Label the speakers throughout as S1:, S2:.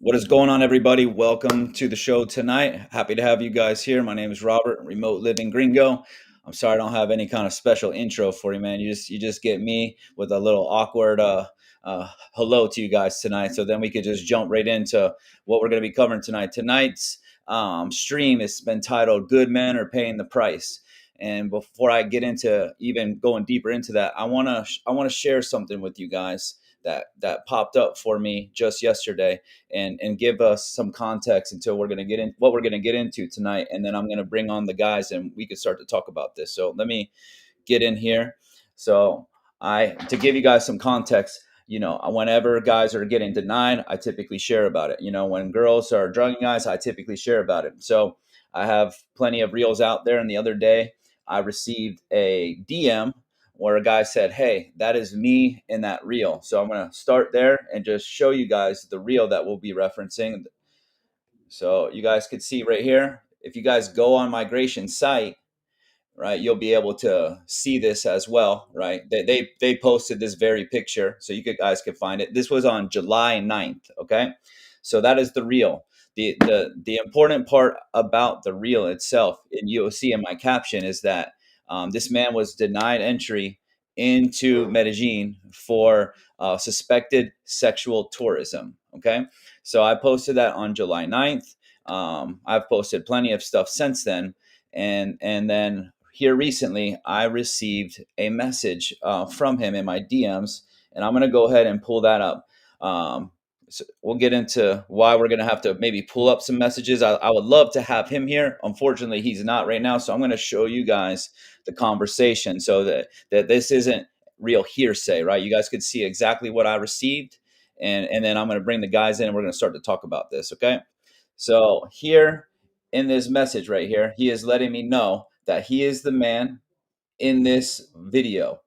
S1: What is going on, everybody? Welcome to the show tonight. Happy to have you guys here. My name is Robert, remote living gringo. I'm sorry I don't have any kind of special intro for you, man. You just get me with a little awkward hello to you guys tonight. So then we could just jump right into what we're going to be covering tonight. Tonight's stream has been titled "Good Men Are Paying the Price." And before I get into even going deeper into that, I wanna share something with you guys that popped up for me just yesterday and give us some context until we're going to get in what we're going to get into tonight, and then I'm going to bring on the guys and we can start to talk about this. So let me get in here. So I to give you guys some context, whenever guys are getting denied, I typically share about it. When girls are drugging guys, I typically share about it. So I have plenty of reels out there, and the other day I received a DM where a guy said, "Hey, that is me in that reel." So I'm going to start there and just show you guys the reel that we'll be referencing. So you guys could see right here. If you guys go on migration site, right, you'll be able to see this as well, right? They posted this very picture, so guys could find it. This was on July 9th, okay? So that is the reel. The important part about the reel itself, and you'll see in my caption, is that this man was denied entry into Medellin for suspected sexual tourism. Okay, so I posted that on July 9th. I've posted plenty of stuff since then, and then here recently, I received a message from him in my DMs, and I'm going to go ahead and pull that up. So we'll get into why we're going to have to maybe pull up some messages. I would love to have him here. Unfortunately, he's not right now, so I'm going to show you guys the conversation so that this isn't real hearsay, right? You guys could see exactly what I received, and then I'm going to bring the guys in, and we're going to start to talk about this. Okay, so here in this message right here, he is letting me know that he is the man in this video,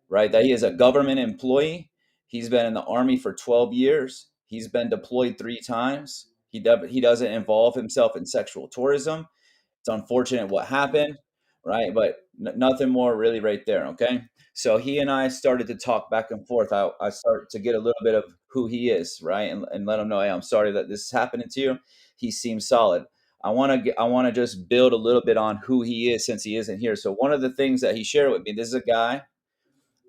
S1: right? That he is a government employee. He's been in the army for 12 years. He's been deployed 3 times. He doesn't involve himself in sexual tourism. It's unfortunate what happened, right? But nothing more really right there, okay? So he and I started to talk back and forth. I started to get a little bit of who he is, right? And let him know, hey, I'm sorry that this is happening to you. He seems solid. I want to just build a little bit on who he is since he isn't here. So one of the things that he shared with me, this is a guy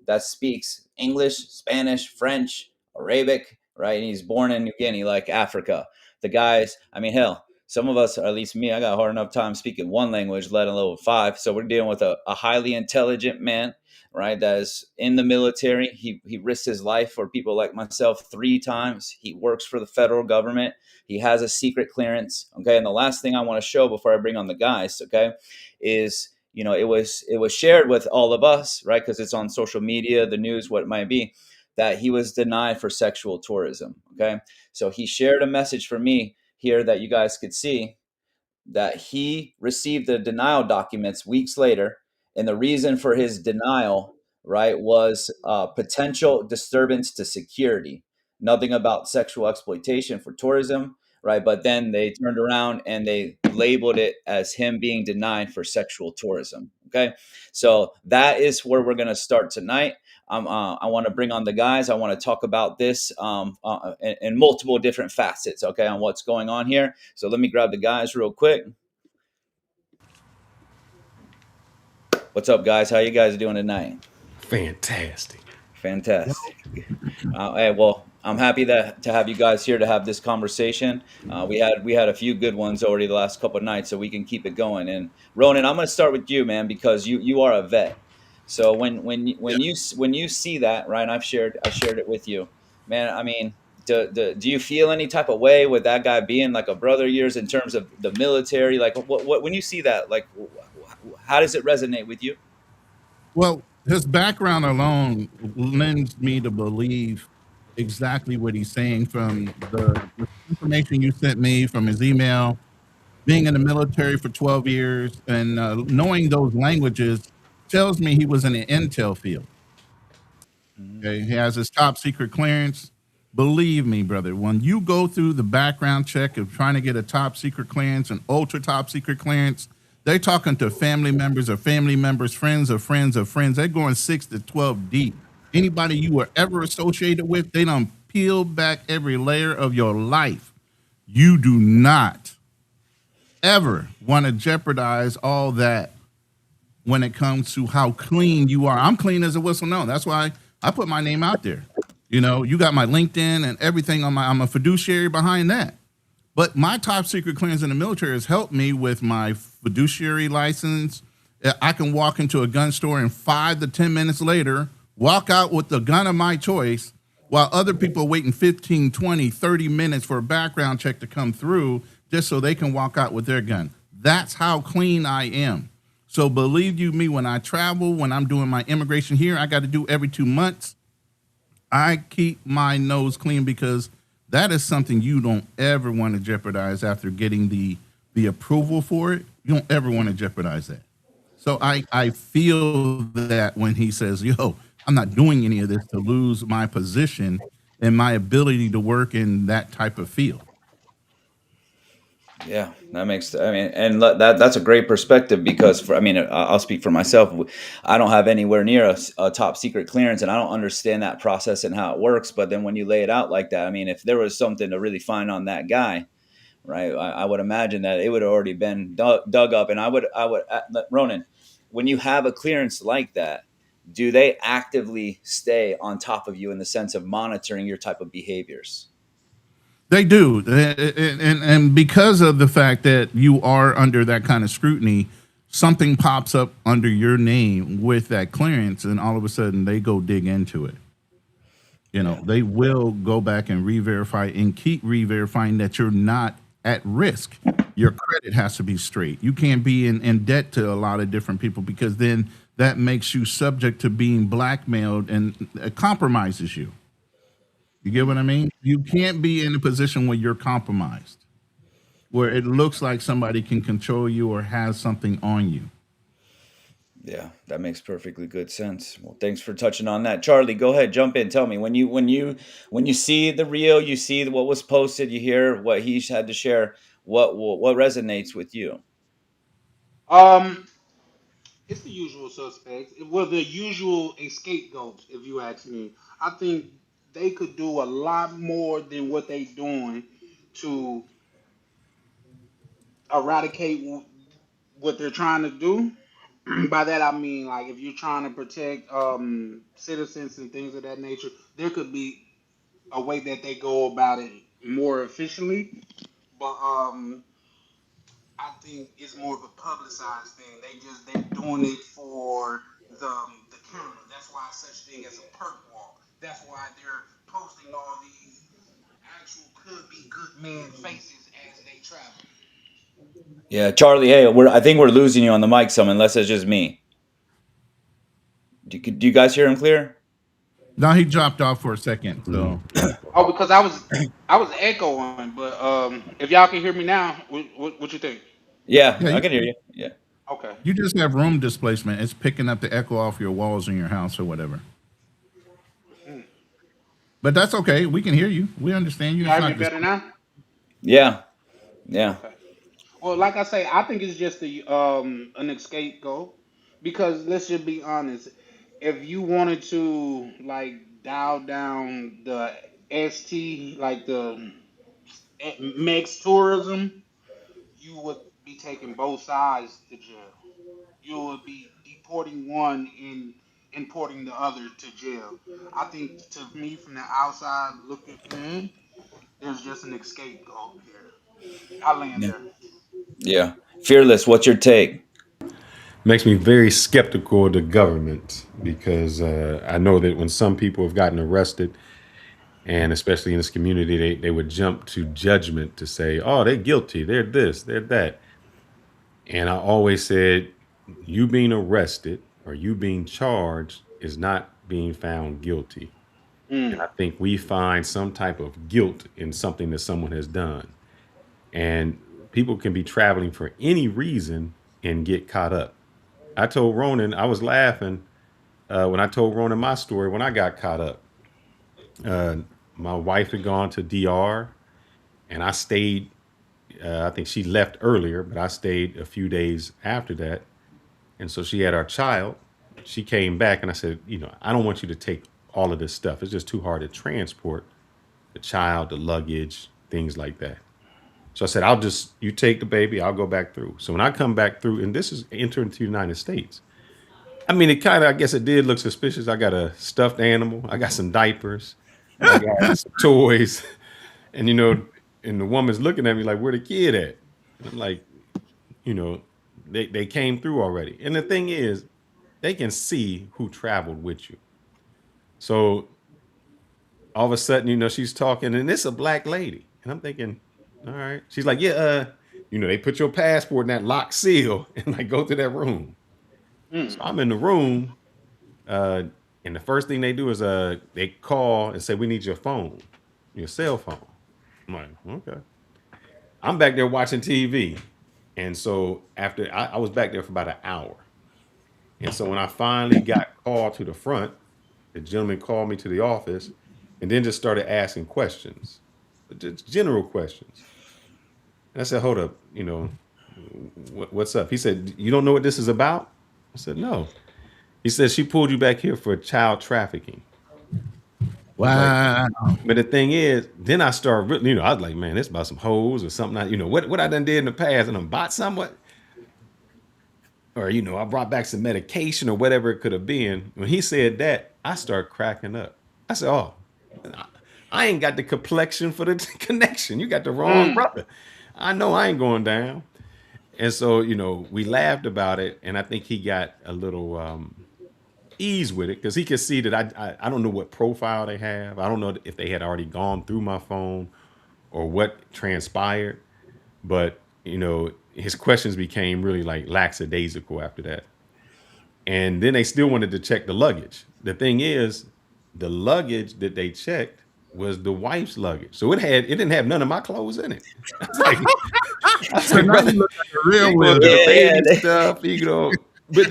S1: that speaks English, Spanish, French, Arabic, right? And he's born in New Guinea, like Africa. The guys, I mean, hell, some of us, or at least me, I got a hard enough time speaking one language, let alone five. So we're dealing with a highly intelligent man, right? That is in the military. He risks his life for people like myself 3 times. He works for the federal government. He has a secret clearance. Okay. And the last thing I want to show before I bring on the guys, okay, is it was shared with all of us, right? Because it's on social media, the news, what it might be, that he was denied for sexual tourism. Okay, so he shared a message for me here that you guys could see that he received the denial documents weeks later, and the reason for his denial, right, was potential disturbance to security. Nothing about sexual exploitation for tourism, right? But then they turned around and they labeled it as him being denied for sexual tourism. Okay, so that is where we're going to start tonight. I want to bring on the guys. I want to talk about this in multiple different facets, okay, on what's going on here. So let me grab the guys real quick. What's up, guys? How you guys doing tonight?
S2: Fantastic.
S1: Fantastic. Hey, well, I'm happy to have you guys here to have this conversation. We had a few good ones already the last couple of nights, so we can keep it going. And Ronan, I'm going to start with you, man, because you are a vet. So
S2: Yeah.
S1: when you see that, right? I shared it with you, man. I mean, do you feel any type of way with that guy being like a brother of yours in terms of the military? Like, what when you see that, like, how does it resonate with you?
S3: Well, his background alone lends me to believe exactly what he's saying from the information you sent me from his email, being in the military for 12 years and knowing those languages tells me he was in the intel field.
S1: Mhm.
S3: Okay. He has his top secret clearance. Believe me, brother, when you go through the background check of trying to get a top secret clearance, an ultra top secret clearance, they're talking to family members or family members, friends of friends of friends. They're going 6 to 12 deep. Anybody you were ever associated with, they don't peel back every layer of your life. You do not ever want to jeopardize all that when it comes to how clean you are. I'm clean as a whistle. No, that's why I put my name out there. You know, you got my LinkedIn and everything on my. I'm a fiduciary behind that. But my top secret clearance in the military has helped me with my fiduciary license. I can walk into a gun store and 5 to 10 minutes later, walk out with the gun of my choice while other people are waiting 15, 20, 30 minutes for a background check to come through just so they can walk out with their gun. That's how clean I am. So believe you me, when I travel, when I'm doing my immigration here, I got to do every 2 months. I keep my nose clean because that is something you don't ever want to jeopardize after getting the approval for it. You don't ever want to jeopardize that. So I feel that when he says, "Yo, I'm not doing any of this to lose my position and my ability to work in that type of field."
S1: Yeah, that makes. I mean, and that's a great perspective because for I mean, I'll speak for myself. I don't have anywhere near a top secret clearance, and I don't understand that process and how it works. But then when you lay it out like that, I mean, if there was something to really find on that guy, right? I would imagine that it would have already been dug up, and Ronan, when you have a clearance like that, do they actively stay on top of you in the sense of monitoring your type of behaviors?
S3: They do, and because of the fact that you are under that kind of scrutiny, something pops up under your name with that clearance, and all of a sudden they go dig into it. You know,
S1: Yeah.
S3: they will go back and re-verify and keep re-verifying that you're not at risk. Your credit has to be straight. You can't be in debt to a lot of different people because then that makes you subject to being blackmailed and it compromises you. You get what I mean? You can't be in a position where you're compromised, where it looks like somebody can control you or has something on you.
S1: Yeah, that makes perfectly good sense. Well, thanks for touching on that. Charlie, go ahead, jump in. Tell me when you see the reel, you see what was posted, you hear what he had to share. What resonates with you?
S4: Um, it's the usual suspects. Well, the usual scapegoats, if you ask me. I think they could do a lot more than what they doing to eradicate what they're trying to do. By that I mean, like, if you're trying to protect citizens and things of that nature, there could be a way that they go about it more efficiently. But I think it's more of a publicized thing. They're doing it for the camera. That's why such thing as a perk walk. That's why they're posting all these actual could be good man faces as they travel.
S1: Yeah, Charlie. Hey, I think we're losing you on the mic. Some, unless it's just me. Do you guys hear him clear?
S3: Now he dropped off for a second, so
S4: Oh, because I was echoing, but if y'all can hear me now, what you think?
S1: Yeah,
S3: yeah,
S1: I can hear you. Yeah.
S4: Okay.
S3: you just have room displacement. It's picking up the echo off your walls in your house or whatever.
S4: Hmm.
S3: But that's okay. We can hear you. We understand you.
S4: Y'all
S3: It's
S4: hear me
S3: not this.
S4: better now?
S1: Yeah. Yeah.
S4: Okay. Well, like I say, I think it's just an escape goal because let's just be honest. If you wanted to like dial down the ST, like the Mex tourism, you would be taking both sides to jail. You would be deporting one and importing the other to jail. I think to me, from the outside looking in, there's just an escape goal here. I land
S1: Yeah.
S4: there.
S1: Yeah. Fearless. What's your take?
S2: Makes me very skeptical of the government because I know that when some people have gotten arrested, and especially in this community, they would jump to judgment to say, oh, they're guilty, they're this, they're that. And I always said, you being arrested or you being charged is not being found guilty. And
S4: Mm.
S2: I think we find some type of guilt in something that someone has done. And people can be traveling for any reason and get caught up. I told Ronan, I was laughing when I told Ronan my story when I got caught up. Uh, my wife had gone to DR and I stayed. I think she left earlier, but I stayed a few days after that. And so she had our child. She came back and I said, I don't want you to take all of this stuff. It's just too hard to transport the child, the luggage, things like that. So I said, you take the baby, I'll go back through. So when I come back through, and this is entering to the United States, I mean, it kind of, I guess it did look suspicious. I got a stuffed animal, I got some diapers, I got some toys, and and the woman's looking at me like, where the kid at? And I'm like, you know, they came through already. And the thing is, they can see who traveled with you. So all of a sudden, she's talking, and it's a black lady. And I'm thinking, all right. She's like, yeah, they put your passport in that locked seal and like go to that room. So
S4: Mm.
S2: I'm in the room, uh, and the first thing they do is they call and say, we need your phone, your cell phone. I'm like, okay. I'm back there watching TV. And so after I was back there for about an hour. And so when I finally got called to the front, the gentleman called me to the office and then just started asking questions, just general questions. And I said, hold up, what's up? He said, you don't know what this is about? I said, no. He said, she pulled you back here for child trafficking. I was like,
S3: Wow.
S2: but the thing is, then I started really, I was like, man, this about some hoes or something. What I done did in the past and I bought somewhat, or, I brought back some medication or whatever it could have been. When he said that, I started cracking up. I said, oh, I ain't got the complexion for the connection. You got the wrong
S4: Mm.
S2: brother. I know I ain't going down. And so, we laughed about it. And I think he got a little ease with it because he could see that I don't know what profile they have. I don't know if they had already gone through my phone or what transpired. But, his questions became really like lackadaisical after that. And then they still wanted to check the luggage. The thing is, the luggage that they checked was the wife's luggage. So it didn't have none of my clothes in it. I was like, I was
S3: So
S2: like,
S3: now
S2: brother,
S3: you look like a real
S2: you going through
S3: widow.
S2: the
S1: Yeah,
S2: baby stuff, But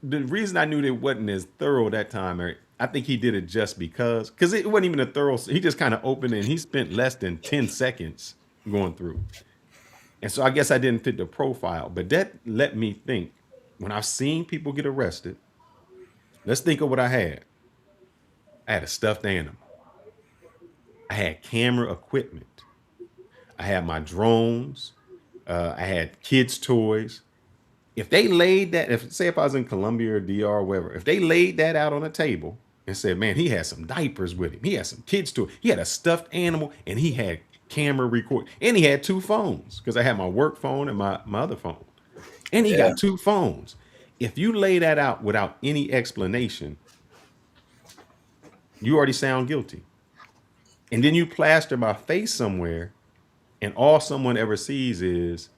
S2: the reason I knew that it wasn't as thorough that time, Eric, I think he did it just because it wasn't even a thorough. He just kind of opened it and he spent less than 10 seconds going through. And so I guess I didn't fit the profile, but that let me think when I've seen people get arrested, let's think of what I had. I had a stuffed animal. I had camera equipment. I had my drones. I had kids' toys. If they laid that, if I was in Colombia or DR or wherever, if they laid that out on a table and said, man, he had some diapers with him, he had some kids toys, he had a stuffed animal, and he had camera record, and he had two phones because I had my work phone and my other phone, and he
S1: yeah,
S2: got two phones. If you lay that out without any explanation, you already sound guilty. And then you plaster my face somewhere, and all someone ever sees is,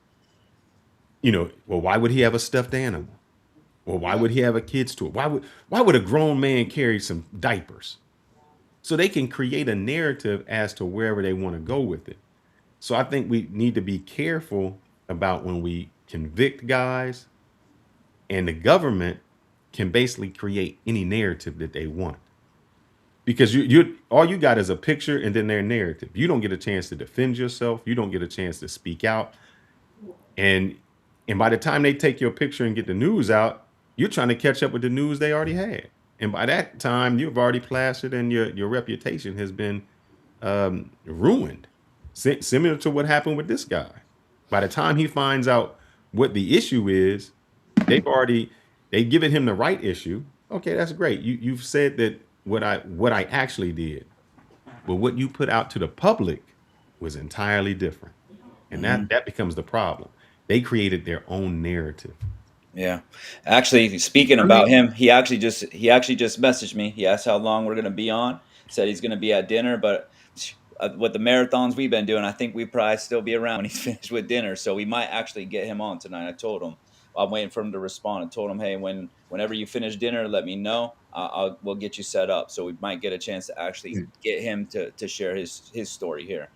S2: well, why would he have a stuffed animal? Well, why
S4: Yep.
S2: would he have a kid's toy? Why would a grown man carry some diapers? So they can create a narrative as to wherever they want to go with it. So I think we need to be careful about when we convict guys, and the government can basically create any narrative that they want. Because you all you got is a picture and then their narrative. You don't get a chance to defend yourself. You don't get a chance to speak out. And by the time they take your picture and get the news out, you're trying to catch up with the news they already had. And by that time, you've already plastered and your reputation has been ruined. Similar to what happened with this guy. By the time he finds out what the issue is, they've given him the right issue. Okay, that's great. You've said that what I actually did, but what you put out to the public was entirely different. And
S1: hmm
S2: that becomes the problem. They created their own narrative.
S1: yeah. Actually, speaking
S3: I
S1: about
S3: mean,
S1: him, he actually just messaged me. He asked how long we're gonna be on. Said he's gonna be at dinner, but with the marathons we've been doing, I think we probably still be around when he's finished with dinner. So we might actually get him on tonight. I told him I'm waiting for him to respond. I told him, hey, whenever you finish dinner, let me know. We'll get you set up. So we might get a chance to actually get him to share his story here.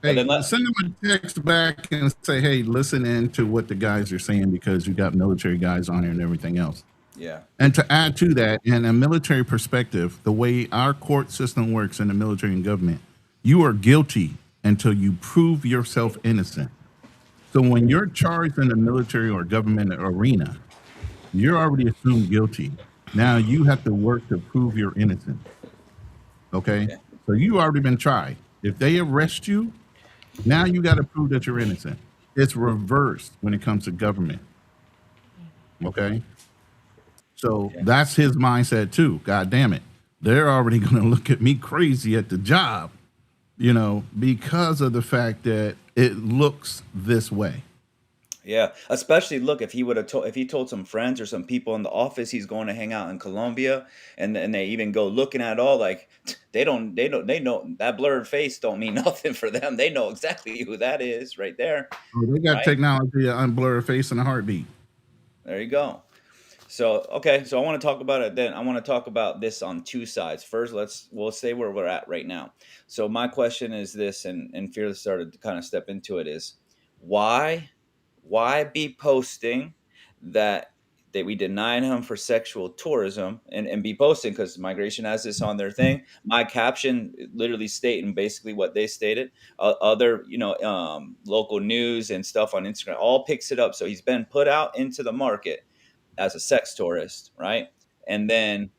S1: But
S3: hey,
S1: then let
S3: send them a text back and say, hey, listen in to what the guys are saying because you got military guys on here and everything else.
S1: yeah.
S3: And to add to that, in a military perspective, the way our court system works in the military and government, you are guilty until you prove yourself innocent. So when you're charged in the military or government arena, you're already assumed guilty. Now you have to work to prove you're innocent. Okay?
S1: Okay.
S3: So you already been tried. If they arrest you, Now you got to prove that you're innocent. It's reversed when it comes to government. Okay. So
S1: Yeah.
S3: that's his mindset too. God damn it. They're already going to look at me crazy at the job, because of the fact that it looks this way.
S1: Yeah, especially look if he would have told if he told some friends or some people in the office he's going to hang out in Colombia, and they even go looking at it all like they know that blurred face don't mean nothing for them. They know exactly who that is right there,
S3: Oh, they got
S1: right?
S3: technology to unblur a face in a heartbeat.
S1: There you go. So okay, so I want to talk about it then. I want to talk about this on two sides. First, we'll say where we're at right now. So my question is this, and Fearless started to kind of step into it is why why be posting that we denied him for sexual tourism and be posting because migration has this on their thing. My caption literally stating basically what they stated. Other local news and stuff on Instagram all picks it up. So he's been put out into the market as a sex tourist, right? And then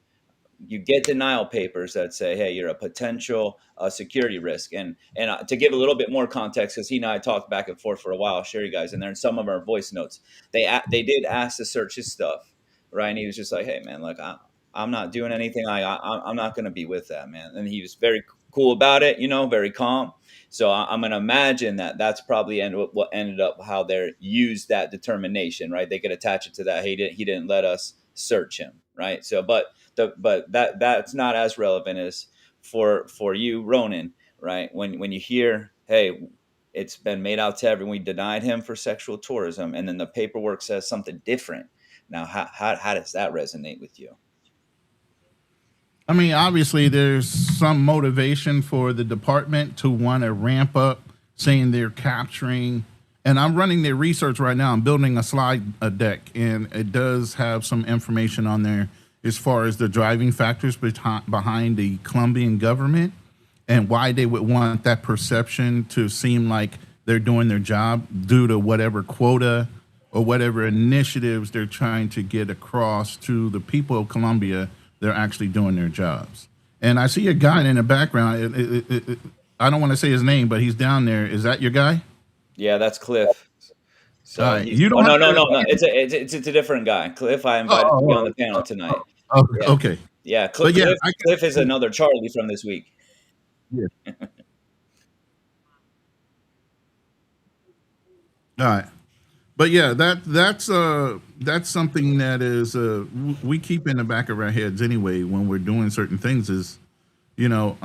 S1: you get denial papers that say, "Hey, you're a potential security risk." And to give a little bit more context, because he and I talked back and forth for a while, I'll share you guys, and they're in some of our voice notes. They did ask to search his stuff, right? And he was just like, "Hey, man, like I'm not doing anything. I'm not going to be with that, man." And he was very cool about it, very calm. So I'm going to imagine that that's probably what ended up how they used that determination, right? They could attach it to that. He didn't let us search him, right? So, but that's not as relevant as for you, Ronan, right? When you hear, hey, it's been made out to everyone, we denied him for sexual tourism, and then the paperwork says something different. Now, how does that resonate with you?
S3: I mean, obviously, there's some motivation for the department to want to ramp up, saying they're capturing. And I'm running their research right now. I'm building a slide deck, and it does have some information on there as far as the driving factors behind the Colombian government and why they would want that perception to seem like they're doing their job due to whatever quota or whatever initiatives they're trying to get across to the people of Colombia. They're actually doing their jobs. And I see a guy in the background. I don't want to say his name, but he's down there. Is that your guy?
S1: Yeah, that's Cliff.
S3: All
S1: So
S3: right.
S1: he's
S3: You
S1: oh
S3: don't have
S1: no no
S3: to.
S1: no no it's a different guy. Cliff, I
S3: Oh,
S1: invited to be on
S3: oh,
S1: the panel
S3: oh,
S1: tonight.
S3: oh,
S1: Yeah,
S3: okay.
S1: yeah.
S3: But yeah, I
S1: Cliff is
S3: can.
S1: another Charlie from this week.
S3: Yeah. All right. But yeah, that's something that is we keep in the back of our heads anyway when we're doing certain things. Is you know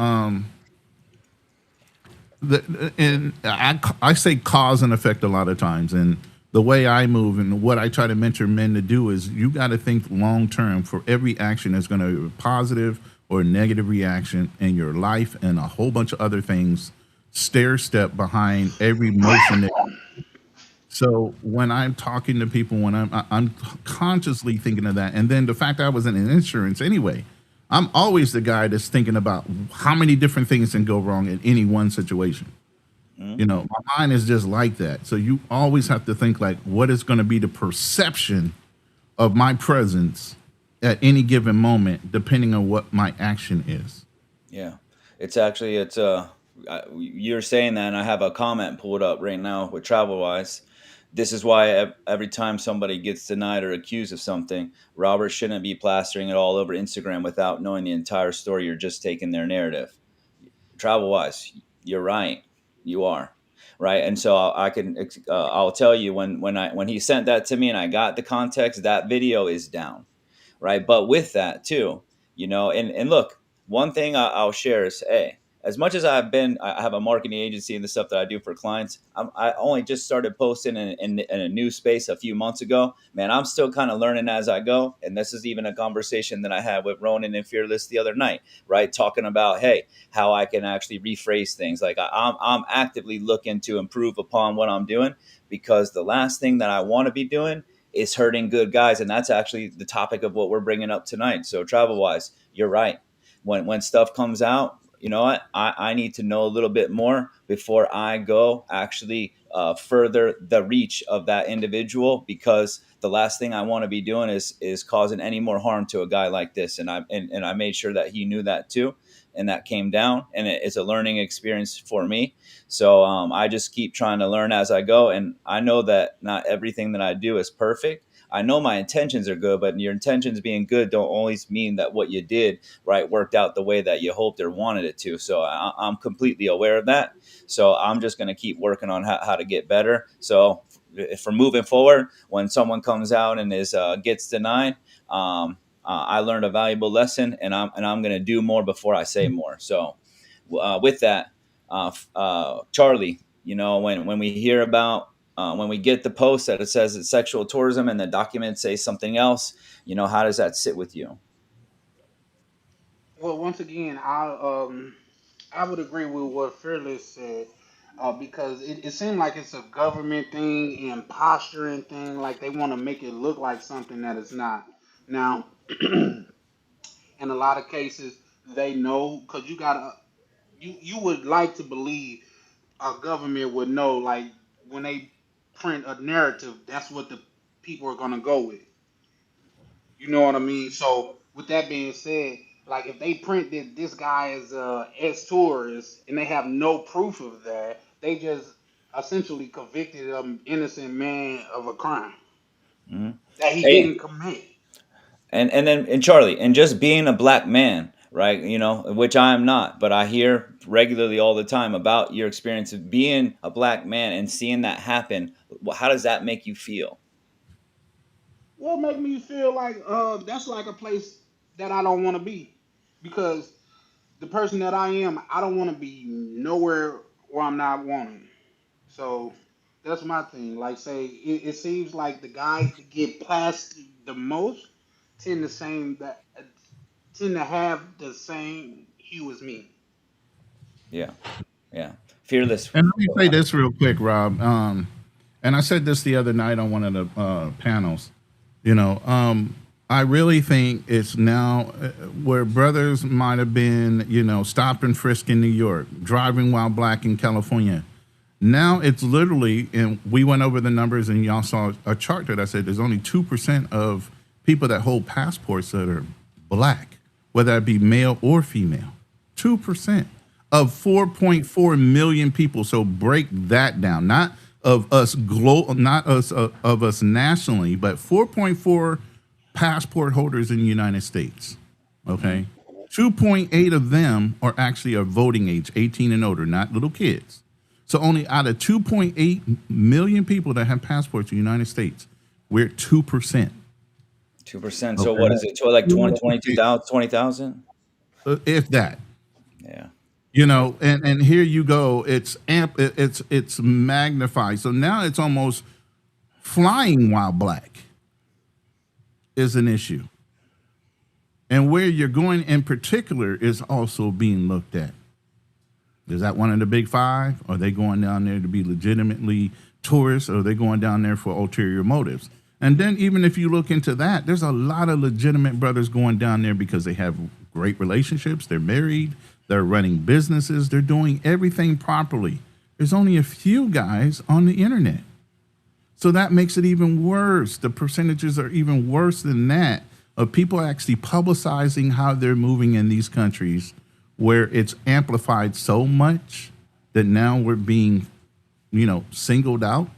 S3: and I say cause and effect a lot of times, and the way I move and what I try to mentor men to do is you got to think long term for every action that's going to be a positive or negative reaction in your life and a whole bunch of other things stair step behind every motion that. So when I'm talking to people, when I'm consciously thinking of that, and then the fact I was in insurance anyway, I'm always the guy that's thinking about how many different things can go wrong in any one situation.
S1: Mhm.
S3: My mind is just like that. So you always have to think like, what is going to be the perception of my presence at any given moment, depending on what my action is.
S1: Yeah, you're saying that, and I have a comment pulled up right now with TravelWise. This is why every time somebody gets denied or accused of something, Robert shouldn't be plastering it all over Instagram without knowing the entire story. You're just taking their narrative. TravelWise, you're right. You are right, and so I'll tell you when he sent that to me and I got the context. That video is down, right? But with that too, and look, one thing I'll share is, hey, as much as I have a marketing agency and the stuff that I do for clients. I only just started posting in a new space a few months ago. Man, I'm still kind of learning as I go. And this is even a conversation that I had with Ronan and Fearless the other night, right? Talking about, hey, how I can actually rephrase things. Like I'm actively looking to improve upon what I'm doing because the last thing that I want to be doing is hurting good guys, and that's actually the topic of what we're bringing up tonight. So travel wise, you're right. When stuff comes out, you know what? I need to know a little bit more before I go actually further the reach of that individual, because the last thing I want to be doing is causing any more harm to a guy like this. And I made sure that he knew that too. and that came down, and it's a learning experience for me. So I just keep trying to learn as I go, and I know that not everything that I do is perfect. I know my intentions are good, but your intentions being good don't always mean that what you did right worked out the way that you hoped or wanted it to. So I'm completely aware of that. So I'm just going to keep working on how to get better. So for moving forward, when someone comes out and is gets denied, I learned a valuable lesson, and I'm going to do more before I say more. So with that, Charlie, when we hear about when we get the post that it says it's sexual tourism and the documents say something else, how does that sit with you?
S4: Well, once again, I would agree with what Fearless said. Because it seemed like it's a government thing and posturing thing, like they want to make it look like something that it's not. Now, in a lot of cases, they know because you would like to believe a government would know, like when they print a narrative, that's what the people are gonna go with. You know what I mean? So with that being said, like if they print that this guy is a ex tourist and they have no proof of that, they just essentially convicted an innocent man of a crime
S1: Mhm.
S4: that he
S1: Hey,
S4: didn't commit.
S1: and Charlie, and just being a black man, right? Which I am not, but I hear regularly all the time about your experience of being a black man and seeing that happen. How does that make you feel?
S4: What make me feel like that's like a place that I don't want to be, because the person that I am, I don't want to be nowhere where I'm not wanted. So that's my thing. Like, say, it seems like the guys that get plastered the most tend the same that tend to have the same hue as me.
S1: Yeah, yeah. Fearless.
S3: And let me say this real quick, Rob. And I said this the other night on one of the panels. You know, I really think it's now where brothers might have been, stop and frisk in New York, driving while black in California. Now it's literally, and we went over the numbers, and y'all saw a chart that I said there's only 2% of people that hold passports that are black, whether it be male or female. 2% of 4.4 million people. So break that down. Not of us not us of us nationally, but 4.4 passport holders in the United States.
S1: Mhm.
S3: Okay. 2.8 of them are actually of voting age, 18 and older, not little kids. So only out of 2.8 million people that have passports in the United States, we're at 2%.
S1: 2%. So what
S3: Okay.
S1: is it? So like 20,
S3: 2.8,
S1: 22,000, 20,000?
S3: if that.
S1: Yeah.
S3: And here you go. It's magnified. So now it's almost flying while black is an issue. And where you're going in particular is also being looked at. Is that one of the big five? Are they going down there to be legitimately tourists, or are they going down there for ulterior motives? And then even if you look into that, there's a lot of legitimate brothers going down there because they have great relationships, they're married, they're running businesses, they're doing everything properly. There's only a few guys on the internet. So that makes it even worse. The percentages are even worse than that, of people actually publicizing how they're moving in these countries, where it's amplified so much that now we're being, singled out.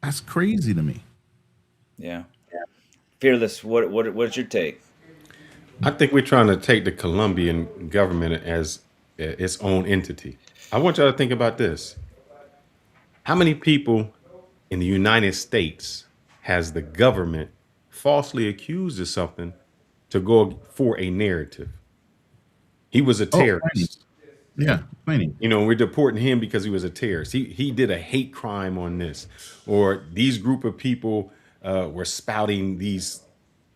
S3: That's crazy to me.
S1: Yeah. Fearless. What's your take?
S2: I think we're trying to take the Colombian government as its own entity. I want y'all to think about this. How many people in the United States has the government falsely accused of something to go for a narrative? He was a
S3: Oh, plenty.
S2: terrorist.
S3: Yeah, plenty.
S2: We're deporting him because he was a terrorist. He did a hate crime on this, or these group of people were spouting these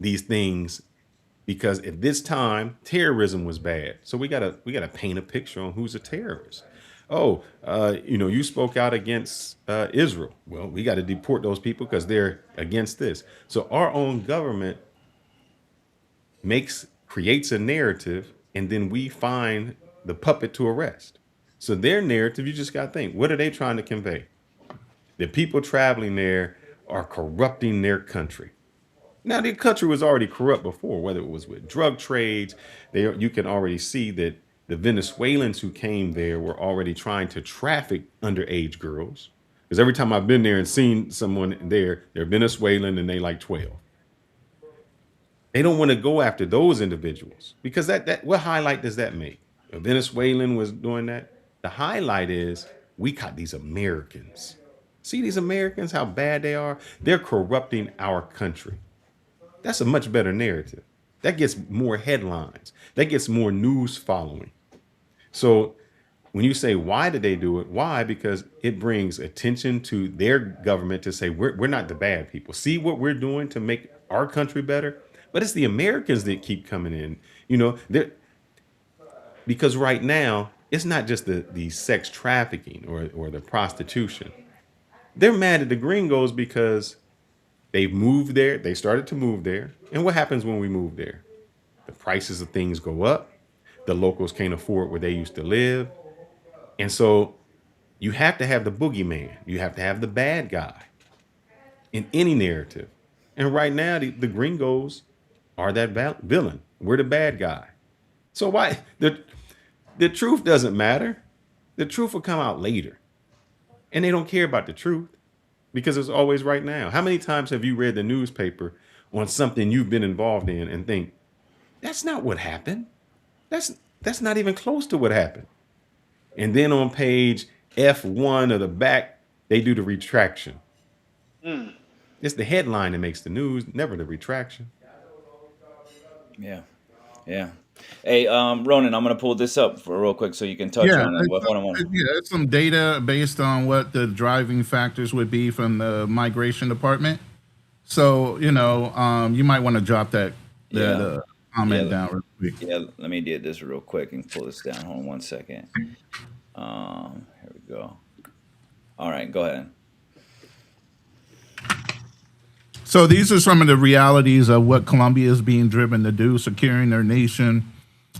S2: things because at this time terrorism was bad. So we gotta paint a picture on who's a terrorist. Oh, you spoke out against Israel. Well, we got to deport those people because they're against this. So our own government creates a narrative, and then we find the puppet to arrest. So their narrative, you just got to think, what are they trying to convey? The people traveling there are corrupting their country. Now the country was already corrupt before, whether it was with drug trades. There, you can already see that the Venezuelans who came there were already trying to traffic underage girls. Because every time I've been there and seen someone there, they're Venezuelan and they like 12. They don't want to go after those individuals because that what highlight does that make? A Venezuelan was doing that. The highlight is we caught these Americans. See these Americans, how bad they are? They're corrupting our country. That's a much better narrative. That gets more headlines. That gets more news following. So when you say why did they do it? Why? Because it brings attention to their government to say we're not the bad people. See what we're doing to make our country better. But it's the Americans that keep coming in. You know, because right now it's not just the sex trafficking or the prostitution. They're mad at the gringos because they've moved there. They started to move there. And what happens when we move there? The prices of things go up. The locals can't afford where they used to live. And so you have to have the boogeyman. You have to have the bad guy in any narrative. And right now, the gringos are that villain. We're the bad guy. So why the truth doesn't matter. The truth will come out later. And they don't care about the truth because it's always right now. How many times have you read the newspaper on something you've been involved in and think, that's not what happened? That's not even close to what happened. And then on page F1 of the back, they do the retraction.
S4: Mm.
S2: It's the headline that makes the news, never the retraction.
S1: Yeah. Yeah. Hey, Ronan, I'm gonna pull this up for real quick so you can touch
S3: Yeah,
S1: on it. Hold on one.
S3: yeah, it's some data based on what the driving factors would be from the migration department. So you might want to drop that
S1: Yeah.
S3: comment
S1: Yeah.
S3: down real quick.
S1: Yeah. Let me do this real quick and pull this down. Hold on one second. Here we go. All right, go ahead.
S3: So these are some of the realities of what Colombia is being driven to do, securing their nation.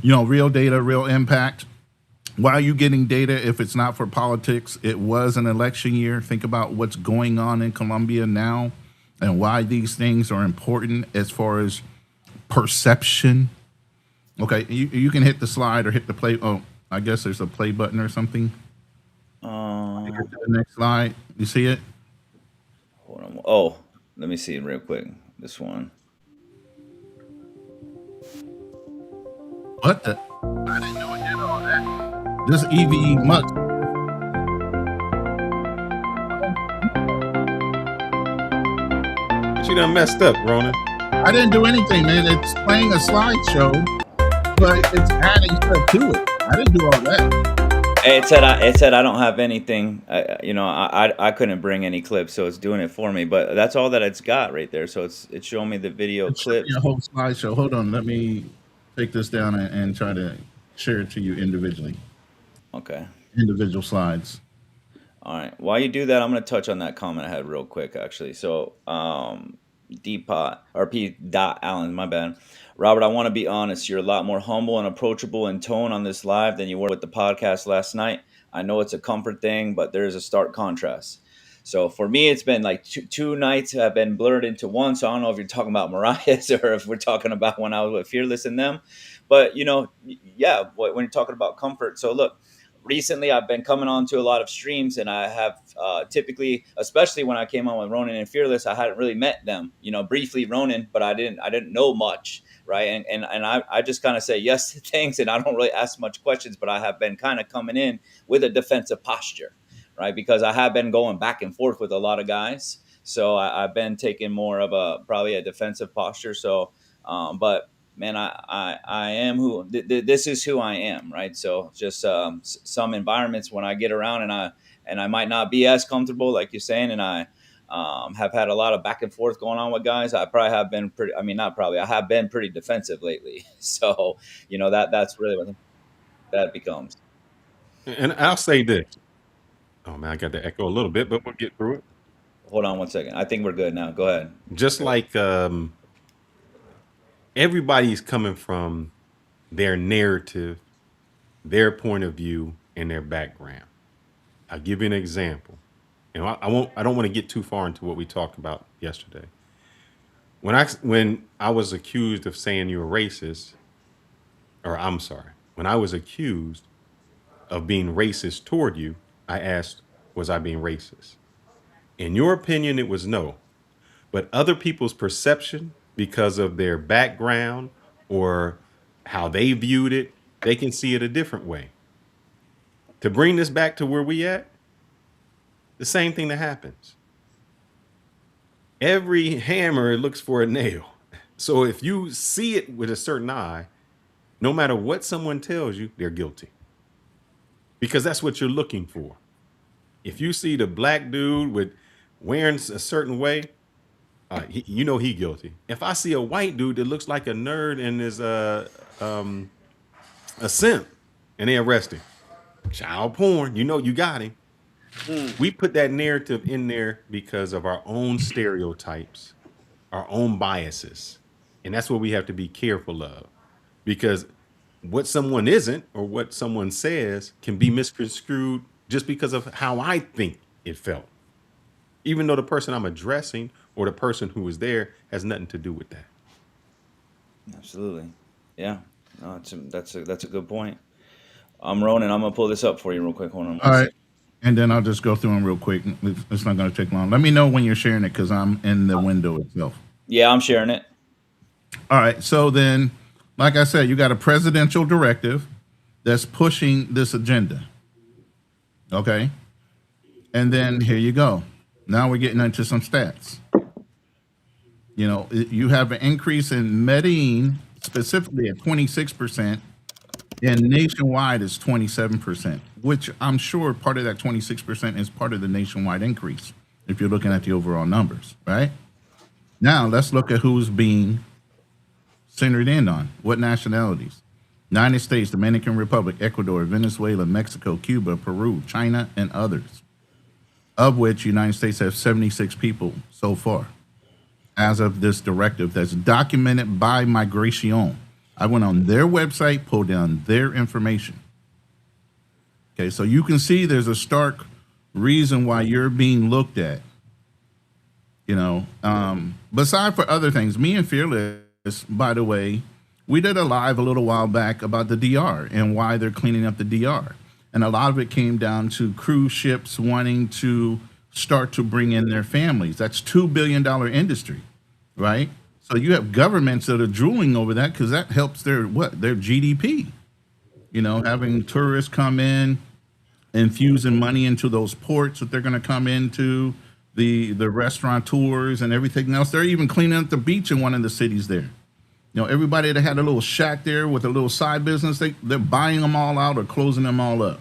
S3: Real data, real impact. Why are you getting data if it's not for politics? It was an election year. Think about what's going on in Colombia now and why these things are important as far as perception. Okay, you can hit the slide or hit the play. Oh, I guess there's a play button or something. Get
S1: Um,
S3: to the next slide. You see it?
S1: Hold on. Oh, let me see real quick. This one.
S3: What the? I didn't know it did all that. This EVE must.
S2: But you done messed up, Ronan.
S3: I didn't do anything, man. It's playing a slideshow, but it's adding stuff to it. I didn't do all that.
S1: It said I don't have anything. I couldn't bring any clips, so it's doing it for me. But that's all that it's got right there. So it's showing me the video
S3: It should be
S1: clips.
S3: a whole slideshow. Hold on, let me take this down and try to share it to you individually.
S1: Okay.
S3: Individual slides.
S1: All right. While you do that, I'm going to touch on that comment I had real quick, actually. So, Dpot or P. Dot Allen, my bad. Robert, I want to be honest. You're a lot more humble and approachable in tone on this live than you were with the podcast last night. I know it's a comfort thing, but there is a stark contrast. So for me, it's been like two nights have been blurred into one. So I don't know if you're talking about Mariah's or if we're talking about when I was with Fearless and them. But, yeah, when you're talking about comfort. So look, recently I've been coming on to a lot of streams, and I have typically, especially when I came on with Ronan and Fearless, I hadn't really met them, briefly Ronan, but I didn't know much. Right. And I just kind of say yes to things, and I don't really ask much questions, but I have been kind of coming in with a defensive posture. Right. Because I have been going back and forth with a lot of guys. So I've been taking more of probably a defensive posture. So, but man, I am who this is who I am, right? So just some environments when I get around and I might not be as comfortable, like you're saying, and I have had a lot of back and forth going on with guys. I probably have been pretty. I mean, not probably. I have been pretty defensive lately. So that's really what that becomes.
S2: And I'll say this. Oh man, I got to echo a little bit, but we'll get through it.
S1: Hold on one second. I think we're good now. Go ahead.
S2: Just like everybody's coming from their narrative, their point of view, and their background. I'll give you an example. And I won't. I don't want to get too far into what we talked about yesterday. When I was accused of saying you're racist, or I'm sorry, when I was accused of being racist toward you, I asked, was I being racist? In your opinion, it was no. But other people's perception, because of their background or how they viewed it, they can see it a different way. To bring this back to where we at, the same thing that happens. Every hammer looks for a nail. So if you see it with a certain eye, no matter what someone tells you, they're guilty because that's what you're looking for. If you see the black dude with wearing a certain way, you know he guilty. If I see a white dude that looks like a nerd and is a simp, and they arrest him, child porn, you know you got him.
S4: Mm.
S2: We put that narrative in there because of our own stereotypes, our own biases, and that's what we have to be careful of, because what someone isn't or what someone says can be misconstrued just because of how I think it felt, even though the person I'm addressing or the person who was there has nothing to do with that.
S1: Absolutely. Yeah. No, that's a good point. I'm Ronan. I'm gonna pull this up for you real quick. Hold on
S3: All
S1: one
S3: right.
S1: second.
S3: And then I'll just go through them real quick. It's not going to take long. Let me know when you're sharing it because I'm in the window itself.
S1: Yeah, I'm sharing it.
S3: All right. So then, like I said, you got a presidential directive that's pushing this agenda. Okay. And then here you go. Now we're getting into some stats. You have an increase in Medellin specifically at 26%, and nationwide is 27%, which I'm sure part of that 26% is part of the nationwide increase if you're looking at the overall numbers, right? Now let's look at who's being centered in on. What nationalities? United States, Dominican Republic, Ecuador, Venezuela, Mexico, Cuba, Peru, China, and others, of which United States has 76 people so far as of this directive that's documented by Migration. I went on their website, pulled down their information. Okay, so you can see there's a stark reason why you're being looked at. Beside for other things, me and Fearless, by the way, we did a live a little while back about the DR and why they're cleaning up the DR. And a lot of it came down to cruise ships wanting to start to bring in their families. That's $2 billion industry, right? So you have governments that are drooling over that because that helps their GDP. Having tourists come in, infusing money into those ports that they're going to come into, the restaurateurs and everything else. They're even cleaning up the beach in one of the cities there. Everybody that had a little shack there with a little side business, they're buying them all out or closing them all up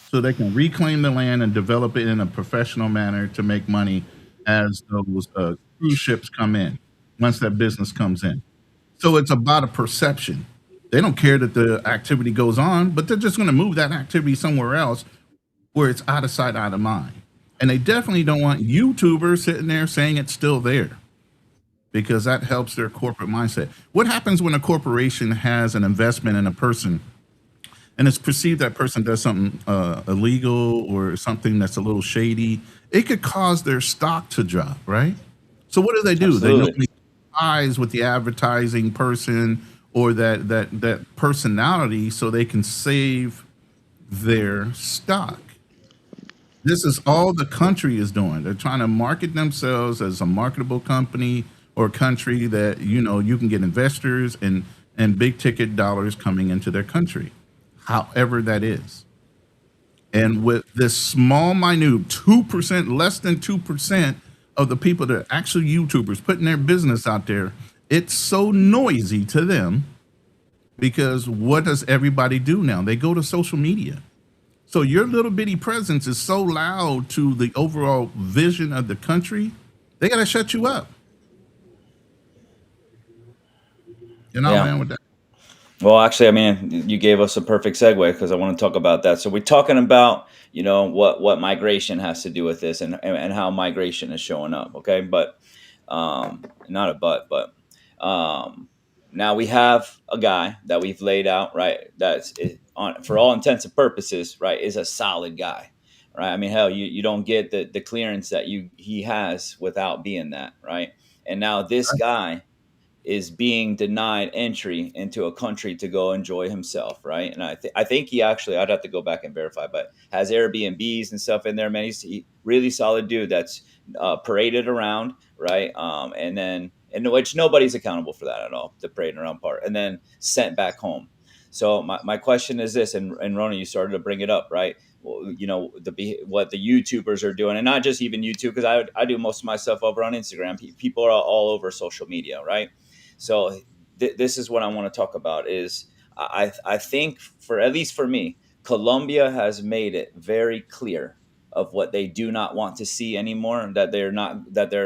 S3: so they can reclaim the land and develop it in a professional manner to make money as those cruise ships come in, once that business comes in. So it's about a perception. They don't care that the activity goes on, but they're just going to move that activity somewhere else where it's out of sight, out of mind. And they definitely don't want YouTubers sitting there saying it's still there because that helps their corporate mindset. What happens when a corporation has an investment in a person and it's perceived that person does something illegal or something that's a little shady? It could cause their stock to drop, right? So what do? They
S1: Absolutely.
S3: normally ties with the advertising person or that personality so they can save their stock. This is all the country is doing. They're trying to market themselves as a marketable company or country that you can get investors and big ticket dollars coming into their country, however that is. And with this small, minute 2%, less than 2% of the people that are actually YouTubers putting their business out there, it's so noisy to them because what does everybody do now? They go to social media. So your little bitty presence is so loud to the overall vision of the country, they got to shut you up.
S1: Yeah.
S3: Man, with that.
S1: Well, actually, I mean, you gave us a perfect segue because I want to talk about that. So we're talking about, what migration has to do with this and how migration is showing up. Okay, but not a but now we have a guy that we've laid out, right? That's on for all intents and purposes, right? Is a solid guy, right? I mean, hell, you don't get the clearance that he has without being that, right? And now this guy is being denied entry into a country to go enjoy himself, right? And I think he actually, I'd have to go back and verify, but has Airbnbs and stuff in there. Man, he's really solid dude that's paraded around, right? And then, and which nobody's accountable for that at all, the parading around part, and then sent back home. So my question is this, and Rona, you started to bring it up, right? Well, you know, what the YouTubers are doing, and not just even YouTube, because I do most of my stuff over on Instagram. People are all over social media, right? So this is what I want to talk about is I think, for at least for me, Colombia has made it very clear of what they do not want to see anymore, that they're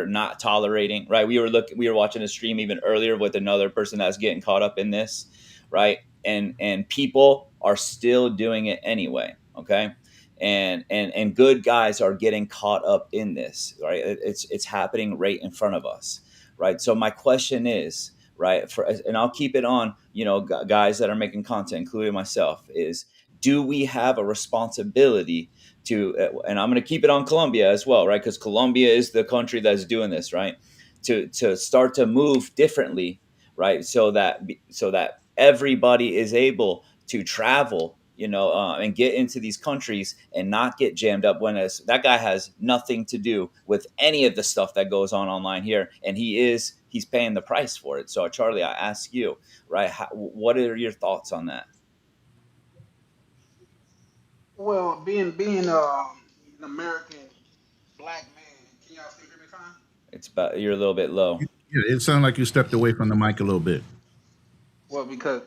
S1: not tolerating, right? We were watching a stream even earlier with another person that's getting caught up in this, right? And people are still doing it anyway, okay? And good guys are getting caught up in this, right? It's happening right in front of us, right? So my question is, right, and I'll keep it on, you know, guys that are making content, including myself, is, do we have a responsibility to, and I'm going to keep it on Colombia as well, right? Because Colombia is the country that's doing this, right? To start to move differently, right? So that everybody is able to travel, you know, and get into these countries and not get jammed up, when that guy has nothing to do with any of the stuff that goes on online here, and he's paying the price for it. So Charlie, I ask you, right, what are your thoughts on that?
S4: Well, being an American black man, can y'all still hear me fine?
S1: It's about, you're a little bit low.
S3: Yeah, it sounded like you stepped away from the mic a little bit.
S4: Well, because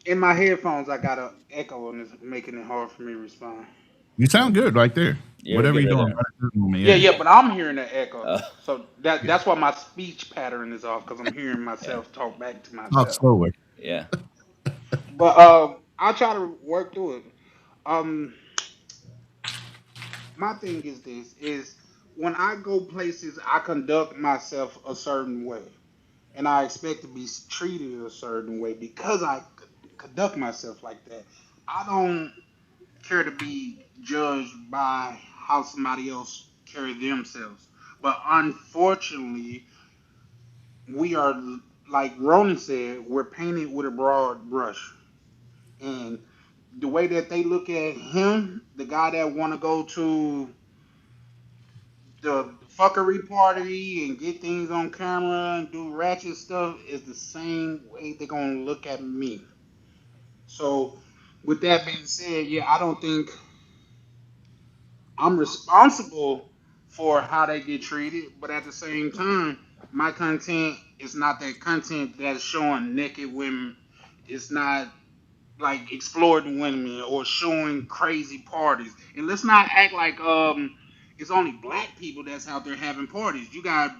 S4: in my headphones I got an echo and it's making it hard for me to respond.
S3: You sound good right there.
S1: You're
S3: Whatever
S1: good
S3: you're
S1: right
S3: doing
S1: there.
S3: right at this moment,
S4: Yeah,
S3: yeah.
S4: yeah, but I'm hearing the echo,
S1: uh,
S4: so that's why my speech pattern is off because I'm hearing
S1: yeah,
S4: myself talk back to
S3: Talk
S4: myself.
S3: slower.
S1: yeah.
S4: But I'll try to work through it. Um, my thing is this: is when I go places, I conduct myself a certain way, and I expect to be treated a certain way because I conduct myself like that. I don't care to be judged by how somebody else carry themselves. But unfortunately, we are, like Ronan said, we're painted with a broad brush. And the way that they look at him, the guy that want to go to the fuckery party and get things on camera and do ratchet stuff, is the same way they're gonna look at me. So, with that being said, yeah, I don't think I'm responsible for how they get treated, but at the same time, my content is not that content that's showing naked women. It's not like exploiting women or showing crazy parties. And let's not act like it's only black people that's out there having parties. You got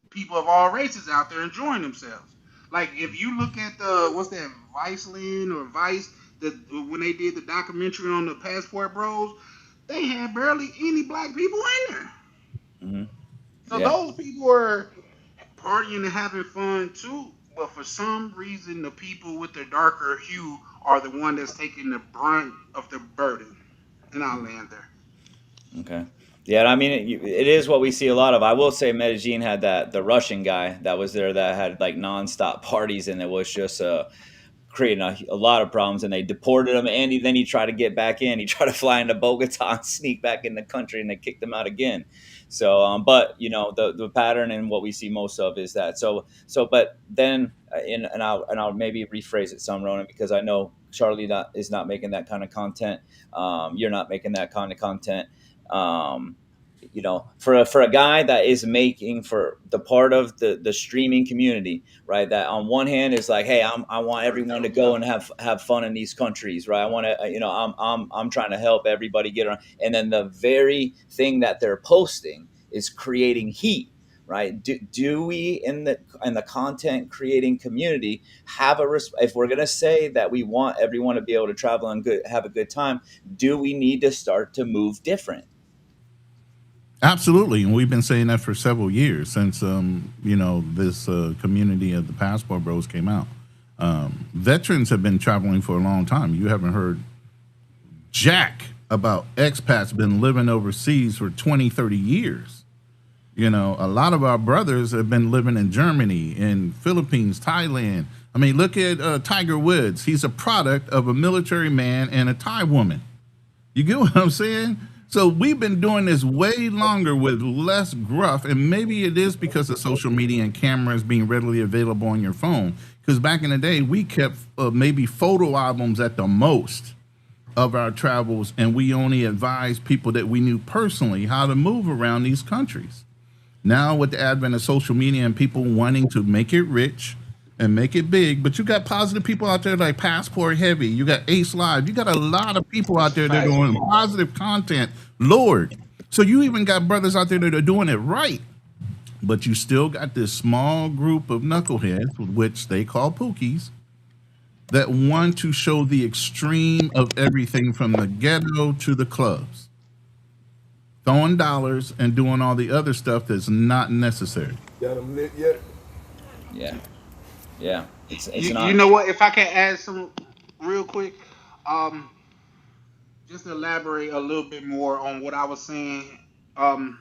S4: people of all races out there enjoying themselves. Like if you look at the what's that Viceland or Vice, the when they did the documentary on the Passport Bros, they had barely any black people in there.
S1: Hmm.
S4: So
S1: Yeah.
S4: those people were partying and having fun too. But for some reason, the people with the darker hue are the one that's taking the brunt of the burden. And I'll land there.
S1: Okay. Yeah, I mean, it is what we see a lot of. I will say Medellin had the Russian guy that was there that had like nonstop parties, and it was just creating a lot of problems, and they deported him. And then he tried to get back in. He tried to fly into Bogota and sneak back in the country, and they kicked him out again. So, but you know, the pattern and what we see most of is that. But then, and I'll maybe rephrase it some, Ronan, because I know Charlie is not making that kind of content. You're not making that kind of content. Um, you know, for a guy that is making for the part of the streaming community, right, that on one hand is like, hey, I want everyone to go and have fun in these countries, right? I want to, you know, I'm trying to help everybody get around, and then the very thing that they're posting is creating heat, right? Do we in the content creating community have if we're going to say that we want everyone to be able to travel and have a good time, do we need to start to move different?
S3: Absolutely, and we've been saying that for several years since this community of the Passport Bros came out. Veterans have been traveling for a long time. You haven't heard jack about expats been living overseas for 20, 30 years. You know, a lot of our brothers have been living in Germany, in Philippines, Thailand. I mean, look at Tiger Woods. He's a product of a military man and a Thai woman. You get what I'm saying? So we've been doing this way longer with less gruff, and maybe it is because of social media and cameras being readily available on your phone. Because back in the day, we kept maybe photo albums at the most of our travels, and we only advised people that we knew personally how to move around these countries. Now, with the advent of social media and people wanting to make it rich and make it big, but you got positive people out there like Passport Heavy, you got Ace Live, you got a lot of people out there that are
S4: Facts.
S3: doing positive content, Lord. So you even got brothers out there that are doing it right, but you still got this small group of knuckleheads, which they call pookies, that want to show the extreme of everything from the ghetto to the clubs, throwing dollars and doing all the other stuff that's not necessary.
S5: Got them lit yet?
S1: Yeah, yeah. It's
S4: You
S1: not.
S4: know what? If I can add some real quick, um, just to elaborate a little bit more on what I was saying. Um,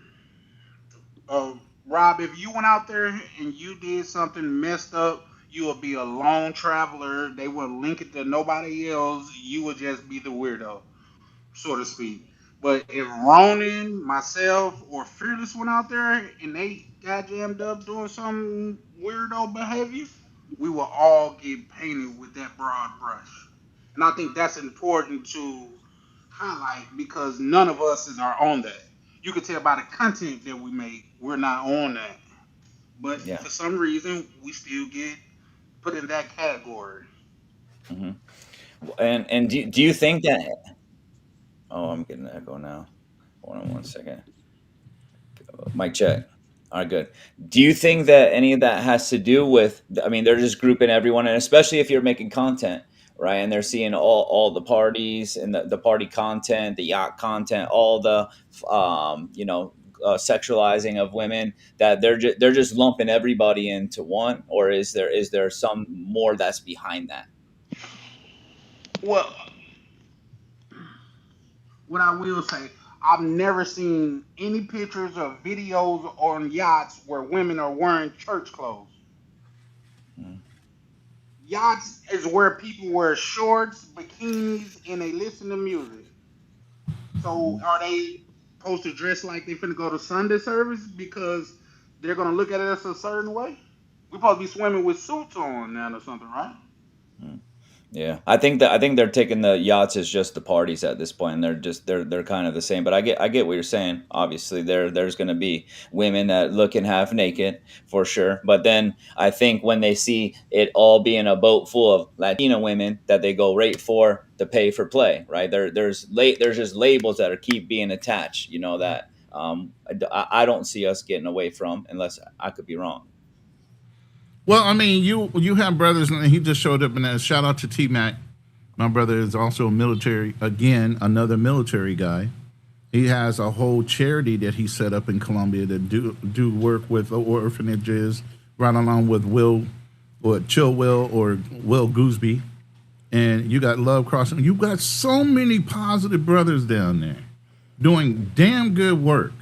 S4: Rob, if you went out there and you did something messed up, you would be a lone traveler. They wouldn't link it to nobody else. You would just be the weirdo, so to speak. But if Ronan, myself, or Fearless went out there and they got jammed up doing some weirdo behavior, we will all get painted with that broad brush. And I think that's important to highlight because none of us are on that. You can tell by the content that we make, we're not on that. But
S1: Yeah.
S4: for some reason, we still get put in that category.
S1: Hmm. And do you think that? Oh, I'm getting an echo now. Hold on one second. Mic check. All right, good. Do you think that any of that has to do with? I mean, they're just grouping everyone, and especially if you're making content, right? And they're seeing all the parties and the party content, the yacht content, all the sexualizing of women. That they're just lumping everybody into one, or is there some more that's behind that?
S4: Well, what I will say, I've never seen any pictures or videos on yachts where women are wearing church clothes.
S1: Mm.
S4: Yachts is where people wear shorts, bikinis, and they listen to music. So
S1: Mhm.
S4: are they supposed to dress like they finna go to Sunday service because they're gonna look at us a certain way? We supposed to be swimming with suits on now or something, right?
S1: Mm. Yeah, I think they're taking the yachts as just the parties at this point, and they're kind of the same. But I get what you're saying. Obviously, there's going to be women that looking half naked for sure. But then I think when they see it all being a boat full of Latina women, that they go right for the pay for play. Right there's just labels that are keep being attached. That I don't see us getting away from unless I could be wrong.
S3: Well, I mean, you have brothers, and he just showed up in that. Shout out to T Mac. My brother is also a military, again, another military guy. He has a whole charity that he set up in Colombia to do work with orphanages, right along with Will, or Chill Will, or Will Gooseby. And you got Love Crossing. You got so many positive brothers down there doing damn good work.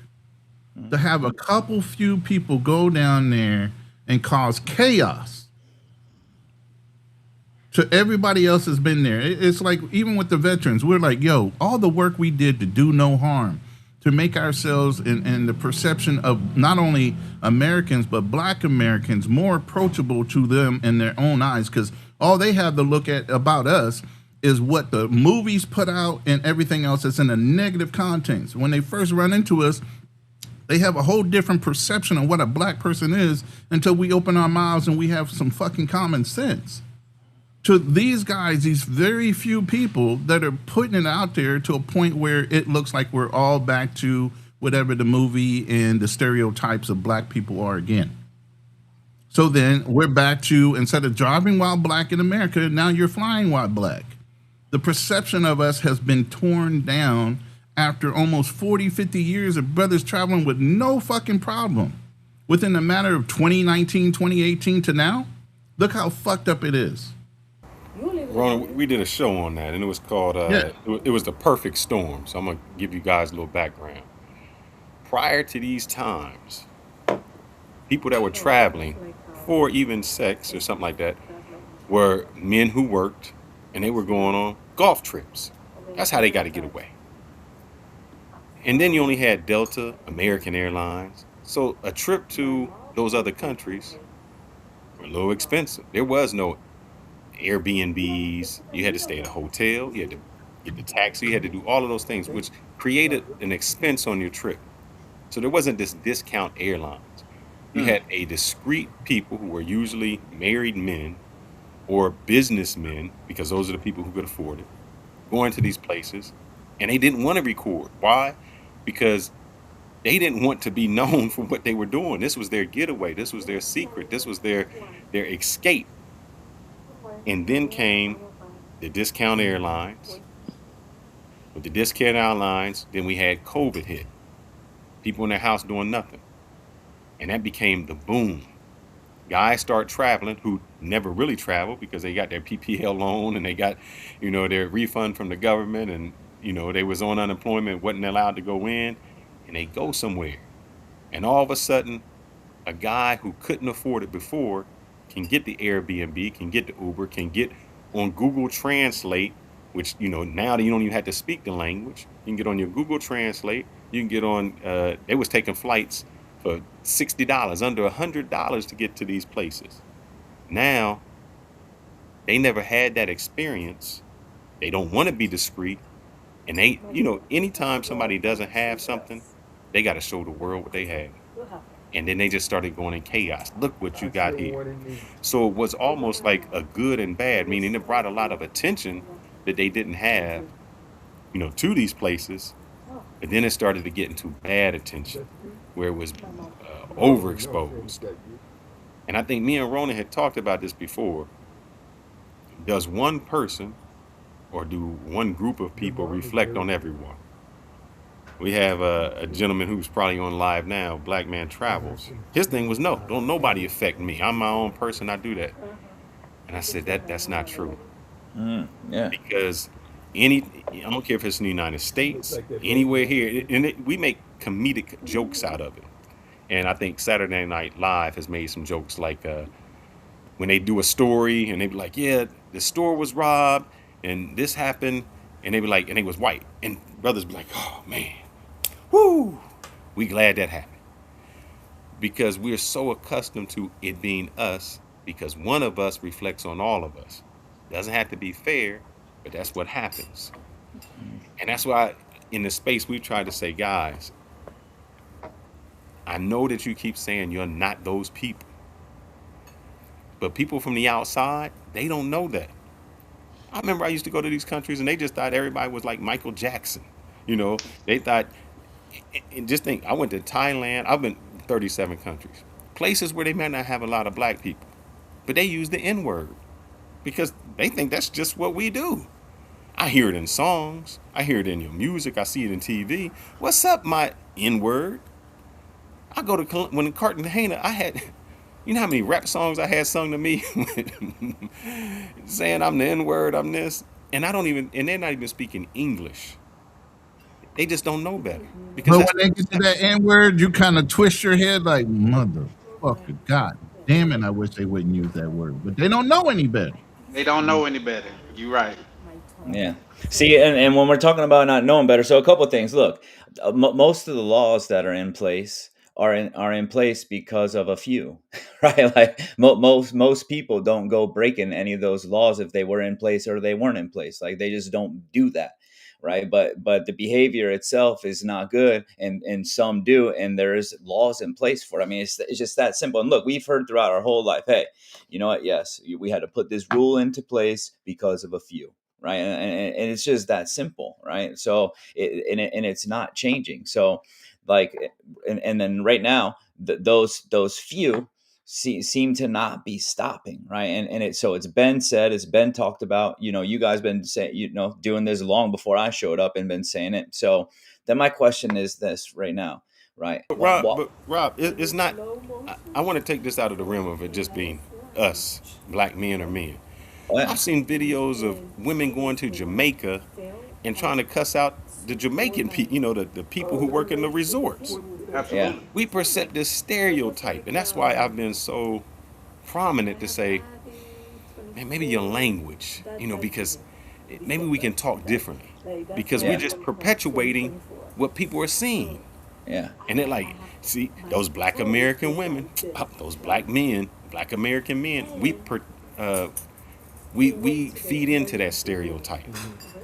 S3: To have a couple few people go down there and cause chaos to everybody else has been there. It's like even with the veterans, we're like, yo, all the work we did to do no harm, to make ourselves and the perception of not only Americans but Black Americans more approachable to them in their own eyes, because all they have to look at about us is what the movies put out and everything else that's in the negative contents. When they first run into us, they have a whole different perception of what a black person is until we open our mouths and we have some fucking common sense. To these guys, these very few people that are putting it out there to a point where it looks like we're all back to whatever the movie and the stereotypes of black people are again. So then we're back to, instead of driving while black in America, now you're flying while black. The perception of us has been torn down after almost 40, 50 years of brothers traveling with no fucking problem. Within a matter of 2019, 2018 to now, look how fucked up it is.
S2: Rona, we did a show on that, and it was called,
S3: Yeah.
S2: it was the perfect storm. So I'm going to give you guys a little background. Prior to these times, people that were traveling for even sex or something like that were men who worked and they were going on golf trips. That's how they got to get away. And then you only had Delta, American Airlines. So a trip to those other countries were a little expensive. There was no Airbnbs. You had to stay at a hotel. You had to get the taxi. You had to do all of those things, which created an expense on your trip. So there wasn't this discount airlines. You
S4: Mm.
S2: had a discrete people who were usually married men or businessmen, because those are the people who could afford it, going to these places, and they didn't want to record. Why? Because they didn't want to be known for what they were doing. This was their getaway. This was their secret. This was their escape. And then came the discount airlines. With the discount airlines, then we had COVID hit. People in their house doing nothing. And that became the boom. Guys start traveling who never really traveled because they got their PPL loan and they got, their refund from the government, and they was on unemployment, wasn't allowed to go in, and they go somewhere. And all of a sudden, a guy who couldn't afford it before can get the Airbnb, can get the Uber, can get on Google Translate, which now that you don't even have to speak the language, you can get on your Google Translate. You can get on. They was taking flights for $60, under $100 to get to these places. Now they never had that experience. They don't want to be discreet, and anytime somebody doesn't have something, they got to show the world what they have. And then they just started going in chaos. Look what you got here. So it was almost like a good and bad, meaning it brought a lot of attention that they didn't have, to these places. But then it started to get into bad attention, where it was overexposed. And I think me and Rona had talked about this before. Does one person or do one group of people reflect on everyone? We have a gentleman who's probably on live now, Black Man Travels. His thing was, no, don't nobody affect me. I'm my own person. I do that. And I said that's not true,
S1: Yeah.
S2: because any I don't care if it's in the United States, anywhere here, and we make comedic jokes out of it. And I think Saturday Night Live has made some jokes like when they do a story and they be like, yeah, the store was robbed and this happened, and they be like, and they was white, and brothers be like, oh man, whoo, we glad that happened, because we're so accustomed to it being us, because one of us reflects on all of us. Doesn't have to be fair, but that's what happens. And that's why in the space we try to say, guys, I know that you keep saying you're not those people, but people from the outside, they don't know that. I remember I used to go to these countries and they just thought everybody was like Michael Jackson. They thought, and just think, I went to Thailand, I've been 37 countries, places where they might not have a lot of black people, but they use the N word because they think that's just what we do. I hear it in songs, I hear it in your music, I see it in TV. What's up, my N word? I go to when in Cartagena, I had, how many rap songs I had sung to me saying I'm the N word, I'm this, and I don't even, and they're not even speaking English. They just don't know better because
S3: But when
S2: that's
S3: they
S2: what
S3: get to
S2: accepted.
S3: that N word, you kind of twist your head like, motherfucker, God damn it, I wish they wouldn't use that word. But they don't know any better.
S4: They don't know any better. You right.
S1: Yeah. See, and when we're talking about not knowing better, so a couple of things. Look, most of the laws that are in place are in place because of a few, right? Like most people don't go breaking any of those laws if they were in place or they weren't in place. Like they just don't do that, right? But the behavior itself is not good, and some do, and there is laws in place for it. I mean, it's just that simple. And look, we've heard throughout our whole life, hey, you know what? Yes, we had to put this rule into place because of a few, right? And it's just that simple, right? So and it's not changing. So like, and then right now those few seem to not be stopping, right? So it's been said, it's been talked about, you guys been saying, doing this long before I showed up and been saying it. So then my question is this right now, right?
S2: But Rob, it's not. I want to take this out of the realm of it just being us, black men or men.
S1: What?
S2: I've seen videos of women going to Jamaica and trying to cuss out the Jamaican people, the people who work in the resorts.
S1: Yeah.
S4: Absolutely.
S2: We present this stereotype, and that's why I've been so prominent to say, man, maybe your language, because maybe we can talk differently, because we're
S1: Yeah.
S2: just perpetuating what people are seeing.
S1: Yeah.
S2: And they're like, see, those black American women, those black men, black American men, uh, we feed into that stereotype.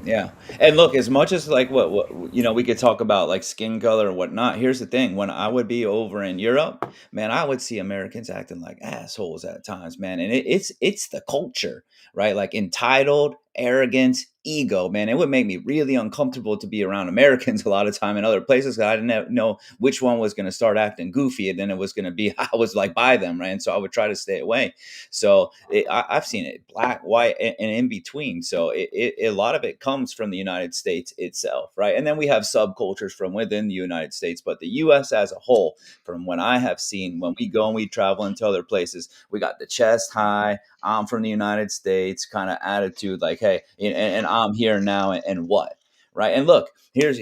S1: Yeah. And look, as much as like what we could talk about like skin color and whatnot. Here's the thing: when I would be over in Europe, man, I would see Americans acting like assholes at times, man. And it's the culture, right? Like entitled, arrogance, ego, man. It would make me really uncomfortable to be around Americans a lot of time in other places 'cause I didn't know which one was going to start acting goofy, and then it was going to be I was like by them, right? And so I would try to stay away. So I've seen it black, white, and in between. So a lot of it comes from the United States itself, right? And then we have subcultures from within the United States, but the U.S. as a whole, from when I have seen, when we go and we travel into other places, we got the chest high. I'm from the United States kind of attitude, like, hey, and I'm here now, and what, right? And look, here's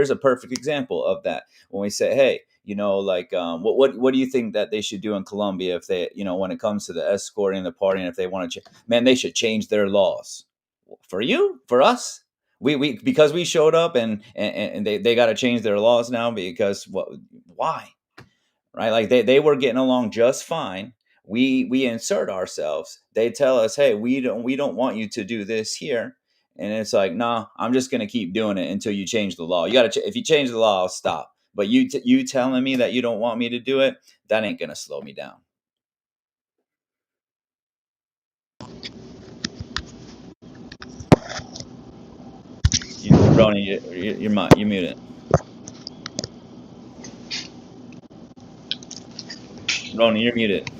S1: a perfect example of that when we say, hey, like what do you think that they should do in Colombia if they, when it comes to the escorting, the partying, if they want to, man, they should change their laws. For you, for us, we because we showed up and they got to change their laws now because what? Why? Right? Like they were getting along just fine. We insert ourselves. They tell us, hey, we don't want you to do this here. And it's like, nah, I'm just gonna keep doing it until you change the law. You gotta if you change the law, I'll stop. But you telling me that you don't want me to do it, that ain't gonna slow me down. Ronnie, you're muted. Ronnie, you're muted.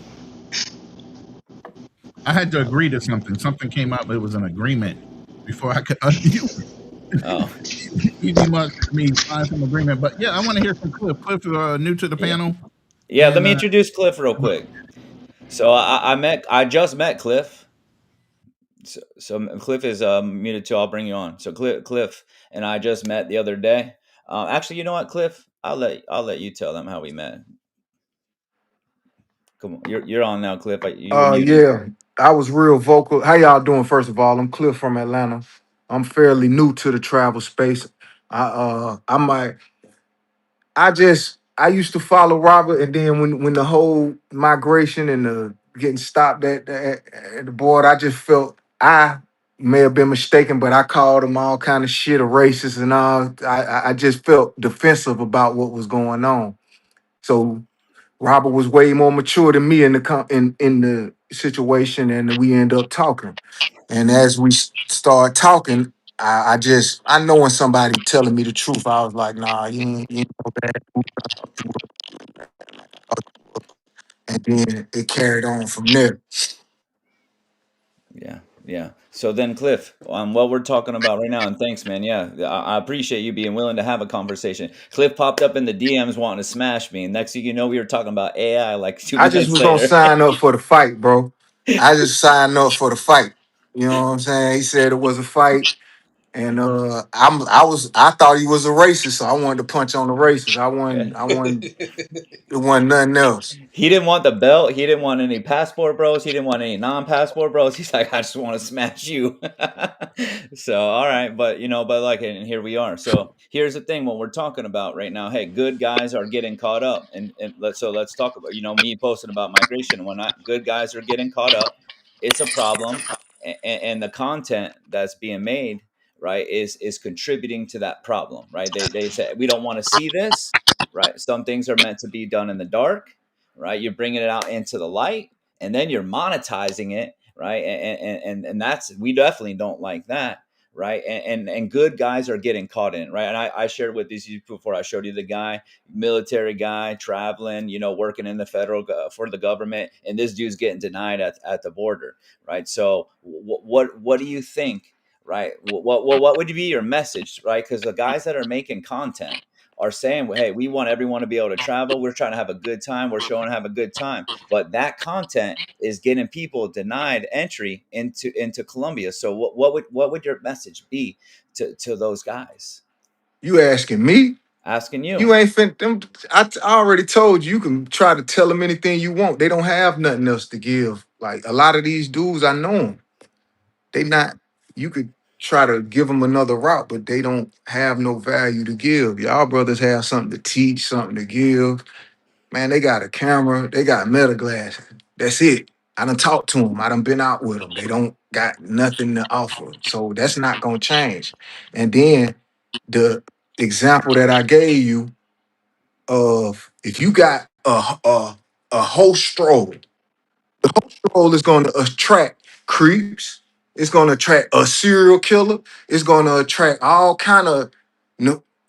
S3: I had to agree to something. Something came up. It was an agreement before I could unmute.
S1: Oh,
S3: Easy much for me find some agreement. But yeah, I want to hear from Cliff. Cliff, new to the
S1: yeah,
S3: panel,
S1: yeah. Let
S3: and
S1: me introduce Cliff real quick. So I just met Cliff. So Cliff is muted too. I'll bring you on. So Cliff and I just met the other day. Actually, you know what, Cliff? I'll let you tell them how we met. Come on, you're on now, Cliff. You were muted.
S5: Yeah, I was real vocal. How y'all doing? First of all, I'm Cliff from Atlanta. I'm fairly new to the travel space. I might I used to follow Robert, and then when the whole migration and the getting stopped at the border, I just felt I may have been mistaken, but I called him all kind of shit, a racist and all. I just felt defensive about what was going on. So Robert was way more mature than me in in the situation, and we end up talking. And as we start talking, I know when somebody telling me the truth. I was like, nah, you ain't know that. And then it carried on from there.
S1: Yeah, yeah. So then, Cliff, what we're talking about right now, and thanks, man. Yeah, I appreciate you being willing to have a conversation. Cliff popped up in the DMs wanting to smash me, and next thing you know, we were talking about AI like two
S5: I just
S1: minutes
S5: was gonna
S1: later.
S5: sign up for the fight, bro. I just signed up for the fight. You know what I'm saying? He said it was a fight. And I thought he was a racist, so I wanted to punch on the racist. It wasn't nothing else.
S1: He didn't want the belt. He didn't want any passport bros. He didn't want any non-passport bros. He's like, I just want to smash you. So, all right, but like, and here we are. So here's the thing: what we're talking about right now. Hey, good guys are getting caught up, and let's talk about me posting about migration and whatnot. Good guys are getting caught up. It's a problem, and the content that's being made, right, is contributing to that problem, right? They say we don't want to see this, right? Some things are meant to be done in the dark, right? You're bringing it out into the light, and then you're monetizing it, right? And that's, we definitely don't like that, right? And good guys are getting caught in, right? And I shared with these before. I showed you the guy, military guy, traveling, working in the for the government, and this dude's getting denied at the border, right? So what do you think? Right. What would be your message, right? Because the guys that are making content are saying, well, hey, we want everyone to be able to travel. We're trying to have a good time. We're showing to have a good time. But that content is getting people denied entry into Colombia. So what would your message be to those guys?
S5: You asking me?
S1: Asking you.
S5: You ain't fin them. I already told you, you can try to tell them anything you want. They don't have nothing else to give. Like a lot of these dudes, I know them. They not. You could try to give them another route, but they don't have no value to give. Y'all brothers have something to teach, something to give. Man, they got a camera. They got meta glasses. That's it. I done talked to them. I done been out with them. They don't got nothing to offer. So that's not gonna change. And then the example that I gave you of if you got a whole stroll, the whole stroll is going to attract creeps. It's going to attract a serial killer. It's going to attract all kind of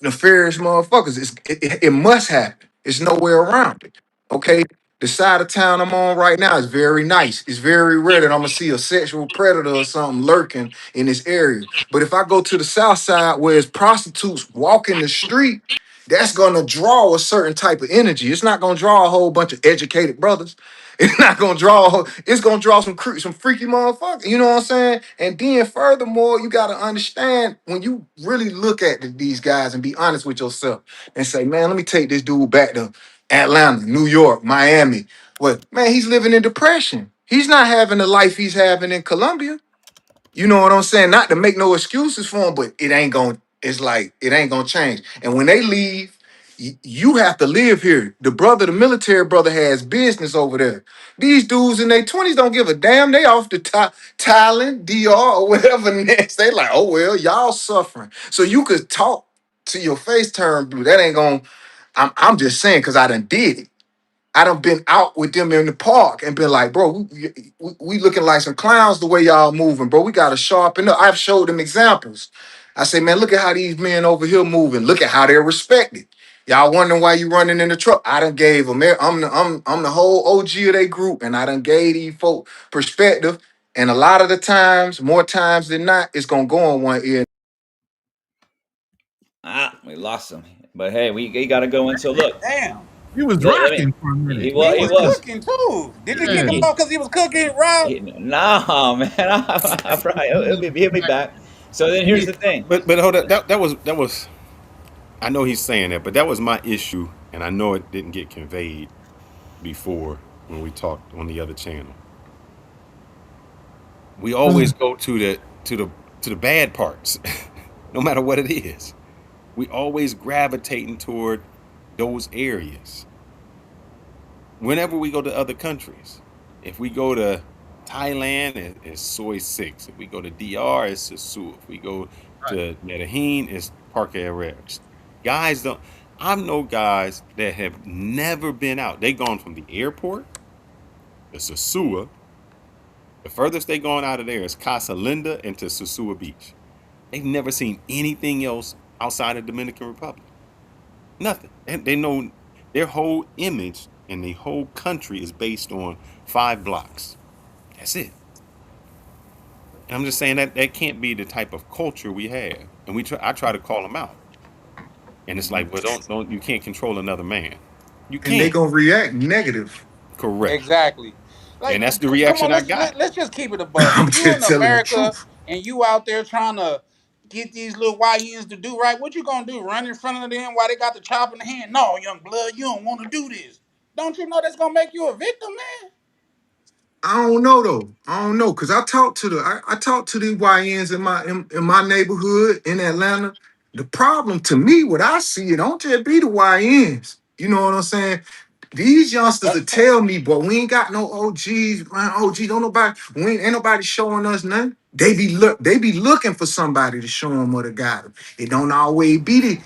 S5: nefarious motherfuckers. It must happen. It's nowhere around it. Okay. The side of town I'm on right now is very nice. It's very rare that I'm gonna see a sexual predator or something lurking in this area. But if I go to the south side where it's prostitutes walking the street, that's gonna draw a certain type of energy. It's not gonna draw a whole bunch of educated brothers. It's not gonna draw. It's gonna draw some freaky motherfuckers. You know what I'm saying? And then furthermore, you gotta understand when you really look at these guys and be honest with yourself and say, man, let me take this dude back to Atlanta, New York, Miami. What man? He's living in depression. He's not having the life he's having in Colombia. You know what I'm saying? Not to make no excuses for him, but it ain't going. It's like it ain't gonna change. And when they leave, you have to live here. The military brother, has business over there. These dudes in their 20s don't give a damn. They off to Thailand, DR, or whatever next. They like, oh well, y'all suffering. So you could talk to your face turn blue. That ain't gonna. I'm just saying because I done did it. I done been out with them in the park and been like, bro, we looking like some clowns the way y'all moving, bro. We gotta sharpen up. I've showed them examples. I say, man, look at how these men over here moving. Look at how they're respected. Y'all wondering why you running in the truck? I done gave them. I'm the whole OG of their group, and I done gave these folk perspective. And a lot of the times, more times than not, it's gonna go on one ear.
S1: Ah, we lost him. But hey, we got to go in. So look,
S6: Damn.
S3: He was
S1: let me.
S3: rocking for a minute.
S1: He
S6: He
S1: was. He
S6: was
S1: was.
S6: cooking too. Did they kick
S3: Yeah.
S6: him
S1: He,
S6: off because he was cooking, Rob?
S1: no, man. Right. He'll be back. So then here's
S2: Yeah,
S1: the thing.
S2: but hold up. That was. I know he's saying that, but that was my issue, and I know it didn't get conveyed before when we talked on the other channel. We always go to the bad parts, no matter what it is. We always gravitating toward those areas. Whenever we go to other countries, if we go to Thailand, it's soy six. If we go to DR, it's Susu. If we go
S3: Right.
S2: to Medellin, it's Parque Arrest. Guys don't. I know guys that have never been out. They gone from the airport to Sosua. The furthest they gone out of there is Casa Linda and to Sosua Beach. They've never seen anything else outside of Dominican Republic. Nothing. And they know their whole image and the whole country is based on 5 blocks. That's it. And I'm just saying that that can't be the type of culture we have. And I try to call them out. And it's like, well, don't you can't control another man. You
S5: And they
S2: can't.
S5: gonna react negative.
S2: Correct.
S6: Exactly.
S2: And
S6: Like,
S2: that's the
S6: come on,
S2: reaction I
S6: let's
S2: got.
S6: let's just keep it a buck.
S5: I'm
S6: If you in
S5: just telling the
S6: America
S5: truth.
S6: and you out there trying to get these little YNs to do right, what you gonna do? Run in front of them while they got the chop in the hand? No, young blood, you don't want to do this. Don't you know that's gonna make you a victim, man?
S5: I don't know though. I don't know because I talked to the YNs in my neighborhood in Atlanta. The problem to me, what I see, it don't just be the YNs. You know what I'm saying? These youngsters will tell me, but we ain't got no OGs, man. OG, don't nobody, ain't nobody showing us nothing. They be looking for somebody to show them what they got them. It don't
S6: Well,
S5: always be the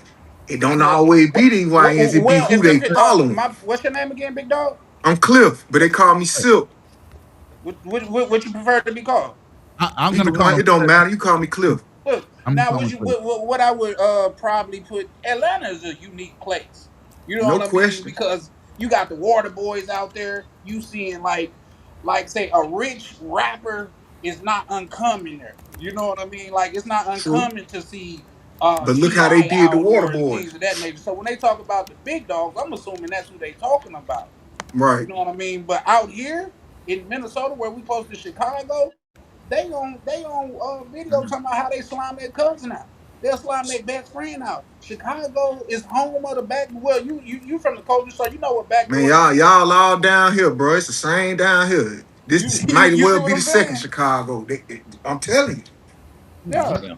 S5: YNs. It be
S6: well,
S5: who they
S6: if it
S5: following.
S6: my what's your name again, big dog?
S5: I'm Cliff, but they call me Silk.
S6: What you prefer to be called?
S3: I'm
S5: Either
S3: gonna call
S5: one,
S3: him
S5: it don't
S3: Cliff.
S5: matter. You call me Cliff.
S6: Look,
S3: I'm gonna
S6: now
S3: call him Cliff.
S6: what I would probably put Atlanta is a unique place. You know
S5: No
S6: what I mean?
S5: question.
S6: Because you got the water boys out there. You seeing like say a rich rapper is not uncommon there. You know what I mean? Like it's not
S5: True.
S6: uncommon to see
S5: But look how they
S6: Ti
S5: did the
S6: out
S5: water
S6: there and
S5: boys.
S6: things of that nature. So when they talk about the big dogs, I'm assuming that's who they talking about. You
S5: Right.
S6: know what I mean? But out here in Minnesota, where we close to Chicago, they on video talking about how they slime their cousin out. They'll slime their best friend out. Chicago is home of the back. Well, you from the culture, so you know what
S5: Man,
S6: backwoods
S5: y'all
S6: is.
S5: y'all all down here, bro. It's the same down here.
S6: You
S5: This might as
S6: you see
S5: well
S6: what
S5: be the
S6: I'm
S5: second
S6: saying?
S5: Chicago. I'm telling you.
S6: Yeah.
S1: Yeah.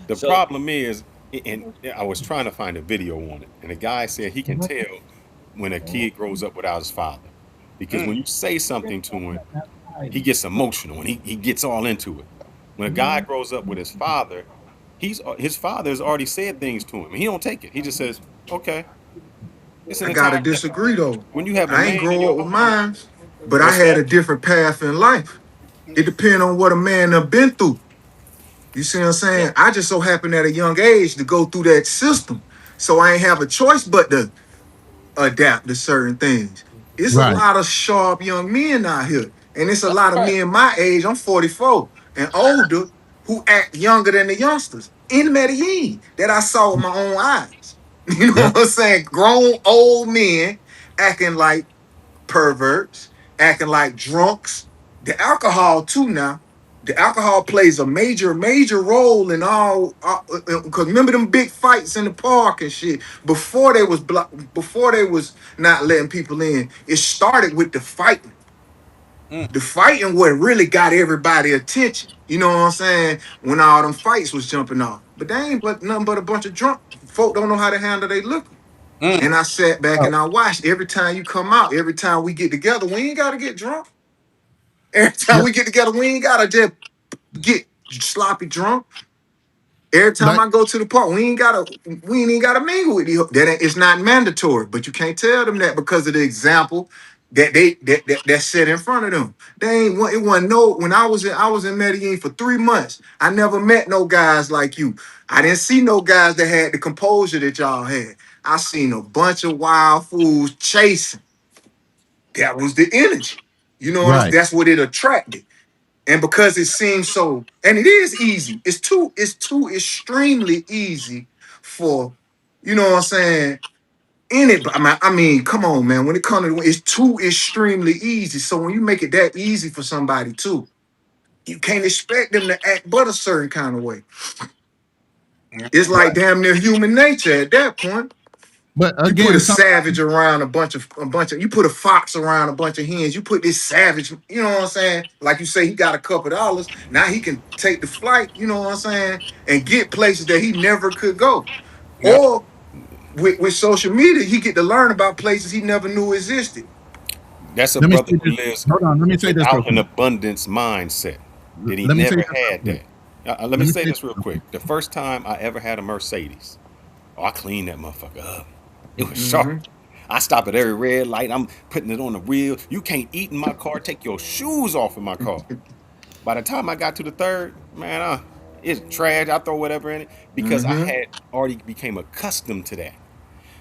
S2: The
S1: So
S2: problem is, and I was trying to find a video on it, and the guy said he can tell when a kid grows up without his father. Because when
S6: Mm,
S2: you say something to him, he gets emotional and he gets all into it. When a guy grows up with his father, his father has already said things to him. And he don't take it. He just says, okay, it's an
S5: I gotta
S2: entire difference.
S5: disagree though.
S2: When you have a
S5: I ain't
S2: man in
S5: grow
S2: your
S5: up with
S2: home,
S5: mine, but I
S2: what's
S5: had a
S2: that?
S5: different path in life. It depends on what a man have been through. You see what I'm
S1: yeah,
S5: saying? I just so happened at a young age to go through that system. So I ain't have a choice but to adapt to certain things. It's a
S3: Right.
S5: lot of sharp young men out here. And it's a
S6: that's a
S5: lot of
S6: fact.
S5: men my age, I'm 44 and older, who act younger than the youngsters in Medellin that I saw with my own eyes. You know
S3: Yep.
S5: what I'm saying? Grown old men acting like perverts, acting like drunks. The alcohol too now. The alcohol plays a major role in all. Cause remember them big fights in the park and shit before they was before they was not letting people in. It started with the fighting.
S6: Mm,
S5: The fighting what really got everybody attention. You know what I'm saying? When all them fights was jumping off, but they ain't but nothing but a bunch of drunk folk don't know how to handle their liquor.
S6: mm,
S5: And I sat back
S3: Oh,
S5: and I watched every time you come out, every time we get together, we ain't gotta get drunk. Every time
S3: yeah.
S5: we get together, we ain't gotta just get sloppy drunk. Every time
S3: Like,
S5: I go to the park, we ain't even gotta mingle with you. It's not mandatory, but you can't tell them that because of the example that's set in front of them. They ain't it wasn't no when I was in Medellin for 3 months. I never met no guys like you. I didn't see no guys that had the composure that y'all had. I seen a bunch of wild fools chasing. That was the energy. You know what I'm saying?
S3: right.
S5: That's what it attracted. And because it seems so, and it is easy, it's too extremely easy for, you know what I'm saying? I mean, come on, man. When it comes to it's too extremely easy. So when you make it that easy for somebody too, you can't expect them to act but a certain kind of way. It's like
S3: Right.
S5: damn near human nature at that point.
S3: But
S5: You put
S3: again,
S5: a
S3: some
S5: savage around you put a fox around a bunch of hens. You put this savage, you know what I'm saying? Like you say, he got a couple dollars. Now he can take the flight, you know what I'm saying, and get places that he never could go.
S6: yep.
S5: Or with social media, he get to learn about places he never knew existed.
S2: That's a
S3: let me
S2: brother
S3: say
S2: who
S3: this.
S2: lives
S3: Hold on. Let me say this real
S2: without an
S3: quick.
S2: abundance mindset. That he
S3: Let me say
S2: never
S3: this real
S2: had
S3: quick.
S2: that. Let me
S3: Let me
S2: say
S3: say
S2: this
S3: this
S2: real
S3: real quick.
S2: quick. The first time I ever had a Mercedes, oh, I cleaned that motherfucker up. It was sharp.
S5: Mm-hmm.
S2: I stop at every red light. I'm putting it on the wheel. You can't eat in my car. Take your shoes off in my car. By the time I got to the third, man, it's trash. I throw whatever in it because I
S5: Mm-hmm.
S2: had already became accustomed to that.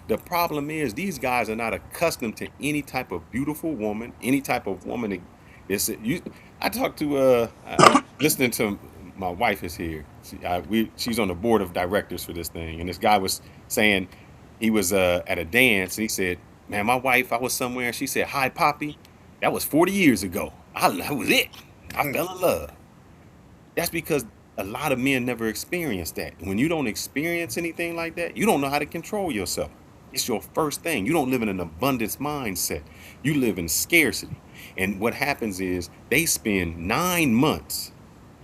S2: The problem is these guys are not accustomed to any type of beautiful woman, any type of woman. It's you. I talked to. I'm listening to my wife is here. She's on the board of directors for this thing, and this guy was saying he was at a dance, and he said, "Man, my wife. I was somewhere, and she said, 'Hi, Poppy.' That was 40 years ago. That was it. I
S6: Mm,
S2: fell in love." That's because a lot of men never experience that. When you don't experience anything like that, you don't know how to control yourself. It's your first thing. You don't live in an abundance mindset. You live in scarcity. And what happens is they spend 9 months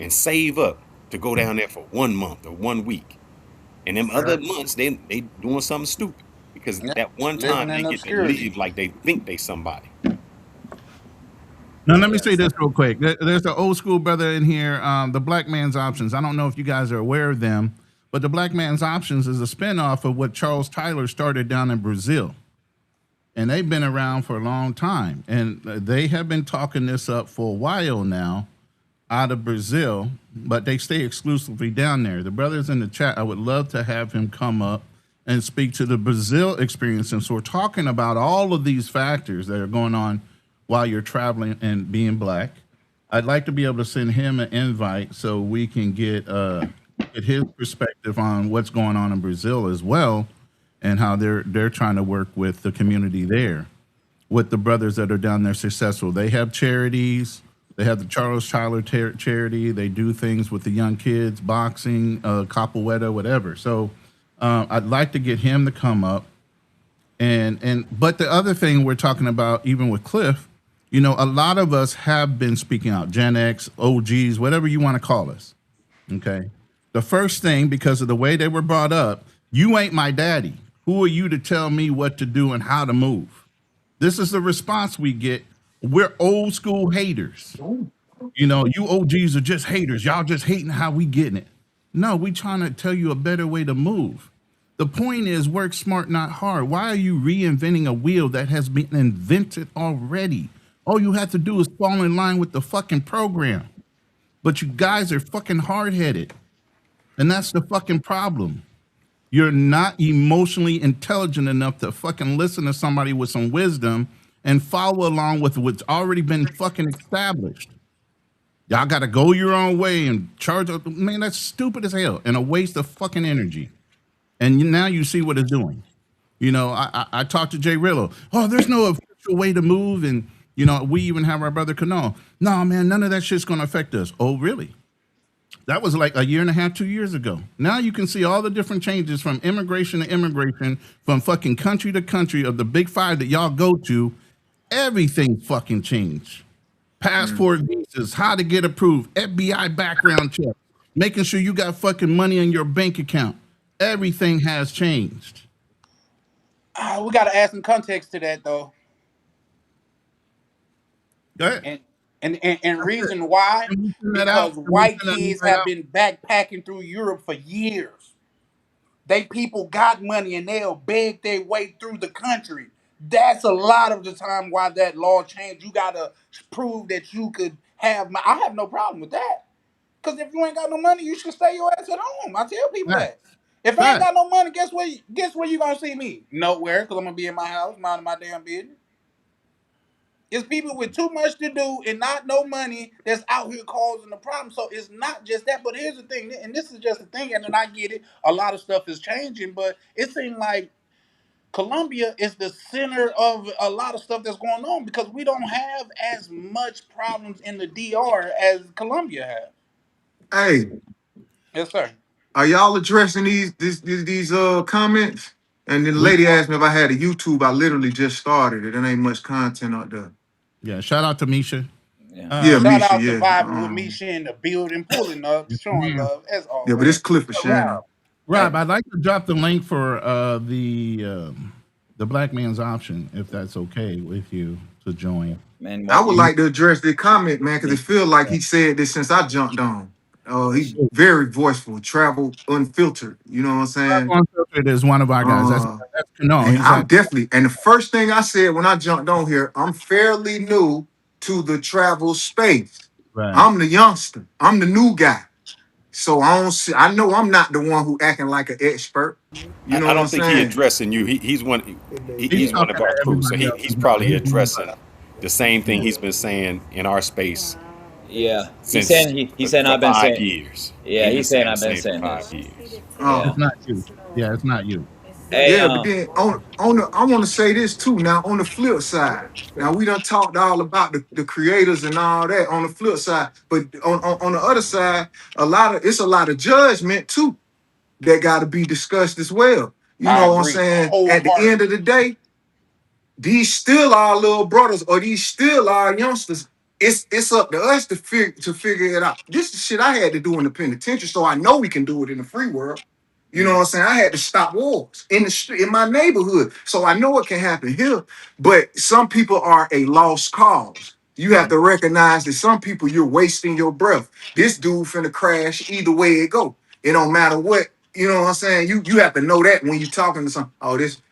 S2: and save up to go down there for 1 month or 1 week. And them other
S6: yep.
S2: months they doing something stupid. Because
S6: Yep.
S2: that one time
S6: Living
S2: they
S6: in
S2: get to
S6: obscurity.
S2: live like they think they somebody.
S3: Now, let me
S1: yeah,
S3: say this real quick. There's an old school brother in here, the Black Man's Options. I don't know if you guys are aware of them, but the Black Man's Options is a spinoff of what Charles Tyler started down in Brazil. And they've been around for a long time. And they have been talking this up for a while now out of Brazil, but they stay exclusively down there. The brothers in the chat, I would love to have him come up and speak to the Brazil experience. And so we're talking about all of these factors that are going on while you're traveling and being black. I'd like to be able to send him an invite so we can get his perspective on what's going on in Brazil as well, and how they're trying to work with the community there, with the brothers that are down there successful. They have charities. They have the Charles Tyler charity. They do things with the young kids, boxing, capoeira, whatever. So I'd like to get him to come up. And but the other thing we're talking about, even with Cliff, a lot of us have been speaking out, Gen X, OGs, whatever you want to call us. Okay. The first thing, because of the way they were brought up, you ain't my daddy. Who are you to tell me what to do and how to move? This is the response we get. We're old school haters. You OGs are just haters. Y'all just hating how we getting it. No, we trying to tell you a better way to move. The point is work smart, not hard. Why are you reinventing a wheel that has been invented already? All you have to do is fall in line with the fucking program. But you guys are fucking hard headed. And that's the fucking problem. You're not emotionally intelligent enough to fucking listen to somebody with some wisdom and follow along with what's already been fucking established. Y'all got to go your own way and charge up. Man, that's stupid as hell and a waste of fucking energy. And now you see what it's doing. I talked to Jay Rillo. Oh, there's no official way to move. And, we even have our brother Canal. No, man, none of that shit's going to affect us. Oh, really? That was like a year and a half, 2 years ago. Now you can see all the different changes from immigration to immigration, from fucking country to country of the big five that y'all go to. Everything fucking changed.
S5: Mm.
S3: Passport visas, how to get approved, FBI background check, making sure you got fucking money in your bank account. Everything has changed.
S6: We got to add some context to that though,
S3: Go ahead.
S6: and and
S3: That's it.
S6: reason why,
S3: Can we send that out?
S6: because
S3: Can we
S6: white
S3: send that
S6: kids
S3: right
S6: have
S3: out?
S6: been backpacking through Europe for years. They people got money and they'll beg their way through the country. That's a lot of the time why that law changed. You gotta prove that you could have. I have no problem with that. Cause if you ain't got no money, you should stay your ass at home. I tell people
S3: Fact.
S6: that. If I ain't
S3: Fact.
S6: got no money, guess where you gonna see me? Nowhere, cause I'm gonna be in my house, minding my damn business. It's people with too much to do and not no money that's out here causing the problem. So it's not just that. But here's the thing, and this is just the thing, and then I get it. A lot of stuff is changing, but it seems like Colombia is the center of a lot of stuff that's going on because we don't have as much problems in the DR as Colombia has.
S5: Hey,
S6: Yes, sir.
S5: are y'all addressing these comments? And then the
S3: We
S5: lady asked me if I had a YouTube. I literally just started it. There ain't much content out there.
S3: Yeah. Shout out to Misha.
S1: Yeah.
S5: Yeah,
S3: Um,
S6: Shout
S5: Misha.
S6: out to
S5: Yeah,
S6: vibing with Misha in the building, pulling up,
S3: yes,
S6: showing
S3: ma'am.
S6: love as
S5: yeah, but it's
S6: always.
S5: Clifford
S3: Rob,
S5: Shannon.
S3: Rob, I'd like to drop the link for the Black Man's Option, if that's okay with you to join.
S1: Man,
S5: I
S1: what
S5: would
S1: you
S5: like to address the comment, man, because it feels like he said this since I jumped on. He's
S3: Shoot.
S5: very voiceful, travel unfiltered. You know what I'm saying?
S3: Unfiltered is one of our guys.
S5: Uh,
S3: That's no,
S5: and
S3: he's
S5: I'm
S3: at
S5: definitely, and the first thing I said when I jumped on here, I'm fairly new to the travel space.
S3: right.
S5: I'm the youngster. I'm the new guy. So I don't see, I know I'm not the one who acting like an expert. You know
S2: I
S5: what I'm
S2: don't think he
S5: saying?
S2: addressing you.
S3: He's
S2: He's one
S3: talking
S2: of
S3: to
S2: our crew, so
S3: everybody else
S2: he's
S3: as well.
S2: probably
S3: He's one of
S2: addressing the same thing
S3: yeah.
S2: he's been saying in our space
S1: yeah. He's
S2: since
S1: saying he's saying
S2: for
S1: I've been saying
S2: 5 years.
S1: yeah,
S2: He's been
S1: he's saying
S2: saying the
S1: I've been
S2: same for
S1: saying
S2: five
S1: this.
S2: years.
S1: Yeah.
S3: It's not you. Yeah, it's not you.
S1: Hey,
S5: Yeah, but then on the I want to say this too. Now on the flip side, now we done talked all about the creators and all that on the flip side, but on the other side, it's a lot of judgment too that got to be discussed as well. You
S6: I
S5: know what I'm
S6: agree
S5: saying? At the end
S6: wholeheartedly.
S5: of the day, these still our little brothers or these still our youngsters. It's up to us to figure it out. This is shit I had to do in the penitentiary, so I know we can do it in the free world. You know what
S1: mm,
S5: I'm saying? I had to stop wars in the street in my neighborhood, so I know it can happen here. But some people are a lost cause. You have
S1: mm,
S5: to recognize that some people you're wasting your breath. This dude finna crash either way it go. It don't matter what. You know what I'm saying? You have to know that when you're talking to some. Oh, this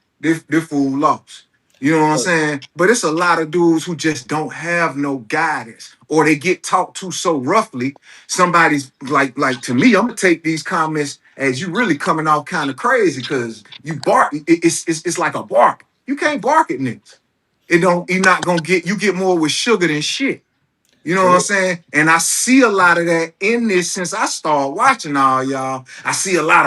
S5: fool lost. You know what I'm
S1: look,
S5: saying? But it's a lot of dudes who just don't have no guidance, or they get talked to so roughly. Somebody's like to me, I'm gonna take these comments as you really coming off kind of crazy because you bark. It's like a bark. You can't bark at niggas. It don't. You're not gonna get. You get more with sugar than shit. You know what I'm
S1: so
S5: saying? And I see a lot of that in this since I started watching all y'all. I see a lot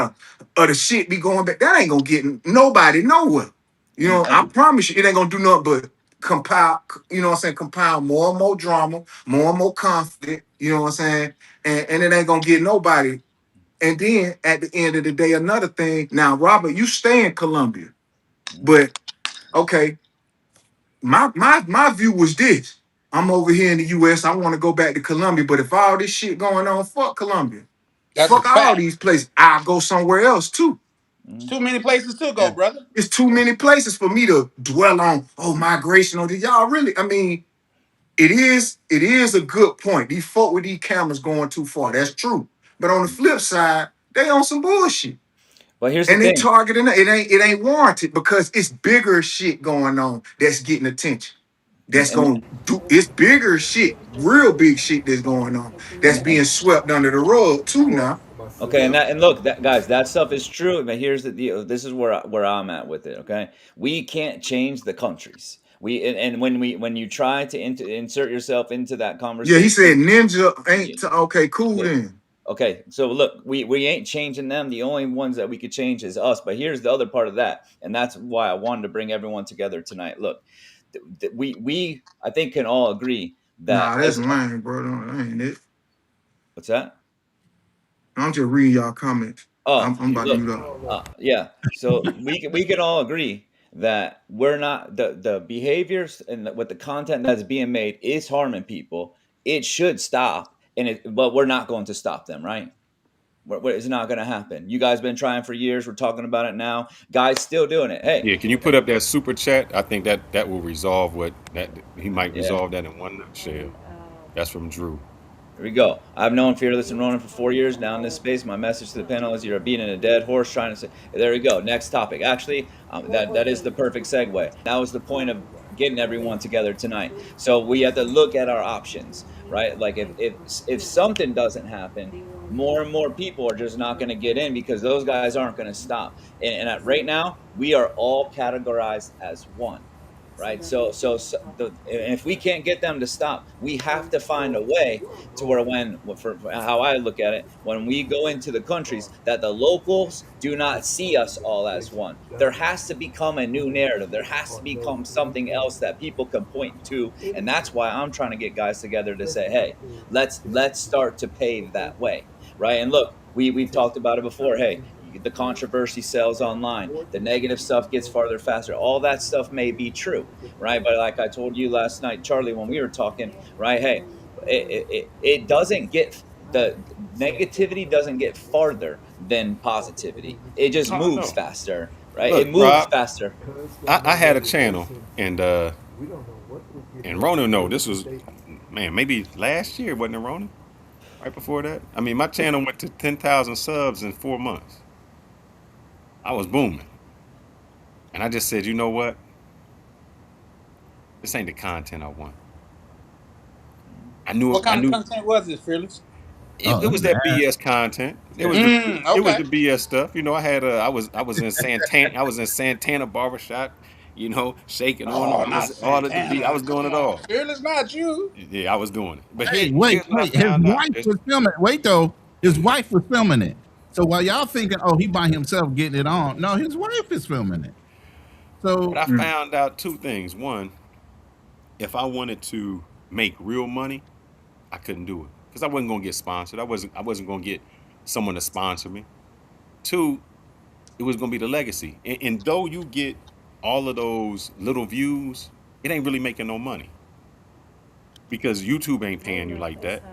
S5: of the shit be going back. That ain't gonna get nobody nowhere. You know, I
S1: and
S5: promise you, it ain't gonna do nothing but compile, you know what I'm saying, compile more and more drama, more and more conflict, you know what I'm saying? And it ain't gonna get nobody And then at the end of the day, another thing. Now, Robert, you stay in Colombia,
S1: Mhm.
S5: but okay, my view was this. I'm over here in the US. I want to go back to Colombia, but if all this shit going on, fuck Colombia.
S6: That's a
S5: Fuck all
S6: fact.
S5: these places. I'll go somewhere else too.
S6: It's
S1: Mhm.
S6: too many places to go,
S1: Yeah.
S6: brother.
S5: It's too many places for me to dwell on. Oh, migration. Or y'all really? I mean, it is a good point. These folk with these cameras going too far. That's true. But on the flip side, they on some bullshit.
S1: But here's the
S5: And they
S1: thing.
S5: targeting it ain't warranted because it's bigger shit going on that's getting attention. That's
S1: And
S5: gonna do it's bigger shit, real big shit that's going on. That's
S1: and
S5: being swept under the rug too now.
S1: okay, and look, that guys, that stuff is true. But here's the deal. This is where I'm at with it. Okay, we can't change the countries. And when you try to insert yourself into that
S5: Yeah, he said
S1: conversation,
S5: ninja ain't
S1: yeah,
S5: okay, cool
S1: yeah.
S5: then.
S1: Okay, so look, we ain't changing them. The only ones that we could change is us. But here's the other part of that, and that's why I wanted to bring everyone together tonight. Look, we I think can all agree that
S5: Nah, that's
S1: as
S5: lame, bro. That ain't it.
S1: what's that?
S5: I'm just reading y'all comments.
S1: Oh,
S5: I'm about to
S1: look,
S5: mute up.
S1: yeah. So we can all agree that we're not the behaviors and with the content that's being made is harming people. It should stop, but we're not going to stop them, right? It's not going to happen. You guys been trying for years. We're talking about it now. Guys still doing it. Hey,
S2: Yeah, can you put up that super chat? I think that will resolve what that he might
S1: yeah.
S2: resolve that in one nutshell. That's from Drew.
S1: Here we go. I've known Fearless and Ronan for 4 years now in this space. My message to the panel is you're beating a dead horse trying to say, there we go. Next topic. Actually, that is the perfect segue. That was the point of getting everyone together tonight. So we have to look at our options, right? Like if something doesn't happen, more and more people are just not going to get in because those guys aren't going to stop. Right now, we are all categorized as one. Right. And if we can't get them to stop, we have to find a way to where for how I look at it, when we go into the countries, that the locals do not see us all as one. There has to become a new narrative. There has to become something else that people can point to, and that's why I'm trying to get guys together to say, hey, let's start to pave that way, right? And look, we've talked about it before. Hey, the controversy sells online. The negative stuff gets farther faster. All that stuff may be true, right? But like I told you last night, Charlie, when we were talking, right? Hey, it doesn't get the negativity doesn't get farther than positivity. It just
S2: Oh, I
S1: moves
S2: know.
S1: faster, right? It
S2: Look,
S1: moves
S2: Rob,
S1: faster.
S2: I had a channel and Rona no, this was man, maybe last year, wasn't it Rona? Right before that? I mean my channel went to 10,000 subs in 4 months. I was booming. And I just said, you know what? This ain't the content I want. I knew
S6: What
S2: I
S6: kind of
S2: knew
S6: content was this, Fearless?
S3: Oh,
S2: it
S3: that's
S2: was that
S3: bad.
S2: BS content. It was
S6: Okay.
S2: the BS stuff. You know, I was in Santana barbershop, shaking on them.
S6: Oh,
S2: I
S6: not
S2: was all at the B. I
S6: Santana.
S2: was doing
S6: Come
S2: it
S6: on,
S2: all.
S6: Fearless, not you.
S2: Yeah, I was doing it. But
S3: Hey, wait,
S2: here's what I
S3: wait. His
S2: found out.
S3: wife was filming. Wait though, his wife was filming it. So while y'all thinking, oh, he by himself getting it on, no, his wife is filming it.
S2: But
S3: So
S2: I found out two things. One, if I wanted to make real money, I couldn't do it because I wasn't gonna get sponsored. I wasn't gonna get someone to sponsor me. Two, it was gonna be the legacy. And though you get all of those little views, it ain't really making no money because YouTube ain't paying you like that.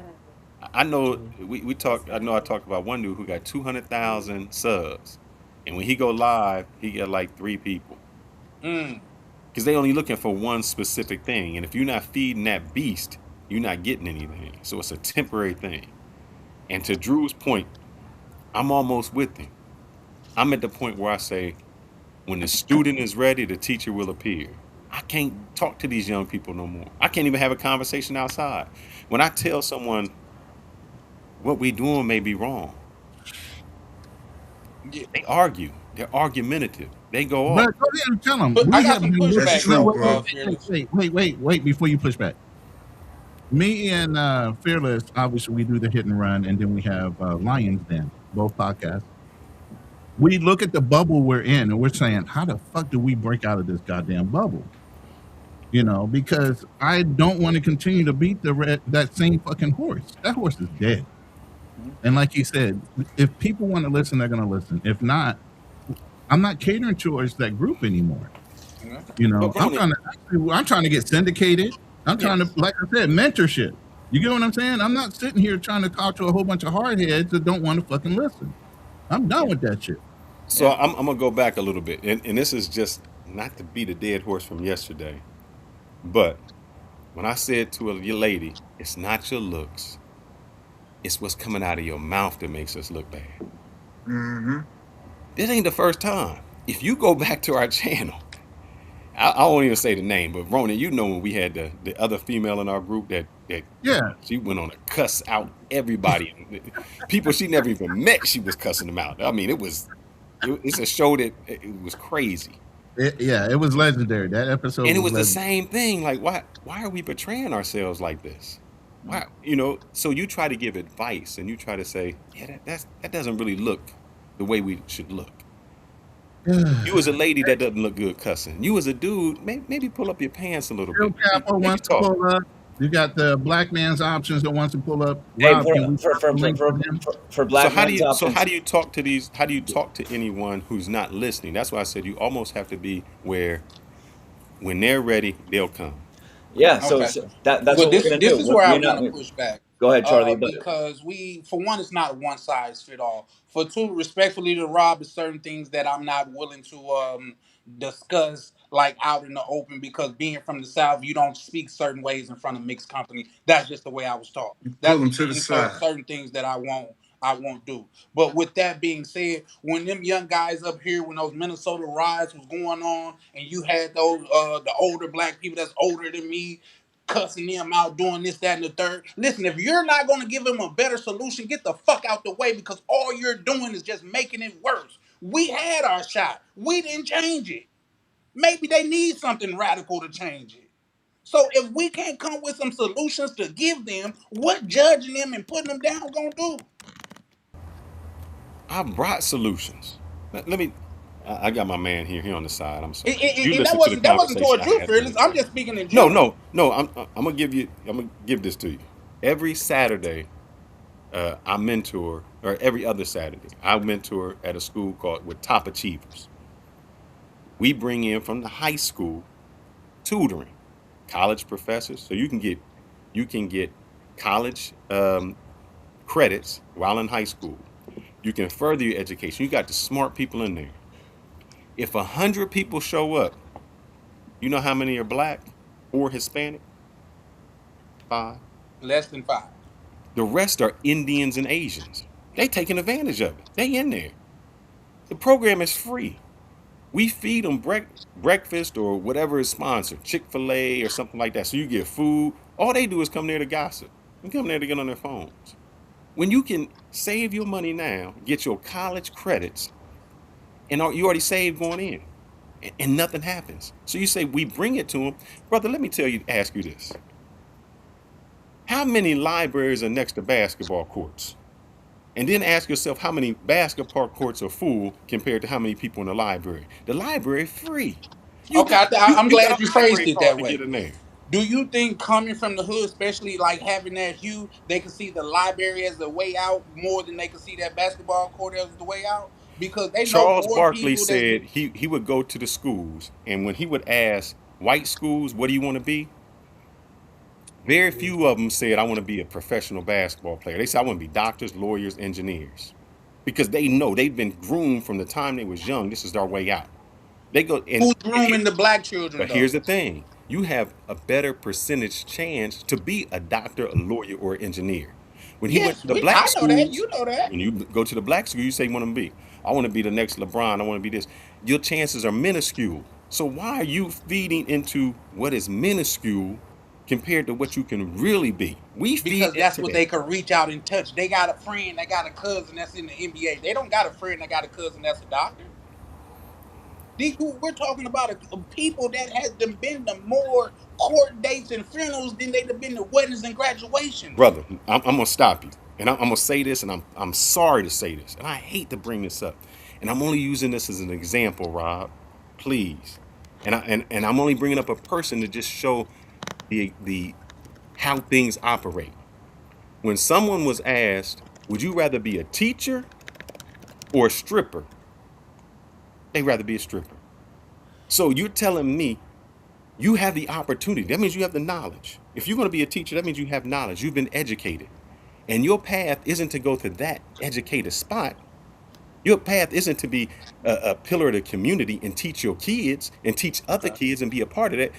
S2: I know we talked. I know I talked about one dude who got 200,000 subs, and when he go live, he got like three people
S6: Mm.
S2: because they only looking for one specific thing. And if you're not feeding that beast, you're not getting anything. So it's a temporary thing. And to Drew's point, I'm almost with him. I'm at the point where I say, when the student is ready, the teacher will appear. I can't talk to these young people no more. I can't even have a conversation outside. When I tell someone what we doing may be wrong,
S6: Yeah.
S2: they argue. They're argumentative. They go
S3: but
S2: off.
S3: go ahead and tell him
S6: But I
S3: we
S6: got
S3: have
S6: some
S3: been
S5: That's
S3: looking.
S6: pushback
S3: No,
S5: true,
S6: though,
S5: bro.
S6: Fearless.
S3: wait before you push back. Me and Fearless, obviously, we do the hit and run, and then we have Lions Den, both podcasts. We look at the bubble we're in, and we're saying, how the fuck do we break out of this goddamn bubble? Because I don't want to continue to beat that same fucking horse. That horse is dead. And like you said, if people want to listen, they're going to listen. If not, I'm not catering towards that group anymore.
S6: Yeah.
S3: You know,
S2: But Ronan,
S3: I'm trying to get syndicated. I'm trying to,
S2: yes,
S3: like I said, mentorship. You get what I'm saying? I'm not sitting here trying to talk to a whole bunch of hardheads that don't want to fucking listen. I'm done
S1: Yeah.
S3: with that shit.
S2: so
S1: Yeah.
S2: I'm gonna go back a little bit, and this is just not to beat a dead horse from yesterday, but when I said to a lady, it's not your looks, it's what's coming out of your mouth that makes us look bad.
S5: Mm-hmm.
S2: This ain't the first time. If you go back to our channel, I won't even say the name, but Ronan, you know when we had the other female in our group that
S3: Yeah.
S2: she went on a cuss out everybody, people she never even met. She was cussing them out. I mean, it's a show that it was crazy,
S3: Yeah, it was legendary. That episode
S2: and it
S3: was
S2: was the
S3: legendary.
S2: same thing. Like, why are we betraying ourselves like this?
S1: Mm.
S2: Why, So you try to give advice and you try to say, yeah, that doesn't really look the way we should look. You as a lady that doesn't look good cussing. You as a dude, maybe pull up your pants a little
S3: Real
S2: bit.
S3: Capo
S2: Maybe
S3: wants to
S2: talk.
S3: pull up. You got the black man's options that wants to pull up.
S1: Hey,
S3: Rob, can we
S1: for
S3: drop the link for him?
S2: So
S1: black
S2: how do
S1: men's
S2: you so how
S1: options.
S2: do you talk to these how do you talk to anyone who's not listening? That's why I said you almost have to be where when they're ready, they'll come.
S1: Yeah. So,
S6: Okay.
S1: so that's
S6: Well,
S1: what we're
S6: this
S1: gonna
S6: this
S1: do.
S6: is where I
S1: We're
S6: want
S1: not.
S6: to push back,
S1: Go ahead, Charlie. But
S6: because for one, it's not one size fit all. For two, respectfully to Rob, there's certain things that I'm not willing to discuss like out in the open, because being from the South, you don't speak certain ways in front of mixed company. That's just the way I was taught.
S5: You pull
S6: That's
S5: them
S6: just
S5: to the
S6: being told
S5: side.
S6: certain things that I won't do. But with that being said, when them young guys up here, when those Minnesota riots was going on, and you had those the older black people that's older than me cussing them out, doing this, that, and the third. Listen, if you're not going to give them a better solution, get the fuck out the way, because all you're doing is just making it worse. We had our shot. We didn't change it. Maybe they need something radical to change it. So if we can't come with some solutions to give them, what judging them and putting them down gonna do?
S2: I brought solutions. Let me I got my man here on the side. I'm sorry. You
S6: And that
S2: listen to the
S6: wasn't that wasn't
S2: conversation
S6: towards
S2: I
S6: you,
S2: had the other
S6: fearless. I'm
S2: day.
S6: just speaking in
S2: No,
S6: general.
S2: no, no. I'm gonna give this to you. Every Saturday, I mentor, or every other Saturday, I mentor at a school called with Top Achievers. We bring in from the high school tutoring, college professors, so you can get college credits while in high school. You can further your education. You got the smart people in there. If 100 people show up, you know how many are black or Hispanic? 5.
S6: Less than five.
S2: The rest are Indians and Asians. They taking advantage of it. They in there. The program is free. We feed them breakfast or whatever is sponsored, Chick-fil-A or something like that. So you get food. All they do is come there to gossip and come there to get on their phones. When you can save your money now, get your college credits, and you already saved going in, and nothing happens. So you say we bring it to them, brother. Let me ask you this: how many libraries are next to basketball courts? And then ask yourself how many basketball courts are full compared to how many people in the library. The library is free. You
S6: Okay,
S2: got
S6: I'm
S2: you got
S6: glad
S2: a
S6: you phrased
S2: library
S6: it
S2: card
S6: that
S2: to get
S6: way.
S2: in there.
S6: Do you think coming from the hood, especially like having that hue, they can see the library as the way out more than they can see that basketball court as the way out? Because they know
S2: Charles
S6: more
S2: Barkley
S6: people that's
S2: said he would go to the schools, and when he would ask white schools, "What do you want to be?" Very few of them said, "I want to be a professional basketball player." They said, "I want to be doctors, lawyers, engineers," because they know they've been groomed from the time they was young. This is their way out. They go
S6: who's
S2: and
S6: grooming the black children
S2: but
S6: though.
S2: here's the thing: you have a better percentage chance to be a doctor, a lawyer, or an engineer. When he went
S6: Yes,
S2: to the black
S6: I know that.
S2: schools,
S6: You know that.
S2: when you go to the black school, you say you want to be. I want to be the next LeBron. I want to be this. Your chances are minuscule. So why are you feeding into what is minuscule compared to what you can really be? We feed
S6: Because that's
S2: into
S6: what
S2: that.
S6: they could reach out and touch. They got a friend, they got a cousin that's in the NBA. They don't got a friend that got a cousin that's a doctor. We're talking about a people that has them been to more court dates and funerals than they've been to weddings and graduations.
S2: Brother, I'm gonna stop you, and I'm gonna say this, and I'm sorry to say this, and I hate to bring this up, and I'm only using this as an example, Rob, please, and I'm only bringing up a person to just show the how things operate. When someone was asked,
S7: Would you rather be a teacher or a stripper? They'd rather be a stripper. So you're telling me you have the opportunity. That means you have the knowledge. If you're going to be a teacher, that means you have knowledge. You've been educated. And your path isn't to go to that educated spot. Your path isn't to be a pillar of the community and teach your kids and teach other
S6: Okay.
S7: kids and be a part of that.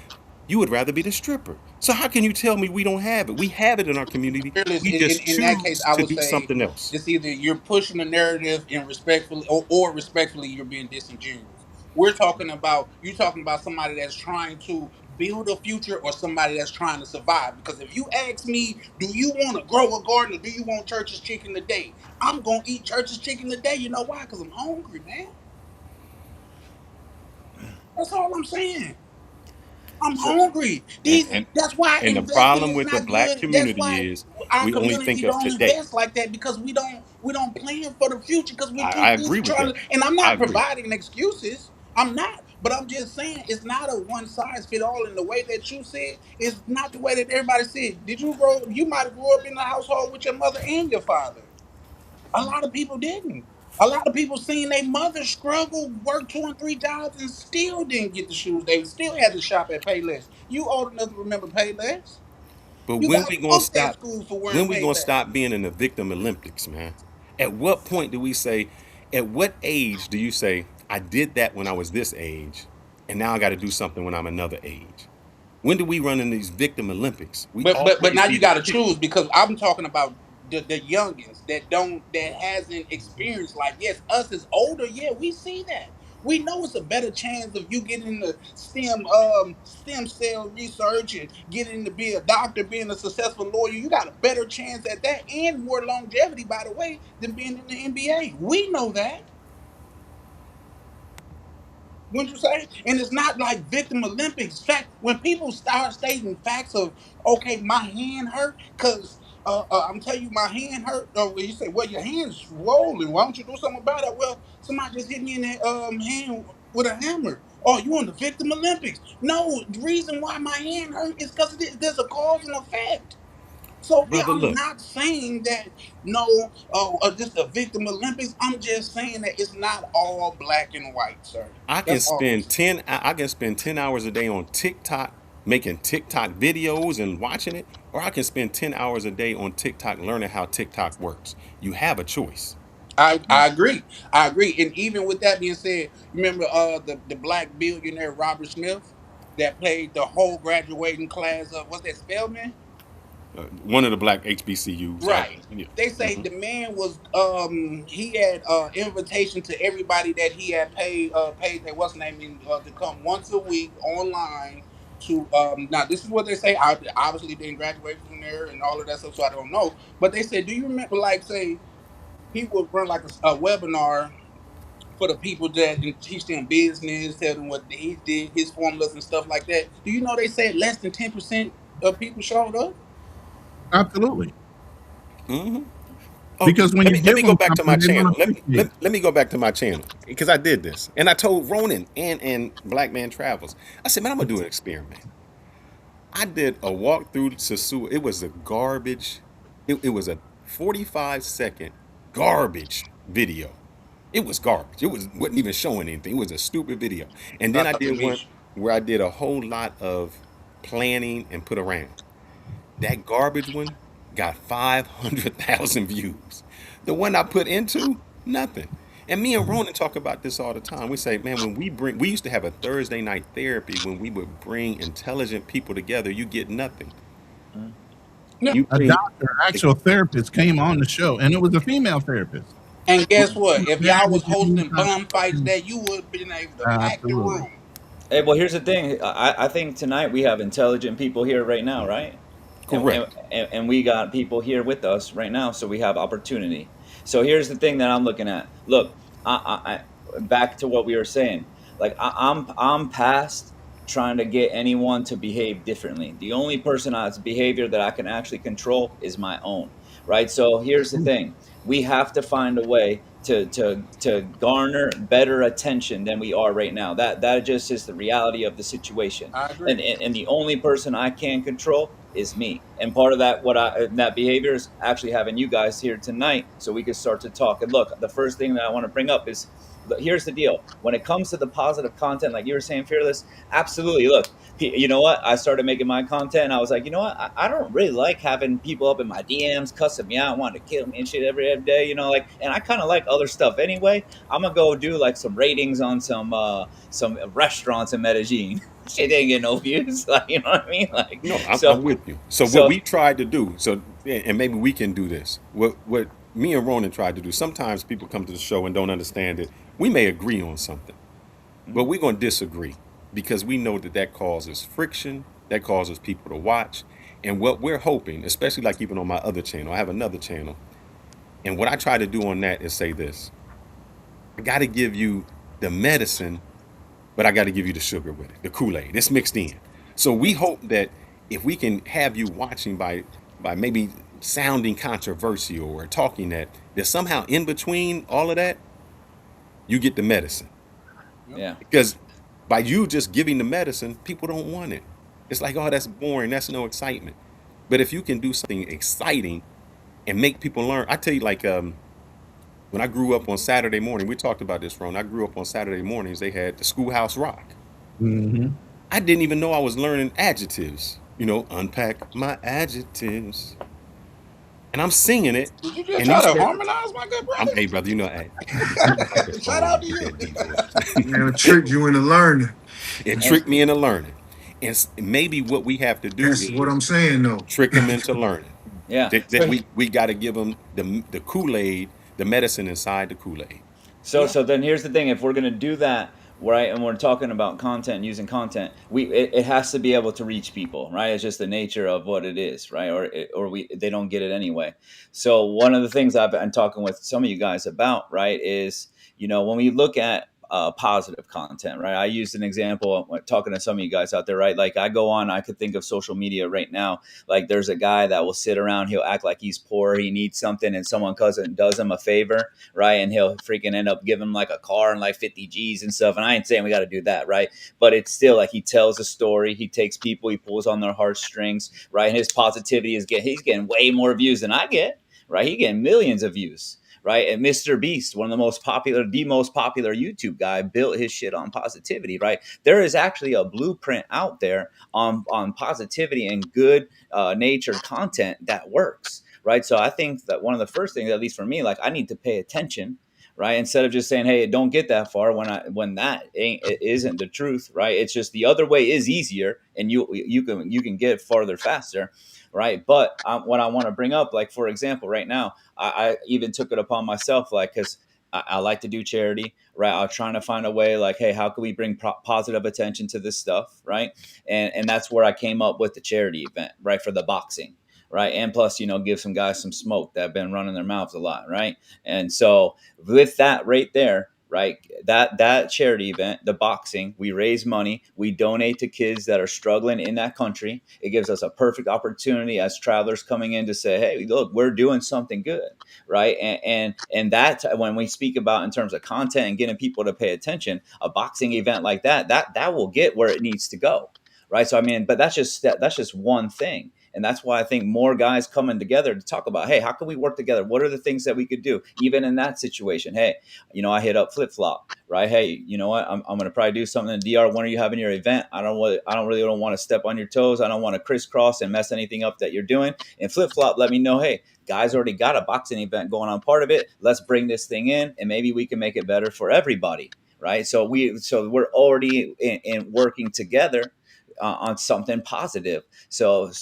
S7: You would rather be the stripper. So how can you tell me we don't have it? We have it in our community.
S6: Fearless,
S7: We just
S6: in that case,
S7: choose
S6: I
S7: to
S6: would
S7: do
S6: say
S7: something else.
S6: it's either you're pushing the narrative and respectfully, or respectfully, you're being disingenuous. We're talking about you talking about somebody that's trying to build a future or somebody that's trying to survive. Because if you ask me, do you want to grow a garden or do you want church's chicken today? I'm gonna eat church's chicken today. You know why? Because I'm hungry, man. That's all I'm saying. I'm
S1: So
S6: hungry.
S7: And
S6: These
S7: and
S6: that's why
S7: and the
S6: investing
S7: problem
S6: is
S7: with the
S6: not
S7: black
S6: good. That's
S7: community
S6: why
S7: is
S6: our
S7: we only think
S6: community
S7: of
S6: don't
S7: today.
S6: invest like that because we don't plan for the future because we're too
S7: I agree
S6: busy
S7: with
S6: trying
S7: that.
S6: to. And I'm
S7: I
S6: not
S7: agree.
S6: providing excuses. I'm not, but I'm just saying it's not a one size fit all. In the way that you said, it's not the way that everybody said. Did you grow? You might have grew up in a household with your mother and your father. A lot of people didn't. A lot of people seen their mother struggle, work two and three jobs, and still didn't get the shoes. They still had to shop at Payless. You old enough to remember Payless?
S7: But
S6: You
S7: when
S6: got
S7: we gonna
S6: punked at
S7: stop?
S6: school for wearing
S7: When we gonna
S6: Payless.
S7: stop being in the victim Olympics, man? At what point do we say? At what age do you say I did that when I was this age, and now I got to do something when I'm another age? When do we run in these victim Olympics? We
S6: But
S7: always
S6: now
S7: be
S6: you
S7: the
S6: got to
S7: victim.
S6: choose because I'm talking about the youngins that hasn't experienced life. Yes, us as older, yeah, we see that. We know it's a better chance of you getting into stem cell research and getting to be a doctor, being a successful lawyer. You got a better chance at that and more longevity, by the way, than being in the NBA. We know that. Wouldn't you say? And it's not like victim Olympics. Fact, when people start stating facts of, okay, my hand hurt, because I'm telling you, my hand hurt. Or you say, well, your hand's swollen. Why don't you do something about it? Well, somebody just hit me in the hand with a hammer. Oh, you on the victim Olympics? No, the reason why my hand hurt is because there's a cause and effect. So yeah,
S7: Brother,
S6: I'm
S7: look,
S6: not saying that no, just a victim Olympics. I'm just saying that it's not all black and white, sir. That's all I'm saying.
S7: I can spend 10 hours a day on TikTok making TikTok videos and watching it, or I can spend 10 hours a day on TikTok learning how TikTok works. You have a choice.
S6: I agree. I agree. And even with that being said, remember the black billionaire Robert Smith that played the whole graduating class of what's that Spelman?
S7: One of the black HBCUs.
S6: Right.
S7: Yeah.
S6: They say
S7: Mhm.
S6: the man was he had invitation to everybody that he had paid that what's name to come once a week online to now this is what they say. I obviously didn't graduate from there and all of that stuff, so I don't know. But they said, do you remember like say he would run like a webinar for the people that and teach them business, tell them what he did, his formulas and stuff like that. Do you know they said less than 10% of people showed up?
S3: Absolutely.
S7: Oh,
S3: Because when
S7: let
S3: you
S7: me let
S3: give
S7: me go
S3: them
S7: back to my
S3: something, they don't
S7: channel.
S3: appreciate it.
S7: Let me go back to my channel because I did this and I told Ronan and Black Man Travels. I said, man, I'm gonna do an experiment. I did a walk through Sasua. It was a garbage. It was a 45-second garbage video. It was garbage. It wasn't even showing anything. It was a stupid video. And then
S6: Shout
S7: I
S6: out to
S7: did one
S6: Misha.
S7: where I did a whole lot of planning and put around. That garbage one got 500,000 views. The one I put into, nothing. And me and Ronan talk about this all the time. We say, man, we used to have a Thursday night therapy when we would bring intelligent people together. You get nothing.
S1: mm,
S6: No.
S7: You
S3: A
S7: bring
S3: doctor,
S7: the
S3: actual therapist came on the show, and it was a female therapist.
S6: And
S3: Who
S6: guess what?
S3: was
S6: If
S3: very
S6: y'all was
S3: genuine
S6: hosting
S3: about
S6: bum fights,
S3: helping.
S6: that you would have been able to pack the
S3: Absolutely.
S6: room.
S1: hey, well, here's the thing. I think tonight we have intelligent people here right now, right? And, and
S7: correct.
S1: and we got people here with us right now, so we have opportunity. So here's the thing that I'm looking at. Look, back to what we were saying. Like I'm past trying to get anyone to behave differently. The only person's behavior that I can actually control is my own, right? So here's the thing: we have to find a way to garner better attention than we are right now. That just is the reality of the situation.
S6: I
S1: And
S6: agree.
S1: and the only person I can control is me. And part of that behavior is actually having you guys here tonight so we can start to talk. And look, the first thing that I want to bring up is, here's the deal. When it comes to the positive content, like you were saying, Fearless, absolutely. Look, you know what? I started making my content and I was like, you know what? I don't really like having people up in my DMs cussing me out, wanting to kill me and shit every day, like, and I kind of like other stuff anyway. I'm gonna go do like some ratings on some restaurants in Medellin. Shit didn't get no views. Like, you know what I mean? Like,
S7: No,
S1: so,
S7: I'm with you. So what
S1: so
S7: we tried to do, and maybe we can do this. What me and Ronan tried to do. Sometimes people come to the show and don't understand it. We may agree on something, but
S1: mhm.
S7: we're going to disagree because we know that causes friction, that causes people to watch. And what we're hoping, especially like even on my other channel, I have another channel, and what I try to do on that is say this: I got to give you the medicine, but I got to give you the sugar with it, the Kool-Aid. It's mixed in. So we hope that if we can have you watching by maybe sounding controversial or talking that somehow in between all of that, you get the medicine.
S6: Yep.
S1: Yeah.
S7: Because by you just giving the medicine, people don't want it. It's like, oh, that's boring. That's no excitement. But if you can do something exciting and make people learn, I tell you, like when I grew up on Saturday morning, we talked about this, Ron. I grew up on Saturday mornings. They had the Schoolhouse Rock.
S3: Hmm.
S7: I didn't even know I was learning adjectives. Unpack my adjectives, and I'm singing it.
S6: Did you just
S7: And
S6: try
S7: these
S6: to
S7: kids,
S6: harmonize, my good
S7: I'm,
S6: brother?
S7: hey brother, I like to
S6: Shout
S7: fall
S6: out
S7: in
S6: to
S7: with
S6: you.
S7: that deep voice.
S5: Man, tricked you into learning.
S7: It
S1: And
S7: tricked me into learning, and maybe what we have to do
S5: That's what
S7: is
S5: I'm saying, though.
S7: trick them into learning.
S1: yeah.
S7: That we got to give them the Kool Aid, the medicine inside the Kool Aid.
S1: So
S6: Yeah.
S1: so then here's the thing: if we're gonna do that, right, and we're talking about content, using content, it has to be able to reach people, right? It's just the nature of what it is, right? Or they don't get it anyway. So one of the things I've been talking with some of you guys about, right, is when we look at positive content, right? I used an example when talking to some of you guys out there, right? Like I go on, I could think of social media right now. Like there's a guy that will sit around, he'll act like he's poor, he needs something, and someone does him a favor, right? And he'll freaking end up giving him like a car and like 50 G's and stuff. And I ain't saying we got to do that, right? But it's still like he tells a story, he takes people, he pulls on their heartstrings, right? And his positivity he's getting way more views than I get, right? He getting millions of views. Right. And Mr. Beast, one of the most popular YouTube guy, built his shit on positivity. Right. There is actually a blueprint out there on positivity and good natured content that works, right? So I think that one of the first things, at least for me, like I need to pay attention, right? Instead of just saying, "Hey, don't get that far," when that isn't the truth, right? It's just the other way is easier, and you can get farther faster, right? But what I want to bring up, like for example, right now, I even took it upon myself, like because. I like to do charity, right? I'm trying to find a way, like, hey, how can we bring positive attention to this stuff, right? And that's where I came up with the charity event, right, for the boxing, right? And plus, give some guys some smoke that have been running their mouths a lot, right? And so with that right there, right, that charity event, the boxing, we raise money, we donate to kids that are struggling in that country. It gives us a perfect opportunity as travelers coming in to say, hey, look, we're doing something good, right? And that when we speak about in terms of content and getting people to pay attention, a boxing event like that will get where it needs to go, right? So I mean, but that's just one thing. And that's why I think more guys coming together to talk about, hey, how can we work together? What are the things that we could do, even in that situation? Hey, I hit up Flip Flop, right? Hey, you know what? I'm going to probably do something in DR. When are you having your event? I don't really don't want to step on your toes. I don't want to crisscross and mess anything up that you're doing. And Flip Flop, let me know, hey, guys already got a boxing event going on, part of it. Let's bring this thing in, and maybe we can make it better for everybody, right? So we're already in working together on something positive. But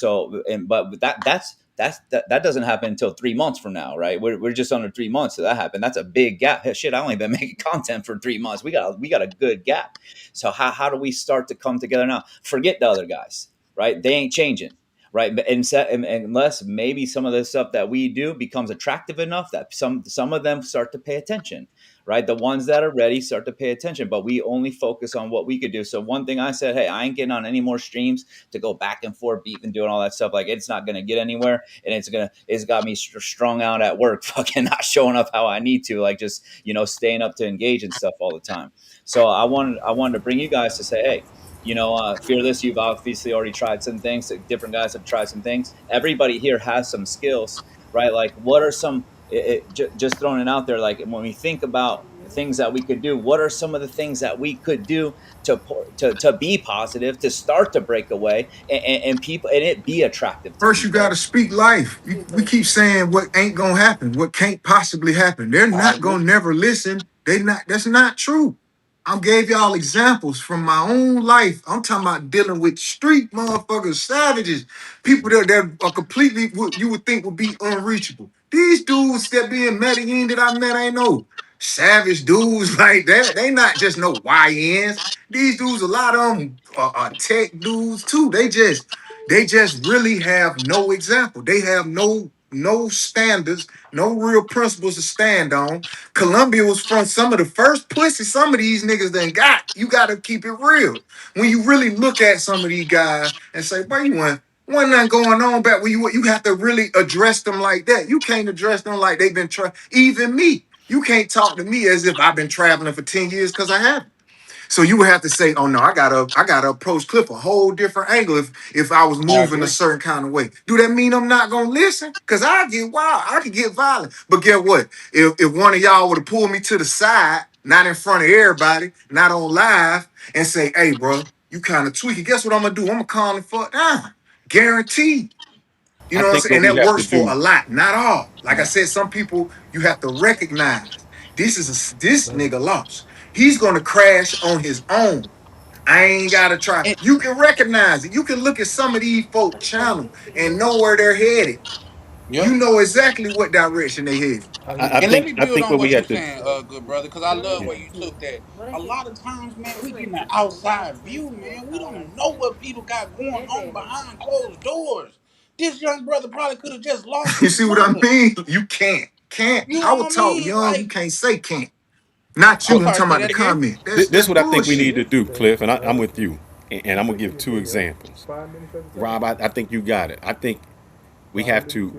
S1: that doesn't happen until 3 months from now, right? We're just under 3 months so that happened. That's a big gap. Hey, shit, I only been making content for 3 months. We got a good gap. So how do we start to come together now? Forget the other guys, right? They ain't changing. Right, unless maybe some of the stuff that we do becomes attractive enough that some of them start to pay attention, right? The ones that are ready start to pay attention, but we only focus on what we could do. So one thing I said, hey, I ain't getting on any more streams to go back and forth, beef and doing all that stuff. Like, it's not going to get anywhere, and it's got me strung out at work, fucking not showing up how I need to, like, just, staying up to engage and stuff all the time. So I wanted to bring you guys to say, hey, fearless, you've obviously already tried some things. Different guys have tried some things. Everybody here has some skills, right? Like, what are some, just throwing it out there, like, when we think about things that we could do, what are some of the things that we could do to be positive, to start to break away, and people, and it be attractive to
S5: First, you got
S1: people?
S5: to speak life. We keep saying what ain't gonna happen, what can't possibly happen. They're
S4: I
S5: not
S4: agree.
S5: gonna never listen. They not. That's not true. I gave y'all examples from my own life. I'm talking about dealing with street motherfuckers, savages, people that are completely what you would think would be unreachable. These dudes that be in Medellin that I met, ain't no savage dudes like that. They not just no YNs. These dudes, a lot of them are tech dudes too. They just really have no example. They have no standards, no real principles to stand on. Columbia was from some of the first pussy some of these niggas done got. You gotta keep it real. When you really look at some of these guys and say, boy, you want nothing going on back where you have to really address them like that. You can't address them like they've been trying. Even me. You can't talk to me as if I've been traveling for 10 years because I haven't. So you would have to say, oh no, I gotta approach Cliff a whole different angle if I was
S4: I
S5: moving a
S4: agree.
S5: certain kind of way. Do that mean I'm not gonna listen? Cause I get wild, I could get violent. But get what? If one of y'all would have pulled me to the side, not in front of everybody, not on live, and say, hey, bro, you kind of tweaking. Guess what I'm gonna do? I'm gonna calm the fuck down. Guaranteed. You
S7: I
S5: know what I'm
S7: think
S5: saying?
S7: what
S5: And
S7: we
S5: that
S7: have to
S5: works for
S7: do.
S5: a lot, not all. Like I
S7: Yeah.
S5: said, some people you have to recognize this nigga lost. He's gonna crash on his own. I ain't gotta try.
S6: And,
S5: You can recognize it. You can look at some of these folk channel and know where they're headed.
S6: yep.
S5: You know exactly what direction they headed.
S7: I
S6: And let
S7: think
S6: me
S7: I
S6: build
S7: think
S6: on
S7: what we
S6: what you
S7: have to.
S6: saying, good brother, because I love where you took that. A lot of times, man, we get an outside view, man. We don't know what people got going on behind closed doors. This young brother probably could have just lost
S5: You
S6: his
S5: see what I
S6: mother.
S5: mean? You can't. Can't.
S6: You
S5: I
S6: know
S5: would
S6: what I
S5: talk
S6: mean?
S5: young. You
S6: Like,
S5: can't say can't. Not
S6: I'm
S5: you.
S7: So
S5: I'm
S6: sorry,
S5: talking
S6: say
S5: about the
S6: that again.
S5: comment.
S7: this
S5: That's
S7: is what I think we need
S5: bullshit.
S7: to do, Cliff, and I'm with you. And I'm gonna give two examples. Rob, I think you got it. I think we have to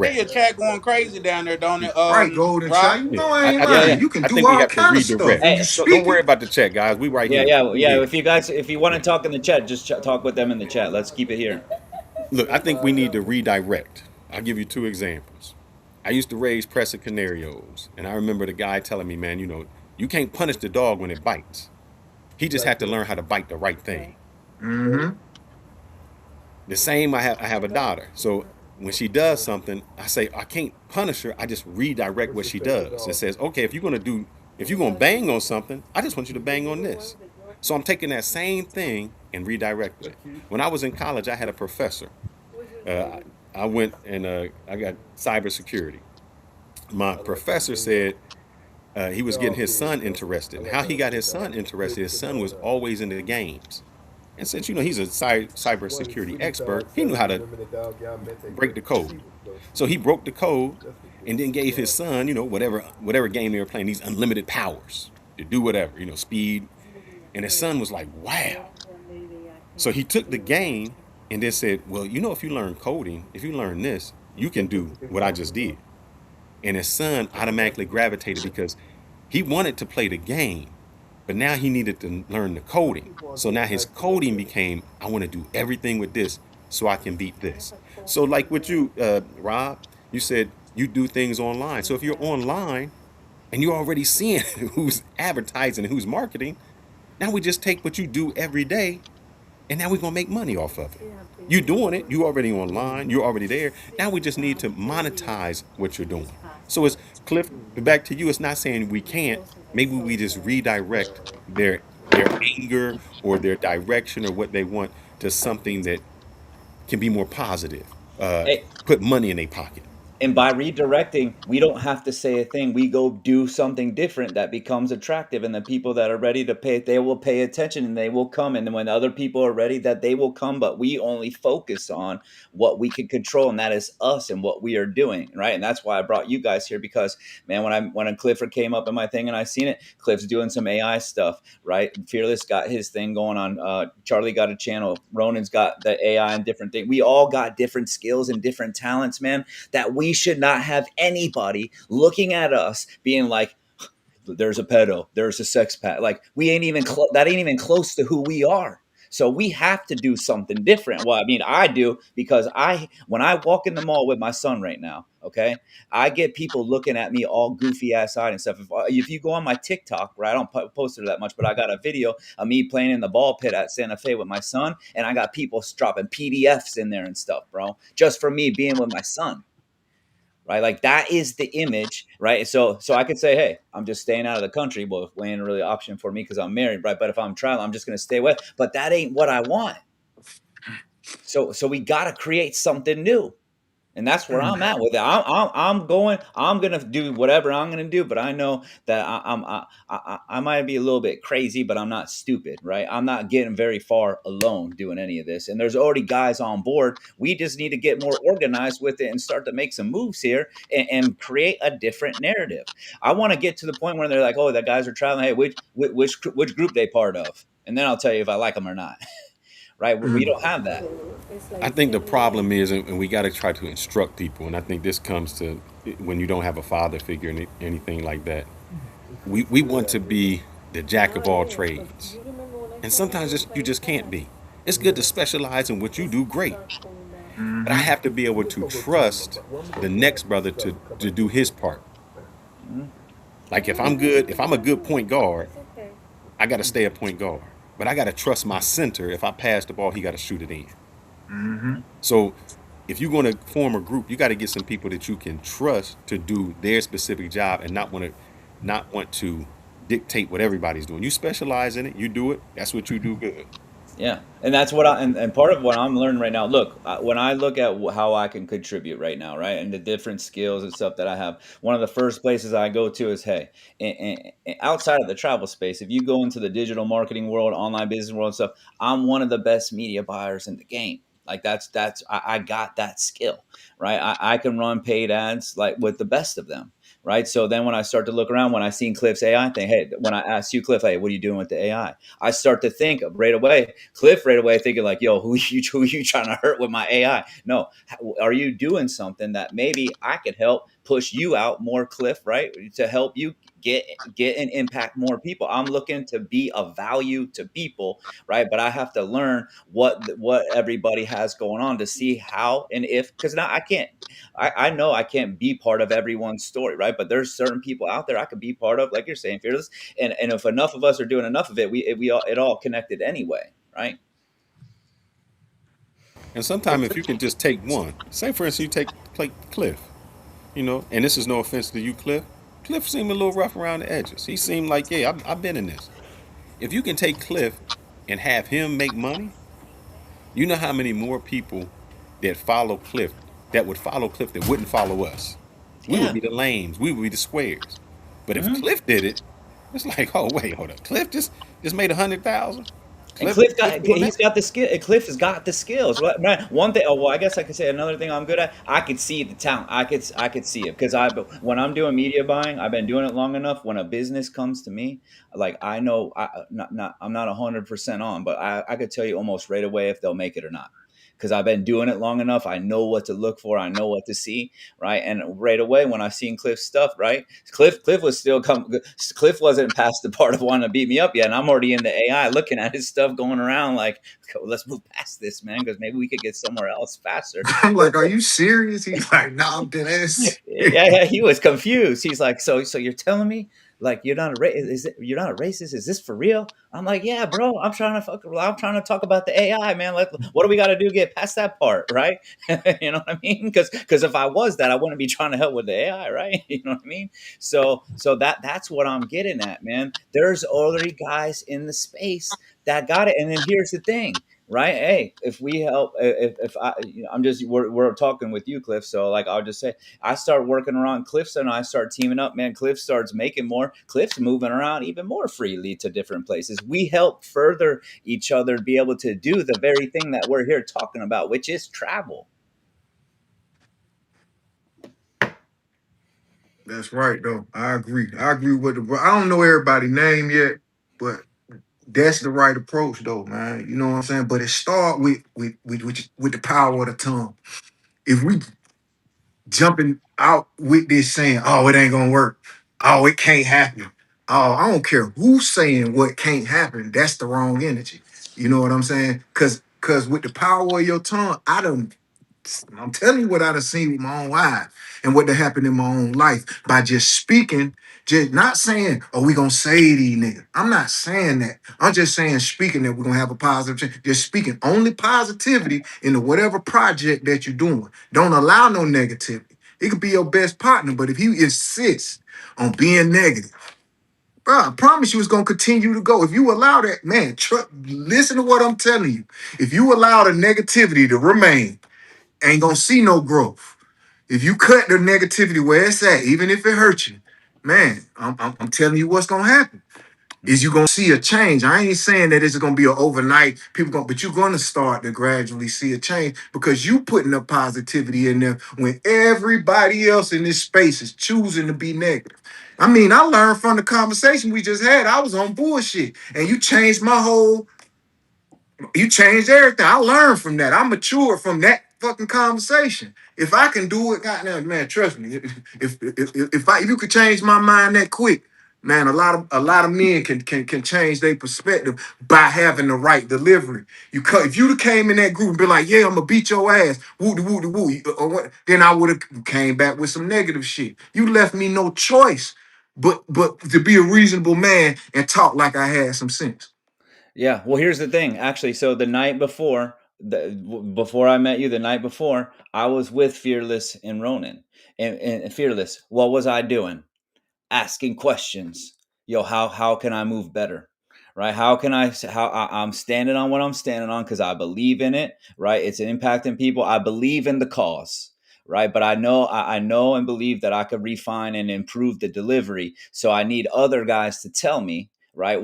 S6: Hey, your
S7: redirect.
S6: chat going crazy down there, don't it,
S5: Right, golden child.
S6: Rob?
S5: You
S7: Yeah,
S5: know I ain't
S1: Yeah,
S5: lying.
S1: yeah.
S5: You can
S7: I
S5: do
S7: think we
S5: all
S7: have to
S5: kind of stuff
S7: redirect.
S5: when you
S1: Hey,
S7: Don't worry
S5: speaking.
S7: about the chat, guys. We right
S1: yeah,
S7: here.
S1: yeah,
S7: We
S1: yeah.
S7: here.
S1: If you want to talk in the chat, just talk with them in the chat. Let's keep it here.
S7: Look, I think we need to redirect. I'll give you two examples. I used to raise Crescent Canarios, and I remember the guy telling me, man, you can't punish the dog when it bites. He just had to learn how to bite the right thing.
S5: Mm-hmm.
S7: The same, I have a daughter. So when she does something, I say I can't punish her. I just redirect what she does. It says, okay, if you're gonna bang on something, I just want you to bang on this. So I'm taking that same thing and redirecting it. When I was in college, I had a professor. Uh, I went and I got cybersecurity. My professor said he was getting his son interested. And how he got his son interested, his son was always into games. And since he's a cybersecurity expert, he knew how to break the code. So he broke the code and then gave his son, whatever game they were playing, these unlimited powers to do whatever, speed. And his son was like, wow. So he took the game and then said, well, if you learn coding, if you learn this, you can do what I just did. And his son automatically gravitated because he wanted to play the game, but now he needed to learn the coding. So now his coding became, I want to do everything with this so I can beat this. So like with you, Rob, you said you do things online. So if you're online and you're already seeing who's advertising and who's marketing, now we just take what you do every day and now we're gonna make money off of it. You doing it, you already online, you're already there. Now we just need to monetize what you're doing. So it's Cliff, back to you, it's not saying we can't. Maybe we just redirect their anger or their direction or what they want to something that can be more positive.
S1: Hey,
S7: Put money in their pocket.
S1: And by redirecting, we don't have to say a thing. We go do something different that becomes attractive. And the people that are ready to pay, they will pay attention and they will come. And then when other people are ready, that they will come. But we only focus on what we can control, and that is us and what we are doing. Right. And that's why I brought you guys here, because man, when Clifford came up in my thing and I seen it, Cliff's doing some AI stuff, right? Fearless got his thing going on. Charlie got a channel. Ronan's got the AI and different things. We all got different skills and different talents, man, that we should not have anybody looking at us being like, there's a pedo, there's a sex pat. Like we ain't even that ain't even close to who we are. So we have to do something different. Well, I mean, I do, because when I walk in the mall with my son right now, okay, I get people looking at me all goofy ass eyed and stuff. If you go on my TikTok, right, I don't post it that much, but I got a video of me playing in the ball pit at Santa Fe with my son, and I got people dropping PDFs in there and stuff, bro, just for me being with my son, right? Like that is the image, right? So I could say, hey, I'm just staying out of the country. Well, it ain't really an option for me because I'm married, right? But if I'm traveling, I'm just going to stay away. But that ain't what I want. So we got to create something new. And that's where I'm at with it. I'm going to do whatever I'm going to do, but I know that I might be a little bit crazy, but I'm not stupid, right? I'm not getting very far alone doing any of this. And there's already guys on board. We just need to get more organized with it and start to make some moves here and create a different narrative. I want to get to the point where they're like, oh, the guys are traveling. Hey, which group they part of? And then I'll tell you if I like them or not, right? We don't have that.
S7: I think the problem is, and we got to try to instruct people, and I think this comes to when you don't have a father figure and anything like that. We want to be the jack of all trades, and sometimes you just can't be. It's good to specialize in what you do great, but I
S5: Mm-hmm.
S7: have to be able to trust the next brother to do his part.
S1: Mhm.
S7: Like if I'm a good point guard, I got to stay a point guard, but I got to trust my center. If I pass the ball, he got to shoot it in.
S5: Mm-hmm.
S7: So if you're going to form a group, you got to get some people that you can trust to do their specific job and not want to dictate what everybody's doing. You specialize in it, you do it. That's what you do good.
S1: Yeah, and that's what and part of what I'm learning right now. Look, when I look at how I can contribute right now, right, and the different skills and stuff that I have, one of the first places I go to is, hey, outside of the travel space, if you go into the digital marketing world, online business world and stuff, I'm one of the best media buyers in the game. Like I got that skill, right? I can run paid ads like with the best of them, right? So then when I start to look around, when I seen Cliff's AI thing, hey, when I asked you, Cliff, hey, what are you doing with the AI? I start to think of right away, Cliff right away thinking like, yo, who you trying to hurt with my AI? No, are you doing something that maybe I could help push you out more, Cliff, right? To help you get and impact more people. I'm looking to be of value to people, right? But I have to learn what everybody has going on to see how and if, because now I can't. I know I can't be part of everyone's story, right? But there's certain people out there I could be part of, like you're saying, Fearless, and if enough of us are doing enough of it, we all it all connected anyway, right?
S7: And sometimes if you can just take one, say for instance you take play Cliff, and this is no offense to you, Cliff. Cliff seemed a little rough around the edges. He seemed like, yeah, I've been in this. If you can take Cliff and have him make money, you know how many more people that follow Cliff that would follow Cliff that wouldn't follow us. We would
S1: Yeah.
S7: be the lames. We would be the squares. But if
S1: Mhm.
S7: Cliff did it, it's like, oh wait, hold up. Cliff just made 100,000.
S1: And
S7: Cliff doing
S1: He's
S7: that?
S1: got the skill. Cliff has got the skills. Right? One thing. Oh, well, I guess I could say another thing I'm good at. I could see the talent. I could see it because when I'm doing media buying, I've been doing it long enough. When a business comes to me, like I know, I'm not 100% on, but I could tell you almost right away if they'll make it or not. Because I've been doing it long enough, I know what to look for. I know what to see, right? And right away when I seen Cliff's stuff, right? Cliff was still come. Cliff wasn't past the part of wanting to beat me up yet, and I'm already in the AI looking at his stuff going around like, okay, well, let's move past this, man, because maybe we could get somewhere else faster.
S5: I'm
S1: But
S5: like, are you serious? He's like, nah, I'm dead ass.
S1: yeah, he was confused. He's like, so you're telling me like you're not a you're not a racist? Is this for real? I'm like, yeah, bro. I'm trying to talk about the AI, man. Like, what do we got to do to get past that part, right? You know what I mean? Because if I was that, I wouldn't be trying to help with the AI, right? You know what I mean? So that's what I'm getting at, man. There's already guys in the space that got it, and then here's the thing. right? Hey, if we help, if I, you know, I'm just we're talking with you, Cliff. So like, I'll just say, I start working around Cliff, and I start teaming up. Man, Cliff starts making more. Cliff's moving around even more freely to different places. We help further each other to be able to do the very thing that we're here talking about, which is travel.
S5: That's right, though. I agree. I agree with the bro. I don't know everybody's name yet, but that's the right approach, though, man. You know what I'm saying? But it start with the power of the tongue. If we jumping out with this saying, "Oh, it ain't gonna work," "Oh, it can't happen," "Oh, I don't care who's saying what can't happen," that's the wrong energy. You know what I'm saying? Cause with the power of your tongue, I'm telling you what I done seen with my own eyes and what done happened in my own life by just speaking, just not saying, "Oh, we gonna say these niggas." I'm not saying that. I'm just saying speaking that we're gonna have a positive change. Just speaking only positivity into whatever project that you're doing. Don't allow no negativity. It could be your best partner, but if he insists on being negative, bro, I promise you it's gonna continue to go. If you allow that, man, listen to what I'm telling you. If you allow the negativity to remain, ain't gonna see no growth. If you cut the negativity where it's at, even if it hurts you, man, I'm telling you what's gonna happen is you gonna see a change. I ain't saying that it's gonna be an overnight people going, but you're gonna start to gradually see a change because you putting the positivity in there when everybody else in this space is choosing to be negative. I mean, I learned from the conversation we just had. I was on bullshit, and you changed everything. I learned from that. I matured from that fucking conversation. If I can do it, goddamn man, trust me. If you could change my mind that quick, man, a lot of men can change their perspective by having the right delivery. If you'd have came in that group and been like, "Yeah, I'm gonna beat your ass," woo de woo de woo, or what, then I would have came back with some negative shit. You left me no choice but to be a reasonable man and talk like I had some sense.
S1: Yeah. Well, here's the thing. Actually, so the night before, before I met you, the night before, I was with Fearless and Ronan. And Fearless, what was I doing? Asking questions. Yo, how can I move better? Right? How can I'm standing on what I'm standing on because I believe in it, right? It's an impacting people. I believe in the cause, right? But I know and believe that I could refine and improve the delivery. So I need other guys to tell me, right,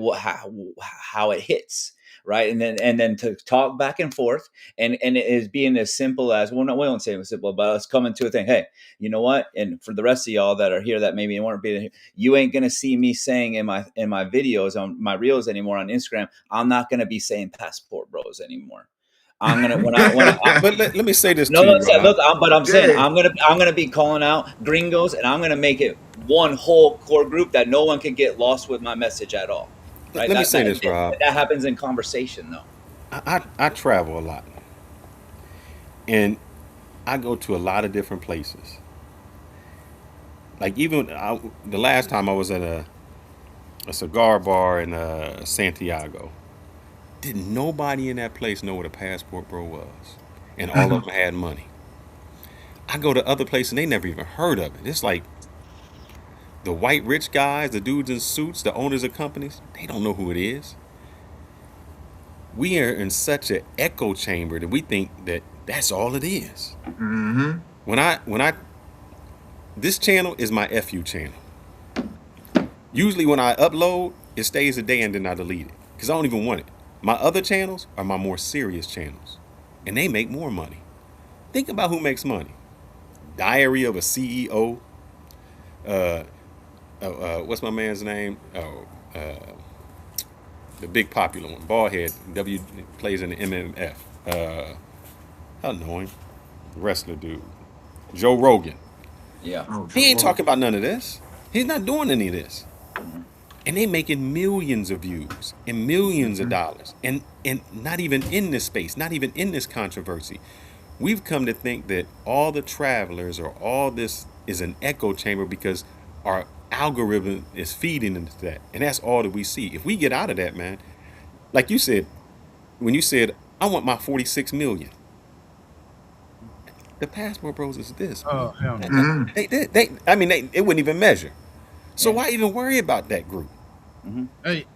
S1: how it hits. Right. And then to talk back and forth, and it is being as simple as, well, no, we won't say it was simple, but us coming to a thing. Hey, you know what? And for the rest of y'all that are here that maybe weren't being here, you ain't gonna see me saying in my videos on my reels anymore on Instagram. I'm not gonna be saying passport bros anymore. I'm gonna
S7: But let me say this
S1: no,
S7: to
S1: no,
S7: you, Rob.
S1: look, but I'm saying
S5: Yeah.
S1: I'm gonna be calling out gringos, and I'm gonna make it one whole core group that no one can get lost with my message at all. Right?
S7: Let me
S1: That
S7: say
S1: that
S7: this, Rob.
S1: that happens in conversation though.
S7: I travel a lot, and I go to a lot of different places. Like the last time I was at a cigar bar in Santiago, didn't nobody in that place know what a passport bro was, and all of them had money. I go to other places and they never even heard of it. It's like the white rich guys, the dudes in suits, the owners of companies, they don't know who it is. We are in such an echo chamber that we think that that's all it is.
S5: Mm-hmm.
S7: When I this channel is my FU channel. Usually when I upload, it stays a day and then I delete it because I don't even want it. My other channels are my more serious channels, and they make more money. Think about who makes money. Diary of a CEO. Uh, what's my man's name? Oh, the big popular one, bald head. Plays in the MMF. How annoying, wrestler dude. Joe Rogan.
S1: Yeah.
S5: Oh, Joe
S7: He ain't
S5: Rogan.
S7: talking about none of this. He's not doing any of this.
S1: Mhm.
S7: And they making millions of views and millions of
S5: Mhm.
S7: dollars, and not even in this space, not even in this controversy. We've come to think that all the travelers or all this is an echo chamber because our algorithm is feeding into that, and that's all that we see. If we get out of that, man, like you said, when you said I want my 46 million, the passport bros is this, man.
S3: Oh, hell no.
S5: Mhm.
S7: I mean, it wouldn't even measure. So
S1: Yeah.
S7: why even worry about that group?
S1: Hmm.
S3: Hey,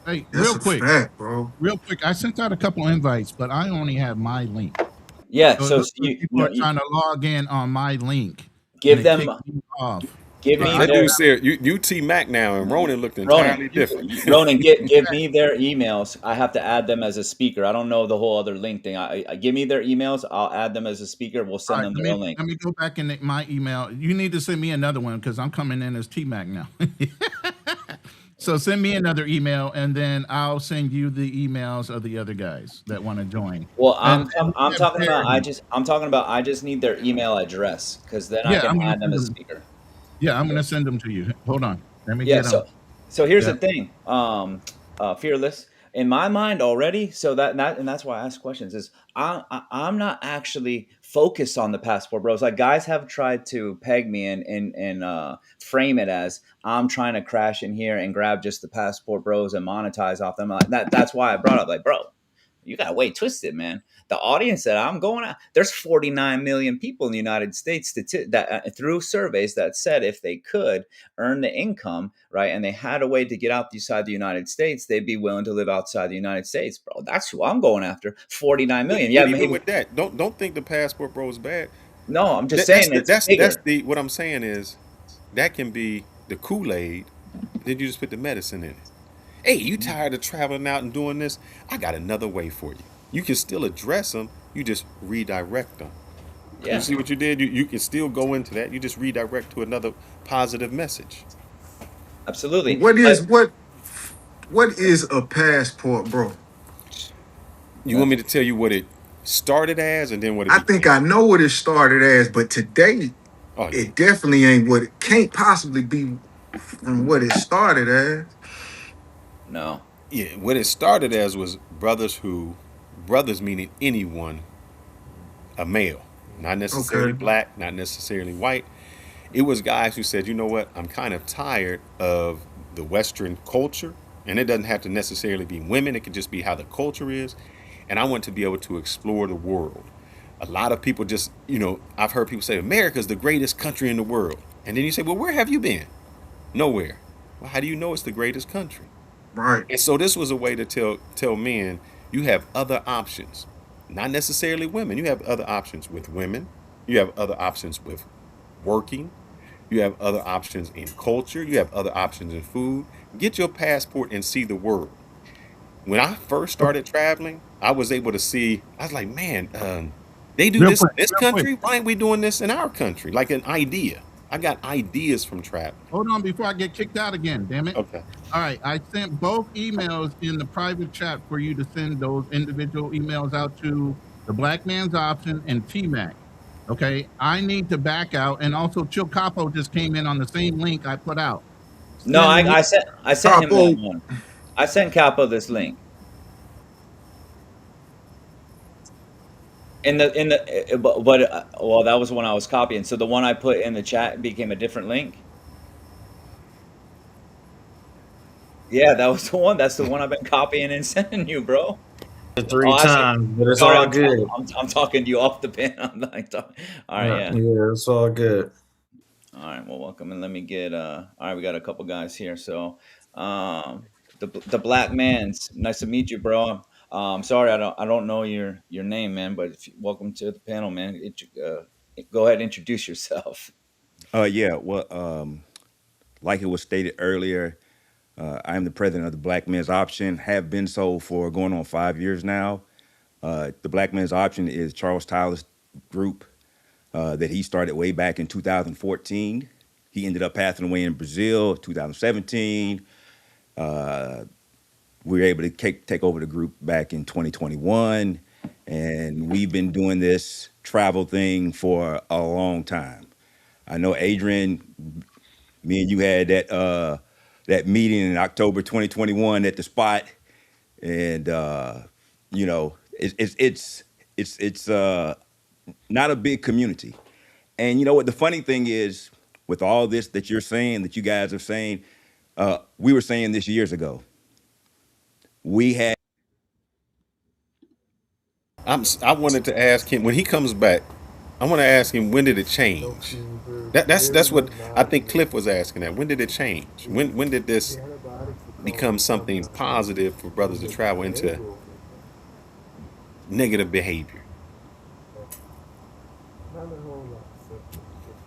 S3: Hey,
S5: That's a fact, bro.
S3: real quick. I sent out a couple invites, but I only have my link.
S1: Yeah,
S3: So it
S1: so
S3: looks like
S1: you
S3: people
S1: no,
S3: are trying to log in on my link, and
S1: give
S3: it
S1: them
S3: kicked me off.
S1: give
S3: So
S1: me
S3: I
S7: That
S3: don't
S1: their
S7: dude
S3: have
S7: said you T Mac now, and Ronan looked
S1: Ronan.
S7: entirely different.
S1: Ronan, give me their emails. I have to add them as a speaker. I don't know the whole other link thing. I give me their emails. I'll add them as a speaker. We'll
S3: All
S1: send
S3: right,
S1: them their own link.
S3: let me go back in my email. You need to send me another one because I'm coming in as T Mac now. So send me another email, and then I'll send you the emails of the other guys that want to join.
S1: Well,
S3: And we
S1: I'm
S3: have
S1: talking about
S3: Jeremy.
S1: I'm talking about I just need their email address because then I
S3: Yeah,
S1: can
S3: I'm gonna
S1: add them
S3: send
S1: as
S3: them.
S1: speaker.
S3: Yeah, I'm gonna send them to you. Hold on. Let me
S1: Yeah,
S3: get them.
S1: so here's
S3: Yeah.
S1: the thing. Fearless in my mind already. So and that's why I ask questions is I'm not actually focused on the passport bros. Like guys have tried to peg me and frame it as I'm trying to crash in here and grab just the passport bros and monetize off them. Like that's why I brought up like, bro, you got way twisted, man. The audience that I'm going at, there's 49 million people in the United States that through surveys that said if they could earn the income, right, and they had a way to get outside the United States, they'd be willing to live outside the United States, bro. That's who I'm going after. 49 million.
S7: But
S1: Yeah,
S7: even
S1: maybe.
S7: with that, don't think the passport bro is bad.
S1: No, I'm just
S7: That,
S1: saying it's
S7: that's
S1: bigger.
S7: the what I'm saying is that can be the Kool Aid. Then you just put the medicine in it. Hey, you tired of traveling out and doing this? I got another way for you. You can still address them. You just redirect them. You
S1: Yeah,
S7: see what you did? You can still go into that. You just redirect to another positive message.
S1: absolutely.
S5: What
S1: But
S5: is what is a passport, bro?
S7: You want me to tell you what it started as and then what it
S5: I think
S7: became?
S5: I know what it started as, but today
S7: Oh yeah.
S5: it definitely ain't what it can't possibly be from what it started as.
S1: no.
S7: Yeah, what it started as was brothers meaning anyone, a male, not necessarily
S5: Okay.
S7: black, not necessarily white. It was guys who said, you know what, I'm kind of tired of the Western culture, and it doesn't have to necessarily be women. It could just be how the culture is, and I want to be able to explore the world. A lot of people just, I've heard people say America's the greatest country in the world, and then you say, well, where have you been? Nowhere. Well, how do you know it's the greatest country?
S5: Right.
S7: And so this was a way to tell men you have other options, not necessarily women. You have other options with women. You have other options with working. You have other options in culture. You have other options in food. Get your passport and see the world. When I first started traveling, I was able to see. I was like, man, they do this in this
S3: Real quick.
S7: country. Why ain't we doing this in our country? Like an idea. I got ideas from traveling.
S3: Hold on before I get kicked out again. Damn it.
S7: Okay.
S3: All right, I sent both emails in the private chat for you to send those individual emails out to the Black Man's Option and T Mac. Okay, I need to back out, and also Chill Capo just came in on the same link I put out.
S1: No,
S3: Send me.
S1: I sent him that
S5: Capo,
S1: one. I sent Capo this link. Well, that was the one I was copying. So the one I put in the chat became a different link. Yeah, that was the one. That's the one I've been copying and sending you, bro. Oh,
S8: three
S1: I see.
S8: times, but it's
S1: Sorry,
S8: all good.
S1: I'm talking to you off the pin. I'm like, all right, yeah.
S8: Yeah, it's all good.
S1: All right, well, welcome, and let me get. All right, we got a couple guys here. So, the black man's nice to meet you, bro. Sorry, I don't know your name, man, but welcome to the panel, man. Go ahead, and introduce yourself.
S9: Yeah, well, like it was stated earlier, I am the president of the Black Men's Option, have been so for going on 5 years now. The Black Men's Option is Charles Tyler's group that he started way back in 2014. He ended up passing away in Brazil 2017. We were able to take over the group back in 2021. And we've been doing this travel thing for a long time. I know Adrian, me and you had that meeting in October 2021 at the spot, and it's not a big community. And you know what the funny thing is with all this that you're saying, that you guys are saying, we were saying this years ago. We had
S7: I wanted to ask him when he comes back. I want to ask him when did it change? That's what I think Cliff was asking that. When did it change? When did this becomes something positive for brothers to travel into negative behavior.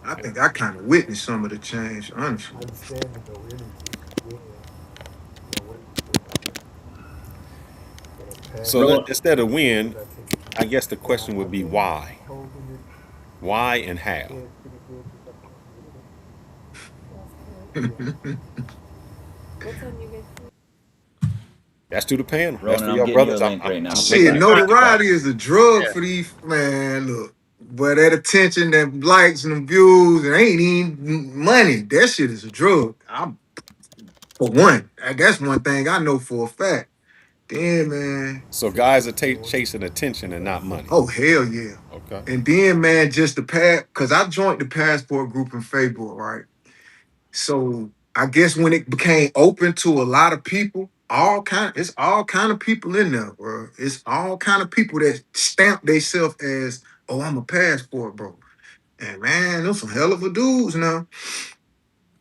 S5: I think I kind of witnessed some of the change, honestly.
S7: So
S1: Ro-
S7: instead of when, I guess the question would be why? Why and how? That's to the panel. That's
S1: Ronan,
S7: for
S1: I'm
S7: y'all
S1: getting you a
S7: brothers.
S1: link right now.
S7: I'm
S5: Shit,
S7: making
S1: But
S7: it practical.
S5: notoriety is a drug for these man. Look, but that attention, that likes and them views, and ain't even money. That shit is a drug. I'm for one. That's one thing I know for a fact. Then man,
S7: So guys are chasing attention and not money.
S5: oh hell yeah.
S7: Okay.
S5: And then man, just the cause I joined the passport group in Facebook, right? So I guess when it became open to a lot of people, it's all kind of people in there, bro. It's all kind of people that stamp themselves as, oh, I'm a passport, bro. And man, those some hell of a dudes now.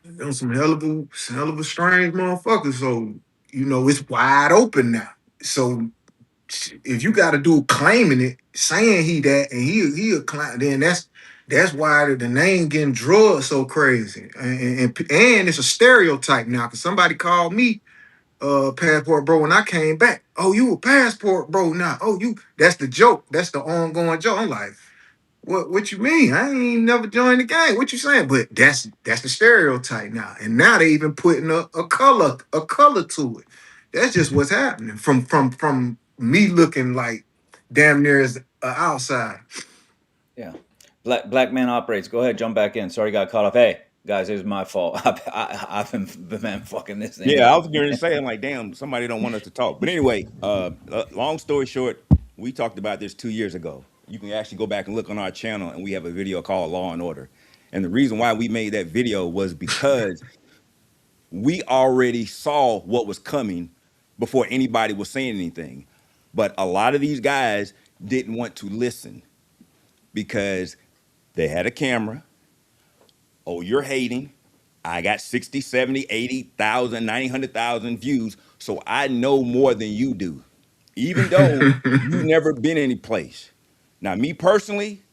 S5: Those some hell of a strange motherfuckers. So, it's wide open now. So if you got a dude claiming it, saying he that, and he a client, then that's why the name getting drugged so crazy, and it's a stereotype now. Cause somebody called me passport bro when I came back. Oh, you a passport bro now? Oh, you that's the joke. That's the ongoing joke. I'm like, what you mean? I ain't never joined the gang. What you saying? But that's the stereotype now. And now they even putting a color to it. That's just what's happening from me looking like damn near as outside.
S1: yeah, black man operates. Go ahead, jump back in. Sorry, got caught off. Hey guys, it was my fault. I've been fucking this thing
S9: Yeah, I
S1: up.
S9: was going to say, I'm like, damn, somebody don't want us to talk. But anyway, long story short, we talked about this 2 years ago. You can actually go back and look on our channel, and we have a video called Law and Order. And the reason why we made that video was because we already saw what was coming before anybody was saying anything. But a lot of these guys didn't want to listen because they had a camera. Oh, you're hating. I got 60, 70, 80,000, 900,000 views. So I know more than you do, even though you've never been any place. Now, me personally,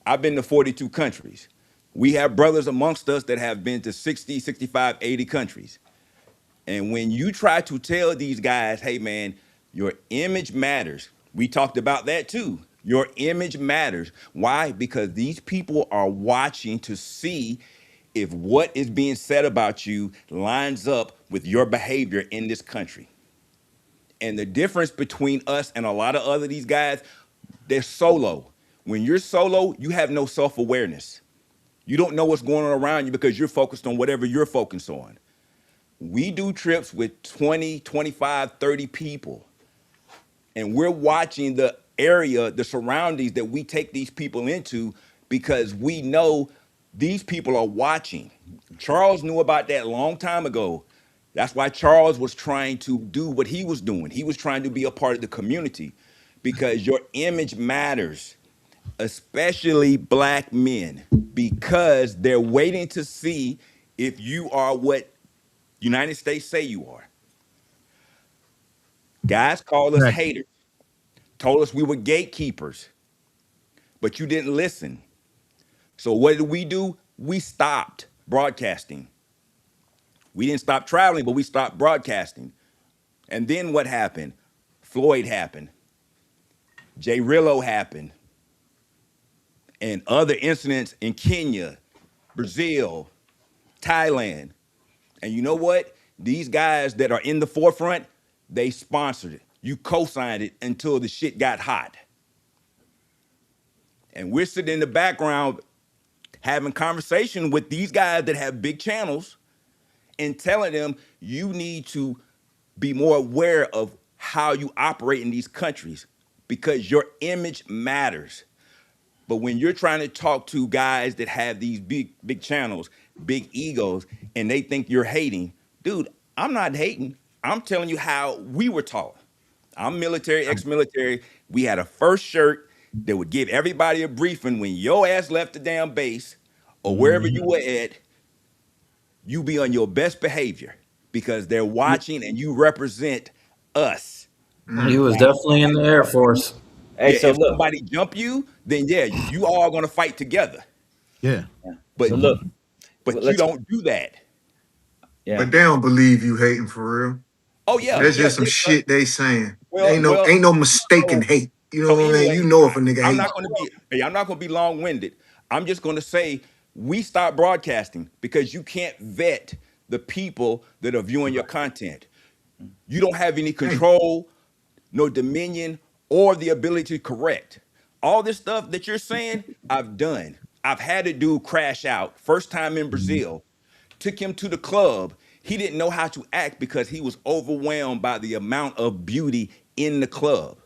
S9: I've been to 42 countries. We have brothers amongst us that have been to 60, 65, 80 countries. And when you try to tell these guys, hey man, your image matters. We talked about that too. Your image matters. Why? Because these people are watching to see if what is being said about you lines up with your behavior in this country. And the difference between us and a lot of other these guys, they're solo. When you're solo, you have no self-awareness. You don't know what's going on around you because you're focused on whatever you're focused on. We do trips with 20, 25, 30 people, and we're watching the area, the surroundings that we take these people into because we know these people are watching. Charles knew about that a long time ago. That's why Charles was trying to do what he was doing. He was trying to be a part of the community because your image matters, especially black men, because they're waiting to see if you are what United States say you are. Guys called us
S3: Exactly.
S9: haters, told us we were gatekeepers, but you didn't listen. So what did we do? We stopped broadcasting. We didn't stop traveling, but we stopped broadcasting. And then what happened? Floyd happened. Jay Rillo happened. And other incidents in Kenya, Brazil, Thailand. And you know what? These guys that are in the forefront, they sponsored it. You co-signed it until the shit got hot. And we're sitting in the background having conversation with these guys that have big channels and telling them you need to be more aware of how you operate in these countries because your image matters. But when you're trying to talk to guys that have these big channels, big egos, and they think you're hating, dude, I'm not hating. I'm telling you how we were taught. I'm military, ex-military. We had a first shirt that would give everybody a briefing when your ass left the damn base or wherever
S3: Mhm.
S9: you were at, you be on your best behavior. because they're watching and you represent us.
S8: He was
S9: Now,
S8: definitely in the Air Force.
S1: Hey,
S9: yeah,
S1: so
S9: if
S1: look,
S9: somebody jump you, then yeah, you all gonna fight together.
S3: Yeah.
S1: yeah.
S9: But
S1: So look,
S9: you
S1: let's,
S9: don't do that.
S1: yeah.
S5: But they don't believe you hating for real.
S9: Oh yeah,
S5: That's
S9: yeah,
S5: just some
S9: yeah.
S5: shit they saying.
S9: Well, well.
S5: Ain't no mistaken
S9: So,
S5: hate. You know
S9: so
S5: what I mean?
S9: anyway,
S5: You know if a nigga
S9: I'm
S5: hate.
S9: not going to be. Hey, I'm not going to be long winded. I'm just going to say we stop broadcasting because you can't vet the people that are viewing your content. You don't have any
S5: Hey,
S9: control, no dominion, or the ability to correct. All this stuff that you're saying, I've done. I've had a dude crash out. First time in Brazil. Took him to the club. He didn't know how to act because he was overwhelmed by the amount of beauty in the club.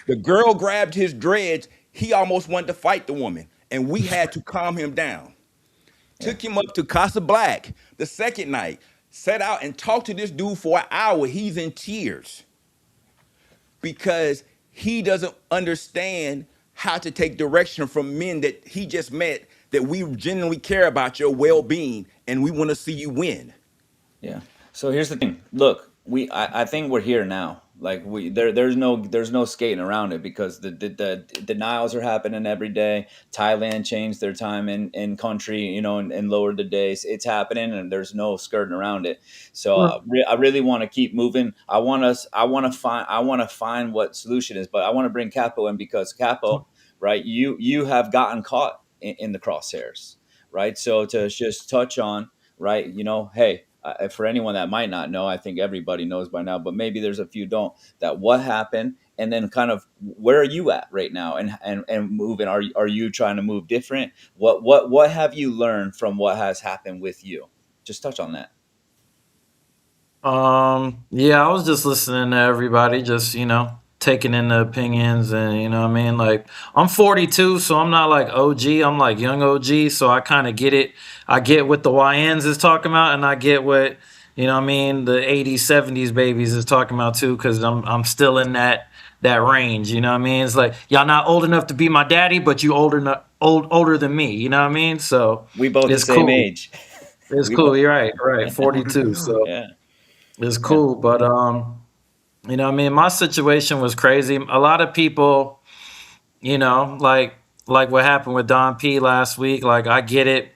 S9: The girl grabbed his dreads. He almost wanted to fight the woman, and we had to calm him down.
S1: Yeah.
S9: Took him up to Casa Black the second night, sat out and talked to this dude for an hour. He's in tears because he doesn't understand how to take direction from men that he just met that we genuinely care about your well-being and we want to see you win.
S1: Yeah. So here's the thing. Look, I think we're here now. Like there's no skating around it because the denials are happening every day. Thailand changed their time in country, and lowered the days. It's happening, and there's no skirting around it. So I really want to keep moving. I want to find what solution is, but I want to bring Capo in because Capo, right? You have gotten caught in the crosshairs, right? So to just touch on, right? Hey, for anyone that might not know, I think everybody knows by now, but maybe there's a few don't. That what happened, and then kind of where are you at right now, and moving. Are you trying to move different? What have you learned from what has happened with you? Just touch on that.
S8: Yeah, I was just listening to everybody, just, taking in the opinions and, what I mean? Like, I'm 42, so I'm not like OG, I'm like young OG, so I kind of get it. I get what the YNs is talking about, and I get what, what I mean, the 80s, 70s babies is talking about too, because I'm still in that range, you know what I mean? It's like, y'all not old enough to be my daddy, but you older than me, you know what I mean? So
S1: We both the
S8: it's
S1: same
S8: cool.
S1: age.
S8: It's
S1: We both.
S8: cool. You're right,
S5: word to
S8: 42.
S5: God.
S8: So
S1: Yeah.
S8: it's
S1: Yeah.
S8: cool, but what I mean, my situation was crazy. A lot of people, like what happened with Don P last week. Like I get it,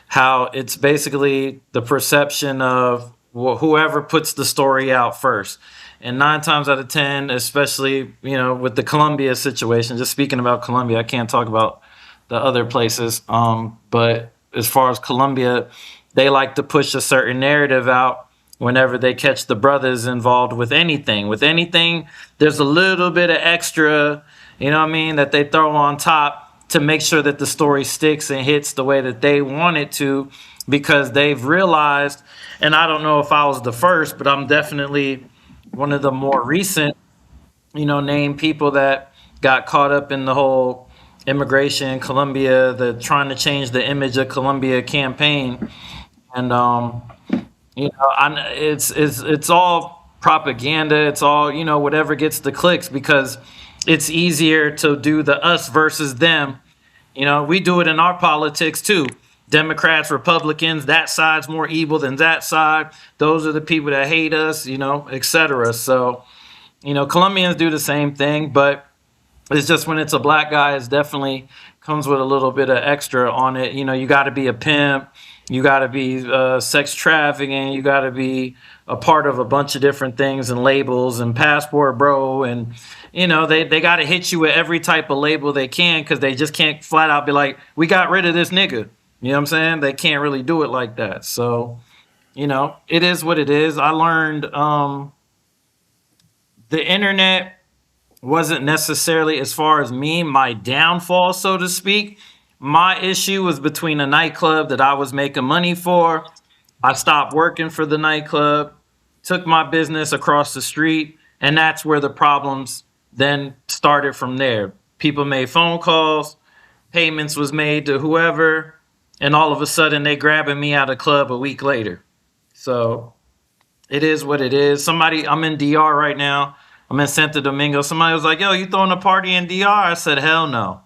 S8: how it's basically the perception of whoever puts the story out first. And 9 times out of 10, especially with the Colombia situation. Just speaking about Colombia, I can't talk about the other places. But as far as Colombia, they like to push a certain narrative out whenever they catch the brothers involved with anything. With anything, there's a little bit of extra, what I mean, that they throw on top to make sure that the story sticks and hits the way that they want it to, because they've realized, and I don't know if I was the first, but I'm definitely one of the more recent, named people that got caught up in the whole immigration Colombia, the trying to change the image of Colombia campaign. And it's all propaganda. It's all whatever gets the clicks, because it's easier to do the us versus them. We do it in our politics too. Democrats, Republicans, that side's more evil than that side. Those are the people that hate us, etc. So, Colombians do the same thing, but it's just when it's a black guy, it's definitely comes with a little bit of extra on it. You got to be a pimp, you got to be sex trafficking, you got to be a part of a bunch of different things and labels and passport bro, and they got to hit you with every type of label they can, because they just can't flat out be like, we got rid of this nigga. You know what I'm saying? They can't really do it like that. So it is what it is. I learned the internet wasn't necessarily, as far as me, my downfall, so to speak. My issue was between a nightclub that I was making money for. I stopped working for the nightclub, took my business across the street, and that's where the problems then started from there. People made phone calls, payments was made to whoever, and all of a sudden they grabbing me out of club a week later. So it is what it is. I'm in DR right now. I'm in Santo Domingo. Somebody was like, yo, you throwing a party in DR? I said, hell no.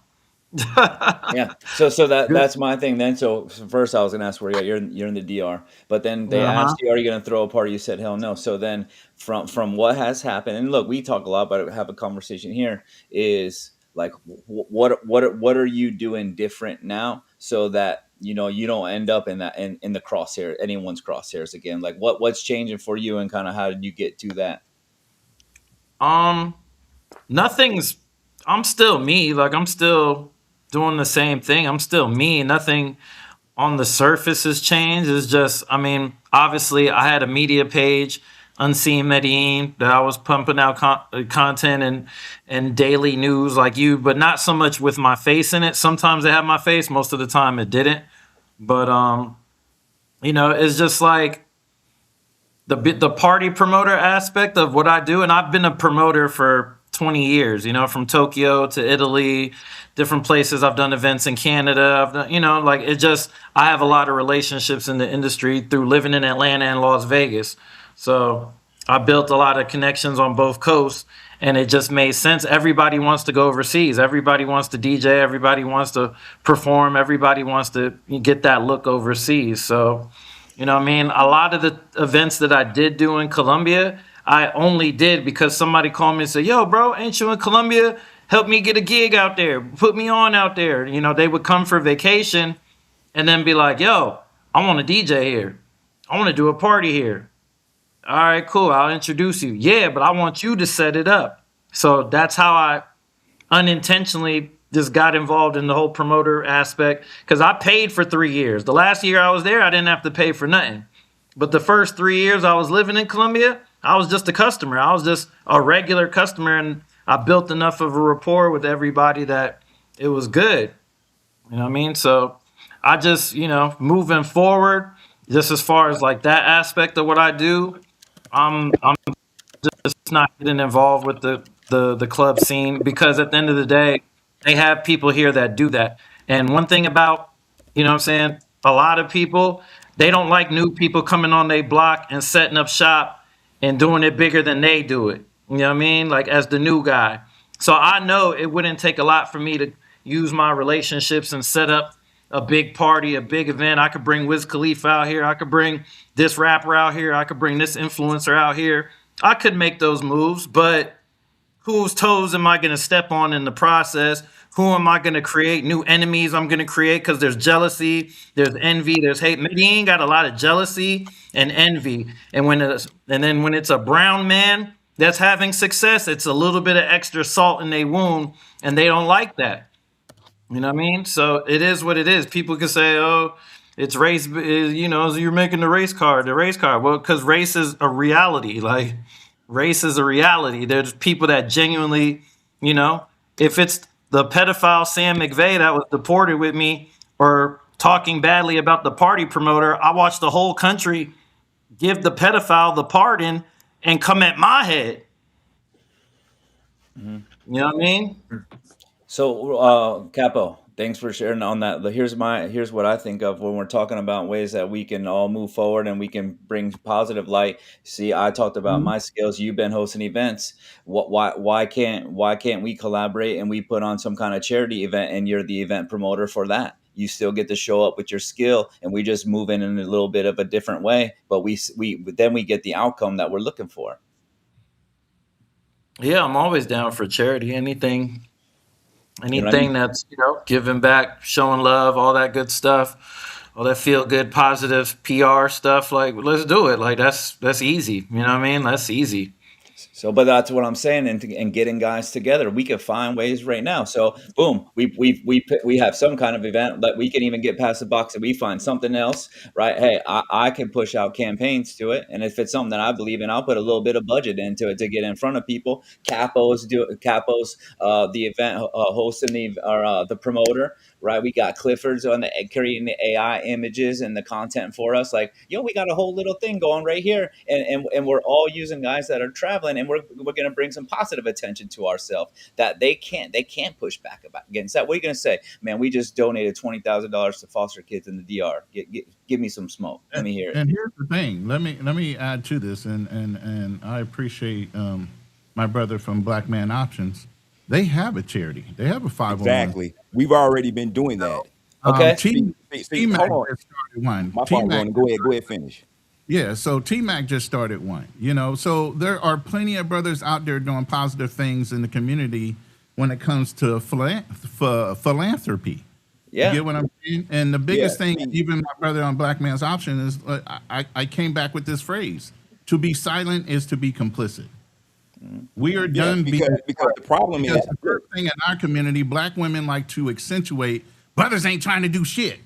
S1: Yeah. So
S8: Good.
S1: that's my thing then. So first I was gonna ask where you're in the DR, but then they
S8: Uh huh.
S1: asked you, are you gonna throw a party? You said hell no. So then from what has happened, and look, we talk a lot, but have a conversation here is like what are you doing different now so that you don't end up in that in the crosshair anyone's crosshairs again. Like what's changing for you and kind of how did you get to that?
S8: Um, nothing's. I'm still me. Like I'm still doing the same thing. I'm still me. Nothing on the surface has changed. It's just, I mean, obviously, I had a media page, Unseen Medellin, that I was pumping out content and daily news like you, but not so much with my face in it. Sometimes it had my face. Most of the time, it didn't. But it's just like the party promoter aspect of what I do, and I've been a promoter for 20 years. From Tokyo to Italy, different places. I've done events in Canada. I've done, like it just. I have a lot of relationships in the industry through living in Atlanta and Las Vegas. So I built a lot of connections on both coasts, and it just made sense. Everybody wants to go overseas. Everybody wants to DJ. Everybody wants to perform. Everybody wants to get that look overseas. So what I mean? A lot of the events that I did do in Colombia, I only did because somebody called me and said, "Yo, bro, ain't you in Colombia? Help me get a gig out there. Put me on out there." They would come for vacation and then be like, "Yo, I want to DJ here. I want to do a party here." All right, cool. I'll introduce you. Yeah, but I want you to set it up. So that's how I unintentionally just got involved in the whole promoter aspect because I paid for 3 years. The last year I was there, I didn't have to pay for nothing. But the first 3 years I was living in Colombia, I was just a customer. I was just a regular customer, and I built enough of a rapport with everybody that it was good. You know what I mean? So I just, moving forward, just as far as like that aspect of what I do, I'm just not getting involved with the club scene because at the end of the day, they have people here that do that. And one thing about, what I'm saying, a lot of people, they don't like new people coming on their block and setting up shop and doing it bigger than they do it. You know what I mean? Like as the new guy. So I know it wouldn't take a lot for me to use my relationships and set up a big party, a big event. I could bring Wiz Khalifa out here. I could bring this rapper out here. I could bring this influencer out here. I could make those moves, but whose toes am I going to step on in the process? Who am I going to create? New enemies I'm going to create because there's jealousy, there's envy, there's hate. Medellin got a lot of jealousy and envy, and then when it's a brown man that's having success, it's a little bit of extra salt in their wound, and they don't like that. You know what I mean? So it is what it is. People can say, "Oh, it's race." You're making the race card, the race card. Well, because race is a reality. Like race is a reality. There's people that genuinely, you know, if it's the pedophile Sam McVeigh that was deported with me or talking badly about the party promoter, I watched the whole country give the pedophile the pardon and come at my head.
S1: Mhm.
S8: You know what I mean?
S1: So, Capo, thanks for sharing on that. Here's what I think of when we're talking about ways that we can all move forward and we can bring positive light. See, I talked about
S3: Mhm.
S1: my skills. You've been hosting events. Why can't we collaborate and we put on some kind of charity event and you're the event promoter for that? You still get to show up with your skill, and we just move in a little bit of a different way, but we get the outcome that we're looking for.
S8: Yeah, I'm always down for charity. Anything
S1: You know what I mean?
S8: anything that's giving back, showing love, all that good stuff, all that feel good positive PR stuff, like let's do it. Like that's easy, you know what I mean? That's easy.
S1: So, but that's what I'm saying, and getting guys together, we could find ways right now. So, boom, we have some kind of event that we can even get past the box, and we find something else, right? Hey, I can push out campaigns to it, and if it's something that I believe in, I'll put a little bit of budget into it to get in front of people. Capos, the event hosting the promoter, right? We got Clifford's on the creating the AI images and the content for us. Like, we got a whole little thing going right here, and we're all using guys that are traveling, and we're gonna bring some positive attention to ourselves that they can't push back against that. What are you gonna say, man? We just donated $20,000 to foster kids in the DR. Give me some smoke. Let
S3: And,
S1: me hear it.
S3: and here's the thing. Let me add to this, and I appreciate my brother from Black Man Options. They have a charity. They have a 501.
S9: Exactly. We've already been doing that.
S1: Okay.
S3: T
S9: See,
S3: T Mac
S9: hold on.
S3: just started one.
S9: My
S3: T
S9: fault,
S3: Mac,
S9: Ronan. Go ahead, finish.
S3: yeah. So T Mac just started one. You know, so there are plenty of brothers out there doing positive things in the community when it comes to philanthropy. You
S1: Yeah.
S3: get what I'm saying? And the
S9: Yeah.
S3: biggest thing,
S9: See,
S3: even my brother on Black Man's Option, is I came back with this phrase: "To be silent is to be complicit." We are
S9: yeah,
S3: done being
S9: because
S3: quiet
S9: the problem
S3: because
S9: is,
S3: the
S9: look,
S3: first thing in our community, black women like to accentuate brothers ain't trying to do shit.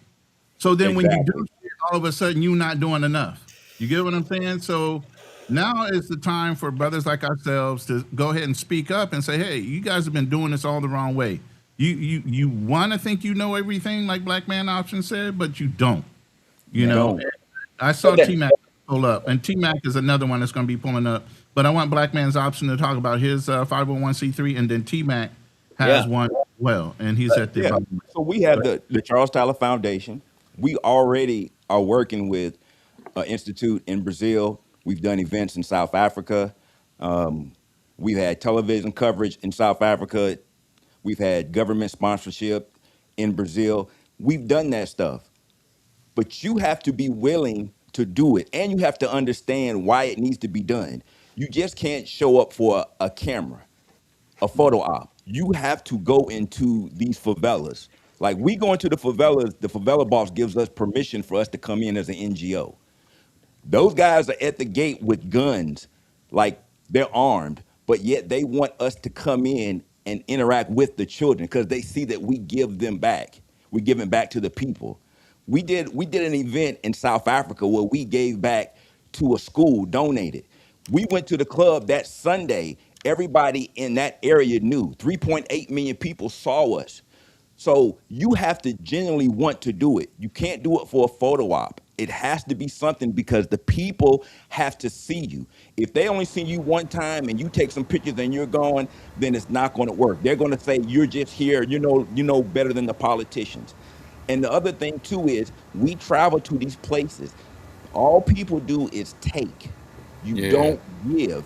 S3: So then when you do
S9: exactly.
S3: shit, all of a sudden you're not doing enough. You get what I'm saying? So now is the time for brothers like ourselves to go ahead and speak up and say, hey, you guys have been doing this all the wrong way. You want to think you know everything, like Black Man Option said, but you don't. You
S9: You
S1: Yeah.
S3: know,
S9: don't.
S3: I
S1: But
S3: saw T
S1: then,
S3: Mac pull up, and T Mac is another one that's going to be pulling up. But I want Black Man's Option to talk about his 501c3, and then T Mac has
S1: yeah.
S3: one as well, and he's at the
S9: Yeah.
S3: bottom.
S9: So we have the Charles Tyler Foundation. We already are working with an institute in Brazil. We've done events in South Africa. Um, we've had television coverage in South Africa. We've had government sponsorship in Brazil. We've done that stuff. But you have to be willing to do it, and you have to understand why it needs to be done. You just can't show up for a camera, a photo op. You have to go into these favelas. Like we go into the favelas, the favela boss gives us permission for us to come in as an NGO. Those guys are at the gate with guns, like they're armed, but yet they want us to come in and interact with the children because they see that we give them back. We give it back to the people. We did an event in South Africa where we gave back to a school, donated. We went to the club that Sunday. Everybody in that area knew. 3.8 million people saw us. So you have to genuinely want to do it. You can't do it for a photo op. It has to be something because the people have to see you. If they only see you one time and you take some pictures and you're gone, then it's not going to work. They're going to say you're just here. You know better than the politicians. And the other thing too is we travel to these places. All people do is take. You
S7: Yeah.
S9: don't give.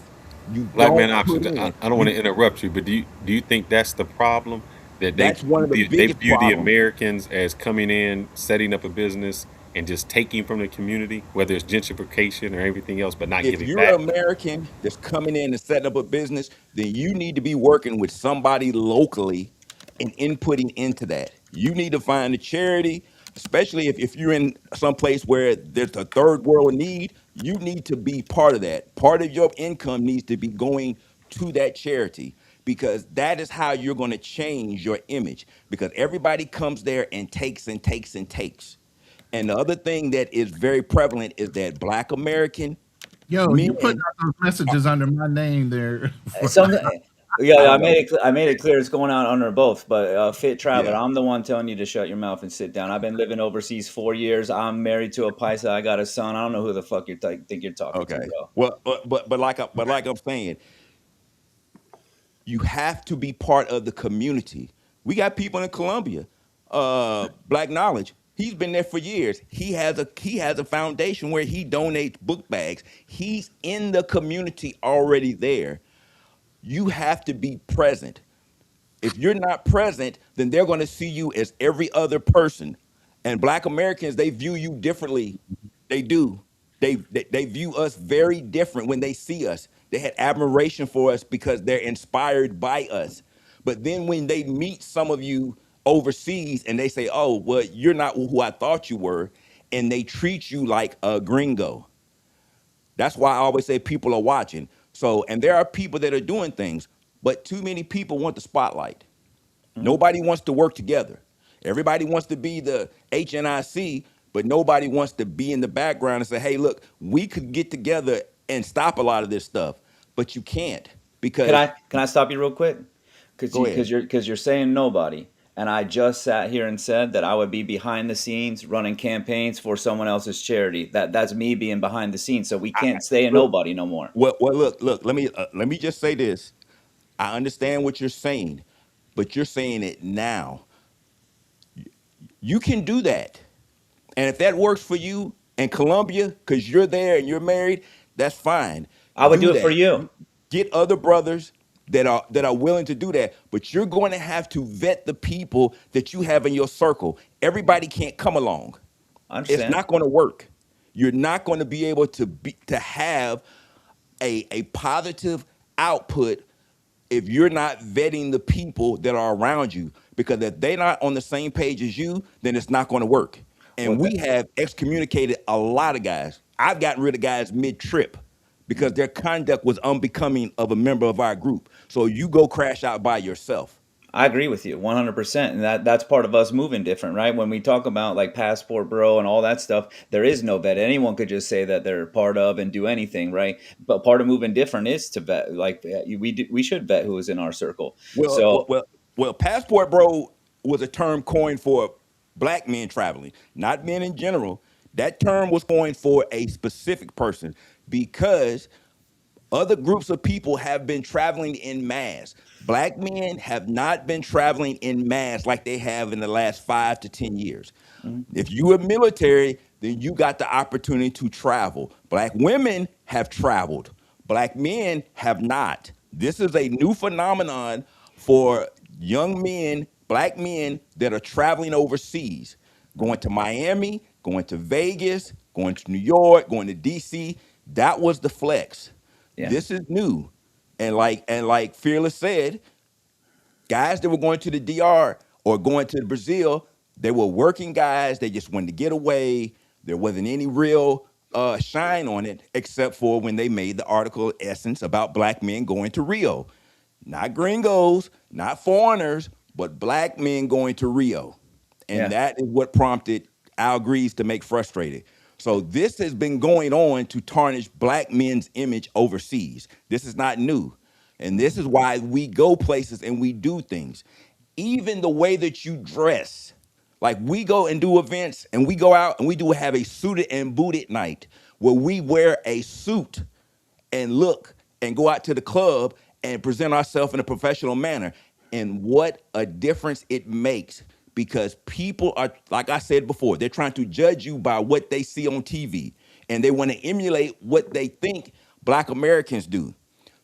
S9: You
S7: Black
S9: don't
S7: man
S9: put
S7: options. I,
S9: in.
S7: I don't want to interrupt you, but do you think that's the problem? That they
S9: That's one
S7: view
S9: of the
S7: they
S9: biggest
S7: view the
S9: problems.
S7: Americans as coming in, setting up a business, and just taking from the community, whether it's gentrification or everything else, but not
S9: If
S7: giving
S9: you're
S7: back.
S9: an American that's coming in and setting up a business, then you need to be working with somebody locally and inputting into that. You need to find a charity, especially if you're in some place where there's a third world need, you need to be part of that. Part of your income needs to be going to that charity because that is how you're going to change your image because everybody comes there and takes and takes and takes. And the other thing that is very prevalent is that Black American
S3: Yo, you put
S9: men,
S3: out those messages under my name there.
S1: Some, yeah,
S9: I
S1: yeah,
S9: don't know.
S1: I made it clear it's going on under both. But Fit Traveler,
S9: Yeah.
S1: I'm the one telling you to shut your mouth and sit down. I've been living overseas 4 years. I'm married to a Paisa. I got a son. I don't know who the fuck think you're talking to,
S9: Okay.
S1: bro.
S9: Well, but like I'm saying, you have to be part of the community. We got people in Colombia, Black Knowledge. He's been there for years. He has a foundation where he donates book bags. He's in the community already there. You have to be present. If you're not present, then they're going to see you as every other person. And Black Americans, they view you differently. They do. They view us very different when they see us. They had admiration for us because they're inspired by us. But then when they meet some of you overseas and they say, "Oh, well, you're not who I thought you were," and they treat you like a gringo. That's why I always say people are watching. So, and there are people that are doing things, but too many people want the spotlight.
S1: Mhm.
S9: Nobody wants to work together. Everybody wants to be the HNIC, but nobody wants to be in the background and say, hey, look, we could get together and stop a lot of this stuff. But you can't because,
S1: Can I stop you real quick?
S9: go ahead.
S1: Because you're saying nobody, and I just sat here and said that I would be behind the scenes running campaigns for someone else's charity. That's me being behind the scenes. So we can't stay a
S9: Look,
S1: nobody no more.
S9: look. Let me just say this. I understand what you're saying, but you're saying it now. You can do that. And if that works for you in Colombia, because you're there and you're married, that's fine.
S1: I would
S9: Do
S1: do it for
S9: that.
S1: you.
S9: Get other brothers. that are willing to do that, but you're going to have to vet the people that you have in your circle. Everybody can't come along.
S1: I
S9: It's
S1: understand.
S9: not going to work. You're not going to be able to have a positive output if you're not vetting the people that are around you. Because if they're not on the same page as you, then it's not going to work.
S1: Well,
S9: And we have excommunicated a lot of guys. I've gotten rid of guys mid-trip because their conduct was unbecoming of a member of our group. So you go crash out by yourself.
S1: I agree with you 100%. And that's part of us moving different, right? When we talk about like passport bro and all that stuff, there is no vet. Anyone could just say that they're part of and do anything, right? But part of moving different is to vet. Like we should vet who is in our circle.
S9: Well, well,
S1: So
S9: well, well, passport bro was a term coined for black men traveling, not men in general. That term was coined for a specific person because other groups of people have been traveling in mass. Black men have not been traveling in mass like they have in the last 5 to 10 years.
S1: mhm,
S9: If you are military, then you got the opportunity to travel. Black women have traveled. Black men have not. This is a new phenomenon for young men, black men that are traveling overseas, going to Miami, going to Vegas, going to New York, going to DC. That was the flex.
S1: yeah,
S9: This is new. And like Fearless said, guys that were going to the DR or going to Brazil, they were working guys. They just wanted to get away. There wasn't any real shine on it, except for when they made the article Essence about black men going to Rio. Not gringos, not foreigners, but black men going to Rio. And
S1: yeah.
S9: that is what prompted Al Grease to make Frustrated. So this has been going on to tarnish black men's image overseas. This is not new. And this is why we go places and we do things. Even the way that you dress. Like we go and do events and we go out and we do have a suited and booted night where we wear a suit and look and go out to the club and present ourselves in a professional manner. And what a difference it makes because people are, like I said before, they're trying to judge you by what they see on TV and they want to emulate what they think black Americans do.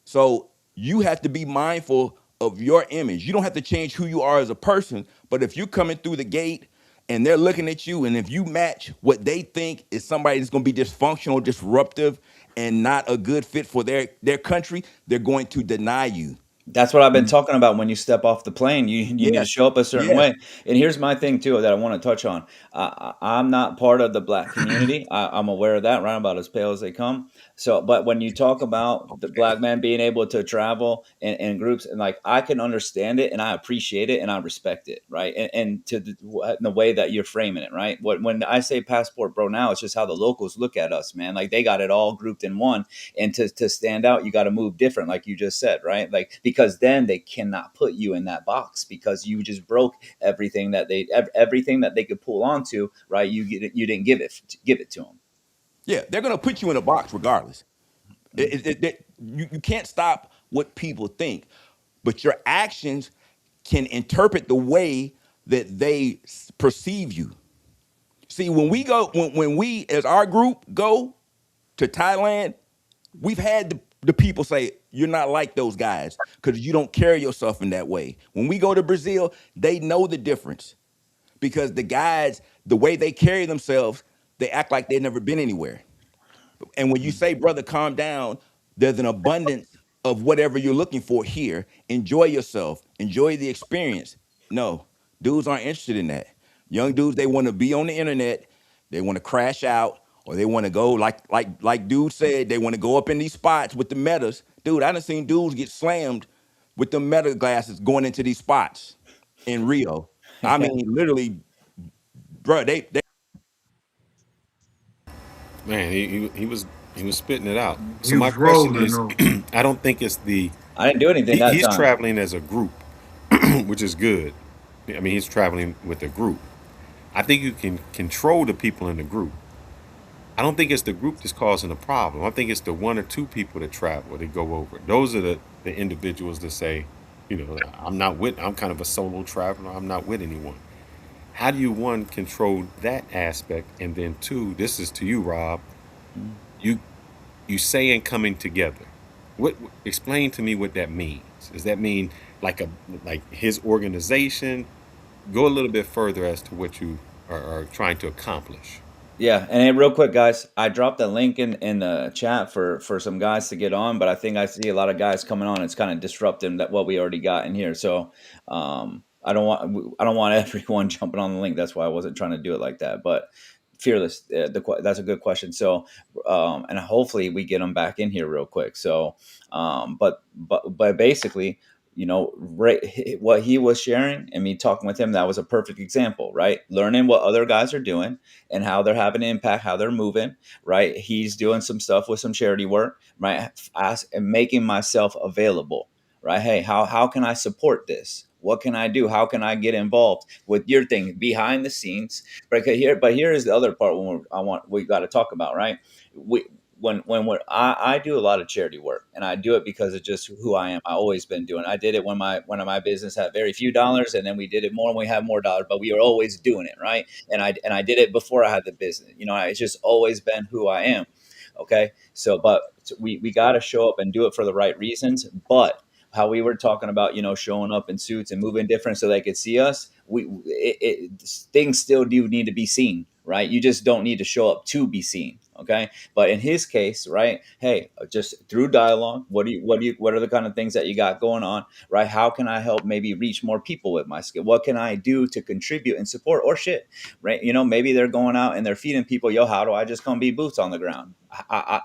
S9: So you have to be mindful of your image. You don't have to change who you are as a person, but if you're coming through the gate and they're looking at you, and if you match what they think is somebody that's going to be dysfunctional, disruptive, and not a good fit for their country, they're going to deny you.
S1: That's what I've been talking about. When you step off the plane, you need to
S9: Yes,
S1: show up a certain
S9: yes,
S1: way. And here's my thing too that I want to touch on. I'm not part of the black community. I'm aware of that. Right, I'm about as pale as they come. So, but when you talk about the black man being able to travel in groups, and like I can understand it, and I appreciate it, and I respect it, right? And to the way that you're framing it, right? When I say passport, bro, now it's just how the locals look at us, man. Like they got it all grouped in one, and to stand out you got to move different like you just said, right? Like because then they cannot put you in that box because you just broke everything that they could pull onto, right? You didn't give it to them.
S9: yeah. They're going to put you in a box regardless. You can't stop what people think, but your actions can interpret the way that they perceive you. See, when we as our group go to Thailand, we've had the people say, you're not like those guys because you don't carry yourself in that way. When we go to Brazil, they know the difference because the guys, the way they carry themselves, they act like they've never been anywhere. And when you say, brother, calm down, there's an abundance of whatever you're looking for here. Enjoy yourself, enjoy the experience. No, dudes aren't interested in that. Young dudes, they want to be on the internet, they want to crash out, or they want to go like dude said, they want to go up in these spots with the metas. Dude, I done seen dudes get slammed with the meta glasses going into these spots in Rio. I
S1: Yeah.
S9: mean, literally, bro, they
S7: Man, he was spitting it out.
S5: He
S7: So my
S5: was
S7: question
S5: rolling
S7: is,
S5: though.
S7: I don't think it's the
S1: I didn't do anything that
S7: he's
S1: time.
S7: traveling as a group, which is good. I mean, he's traveling with a group. I think you can control the people in the group. I don't think it's the group that's causing the problem. I think it's the one or two people that travel, that go over. Those are the individuals that say, I'm kind of a solo traveler. I'm not with anyone. How do you, one, control that aspect? And then two, this is to you, Rob,
S1: Mhm.
S7: you, you saying coming together. Explain to me what that means. funds? Does that mean like a like his organization? Go a little bit further as to what you are trying to accomplish.
S1: Yeah, and hey, real quick, guys, I dropped a link in the chat for some guys to get on, but I think I see a lot of guys coming on. It's kind of disrupting that what we already got in here. So I don't want everyone jumping on the link. That's why I wasn't trying to do it like that. But fearless, that's a good question. So and hopefully we get them back in here real quick. So but basically, right, what he was sharing and me talking with him, that was a perfect example, right? Learning what other guys are doing and how they're having an impact, how they're moving, right? He's doing some stuff with some charity work, right? And making myself available, right? Hey, how can I support this? What can I do? How can I get involved with your thing behind the scenes? But here is the other part when we got to talk about, right? We I do a lot of charity work, and I do it because of just who I am. I always been doing. I did it when my business had very few dollars, and then we did it more when we had more dollars. But we were always doing it, right? And I did it before I had the business. It's just always been who I am. Okay, so we got to show up and do it for the right reasons. But how we were talking about, showing up in suits and moving different so they could see us. Things still do need to be seen, right? You just don't need to show up to be seen. Okay, but in his case, right? Hey, just through dialogue, what are the kind of things that you got going on, right? How can I help maybe reach more people with my skill? What can I do to contribute and support or shit, right? Maybe they're going out and they're feeding people. Yo, how do I just come be boots on the ground? I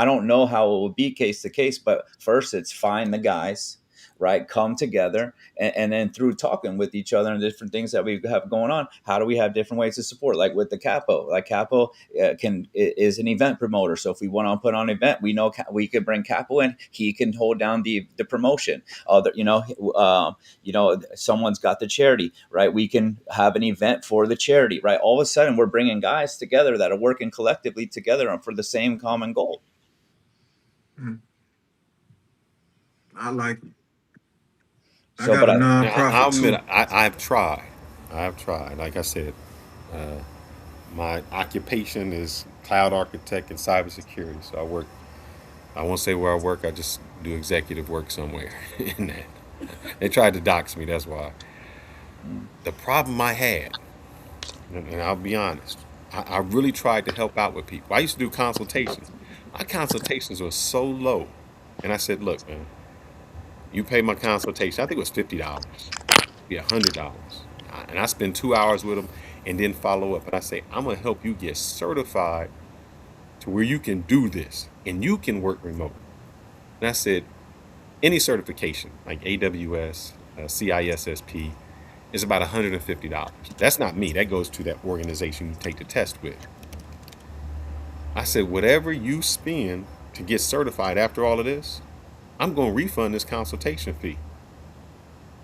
S1: don't know how it will be case to case, but first it's find the guys, right? Come together, and then through talking with each other and different things that we have going on, how do we have different ways to support? Like with the capo, like capo is an event promoter. So if we want to put on an event, we know we could bring capo in. He can hold down the promotion. Someone's got the charity, right? We can have an event for the charity, right? All of a sudden, we're bringing guys together that are working collectively together for the same common goal.
S5: Mm, I like it. I
S1: So,
S5: got
S1: but
S5: a
S7: Now, I'll
S5: nonprofit
S7: admit,
S5: too.
S7: I've tried. I've tried. Like I said, uh, my occupation is cloud architect and cybersecurity. So I work. I won't say where I work. I just do executive work somewhere in that. They tried to dox me. That's why.
S1: mm,
S7: The problem I had, and I'll be honest, I really tried to help out with people. I used to do consultations. My consultations were so low, and I said, "Look, man, you pay my consultation. I think it was $50, be $100, and I spend 2 hours with them, and then follow up. And I say, I'm gonna help you get certified to where you can do this, and you can work remote." And I said, any certification like AWS, CISSP is about $150. That's not me. That goes to that organization you take the test with. I said, whatever you spend to get certified after all of this, I'm going to refund this consultation fee.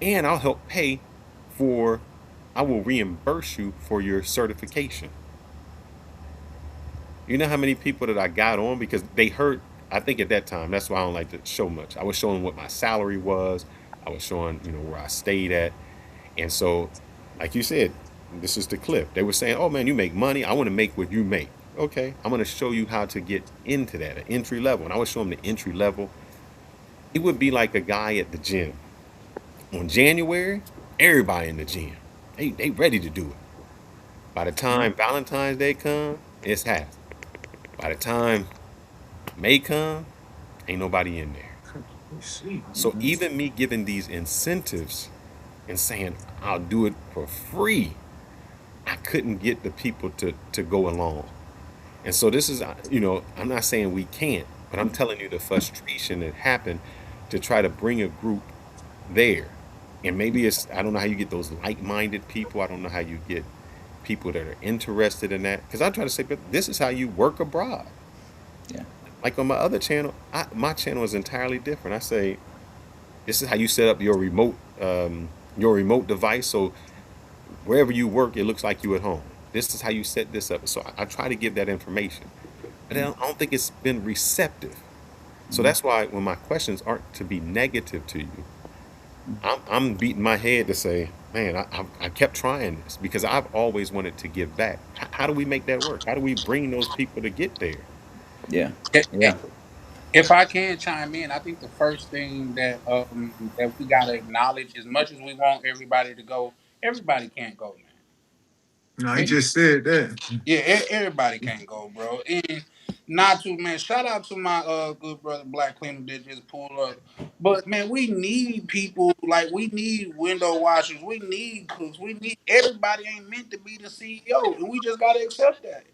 S7: And I'll help pay for, I will reimburse you for your certification. You know how many people that I got on because they heard, I think at that time, that's why I don't like to show much. I was showing what my salary was, I was showing, where I stayed at. And so, like you said, this is the clip. They were saying, "Oh man, you make money. I want to make what you make." Okay, I'm going to show you how to get into that, an entry level. And I would show them the entry level. It would be like a guy at the gym. On January, everybody in the gym, they ready to do it. By the time Valentine's Day come, it's half. By the time May come, ain't nobody in there.
S5: Let's see.
S7: So even me giving these incentives and saying I'll do it for free, I couldn't get the people to go along. And so this is, I'm not saying we can't, but I'm telling you the frustration that happened to try to bring a group there. And maybe I don't know how you get those like-minded people. I don't know how you get people that are interested in that. Because I try to say, but this is how you work abroad.
S1: yeah,
S7: Like on my other channel, my channel is entirely different. I say, this is how you set up your remote device. So wherever you work, it looks like you at home. This is how you set this up. So I try to give that information, but I don't think it's been receptive. So
S1: mm,
S7: that's why when my questions aren't to be negative to you, I'm beating my head to say, man, I kept trying this because I've always wanted to give back. How do we make that work? How do we bring those people to get there?
S1: yeah,
S6: And,
S1: yeah.
S6: If I can chime in, I think the first thing that we gotta acknowledge, as much as we want everybody to go, everybody can't go,
S5: No, he
S6: man.
S5: just said that.
S6: Yeah, everybody can't go, bro. And not to man, shout out to my good brother Black Cleaner that just pulled up. But man, we need people like we need window washers, we need cooks, we need everybody ain't meant to be the CEO, and we just gotta accept that.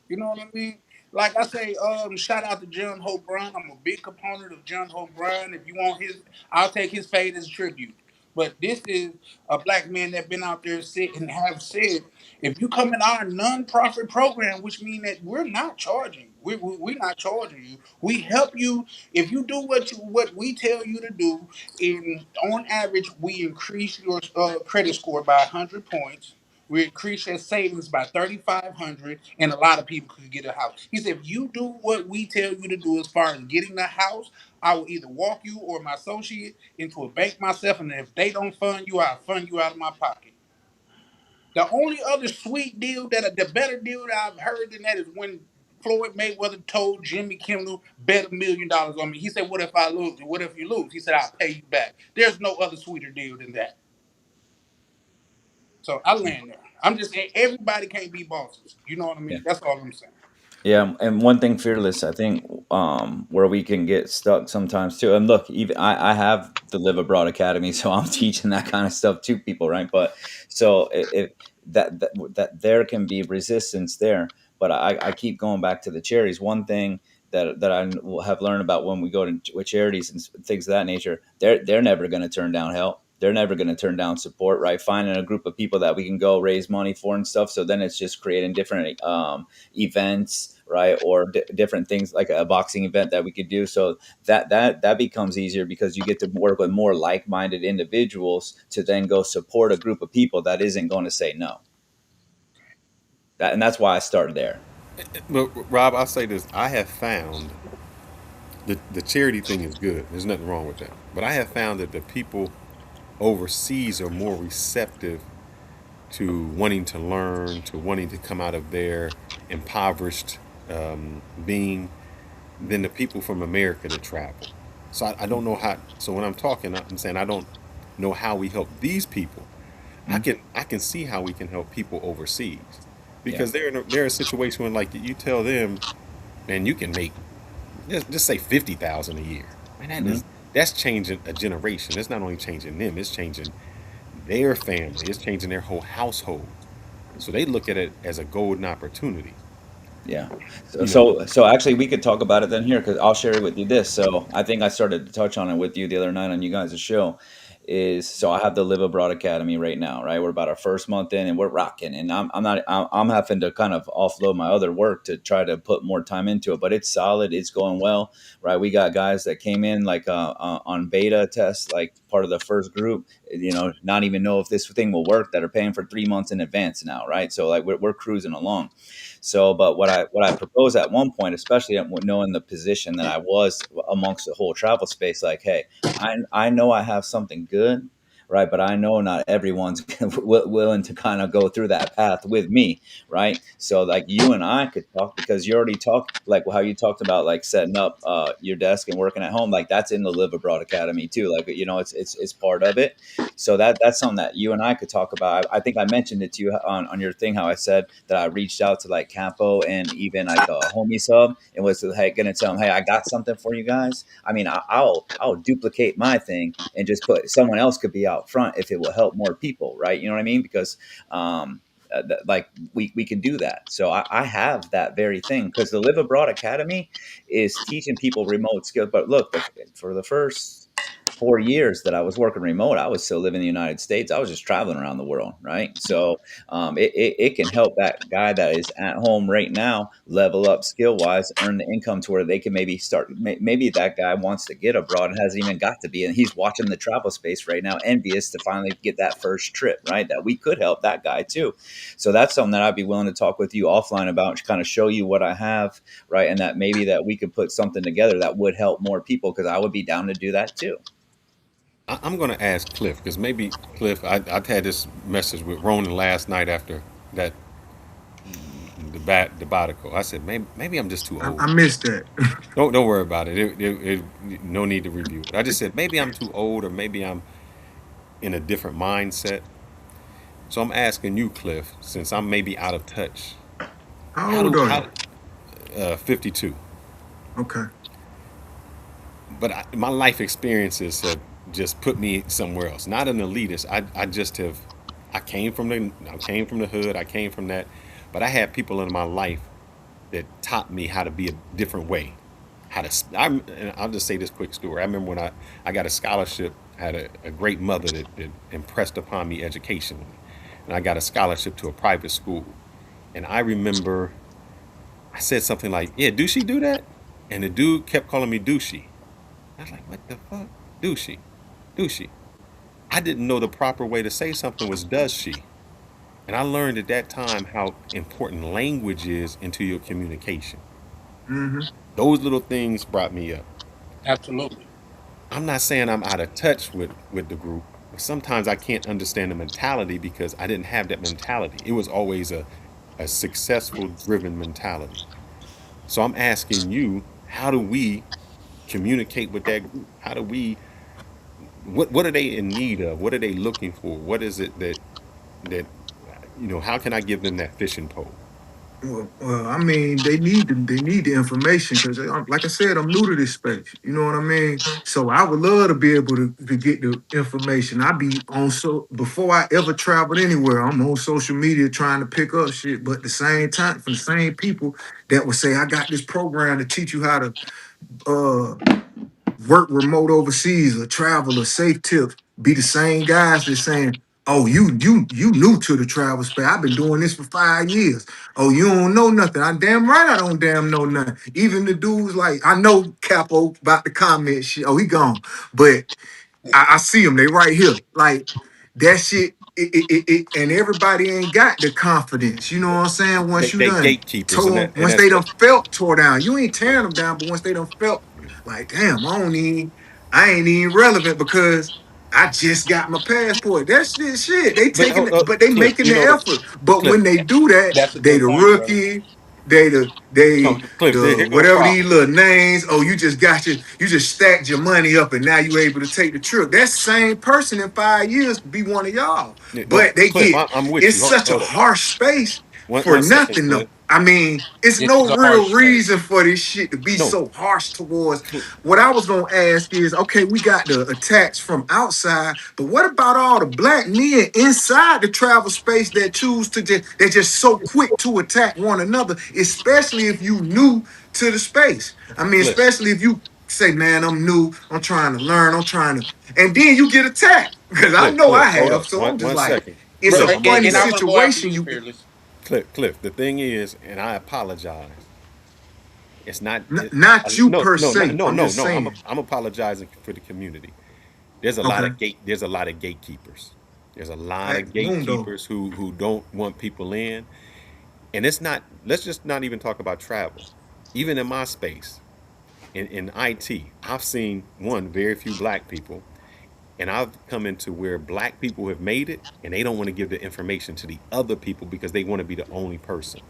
S6: You know what I mean? Like I say, shout out to John Hope Brown. I'm a big component of John Hope Brown. If you want his, I'll take his fade as a tribute. But this is a black man that been out there sit and have said, if you come in our non-profit program, which means that we're not charging, we're not charging you. We help you if you do what we tell you to do. In on average, we increase your credit score by 100 points. We increase your savings by 3,500, and a lot of people could get a house. He said, if you do what we tell you to do as far as getting the house, I will either walk you or my associate into a bank myself, and if they don't fund you, I'll fund you out of my pocket. The only other sweet deal the better deal that I've heard than that is when Floyd Mayweather told Jimmy Kimmel, bet $1 million on me. He said, what if I lose? And what if you lose? He said, I'll pay you back. There's no other sweeter deal than that. So I land there. I'm just saying everybody can't be bosses. You know what I
S1: Yeah.
S6: mean? That's all I'm saying.
S1: Yeah, and one thing, fearless, I think, where we can get stuck sometimes too. And look, even I have the Live Abroad Academy, so I'm teaching that kind of stuff to people, right? But so if that there can be resistance there, but I keep going back to the charities. One thing that I have learned about when we go to with charities and things of that nature, they're never going to turn down help. They're never going to turn down support, right? Finding a group of people that we can go raise money for and stuff. So then it's just creating different events, right, or different things like a boxing event that we could do. So that becomes easier because you get to work with more like-minded individuals to then go support a group of people that isn't going to say no. And that's why I started there.
S7: But Rob, I'll say this: I have found the charity thing is good. There's nothing wrong with that. But I have found that the people overseas are more receptive to wanting to learn, to wanting to come out of their impoverished being than the people from America that travel. So I don't know how. So when I'm talking, I'm saying I don't know how we help these people.
S1: Mhm.
S7: I can see how we can help people overseas
S1: Yeah.
S7: because they're in a situation when like you tell them, man, you can make just say 50,000 a year. Man,
S1: Mhm.
S7: that's changing a generation. It's not only changing them, it's changing their family. It's changing their whole household. So they look at it as a golden opportunity.
S1: Yeah. So,
S7: You know,
S1: so actually, we could talk about it then here because I'll share with you this. So I think I started to touch on it with you the other night on you guys' show. Is so I have the Live Abroad Academy right now, right? We're about our first month in, and we're rocking. And I'm not I'm having to kind of offload my other work to try to put more time into it, but it's solid. It's going well, right? We got guys that came in like on beta tests, like part of the first group. Not even know if this thing will work. That are paying for 3 months in advance now, right? So like we're cruising along. So, but what I proposed at one point, especially knowing the position that I was amongst the whole travel space, like, hey, I know I have something good, right? But I know not everyone's willing to kind of go through that path with me, right? So, like you and I could talk because you already talked like how you talked about like setting up your desk and working at home, like that's in the Live Abroad Academy too. Like it's part of it. So that's something that you and I could talk about. I think I mentioned it to you on your thing, how I said that I reached out to like Campo and even like a homie sub and was hey, gonna tell them, hey, I got something for you guys. I mean, I'll duplicate my thing and just put someone else could be out front if it will help more people, right? You know what I mean? Because like we can do that. So I have that very thing because the Live Abroad Academy is teaching people remote skills. But look, for the first 4 years that I was working remote, I was still living in the United States. I was just traveling around the world, right? So it can help that guy that is at home right now level up skill wise, earn the income to where they can maybe start. Maybe that guy wants to get abroad and hasn't even got to be, and he's watching the travel space right now, envious to finally get that first trip, right? That we could help that guy too. So that's something that I'd be willing to talk with you offline about, to kind of show you what I have, right? And that maybe that we could put something together that would help more people because I would be down to do that too.
S7: I'm going to ask Cliff because maybe Cliff, I've had this message with Ronan last night after that debatical. I said maybe I'm just too
S5: I
S7: old.
S5: missed that.
S7: Don't worry about it. No need to review it. I just said maybe I'm too old, or maybe I'm in a different mindset. So I'm asking you, Cliff, since I'm maybe out of touch.
S5: How
S7: How
S5: old
S7: do
S5: are you?
S7: how 52?
S5: Okay.
S7: But my life experiences have just put me somewhere else. Not an elitist. I just have. I came from the hood. I came from that, but I had people in my life that taught me how to be a different way. How to. And I'll just say this quick story. I remember when I got a scholarship. I had a great mother that impressed upon me educationally, and I got a scholarship to a private school. And I remember I said something like, "Yeah, do she do that?" And the dude kept calling me douchey. I was like, what the fuck? Do she? Do she? I didn't know the proper way to say something was does she? And I learned at that time how important language is into your communication.
S5: Mm-hmm.
S7: Those little things brought me up.
S6: Absolutely.
S7: I'm not saying I'm out of touch with the group, but sometimes I can't understand the mentality because I didn't have that mentality. It was always a successful driven mentality. So I'm asking you, how do we communicate with that group? How do we what are they in need of? What are they looking for? What is it that how can I give them that fishing pole?
S5: Well, I mean, they need the information because, like I said, I'm new to this space. You know what I mean? So I would love to be able to get the information. I be on so before I ever traveled anywhere, I'm on social media trying to pick up shit. But at the same time, from the same people that would say, I got this program to teach you how to uh work remote overseas or travel or safe tips be the same guys that's saying, "Oh, you new to the travel space. I've been doing this for 5 years. Oh, you don't know nothing. I damn right I don't damn know nothing." Even the dudes like I know Capo about the comment shit. Oh, he gone. But I see them. They right here. Like that shit. And everybody ain't got the confidence. You know what I'm saying? Once you
S7: They
S5: done
S7: gatekeepers, and
S5: told,
S7: that and
S5: once
S7: that's
S5: they done felt tore down, you ain't tearing them down. But once they done felt like, damn, I ain't even relevant because I just got my passport. That shit. They
S7: but
S5: taking, but they
S7: Cliff,
S5: making the effort. But
S7: Cliff,
S5: when they do that,
S6: That's a
S5: they
S6: good
S5: the
S6: point, brother.
S5: rookie. They
S7: no, Cliff,
S5: the
S7: here go the
S5: whatever these
S7: problem.
S5: little names. Oh, you just stacked your money up and now you able to take the trip. That same person in 5 years could be one of y'all.
S7: Yeah, no,
S5: But they
S7: Cliff,
S5: get
S7: I'm with
S5: it's
S7: you.
S5: such a
S7: Hold up,
S5: harsh space for
S7: one second,
S5: nothing
S7: Cliff.
S5: though. I mean, it's
S6: It is
S5: no
S6: a
S5: real
S6: harsh space.
S5: reason for this shit to be
S7: No,
S5: so harsh towards.
S7: Cliff,
S5: What I was gonna ask is, okay, we got the attacks from outside, but what about all the black men inside the travel space that choose to they're just so quick to attack one another, especially if you new to the space. I mean,
S7: Cliff,
S5: especially if you say, man, I'm new, I'm trying to learn, I'm trying to, and then you get attacked. Because I know I
S7: Hold
S5: have.
S7: up,
S5: So I'm just
S7: one
S5: like,
S7: second,
S5: it's
S6: Bro,
S5: a
S7: Cliff. I'm gonna
S5: funny
S6: and I
S7: address
S6: want to go after
S5: situation
S6: you,
S5: you
S6: Fearless.
S7: Cliff. The thing is, and I apologize. It's not.
S5: not you
S7: No,
S5: per
S7: no,
S5: se. I'm just
S7: no.
S5: saying.
S7: I'm apologizing for the community.
S5: Okay.
S7: There's a lot of gatekeepers. There's a lot
S5: Hey,
S7: of
S5: boom though.
S7: gatekeepers who don't want people in. And it's not, let's just not even talk about travel. Even in my space, in IT, I've seen one, very few black people, and I've come into where black people have made it and they don't want to give the information to the other people because they want to be the only person.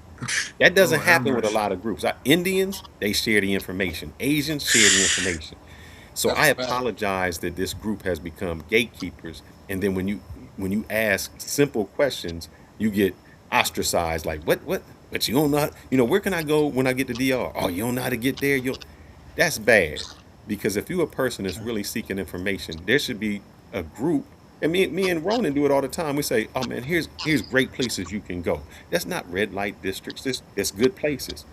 S7: That doesn't
S5: Lord have
S7: happen with a
S5: mercy.
S7: lot of groups. Indians, they share the information. Asians share the information. So
S6: That's
S7: I
S6: a fact.
S7: apologize that this group has become gatekeepers. And then when you ask simple questions, you get ostracized. Like what? But you don't know. Where can I go when I get to DR? Oh, you don't know how to get there. You That's bad. Because if you're a person that's really seeking information, there should be a group. And me and Ronan do it all the time. We say, "Oh man, here's great places you can go." That's not red light districts. That's good places.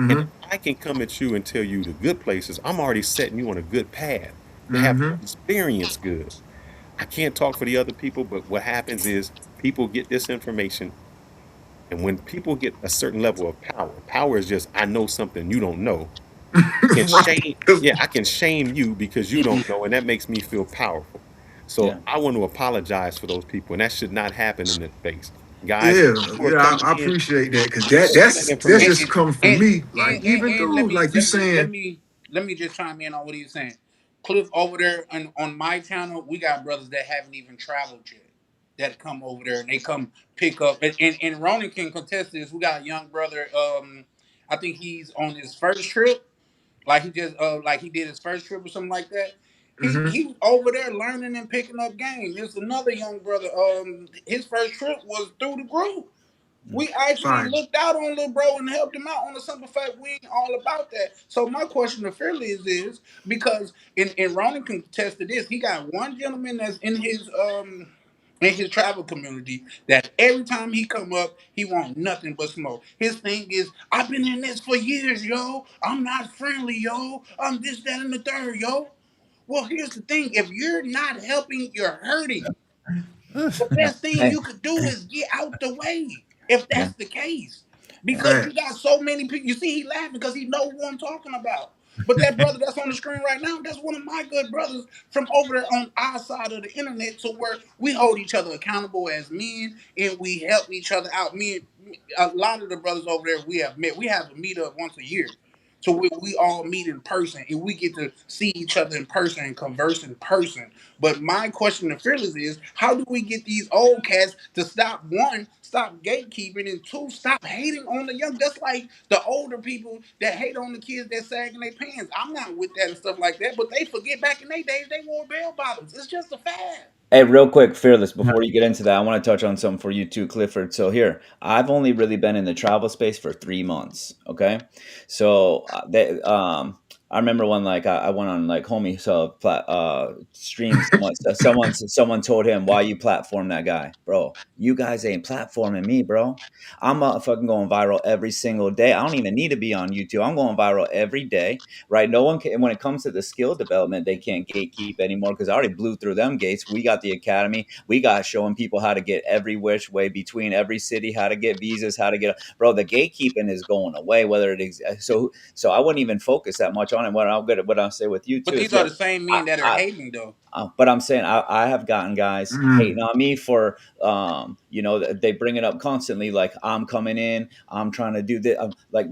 S7: And if
S5: Mm-hmm.
S7: I can come at you and tell you the good places, I'm already setting you on a good path to have you
S5: Mm-hmm.
S7: experience good. I can't talk for the other people, but what happens is people get this information, and when people get a certain level of power, power is just I know something you don't know. I can
S5: Right.
S7: shame, yeah, I can shame you because you don't know, and that makes me feel powerful. So
S1: Yeah.
S7: I want to apologize for those people, and that should not happen in this space. Guys, if
S5: Yeah,
S7: people are
S5: yeah,
S7: coming
S5: I
S7: in,
S5: appreciate that because
S7: share that
S5: that's
S6: And
S5: just
S7: information.
S5: coming from me. Like even
S6: and let
S5: dude,
S6: me
S5: like you saying,
S6: let me just chime in on what he's saying. Cliff over there on my channel, we got brothers that haven't even traveled yet. that come over there and they come pick up. And Ronan can contest this. We got a young brother. I think he's on his first trip. Like he just like he did his first trip or something like that.
S5: Hmm.
S6: He over there learning and picking up game. There's another young brother. His first trip was through the group. We actually
S5: Fine.
S6: looked out on little bro and helped him out on the simple fact we ain't all about that. So my question to Fairly is because in Ronan can attest to this, he got one gentleman that's in his travel community that every time he come up, he want nothing but smoke. His thing is, I've been in this for years, yo. I'm not friendly, yo. I'm this, that, and the third, yo. Well, here's the thing: if you're not helping, you're hurting. The best thing
S1: Hey,
S6: you could do is get out the way if
S1: yeah,
S6: that's the case.
S1: yeah.
S6: Because you got so many people. You see, he laughing because he know who I'm talking about. But that brother that's on the screen right now, that's one of my good brothers from over there on our side of the internet, to where we hold each other accountable as men and we help each other out. A lot of the brothers over there we have met. We have a meetup once a year. So we all meet in person and we get to see each other in person and converse in person. But my question to Fearless is, how do we get these old cats to stop, one, stop gatekeeping, and two, stop hating on the young? That's like the older people that hate on the kids that sagging their pants. I'm not with that and stuff like that, but they forget back in their days they wore bell bottoms. It's just a fad.
S1: Hey, real quick, Fearless, before you get into that, I want to touch on something for you too, Clifford. So here, I've only really been in the travel space for 3 months. Okay. So I remember when like I went on like homie stream. Someone told him, why you platform that guy, bro? You guys ain't platforming me, bro. I'm fucking going viral every single day. I don't even need to be on YouTube. I'm going viral every day, right? No one can. When it comes to the skill development, they can't gatekeep anymore because I already blew through them gates. We got the academy. We got showing people how to get every which way between every city, how to get visas, how to get. Bro, the gatekeeping is going away. Whether it is so, I wouldn't even focus that much on it. What I'll say with you
S6: But
S1: too
S6: these
S1: is
S6: are
S1: look.
S6: the same
S1: I,
S6: men that are
S1: I,
S6: hating though.
S1: but I'm saying I have gotten guys hating
S5: Mm.
S1: on me for they bring it up constantly, like I'm coming in, I'm trying to do this. I'm like,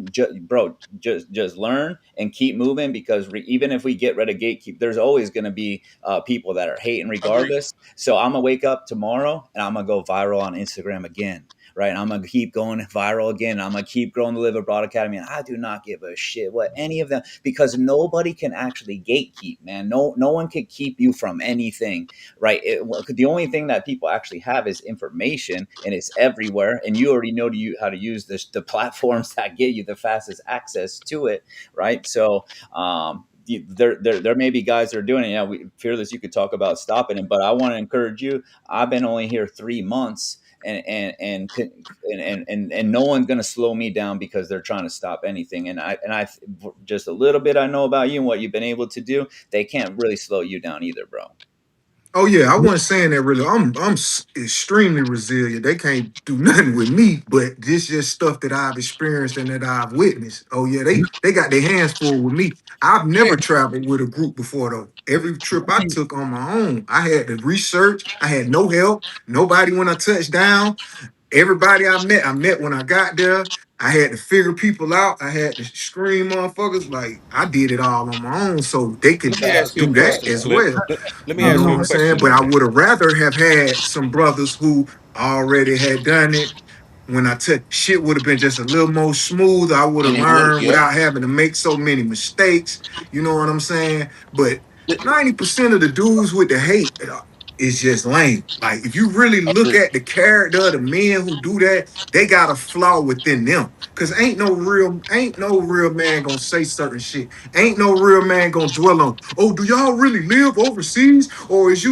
S1: bro, just learn and keep moving, because even if we get rid of gatekeep, there's always going to be people that are hating
S6: Agree.
S1: regardless. So I'm gonna wake up tomorrow and I'm gonna go viral on Instagram again. Right, and I'm gonna keep going viral again. I'm gonna keep growing the Live Abroad Academy, and I do not give a shit what any of them, because nobody can actually gatekeep, man. No one can keep you from anything, right? The only thing that people actually have is information, and it's everywhere, and you already know how to use the platforms that get you the fastest access to it, right? So there may be guys that are doing it. Yeah, Fearless, you could talk about stopping it, but I want to encourage you. I've been only here 3 months, and no one's going to slow me down because they're trying to stop anything. And I just a little bit I know about you and what you've been able to do. They can't really slow you down either, bro.
S5: Oh yeah, I wasn't saying that really. Extremely resilient. They can't do nothing with me, but this just stuff that I've experienced and that I've witnessed. Oh yeah, they got their hands full with me. I've
S3: Yeah,
S5: never traveled with a group before though. Every trip I took on my own, I had to research. I had no help. Nobody when I touched down. Everybody I met when I got there. I had to figure people out. I had to screen motherfuckers. Like I did it all on my own, so they
S7: Let
S5: could
S7: me ask you a
S5: do that
S7: question,
S5: as
S7: Cliff.
S5: well.
S7: Let me
S5: You
S7: ask
S5: know
S7: you
S5: what
S7: a
S5: I'm saying?
S7: question
S5: But
S7: though.
S5: I would have rather have had some brothers who already had done it. When I took shit would have been just a little more smooth. I would have
S6: And it would,
S5: learned
S6: yep.
S5: without having to make so many mistakes. You know what I'm saying? But 90% of the dudes with the hate is just lame. Like if you really look
S6: Agree.
S5: at the character of the men who do that, they got a flaw within them. Cause ain't no real man gonna say certain shit. Ain't no real man gonna dwell on, oh, do y'all really live overseas? Or it's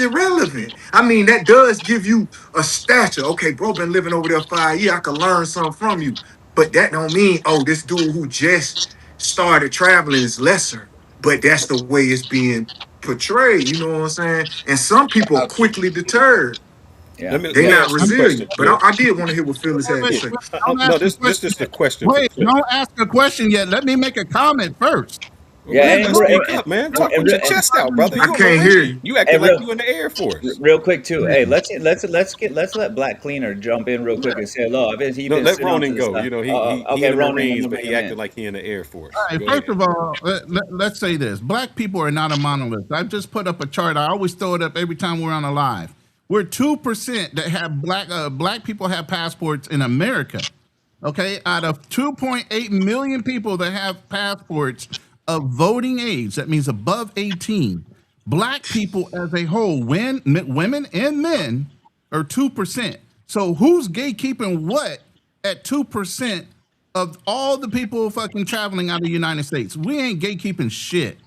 S5: irrelevant. I mean, that does give you a stature. Okay, bro, been living over there 5 years. I could learn something from you. But that don't mean, oh, this dude who just started traveling is lesser. But that's the way it's being portrayed. You know what I'm saying? And some people are quickly deterred.
S1: Yeah,
S5: They
S7: Let me
S5: not
S7: ask you a question,
S5: resilient. But
S7: Cliff.
S5: I did want to hear what Phyllis had to
S3: wait,
S7: Yeah.
S5: say.
S3: don't
S7: No,
S3: ask a
S7: this
S3: question
S7: is the
S3: yet.
S7: question for
S3: Wait,
S7: Cliff.
S3: don't ask a question yet. Let me make a comment first.
S7: Well,
S1: yeah,
S7: go ahead,
S3: Let
S7: man.
S1: and,
S3: go.
S7: Speak
S1: and,
S7: up, man.
S3: Let
S7: Talk
S1: and,
S7: with your
S1: and,
S7: chest out, brother.
S5: I
S7: You a
S5: can't
S7: Marine.
S5: hear
S7: You acting
S1: and
S7: like
S1: real,
S7: you in the Air Force.
S1: real quick too. Hey, let's let Black Cleaner jump in real quick and say hello. He
S7: No,
S1: been
S7: let
S1: sitting on to
S7: Ronan
S1: the
S7: go.
S1: side.
S7: You know, he
S1: Okay,
S7: in the
S1: Ronan, let
S7: Marines,
S1: me
S7: but
S1: bring
S7: he
S1: him in.
S7: acting like he in the Air Force.
S3: All right,
S7: Go
S3: first
S7: ahead.
S3: of all, let's say this. Black people are not a monolith. I just put up a chart. I always throw it up every time we're on a live. We're 2% that have black people have passports in America. Okay, out of 2.8 million people that have passports of voting age, that means above 18, black people as a whole, women and men, are 2%. So who's gatekeeping what at 2% of all the people fucking traveling out of the United States? We ain't gatekeeping shit.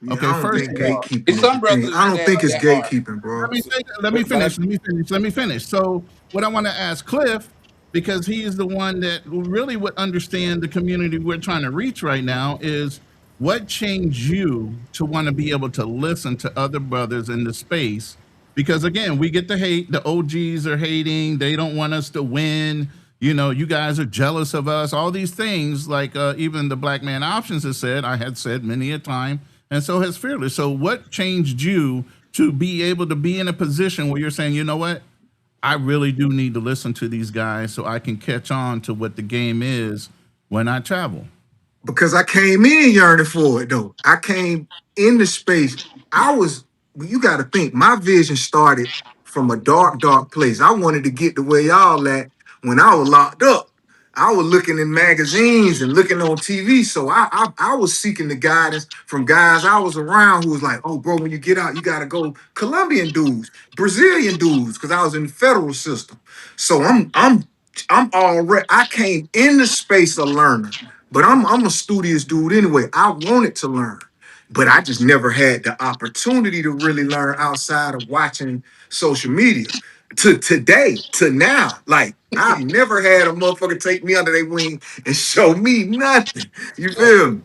S5: Yeah,
S3: Okay,
S5: I don't
S3: first
S5: think
S3: of all,
S5: gatekeeping
S6: It's
S5: is the
S6: some
S5: thing. I
S6: brothers
S5: don't think it's
S6: that are.
S5: gatekeeping, bro.
S3: let me
S7: But I,
S3: finish. Let me finish. So, what I want to ask Cliff, because he is the one that really would understand the community we're trying to reach right now, is what changed you to want to be able to listen to other brothers in the space? Because again, we get the hate. The OGs are hating. They don't want us to win. You know, you guys are jealous of us. All these things, like even the Black Man Options has said, I had said many a time, and so has Fearless. So, what changed you to be able to be in a position where you're saying, you know what, I really do need to listen to these guys so I can catch on to what the game is when I travel?
S5: Because I came in yearning for it though. I came into space. I was you gotta think, my vision started from a dark, dark place. I wanted to get the way y'all at when I was locked up. I was looking in magazines and looking on TV. So I was seeking the guidance from guys I was around who was like, oh bro, when you get out, you gotta go Colombian dudes, Brazilian dudes, because I was in the federal system. So I'm already I came in the space of learner. But I'm a studious dude anyway. I wanted to learn, but I just never had the opportunity to really learn outside of watching social media. To today, to now, like I've never had a motherfucker take me under their wing and show me nothing. You
S7: well,
S5: feel me?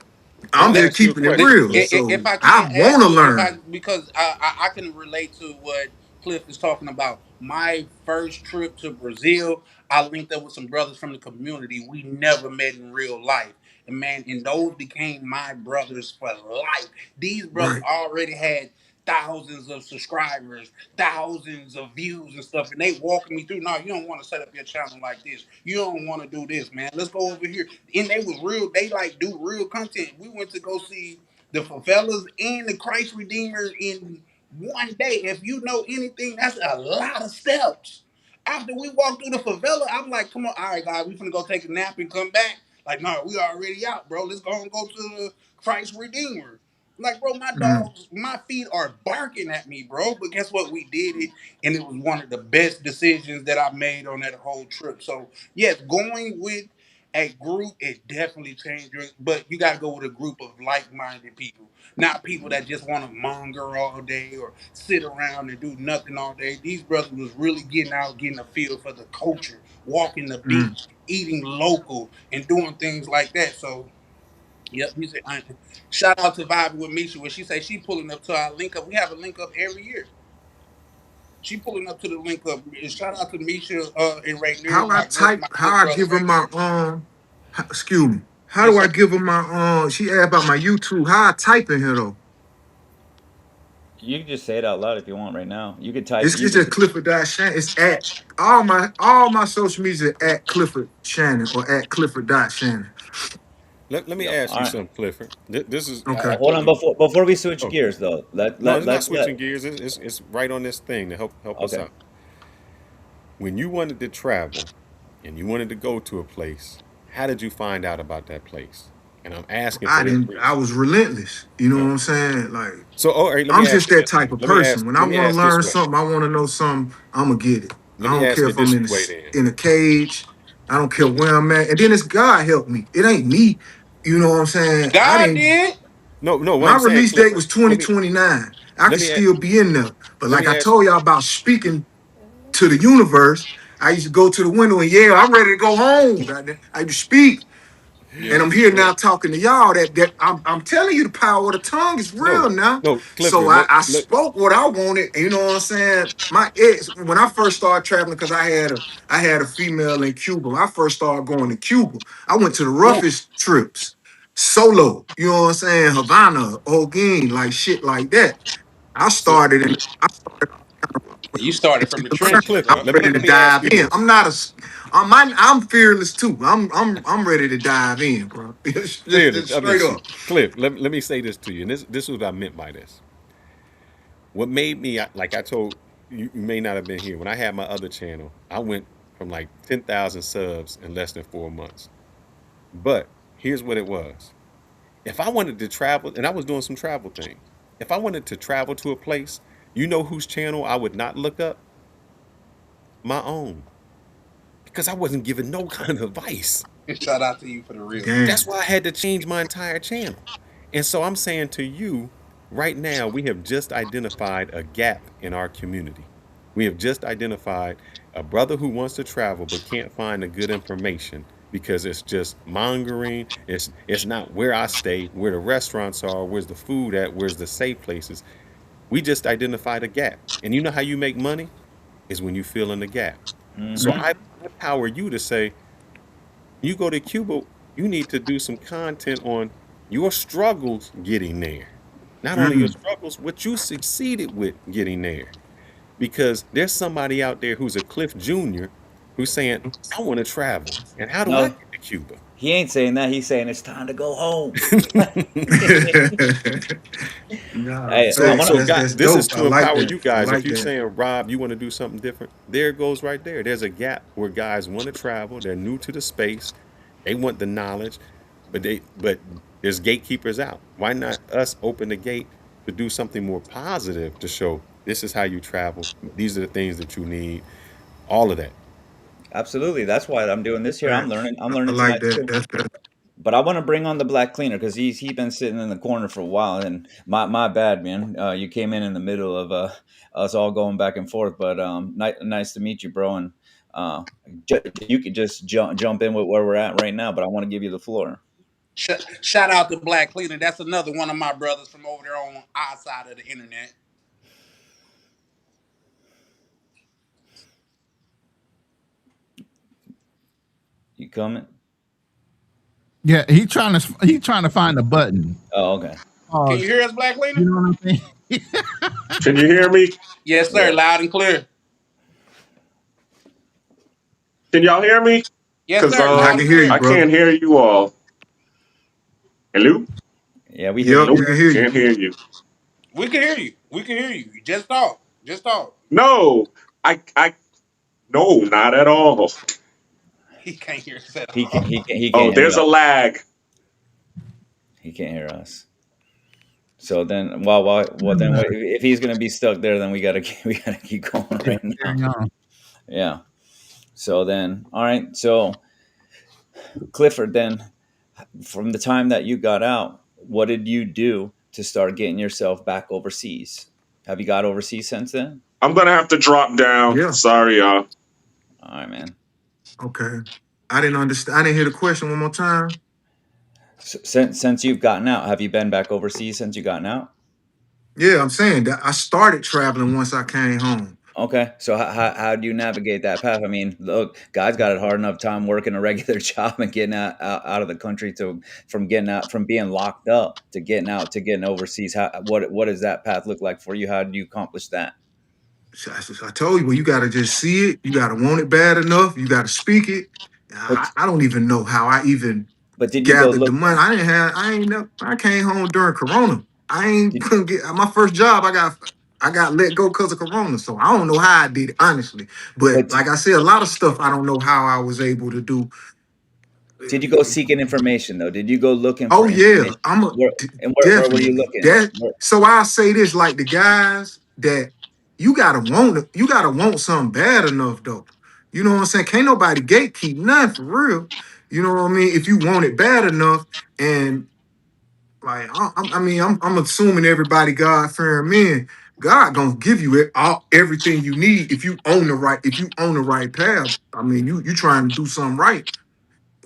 S7: let
S5: I'm
S7: me
S5: just
S7: ask you a
S5: keeping it
S7: question,
S5: real.
S7: Cliff.
S6: If
S5: So
S6: I
S5: I
S6: can
S5: want
S6: add
S5: to
S6: to, if I
S5: learn.
S6: because I can relate to what Cliff is talking about. My first trip to Brazil, I linked up with some brothers from the community we never met in real life. And man, and those became my brothers for life. These brothers
S5: Right.
S6: already had thousands of subscribers, thousands of views and stuff, and they walking me through. No, you don't want to set up your channel like this. You don't want to do this, man. Let's go over here. And they was real. They like do real content. We went to go see the favelas and the Christ Redeemer in one day. If you know anything, that's a lot of steps. After we walked through the favela, I'm like, come on, all right, guys, we finna go take a nap and come back. Like, no, we already out, bro. Let's go and go to the Christ Redeemer. Like, bro, my
S5: Mm.
S6: dogs, my feet are barking at me, bro. But guess what? We did it, and it was one of the best decisions that I made on that whole trip. So, yes, going with a group, it definitely changed your, but you got to go with a group of like-minded people, not people that just want to monger all day or sit around and do nothing all day. These brothers was really getting out, getting a feel for the culture, walking the
S5: Mm.
S6: beat, eating local, and doing things like that. So yep, he said. Shout out to Vibe with Misha when she say she pulling up to our link up. We have a link up every year. She pulling up to the link up. Shout out to Misha and Ray
S5: How I type,
S6: my
S5: how
S6: good
S5: I
S6: brother
S5: give her
S6: right
S5: my
S6: there.
S5: excuse me. How
S6: Yes,
S5: do
S6: sir.
S5: I give her my she asked about my YouTube. How I type in here though?
S1: You can just say it out loud if you want right now. You could type.
S5: It's
S1: You
S5: just
S1: could.
S5: Clifford Dot Shannon. It's at all my social media at Clifford Shannon or at Clifford Dot Shannon.
S7: Let me
S1: Yep.
S7: ask
S1: All
S7: you
S1: right.
S7: something, Clifford. This is
S5: Okay.
S7: I
S1: Hold
S7: told
S1: on
S7: you.
S1: before we switch
S7: Oh,
S1: gears though.
S7: no, it's not switching gears. It's right on this thing to help us
S1: Okay.
S7: out. When you wanted to travel and you wanted to go to a place, how did you find out about that place? And I'm asking for
S5: I
S7: this
S5: didn't I
S7: reason.
S5: was relentless. You know what
S7: No.
S5: I'm saying? Like
S7: So, all right, let me
S5: I'm
S7: ask
S5: just
S7: it
S5: that
S7: this way.
S5: type of person. When I
S7: Let me
S5: want to
S7: ask this
S5: learn
S7: way.
S5: something, I want to know something, I'm gonna get it.
S7: Let
S5: I
S7: me
S5: don't
S7: ask
S5: care
S7: it
S5: if I'm
S7: this
S5: in
S7: way then.
S5: in a cage. I don't care where I'm at. And then it's God help me. It ain't me. You know what I'm saying? I
S6: God
S5: didn't
S6: did.
S7: No, no, what
S5: My
S7: I'm saying,
S5: release date
S7: Clifford.
S5: was 2029. I
S7: Let
S5: could
S7: me a-
S5: still be in there. But
S7: let
S5: like
S7: me
S5: I
S7: ask.
S5: told y'all about speaking to the universe, I used to go to the window and yeah, I'm ready to go home. Goddamn. I used to speak. And
S6: Yeah.
S5: I'm here
S6: Yeah.
S5: now talking to y'all that I'm telling you the power of the tongue is
S7: No,
S5: real now.
S7: no,
S5: So
S7: Clifford.
S5: I spoke what I wanted, and you know what I'm saying? My ex, when I first started traveling, because I had a female in Cuba. When I first started going to Cuba, I went to the
S6: Ooh.
S5: roughest trips. Solo, you know what I'm saying? Havana, Holguin, like shit like that. I
S7: So,
S5: started in
S6: You started from the
S7: so
S6: trenches,
S5: I'm
S7: Clifford,
S6: bro.
S5: ready to
S7: let me ask
S5: dive
S7: you
S5: in.
S7: this.
S5: I'm fearless too. I'm ready to dive in, bro. Just
S7: Fearless. I mean,
S5: straight up.
S7: Cliff. Let me say this to you, and this is what I meant by this. What made me like I told. you may not have been here. When I had my other channel, I went from like 10,000 subs in less than 4 months. But here's what it was. If I wanted to travel, and I was doing some travel things, if I wanted to travel to a place, you know whose channel I would not look up? My own. Because I wasn't given no kind of advice.
S6: Shout out to you for the real.
S7: That's
S5: Damn.
S7: why I had to change my entire channel. And so I'm saying to you, right now, we have just identified a gap in our community. We have just identified a brother who wants to travel but can't find the good information because it's just mongering. It's not where I stay, where the restaurants are, where's the food at, where's the safe places. We just identified a gap. And you know how you make money? Is when you fill in the gap. So
S1: Mm-hmm.
S7: I empower you to say, you go to Cuba, you need to do some content on your struggles getting there. Not only your
S5: Mm.
S7: struggles, what you succeeded with getting there. Because there's somebody out there who's a Cliff Jr. who's saying, I want to travel. And how do I
S1: No,
S7: get to Cuba?
S1: he ain't saying that. He's saying it's time to go home.
S5: Nah,
S1: Hey, I
S7: So,
S5: facts.
S1: want
S7: so
S1: to.
S7: God,
S5: That's
S7: this is
S5: dope. I
S7: to
S5: like
S7: empower
S5: that.
S7: you
S5: I
S7: guys. If
S5: like
S7: you're
S5: that.
S7: saying, Rob, you want to do something different, there it goes right there. There's a gap where guys want to travel. They're new to the space. They want the knowledge, but there's gatekeepers out. Why not us open the gate to do something more positive to show this is how you travel. These are the things that you need. All of that.
S1: Absolutely. That's why I'm doing this here. I'm
S5: Facts.
S1: learning. I'm
S5: I
S1: learning
S5: like
S1: tonight
S5: that.
S1: too.
S5: That's
S1: But I want to bring on the black cleaner because he been sitting in the corner for a while. And my bad, man. You came in the middle of us all going back and forth. But nice to meet you, bro. And you could just jump in with where we're at right now. But I want to give you the floor.
S6: Shout out to Black Cleveland. That's another one of my brothers from over there on our side of the internet.
S1: You coming?
S3: Yeah, he trying to find a button.
S1: Oh, okay.
S6: Can you
S3: Pause.
S6: hear us, Black
S3: You
S6: Cleveland?
S3: know what I'm saying?
S10: Can you hear me?
S6: Yes, sir.
S1: Yeah.
S6: Loud and clear.
S10: Can y'all hear me?
S6: Yes,
S10: Cause
S6: sir.
S5: yeah, I
S6: Loud and
S5: can hear you,
S6: clear.
S10: I
S5: brother.
S10: can't hear you all. Hello?
S1: Yeah, we hear
S5: Yep,
S1: you.
S5: we
S10: Nope,
S5: can hear you.
S10: can't hear you.
S6: We can hear you. We can hear you. Just talk. Just talk.
S10: No, I no, not at all.
S6: He can't hear us at
S1: He can
S6: all.
S1: he
S10: Oh,
S1: can't hear
S10: there's a
S1: us.
S10: lag.
S1: He can't hear us. So then, well, then if he's gonna be stuck there, then we gotta we gotta keep going
S3: Yeah,
S1: right now.
S3: carry on.
S1: Yeah. So then, all right. So Clifford, then from the time that you got out, what did you do to start getting yourself back overseas? Have you got overseas since then?
S10: I'm gonna have to drop down.
S5: Yeah.
S10: Sorry, y'all.
S1: All right, man.
S5: Okay. I didn't understand. I didn't hear the question one more time.
S1: Since you've gotten out, have you been back overseas since you gotten out?
S5: Yeah, I'm saying that I started traveling once I came home.
S1: Okay, so how do you navigate that path? I mean, look, guys got it hard enough time working a regular job and getting out of the country to from getting out from being locked up to getting out to getting overseas. What does that path look like for you? How do you accomplish that?
S5: So I told you, well, you got to just see it. You got to want it bad enough. You got to speak it.
S1: But
S5: I don't even know how I even
S1: but did you go
S5: gathered the
S1: look?
S5: money. I didn't have. I ain't never. I came home during Corona. I ain't
S1: Did,
S5: couldn't get my first job. I got let go because of Corona. So I don't know how I did it honestly. But
S1: but
S5: like I said, a lot of stuff I don't know how I was able to do.
S1: did you go seeking information though? Did you go looking
S5: Oh
S1: for
S5: yeah,
S1: information?
S5: I'm a
S1: Where where were you
S5: definitely
S1: looking?
S5: that. So I say this like the guys that you gotta want it. You gotta want something bad enough though. You know what I'm saying? Can't nobody gatekeep nothing for real. You know what I mean? If you want it bad enough, and like I'm assuming everybody God fearing men, God gonna give you it all everything you need if you own the right path. I mean you trying to do something right.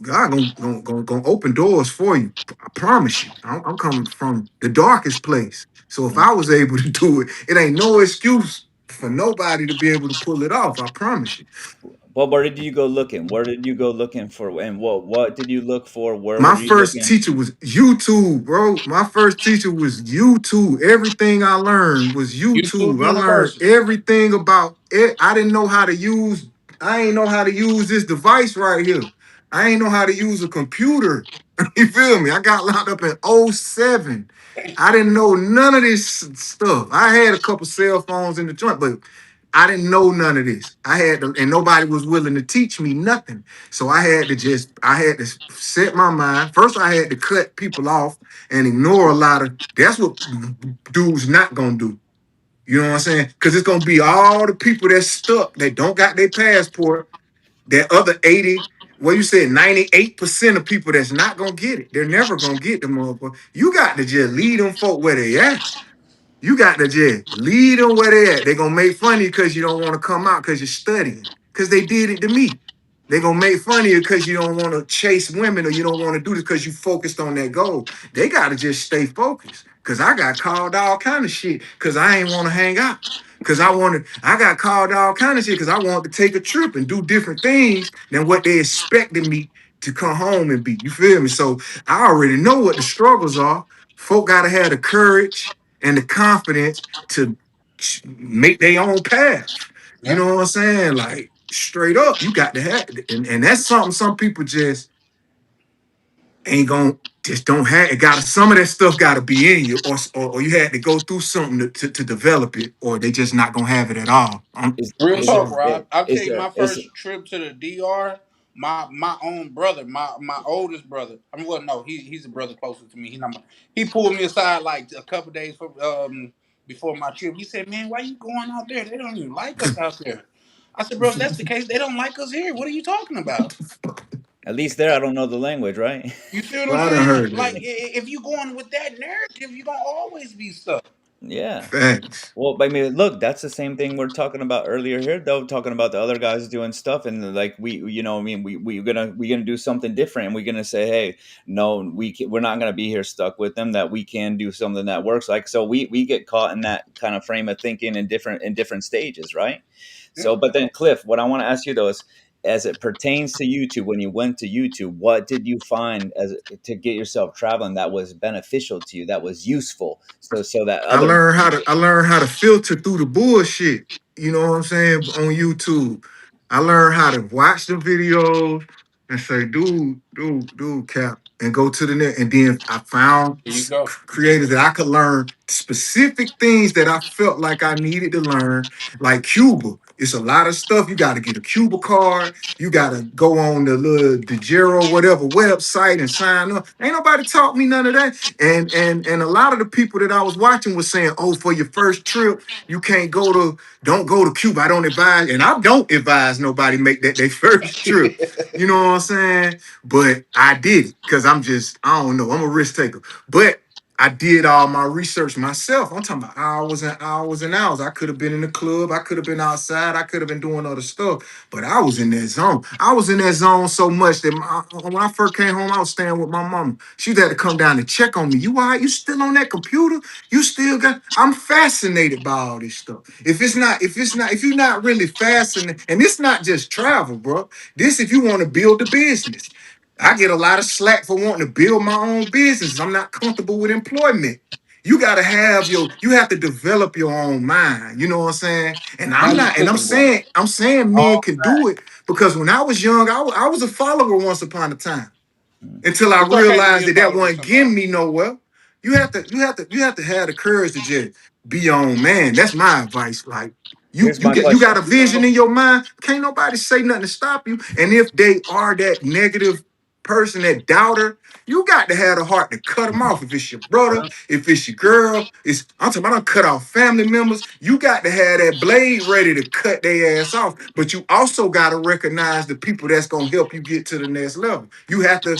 S5: God gonna open doors for you. I promise you. I'm coming from the darkest place. So if
S1: Mm.
S5: I was able to do it, it ain't no excuse for nobody to be able to pull it off. I promise you.
S1: Well, where did you go looking? Where did you go looking for? And what did you look for? Where
S5: My
S1: were you
S5: first
S1: looking?
S5: teacher was YouTube, bro. My first teacher was YouTube. Everything I learned was
S6: YouTube
S5: YouTube. I learned
S6: University.
S5: everything about it. I didn't know how to use. I ain't know how to use this device right here. I ain't know how to use a computer. You feel me? I got locked up in '07. I didn't know none of this stuff. I had a couple cell phones in the joint, but I didn't know none of this. I had to, and nobody was willing to teach me nothing. So I had to set my mind. First, I had to cut people off and ignore a lot of. That's what dudes not gonna do. You know what I'm saying? Because it's gonna be all the people that's stuck that don't got their passport. That other 80, well, you said 98% of people that's not gonna get it. They're never gonna get the motherfucker. You got to just lead them folk where they at. You got to just lead them where they at. They gonna make fun of you because you don't want to come out because you're studying. Because they did it to me. They gonna make fun of you because you don't want to chase women or you don't want to do this because you focused on that goal. They gotta just stay focused. Cause I got called all kind of shit because I ain't want to hang out. Cause I got called all kind of shit because I wanted to take a trip and do different things than what they expected me to come home and be. You feel me? So I already know what the struggles are. Folk gotta have the courage and the confidence to make their own path. You
S6: Yeah.
S5: know what I'm saying? Like straight up, you got to have, and that's something some people just ain't gonna just don't have. It got some of that stuff got to be in you, or you had to go through something to develop it, or they just not gonna have it at all.
S1: Is
S6: Real
S5: I'm
S1: is
S6: talk,
S5: sorry.
S6: Rob. I'll tell
S1: is
S6: you
S1: there
S6: my
S1: is
S6: first trip to the DR. My own brother, my oldest brother. I mean, well, no, he's a brother closer to me. He pulled me aside like a couple days before my trip. He said, "Man, why you going out there? They don't even like us out there." I said, "Bro, if that's the case, they don't like us here. What are you talking about?"
S1: at least there? I don't know the language, right?
S6: You see what I'm
S5: Well, I done
S6: saying?
S5: heard
S6: Like,
S5: that.
S6: if you going with that narrative, you're gonna always be stuck.
S1: Yeah.
S5: Facts.
S1: Well, I mean, look, that's the same thing we're talking about earlier here, though, talking about the other guys doing stuff, and like I mean, we're gonna do something different, and we're gonna say, hey, no, we're not gonna be here stuck with them. That we can do something that works. Like, so we get caught in that kind of frame of thinking in different stages, right?
S6: Yeah.
S1: So, but then, Cliff, what I want to ask you though is, as it pertains to YouTube, when you went to YouTube, what did you find as to get yourself traveling that was beneficial to you, that was useful, so that other.
S5: I learned how to filter through the bullshit. You know what I'm saying? On YouTube. I learned how to watch the videos and say, dude, cap, and go to the net. And then I found
S6: Here you go.
S5: creators that I could learn specific things that I felt like I needed to learn, like Cuba. It's a lot of stuff. You got to get a Cuba card. You got to go on the little DeGero whatever website and sign up. Ain't nobody taught me none of that. And a lot of the people that I was watching was saying, "Oh, for your first trip, you can't don't go to Cuba. I don't advise, and I don't advise nobody make that their first trip." You know what I'm saying? But I did it because I don't know, I'm a risk taker. But I did all my research myself. I'm talking about hours and hours and hours. I could have been in the club. I could have been outside. I could have been doing other stuff. But I was in that zone. I was in that zone so much that when I first came home, I was staying with my mama. She had to come down and check on me. You all right? You still on that computer? You still got? I'm fascinated by all this stuff. If you're not really fascinated, and it's not just travel, bro. This if you want to build a business. I get a lot of slack for wanting to build my own business. I'm not comfortable with employment. You have to develop your own mind. You know what I'm saying? And I'm
S6: Now you
S5: not, and
S6: cooking, bro.
S5: I'm saying men
S6: All
S5: can do
S6: right.
S5: it because when I was young, I was a follower once upon a time until I
S6: It's okay to be
S5: realized
S6: a
S5: that that
S6: follower
S5: wasn't getting
S6: sometimes.
S5: me nowhere. You have to have the courage to just be your own man. That's my advice. Like
S1: Here's my
S5: you got
S1: question.
S5: a vision in your mind. Can't nobody say nothing to stop you. And if they are that negative person, that doubter, you got to have the heart to cut them off. If it's your brother, if it's your girl, I'm talking about I cut off family members. You got to have that blade ready to cut their ass off. But you also got to recognize the people that's gonna help you get to the next level. You have to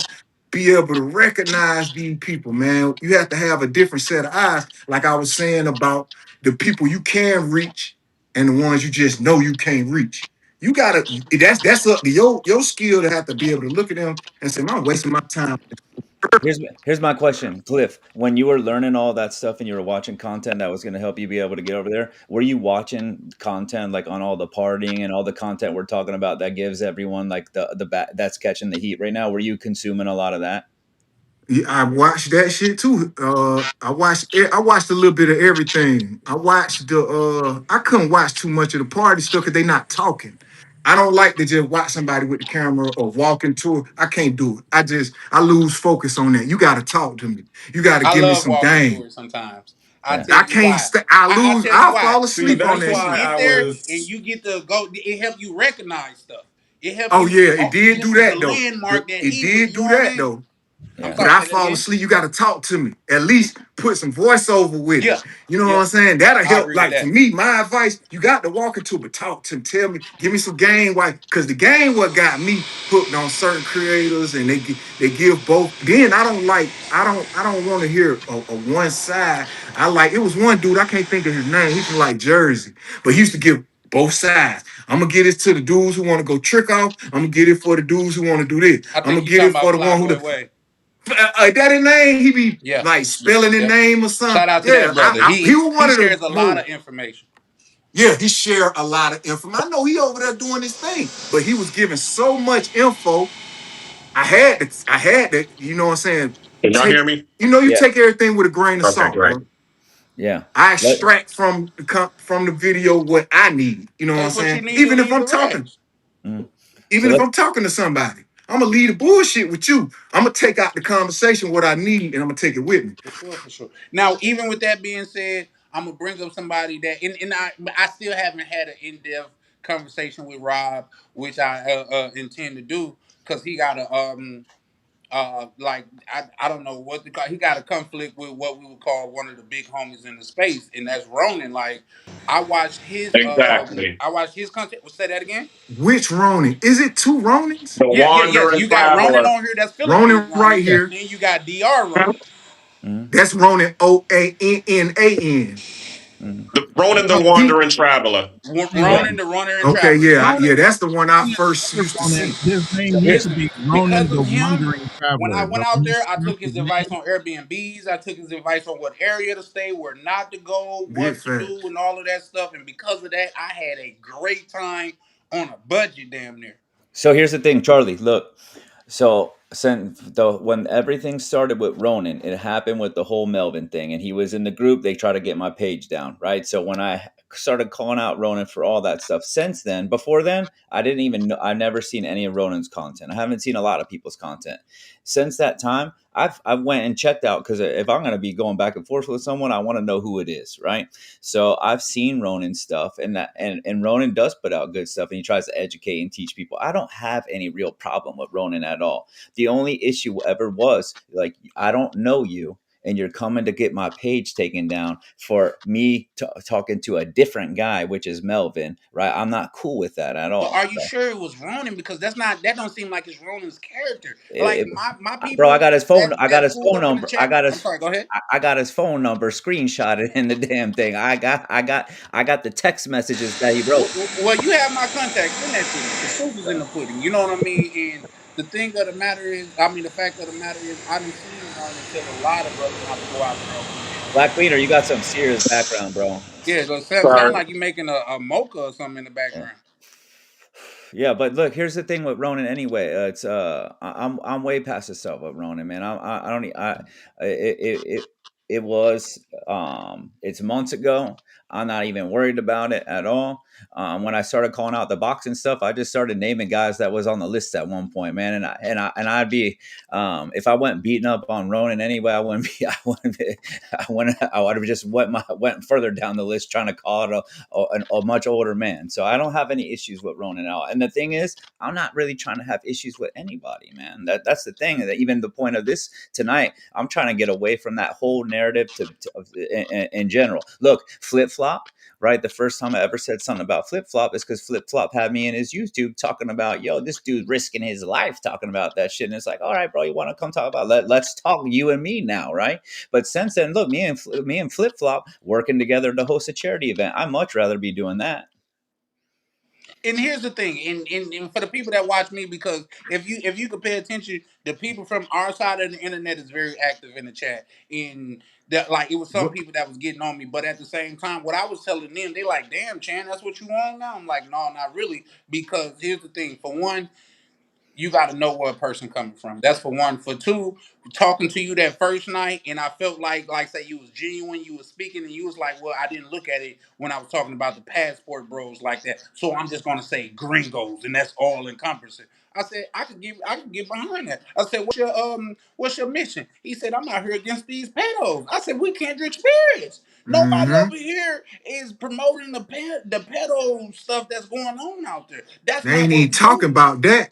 S5: be able to recognize these people, man. You have to have a different set of eyes, like I was saying about the people you can reach and the ones you just know you can't reach. You gotta that's up to your skill to have to be able to look at them and say, I'm wasting my time.
S1: Here's my question, Cliff. When you were learning all that stuff and you were watching content that was going to help you be able to get over there, were you watching content like on all the partying and all the content we're talking about that gives everyone like that's catching the heat right now? Were you consuming a lot of that?
S5: Yeah, I watched that shit too. I watched a little bit of everything. I couldn't watch too much of the party stuff because they not talking. I don't like to just watch somebody with the camera or walk into it. I can't do it. I lose focus on that. You gotta talk to me. You gotta
S6: I
S5: give me
S6: love
S5: some
S6: walking through
S5: game.
S6: it sometimes. I
S1: Yeah.
S6: tell
S5: I
S6: you
S5: can't
S6: why.
S5: stay. I
S6: I'll
S5: lose.
S6: tell you
S5: I'll
S6: why.
S5: fall
S2: See,
S5: asleep on
S6: When
S2: that's
S5: that
S6: you
S2: why
S5: shit.
S6: get
S2: I
S6: there and
S2: was.
S6: you get to go, it helps you recognize stuff. It helps
S5: Oh
S6: you.
S5: yeah, it
S6: Oh,
S5: did
S6: this
S5: do
S6: is the
S5: that though.
S6: landmark that
S5: It
S6: he was
S5: did do that
S6: doing.
S5: though.
S6: I'm
S1: Yeah.
S5: But
S6: sorry.
S5: I
S6: Say that
S5: fall
S6: again.
S5: asleep. You got to talk to me. At least put some voiceover with it.
S6: Yeah.
S5: You know what
S6: Yeah.
S5: I'm saying? That'll
S6: I
S5: help.
S6: agree with
S5: Like for
S6: that.
S5: me, my advice, you got to walk into it, but talk to me. Tell me, give me some game. Why? Because the game what got me hooked on certain creators, and they give both. Then I don't want to hear a one side. I like it was one dude, I can't think of his name. He from like Jersey, but he used to give both sides. I'm gonna get it to the dudes who want to go trick off. I'm gonna get it for the dudes who want to do this.
S6: I
S5: I'm
S6: think
S5: gonna
S6: you
S5: get
S6: talking
S5: it for
S6: about
S5: the one who
S6: Flyboy
S5: the
S6: Way.
S5: that his name, he be
S6: Yeah.
S5: like spelling his
S6: Yep.
S5: name or something.
S6: Shout out to
S5: Yeah,
S6: that brother.
S5: he was
S6: He
S5: one of the
S6: shares a lot
S5: more.
S6: of information.
S5: Yeah, he shared a lot of info. I know he over there doing his thing, but he was giving so much info. I had to, you know what I'm saying?
S10: Can y'all
S5: Take,
S10: hear me?
S5: you
S1: Yeah.
S5: take everything with a grain of
S10: Okay,
S5: salt,
S10: great.
S5: bro.
S1: Yeah.
S5: I
S1: Let,
S5: extract from the video what I need. You know what I'm
S6: That's what you
S5: saying?
S6: need to lead the rest.
S1: mm. So
S5: Even if
S1: let
S5: I'm talking to somebody, I'm gonna leave the bullshit with you. I'm gonna take out the conversation what I need, and I'm gonna take it with me.
S6: For sure, for sure. Now, even with that being said, I'm gonna bring up somebody that, I still haven't had an in depth conversation with Rob, which I intend to do because he got a like I don't know what to call. He got a conflict with what we would call one of the big homies in the space, and that's Ronan. Like
S10: Exactly.
S6: I watched his content. Well, say that again.
S5: Which Ronin? Is it two Ronins?
S10: The
S6: Yes.
S10: wandering
S6: You got Ronan
S10: traveler.
S6: on here. That's Philippines
S5: Ronin
S6: Ronan.
S5: right
S6: Yes.
S5: here.
S6: Then you got Dr. Ronan.
S1: mm,
S5: That's Ronin Oannan.
S1: mm.
S10: The Ronan the
S3: No, he
S10: wandering traveler.
S3: yeah.
S1: Yeah.
S6: Ronan the Runner and
S5: Okay,
S6: Traveler.
S5: yeah,
S6: Yes.
S3: Ronan,
S5: yeah, that's the one I
S3: the
S5: first
S3: other
S5: used to
S3: Ronan,
S5: see.
S3: his
S1: So
S3: name used
S1: here's
S3: to
S6: Listen,
S3: be
S6: because
S3: Ronan
S6: of
S3: the
S6: him,
S3: Wandering
S6: when I
S3: Traveler.
S6: went
S3: The
S6: out there, I
S3: that's
S6: took
S3: his
S6: his advice
S3: name.
S6: on Airbnbs. I took his advice on what area to stay, where not to go,
S5: Big
S6: what to do,
S5: facts.
S6: and all of that stuff. And because of that, I had a great time on a budget, damn near.
S1: here's the thing, Charlie. Look, so since when everything started with Ronan, it happened with the whole Melvin thing, and he was in the group. They tried to get my page down, right? So when I started calling out Ronan for all that stuff, since then, before then, I didn't even know. I've never seen any of Ronan's content. I haven't seen a lot of people's content since that time. I went and checked out because if I'm gonna be going back and forth with someone, I want to know who it is, right? So I've seen Ronan stuff, and Ronan does put out good stuff, and he tries to educate and teach people. I don't have any real problem with Ronan at all. The only issue ever was like I don't know you, and you're coming to get my page taken down for me talking to a different guy, which is Melvin, right? I'm not cool with that at
S6: But
S1: all.
S6: are you sure it was Ronan? Because that don't seem like it's Ronan's character. Like
S1: It,
S6: my
S1: bro, I
S6: people
S1: got his phone. I got
S6: that's
S1: his
S6: pulled
S1: phone
S6: up in the
S1: number. I
S6: chat.
S1: got
S6: I'm
S1: his.
S6: sorry. Go ahead.
S1: I got his phone number screenshotted in the damn thing. I got the text messages that he wrote.
S6: Well, you have my contact. Send that to me. The proof is in the pudding. You know what I mean? And the thing of the matter is, the fact of the matter is, I done seen Ronan tell a lot of brothers not to go out there on the limb.
S1: Black Cleaner, you got some serious background, bro.
S6: Yeah, it sound
S10: Sorry.
S6: like you making a mocha or something in the
S1: Yeah.
S6: background.
S1: Yeah, but look, here's the thing with Ronan. Anyway, it's I'm way past the stuff with Ronan, man. I don't it was it's months ago. I'm not even worried about it at all. When I started calling out the boxing stuff, I just started naming guys that was on the list at one point, man. I'd be if I went beating up on Ronan anyway, I wouldn't be. I wouldn't. Be, I would have just went further down the list trying to call it a much older man. So I don't have any issues with Ronan out. And the thing is, I'm not really trying to have issues with anybody, man. That's the thing. That even the point of this tonight, I'm trying to get away from that whole narrative in general. Look, flip flop. Right, the first time I ever said something about flip flop is because flip flop had me in his YouTube talking about, yo, this dude risking his life talking about that shit, and it's like, all right, bro, you want to come talk about let's talk you and me now, right? But since then, look, me and Flip Flop working together to host a charity event. I'd much rather be doing that.
S6: And here's the thing, and for the people that watch me, because if you could pay attention, the people from our side of the internet is very active in the chat. And that, like, it was some
S5: What
S6: people that was getting on me, but at the same time, what I was telling them, they like, damn, Chan, that's what you want now. I'm like, no, not really, because here's the thing. For one, you got to know where a person coming from. That's for one. For two, talking to you that first night, and I felt like say you was genuine. You was speaking, and you was like, "Well, I didn't look at it when I was talking about the passport bros like that, so I'm just gonna say gringos, and that's all encompassing." I said, I could get behind that. I said, what's your mission? He said, I'm out here against these pedos. I said, we kindred spirits. Nobody
S5: Mm-hmm.
S6: over here is promoting the pedo stuff that's going on out there. That's
S5: They
S6: not
S5: ain't
S6: what
S5: even
S6: we
S5: talking
S6: do.
S5: about that.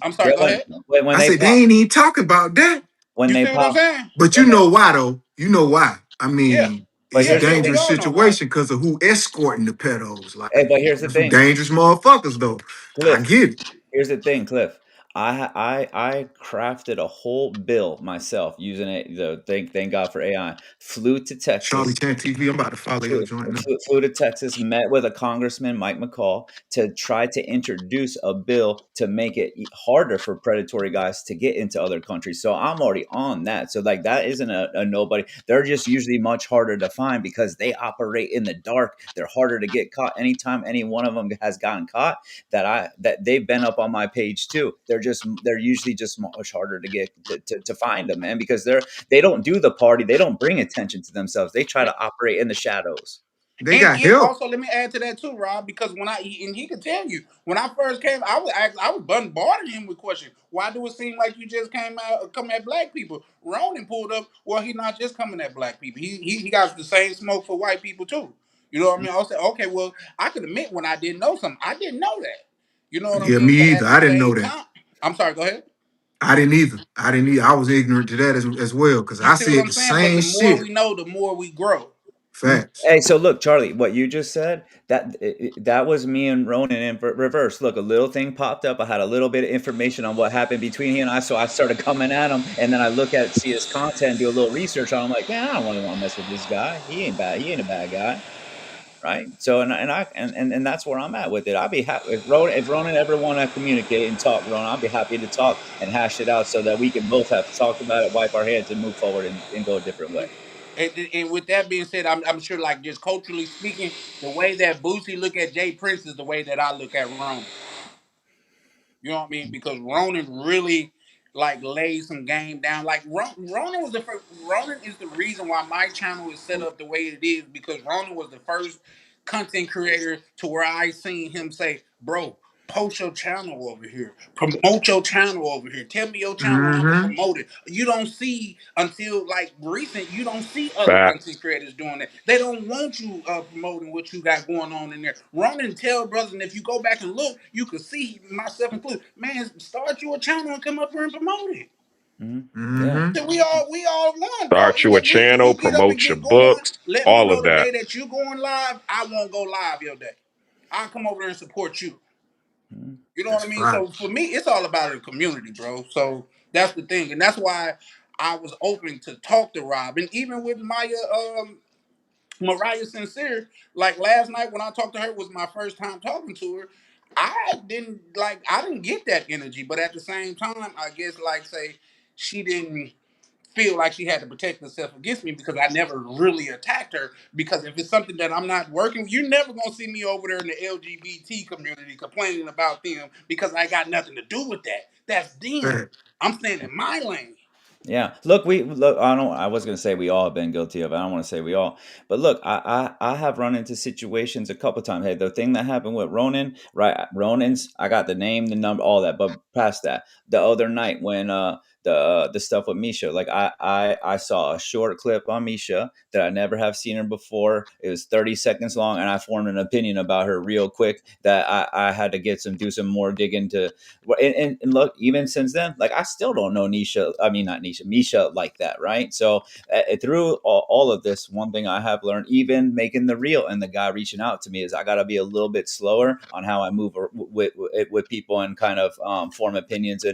S6: I'm
S1: Yeah,
S6: sorry. Go ahead.
S1: when
S5: I
S1: they
S5: said they
S1: pop
S5: ain't even talking about that.
S1: when
S6: You
S1: they
S6: see what I'm
S1: pop
S6: saying?
S5: But you
S1: when they
S5: know why though? You know why? I
S6: Yeah.
S5: mean,
S1: but
S5: it's a
S6: Yeah.
S1: here's the
S6: Yeah. We
S1: thing.
S5: dangerous
S6: all know why.
S5: situation because of who escorting the pedos.
S1: Hey,
S5: Like,
S1: but here's the
S5: there's some
S1: thing.
S5: dangerous motherfuckers though. I
S1: Cliff,
S5: get it.
S1: here's the thing, Cliff. I crafted a whole bill myself using it. Thank God for AI. Flew to
S5: Charlie
S1: Texas.
S5: Chan TV. I'm about to follow your joint now.
S1: Flew to Texas, met with a congressman, Mike McCall, to try to introduce a bill to make it harder for predatory guys to get into other countries. So I'm already on that. So like that isn't a nobody. They're just usually much harder to find because they operate in the dark. They're harder to get caught. Anytime any one of them has gotten caught, that they've been up on my page too. They're usually just much harder to get to find them, man, because they don't do the party. They don't bring attention to themselves. They try to operate in the shadows.
S5: They
S6: And,
S5: got
S6: and
S5: help.
S6: also, let me add to that too, Rob, because and he could tell you when I first came, I was bombarding him with questions. Why do it seem like you just come at black people? Ronan pulled up. Well, he not just coming at black people. He got the same smoke for white people too. You know what I mean? I said, okay, well, I could admit when I didn't know something, I didn't know that. You know what I
S5: Yeah,
S6: mean?
S5: me
S6: But
S5: either.
S6: at the
S5: I didn't know
S6: same
S5: that.
S6: time, I'm sorry. Go ahead.
S5: I didn't either. I didn't either. I was ignorant to that as well because
S6: You
S5: I
S6: see what
S5: said
S6: I'm
S5: the
S6: saying? But
S5: same
S6: the more
S5: shit.
S6: we know, the more we grow.
S5: Facts.
S1: Hey, so look, Charlie, what you just said, that was me and Ronan in reverse. Look, a little thing popped up. I had a little bit of information on what happened between he and I, so I started coming at him, and then I see his content, do a little research on him. Like, man, I don't really want to mess with this guy. He ain't bad. He ain't a bad guy, right? So, and that's where I'm at with it. I'd be happy if Ronan ever want to communicate and talk, Ronan. I'd be happy to talk and hash it out so that we can both have talked about it, wipe our hands, and move forward and go a different way.
S6: And with that being said, I'm sure, like just culturally speaking, the way that Boosie look at Jay Prince is the way that I look at Ronan. You know what I mean? Because Ronan really like laid some game down. Like Ronan was the first. Ronan is the reason why my channel is set up the way it is because Ronan was the first content creator to where I seen him say, "Bro, post your channel over here, promote your channel over here, tell me your channel, I'm gonna
S5: Mm-hmm.
S6: promote it." You don't see until like recent, you don't see other content
S10: Facts.
S6: creators doing that. They don't want you promoting what you got going on in there. Ronan tell brothers, and if you go back and look, you can see myself included. Man, start you a channel and come up here and promote it.
S1: Hmm. Yeah.
S5: Mm-hmm.
S6: So we all won, bro.
S10: Start you a
S6: We
S10: channel,
S6: get up and
S10: promote your
S6: get going.
S10: books,
S6: Let me
S10: all
S6: know
S10: of
S6: the
S10: that.
S6: day that you going live. I won't go live your day. I'll come over there and support you.
S1: Mhm.
S6: You know what
S5: That's
S6: I mean? So
S5: facts.
S6: for me, it's all about the community, bro. So that's the thing, and that's why I was open to talk to Rob, and even with Mariah Sincere, like last night when I talked to her, was my first time talking to her. I didn't get that energy, but at the same time, I guess like say she didn't feel like she had to protect herself against me because I never really attacked her. Because if it's something that I'm not working, you're never gonna see me over there in the LGBT community complaining about them because I got nothing to do with that. That's them.
S5: Facts.
S6: I'm staying in my lane.
S1: Yeah. Look, we look. I don't. I was gonna say we all have been guilty of it. I don't want to say we all, but look, I have run into situations a couple times. Hey, the thing that happened with Ronan, right? Ronan's. I got the name, the number, all that. But past that, the other night when the stuff with Misha, like I saw a short clip on Misha that I never have seen her before. It was 30 seconds long, and I formed an opinion about her real quick that I had to do some more digging to. And look, even since then, like I still don't know Nisha. I mean, not Nisha, Misha like that, right? So through all of this, one thing I have learned, even making the reel and the guy reaching out to me, is I got to be a little bit slower on how I move with people and kind of form opinions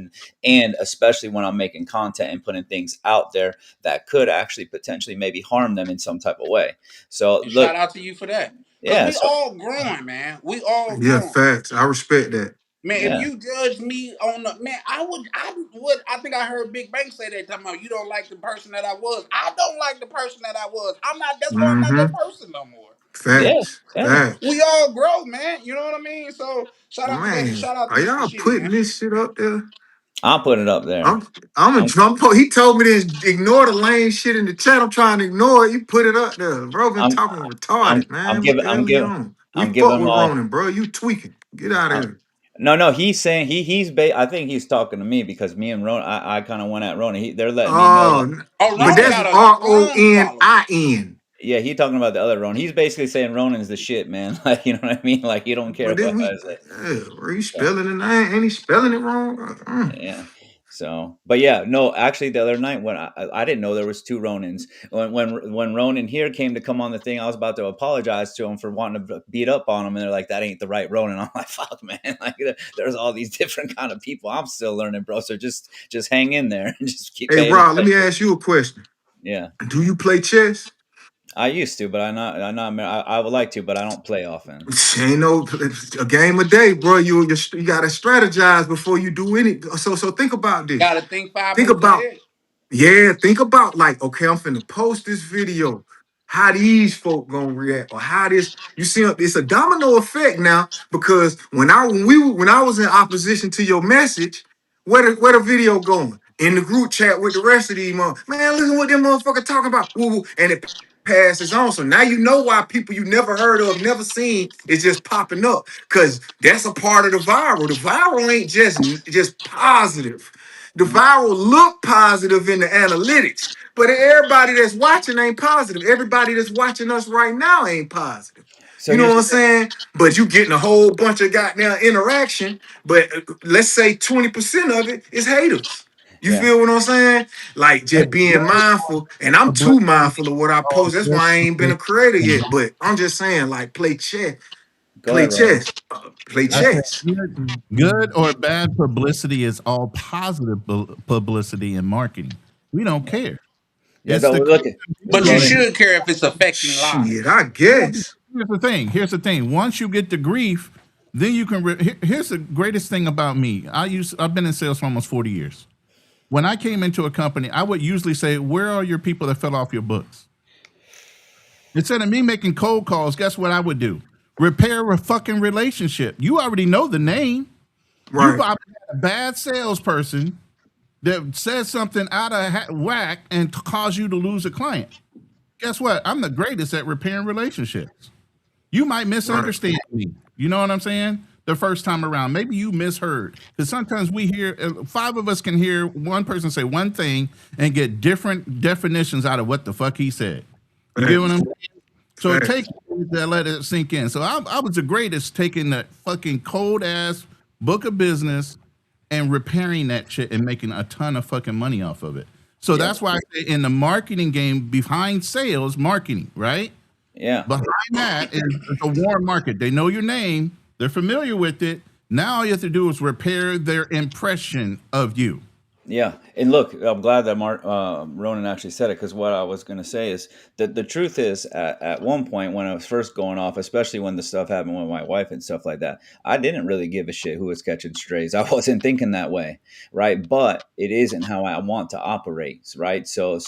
S1: and especially when I'm making content and putting things out there that could actually potentially maybe harm them in some type of way. So
S6: And
S1: look,
S6: shout out to you for that. Cause
S1: yeah,
S6: we
S1: so
S6: all growing, man. We all
S5: Yeah,
S6: growing.
S5: facts. I respect that.
S6: Man, if
S1: yeah.
S6: you judge me on the man, I think I heard Big Bang say that talking about you don't like the person that I was. I don't like the person that I was. I'm not that's why I'm not
S5: Mm-hmm.
S6: that person no more.
S1: Yeah,
S5: Facts.
S1: yeah.
S6: We
S5: Facts.
S6: all grow, man. You know what I mean? So
S5: Man,
S6: shout out
S5: are
S6: to
S5: y'all
S6: Shitty,
S5: putting
S6: man.
S5: this shit up there?
S1: I'll put it up there.
S5: I'm I'm a
S1: I'm
S5: drum po- He told me to ignore the lame shit in the chat. I'm trying to ignore it. You put it up there. Bro been
S1: I'm
S5: talking retarded,
S1: I'm
S5: man. What
S1: giving
S5: the hell he on? We
S1: I'm
S5: fuck
S1: giving them
S5: with
S1: all.
S5: Ronan, bro. You tweaking. Get out of
S1: Uh,
S5: here.
S1: no, he's saying I think he's talking to me because me and Ron, I kind of went at Ron. They're letting me know that
S5: Oh,
S6: Oh,
S5: but
S1: he's
S6: Ron
S1: saying,
S5: that's
S6: got a Ron following.
S5: Ronin.
S1: yeah, he talking about the other Ron. He's basically saying Ronan's the shit, man. Like, you know what I mean? Like, he don't care
S5: But then
S1: what
S5: we,
S1: I say.
S5: are you
S1: So,
S5: spelling it? Ain't he spelling it wrong?
S1: yeah. So, but yeah, no, actually, the other night when I didn't know there was two Ronins. When Ronan here came to come on the thing, I was about to apologize to him for wanting to beat up on him, and they're like, "That ain't the right Ronan." I'm like, "Fuck, man! Like, there's all these different kind of people. I'm still learning, bro. So just hang in there and just keep
S5: Hey,
S1: paying
S5: Rob, let me
S1: attention."
S5: ask you a question.
S1: Yeah,
S5: Do you play chess?
S1: I used to, but I would like to, but I don't play often.
S5: Ain't no a game a day, bro. You gotta strategize before you do any. So think about this.
S6: Gotta think five
S5: Think
S6: moves
S5: about
S6: ahead.
S5: Yeah, think about like, okay, I'm finna post this video. How these folk gonna react, or how this you see it's a domino effect now because when I was in opposition to your message, where the video going in the group chat with the rest of these man, listen what them motherfucker talking about, woo, woo, and it passes on. So now you know why people you never heard of, never seen is just popping up because that's a part of the viral. The viral ain't just positive. The
S1: Mm.
S5: viral look positive in the analytics, but everybody that's watching ain't positive. Everybody that's watching us right now ain't positive.
S1: So
S5: You know
S1: here's
S5: what
S1: the
S5: I'm
S1: thing.
S5: saying? But you getting a whole bunch of goddamn interaction, but let's say 20% of it is haters. You
S1: Yeah.
S5: feel what I'm saying? Like
S3: It's
S5: just being
S3: very
S5: mindful, and I'm too
S3: publicity
S5: mindful of what I
S3: all
S5: post. That's
S3: good.
S5: why I ain't been a creator yet. But I'm just saying, like,
S1: Go
S5: play
S1: ahead, Ron.
S5: chess, play
S3: I said
S5: chess.
S3: good or bad publicity is all positive publicity in marketing. We don't care.
S1: Yeah.
S3: It's the
S1: Look at
S6: But you
S1: Ronan.
S3: feeling.
S6: should care if it's affecting
S5: Shit,
S6: lives.
S5: I guess.
S3: Here's the thing. Here's the thing. Once you get the grief, then you can. Here's the greatest thing about me. I've been in sales for almost 40 years. When I came into a company, I would usually say, "Where are your people that fell off your books?" Instead of me making cold calls, guess what I would do? Repair a fucking relationship. You already know the name. You
S5: Right.
S3: probably had a bad salesperson that said something out of whack and caused you to lose a client. Guess what? I'm the greatest at repairing relationships. You might
S5: Right.
S3: misunderstand me. You know what I'm saying? The first time around, maybe you misheard because sometimes we hear five of us can hear one person say one thing and get different definitions out of what the fuck he said. You get what I'm
S5: Facts.
S3: saying? So it takes
S5: Facts.
S3: that let it sink in. So I was the greatest taking that fucking cold ass book of business and repairing that shit and making a ton of fucking money off of it. So
S1: Yeah.
S3: that's why I say in the marketing game, behind sales, marketing, right?
S1: Yeah.
S3: Behind that is a warm market. They know your name, they're familiar with it. Now all you have to do is repair their impression of you.
S1: Yeah, and look, I'm glad that Ronan actually said it because what I was going to say is that the truth is, at one point when I was first going off, especially when the stuff happened with my wife and stuff like that, I didn't really give a shit who was catching strays. I wasn't thinking that way, right? But it isn't how I want to operate, right? So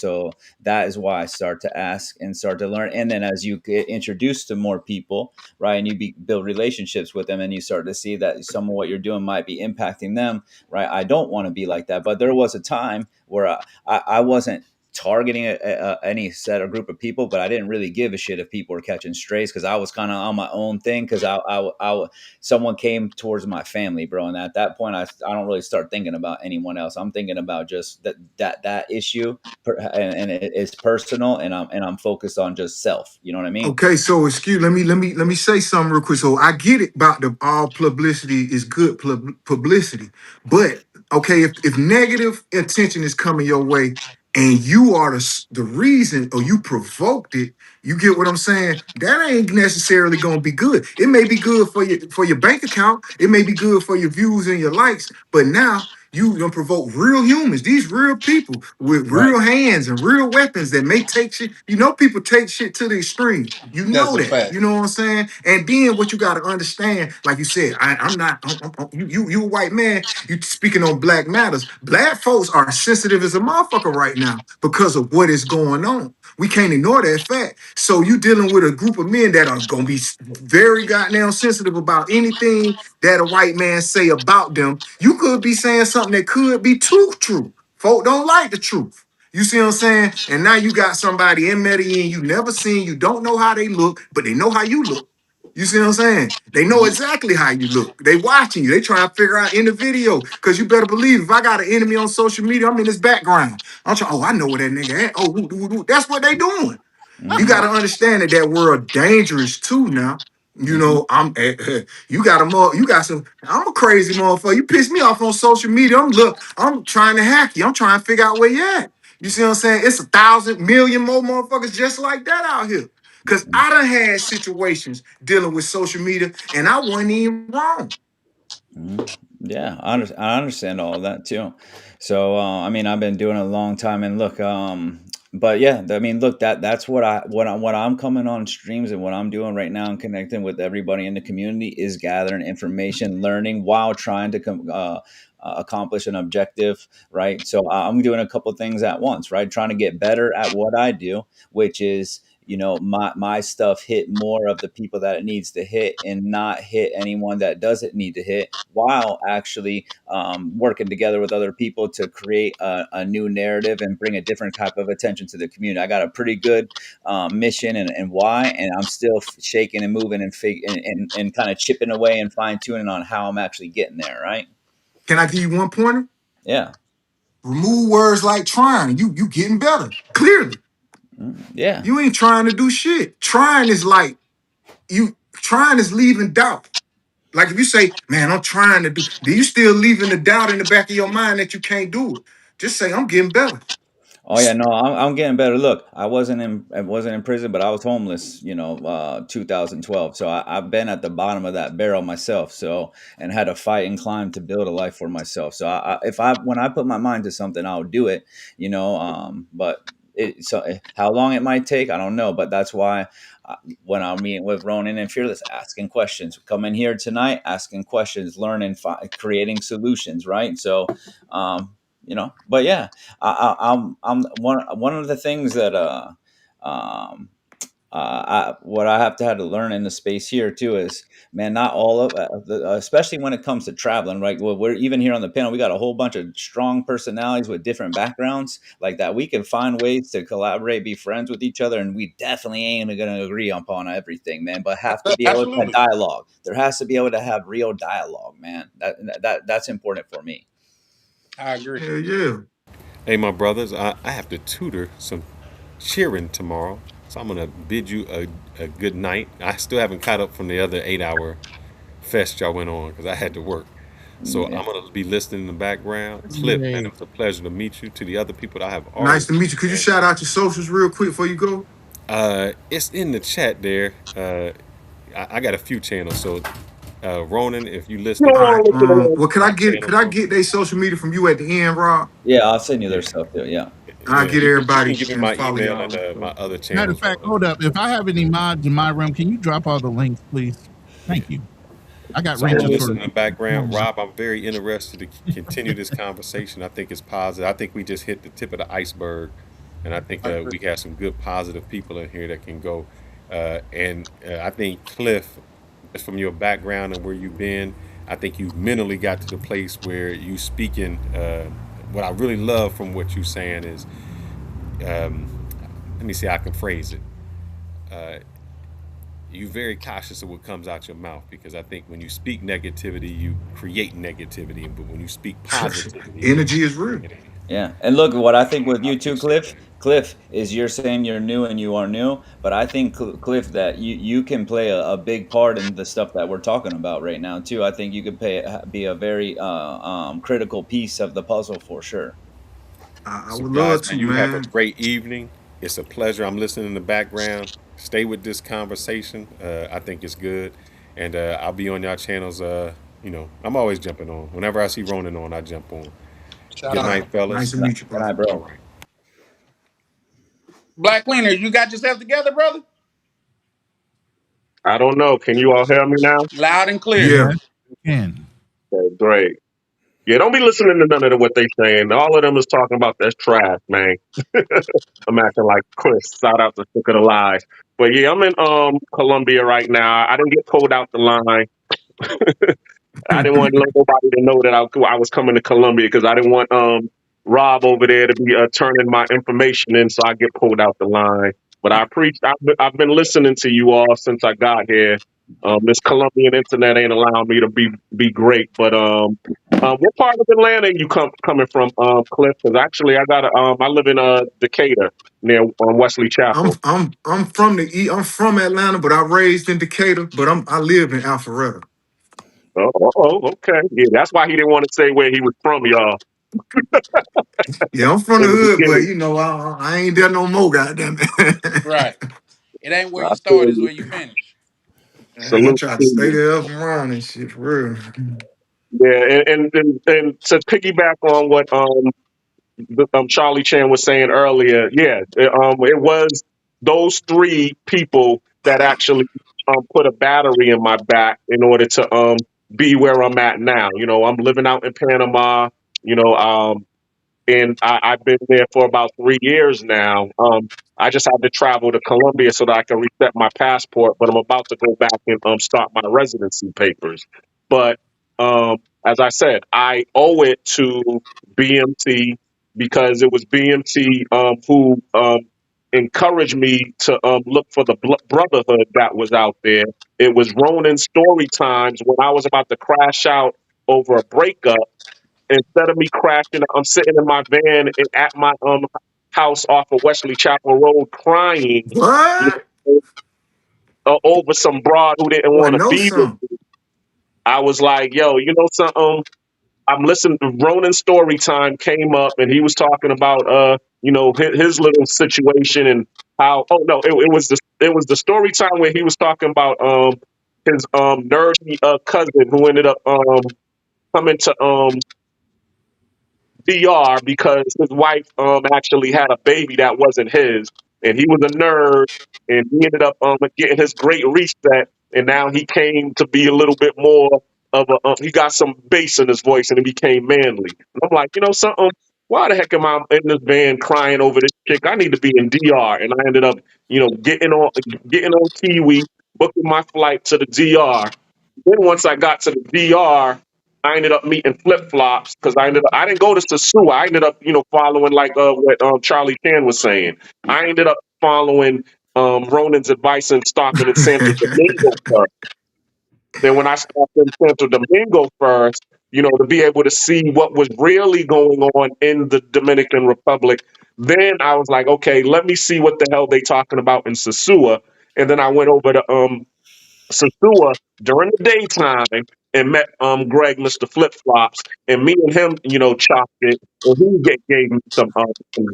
S1: that is why I start to ask and start to learn, and then as you get introduced to more people, right, and build relationships with them, and you start to see that some of what you're doing might be impacting them, right? I don't want to be like that, but there was a time where I wasn't targeting any set or group of people, but I didn't really give a shit if people were catching strays because I was kind of on my own thing because someone came towards my family, bro, and at that point I don't really start thinking about anyone else. I'm thinking about just that issue, and it's personal, and I'm focused on just self. You know what I mean?
S5: Okay, so excuse let me say something real quick. So I get it about the all publicity is good publicity, but okay, if negative attention is coming your way and you are the reason or you provoked it, you get what I'm saying? That ain't necessarily gonna be good. It may be good for your bank account, it may be good for your views and your likes, but now You gonna provoke real humans, these real people with
S6: Right.
S5: real hands and real weapons that may take shit. You know, people take shit to the extreme. You
S6: That's
S5: know
S6: a
S5: that.
S6: fact.
S5: You know what I'm saying? And then what you gotta understand, like you said, I'm not. You a white man. You speaking on Black matters. Black folks are sensitive as a motherfucker right now because of what is going on. We can't ignore that fact. So you dealing with a group of men that are gonna be very goddamn sensitive about anything that a white man say about them. You could be saying something that could be too true. Folk don't like the truth. You see what I'm saying? And now you got somebody in Medellin you never seen, you don't know how they look, but they know how you look. You see what I'm saying? They know
S6: Mhm.
S5: exactly how you look. They watching you. They trying to figure out in the video. Cause you better believe if I got an enemy on social media, I'm in his background. I'm trying, oh, I know where that nigga at. Oh, that's what they doing. You
S1: Hmm.
S5: got to understand that that world dangerous too now. You
S1: Hmm.
S5: know, you got you got some. I'm a crazy motherfucker. You piss me off on social media. I'm trying to hack you. I'm trying to figure out where you at. You see what I'm saying? It's 1,000 million more motherfuckers just like that out here. Cause I done had situations dealing with social media, and I wasn't even wrong.
S1: Mhm. Yeah, I understand all of that too. So, I mean, I've been doing it a long time, and look, but yeah, I mean, look, that's what I'm coming on streams and what I'm doing right now and connecting with everybody in the community is gathering information, learning while trying to accomplish an objective, right? So I'm doing a couple things at once, right? Trying to get better at what I do, which is my stuff hit more of the people that it needs to hit and not hit anyone that doesn't need to hit while actually working together with other people to create a new narrative and bring a different type of attention to the community. I got a pretty good mission and why, and I'm still shaking and moving and kind of chipping away and fine tuning on how I'm actually getting there, right?
S5: Can I give you one pointer?
S1: Yeah.
S5: Remove words like trying. You getting better. Clearly,
S1: Yeah.
S5: you ain't trying to do shit. Trying is like you trying is leaving doubt. Like if you say, man, I'm trying to do you still leaving the doubt in the back of your mind that you can't do it? Just say, I'm getting better.
S1: Oh yeah, no, I'm getting better. Look, I wasn't in prison, but I was homeless, 2012. So I've been at the bottom of that barrel myself. So and had to fight and climb to build a life for myself. So if I when I put my mind to something, I'll do it. But how long it might take, I don't know. But that's why when I'm meeting with Ronan and Fearless, asking questions, come in here tonight, asking questions, learning, creating solutions, right? So, but yeah. I'm one of the things that um what I have to had to learn in the space here too is, man, not all of especially when it comes to traveling, right? Well, we're even here on the panel, we got a whole bunch of strong personalities with different backgrounds like that. We can find ways to collaborate, be friends with each other, and we definitely ain't going to agree upon everything, man. But have to be able to
S6: Absolutely.
S1: dialogue. There has to be able to have real dialogue, man. That's important for me.
S6: I agree.
S5: Hell yeah.
S7: Hey, my brothers, I have to tutor some cheering tomorrow, so I'm gonna bid you a good night. I still haven't caught up from the other 8 hour fest y'all went on because I had to work. So
S1: Yeah.
S7: I'm gonna be listening in the background. Cliff, man,
S3: Yay.
S7: it was a pleasure to meet you. To the other people that I have
S5: Nice
S7: already
S5: to meet you. Could you
S7: met,
S5: shout out your socials real quick before you go?
S7: it's in the chat there. I got a few channels, so Ronan, if you
S10: You
S7: listening,
S10: don't
S5: All
S7: man,
S5: right.
S10: want to look at
S5: Well,
S10: it.
S5: could I
S7: my
S5: get
S7: channels on.
S5: their social media from you at the end, Rob?
S1: Yeah, I'll send you their
S7: Yeah,
S1: stuff too. Yeah.
S5: I'll
S7: yeah.
S5: get
S7: You can
S5: everybody
S7: give me
S5: and
S7: my
S5: follow
S7: email and
S5: y'all.
S7: my other
S3: Matter of
S7: channels.
S3: fact, hold up. If I have any mods in my room, can you drop all the links, please? Thank you. I got
S7: So I'm gonna
S3: Rachel for
S7: listen in the background. Rob, I'm very interested to continue this conversation. I think it's positive. I think we just hit the tip of the iceberg, and I think
S6: I agree.
S7: we have some good positive people in here that can go. And I think Cliff, just from your background and where you've been, I think you mentally got to the place where you speaking. What I really love from what you're saying is, let me see how I can phrase it. You're very cautious of what comes out your mouth because I think when you speak negativity, you create negativity, but when you speak positivity,
S5: Energy is
S7: you bring
S5: real.
S7: it in.
S1: Yeah. And look, what I think with
S7: I
S1: you too,
S7: appreciate
S1: Cliff,
S7: that.
S1: Cliff, is you're saying you're new and you are new, but I think Cliff that you can play a big part in the stuff that we're talking about right now too. I think you could be a very critical piece of the puzzle for sure.
S5: I
S7: So,
S5: would love
S7: guys, man,
S5: to,
S7: you have a
S5: man.
S7: great evening. It's a pleasure. I'm listening in the background. Stay with this conversation. I think it's good, and I'll be on y'all channels I'm always jumping on. Whenever I see Ronan on, I jump on.
S6: Shout
S7: Good
S5: All
S6: out.
S5: right.
S7: night,
S5: Nice
S7: fellas.
S5: to
S1: Good night,
S5: meet you,
S1: good
S5: bro.
S1: night,
S7: All
S1: bro.
S7: right.
S6: Black Cleaner, you got yourself together, brother?
S10: I don't know. Can you all hear me now?
S6: Loud and clear.
S3: Yes,
S5: Yeah.
S3: you can.
S10: Okay, great. Yeah, don't be listening to none of what they saying. All of them is talking about that's trash, man. I'm acting like Chris. Shout out to Sick of the Lies. But yeah, I'm in Colombia right now. I didn't get pulled out the line. I didn't want nobody to know that I was coming to Colombia because I didn't want Rob over there to be turning my information in, so I get pulled out the line. But I appreciate. I've been listening to you all since I got here. This Colombian internet ain't allowing me to be great. But what part of Atlanta are you coming from, Cliff? Because actually, I live in Decatur near Wesley
S5: I'm
S10: Chapel.
S5: I'm from the I'm from Atlanta, but I raised in Decatur, but I live in Alpharetta.
S10: Okay. Yeah, that's why he didn't want to say where he was from, y'all,
S5: Yeah, I'm from the
S10: in the
S5: hood, but
S10: beginning.
S5: you know, I ain't there no more, goddamn it.
S6: Right. It ain't where
S10: I
S6: you
S10: feel
S6: start, it's
S10: you.
S6: where you finish.
S5: Man, I
S10: Salute
S5: tried to
S10: to
S5: stay
S10: you.
S5: there up and around and shit for real.
S10: Yeah, and to piggyback on what Charlie Chan was saying earlier, yeah, it was those three people that actually put a battery in my back in order to be where I'm at now. I'm living out in Panama. You know, and I've been there for about 3 years now. I just had to travel to Colombia so that I can reset my passport, but I'm about to go back and start my residency papers. But as I said, I owe it to BMT because it was BMT who encouraged me to look for the brotherhood that was out there. It was Ronan's story times when I was about to crash out over a breakup. Instead of me crashing, I'm sitting in my van at my house off of Wesley Chapel Road crying, you
S5: What?
S10: know, over some broad who didn't
S5: Oh, I
S10: want to
S5: know
S10: be with
S5: some.
S10: me. I was like, yo, you know something? I'm listening to Ronan's story time came up and he was talking about his little situation and how it was the story time where he was talking about his nerdy cousin who ended up coming to DR because his wife actually had a baby that wasn't his, and he was a nerd, and he ended up getting his great reset, and now he came to be a little bit more of a he got some bass in his voice, and it became manly. And I'm like, you know something? Why the heck am I in this band crying over this chick? I need to be in DR, and I ended up, getting on Kiwi, booking my flight to the DR. Then once I got to the DR, I ended up meeting flip flops because I didn't go to Sasua. I ended up following like what Charlie Chan was saying. I ended up following Ronan's advice and stopping in Santo Domingo first. Then when I stopped in Santo Domingo first, to be able to see what was really going on in the Dominican Republic, then I was like, okay, let me see what the hell they talking about in Sasua. And then I went over to Sasua during the daytime and met Greg, Mr. Flip Flops, and me and him, chopped it, and he gave me some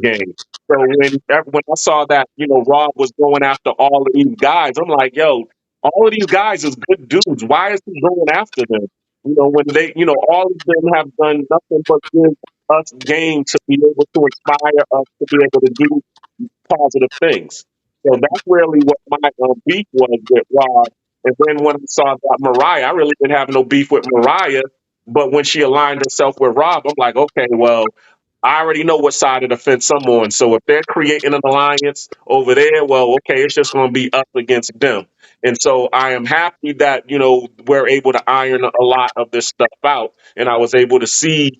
S10: game. So when I saw that Rob was going after all of these guys, I'm like, yo, all of these guys is good dudes. Why is he going after them? When they, all of them have done nothing but give us game to be able to inspire us to be able to do positive things. So that's really what my beef was with Rob. And then when I saw that Mariah, I really didn't have no beef with Mariah. But when she aligned herself with Rob, I'm like, okay, well, I already know what side of the fence I'm on. So if they're creating an alliance over there, well, okay, it's just going to be us against them. And so I am happy that, we're able to iron a lot of this stuff out. And I was able to see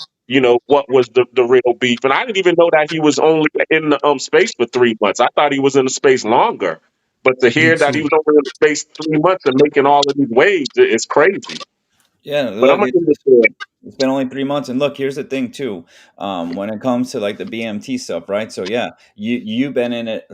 S10: what was the real beef. And I didn't even know that he was only in the space for 3 months. I thought he was in the space longer. But to
S5: Me
S10: hear that he
S5: too.
S10: was only in the space 3 months and making all of these waves, it's crazy.
S1: Yeah,
S10: But I'm
S1: look,
S10: gonna end this there.
S1: it's been only 3 months, and look, here's the thing too. When it comes to like the BMT stuff, right? So yeah, you've been in it.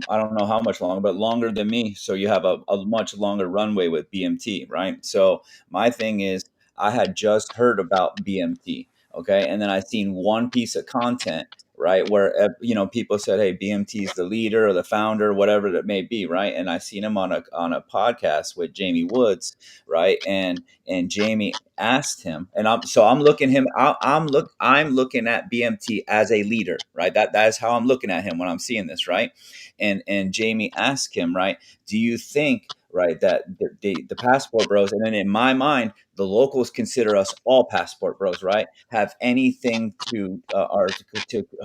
S1: I don't know how much longer, but longer than me. So you have a much longer runway with BMT, right? So my thing is, I had just heard about BMT, okay, and then I seen one piece of content, right? Where people said, "Hey, BMT is the leader or the founder, whatever that may be," right? And I seen him on a podcast with Jamie Woods, right? And Jamie asked him, and I'm looking him. I'm looking at BMT as a leader, right? That is how I'm looking at him when I'm seeing this, right? And Jamie asked him, right? Do you think, right, that the passport bros, and then in my mind, the locals consider us all passport bros, right? Have anything to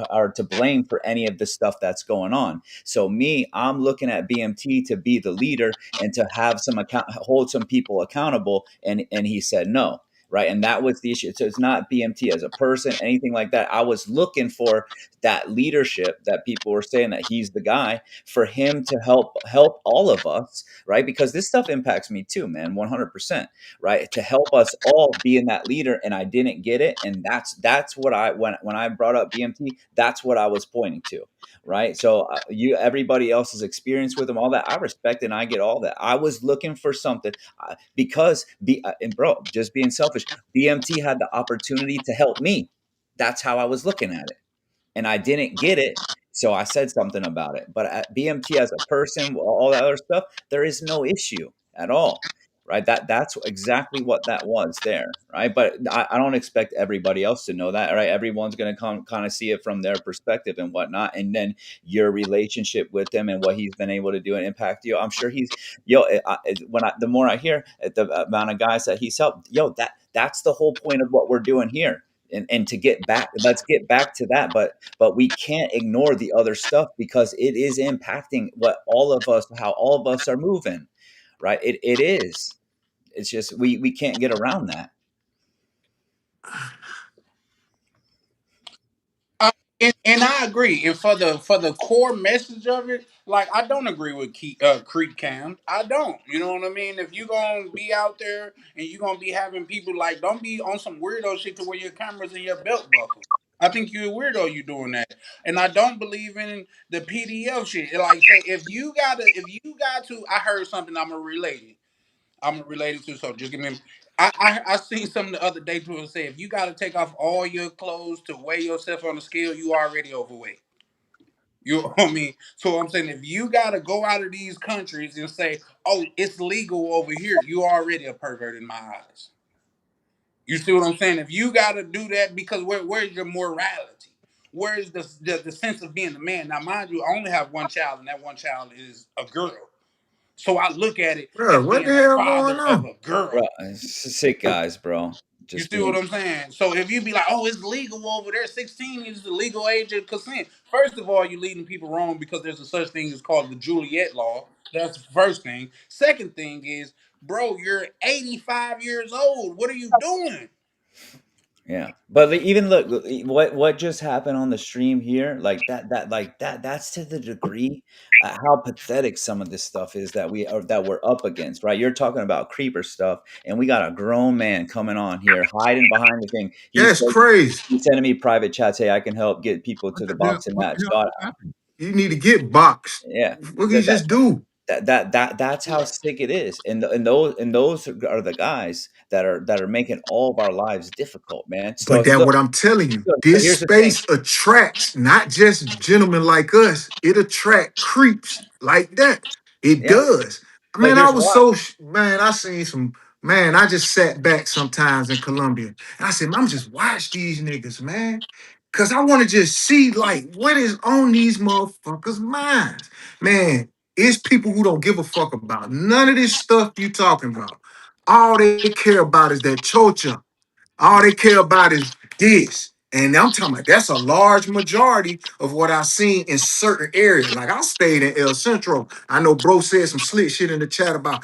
S1: are to blame for any of the stuff that's going on. So me, I'm looking at BMT to be the leader and to have some hold some people accountable, and he said no. Right. And that was the issue. So it's not BMT as a person, anything like that. I was looking for that leadership that people were saying that he's the guy for him to help all of us, right? Because this stuff impacts me too, man, 100%, right? To help us all be in that leader, and I didn't get it, and that's what I when I brought up BMT, that's what I was pointing to, right? So everybody else's experience with them, all that, I respect and I get all that. I was looking for something because and bro, just being selfish, BMT had the opportunity to help me. That's how I was looking at it, and I didn't get it. So I said something about it. But at BMT as a person, all that other stuff, there is no issue at all, right? That's exactly what that was there, right? But I don't expect everybody else to know that, right? Everyone's going to come kind of see it from their perspective and whatnot, and then your relationship with him and what he's been able to do and impact you. I'm sure he's the more I hear the amount of guys that he's helped, that's the whole point of what we're doing here, and to get back, let's get back to that. But we can't ignore the other stuff because it is impacting what all of us, how all of us are moving, right? It is. It's just we can't get around that.
S6: Uh, and I agree. And for the core message of it, like I don't agree with creep cam. I don't. You know what I mean? If you gonna be out there and you gonna be having people like, don't be on some weirdo shit to where your camera's in your belt buckle. I think you're a weirdo. You doing that, and I don't believe in the PDF shit. Like, say if you got to, I heard something. I'm related to. So just give me. I seen something the other day to say if you got to take off all your clothes to weigh yourself on the scale, you already overweight. You know what I mean? So I'm saying if you got to go out of these countries and say, oh, it's legal over here, you already a pervert in my eyes. You see what I'm saying? If you got to do that, because where's your morality? Where's the sense of being a man? Now, mind you, I only have one child, and that one child is a girl. So I look at it
S5: Bro,
S6: as
S5: what
S6: being
S5: the
S6: a
S5: hell going
S6: father of
S5: on?
S6: a girl.
S1: Bro, it's sick guys, bro.
S6: You
S1: Just
S6: see what
S1: being
S6: I'm saying? So if you be like, oh, it's legal over there, 16 is the legal age of consent. First of all, you're leading people wrong because there's a such thing as called the Juliet law. That's the first thing. Second thing is, bro, you're 85 years old. What are you doing?
S1: Yeah, but even look, what just happened on the stream here, like that's to the degree how pathetic some of this stuff is that we're up against, right? You're talking about creeper stuff, and we got a grown man coming on here hiding behind the thing.
S5: That's crazy.
S1: He's sending me private chats. Hey, I can help get people to the box and
S3: What
S1: that.
S3: the hell
S1: So
S3: just happened?
S5: You need to get boxed.
S1: yeah,
S5: What he
S1: that,
S5: just do?
S1: that's how sick it is, and those are the guys that are making all of our lives difficult, man. So
S5: But that
S1: look,
S5: what I'm telling you,
S1: so
S5: this
S1: here's the thing.
S5: space attracts not just gentlemen like us, it attract creeps like that. It
S1: Yeah,
S5: does.
S1: but
S5: Man, I
S1: here's
S5: was
S1: why.
S5: so man, I seen some man, I just sat back sometimes in Colombia. And I said, I'm just watch these niggas, man. Cause I want to just see like what is on these motherfuckers' minds. Man, it's people who don't give a fuck about none of this stuff you talking about. All they care about is that chocha. All they care about is this. And I'm talking about that's a large majority of what I've seen in certain areas. Like I stayed in El Centro. I know bro said some slick shit in the chat about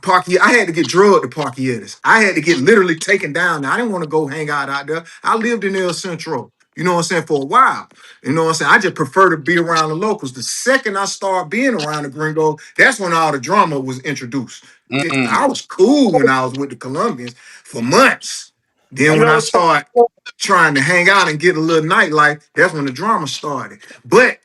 S5: Parky. I had to get drugged to Parkietas. I had to get literally taken down. Now, I didn't want to go hang out there. I lived in El Centro, you know what I'm saying, for a while. You know what I'm saying? I just prefer to be around the locals. The second I start being around the gringo, that's when all the drama was introduced. I
S6: Mm-mm.
S5: was cool when I was with the Colombians for months. Then
S10: You
S5: when
S10: know,
S5: I
S10: it's
S5: start trying to hang out and get a little nightlife, that's when the drama started. But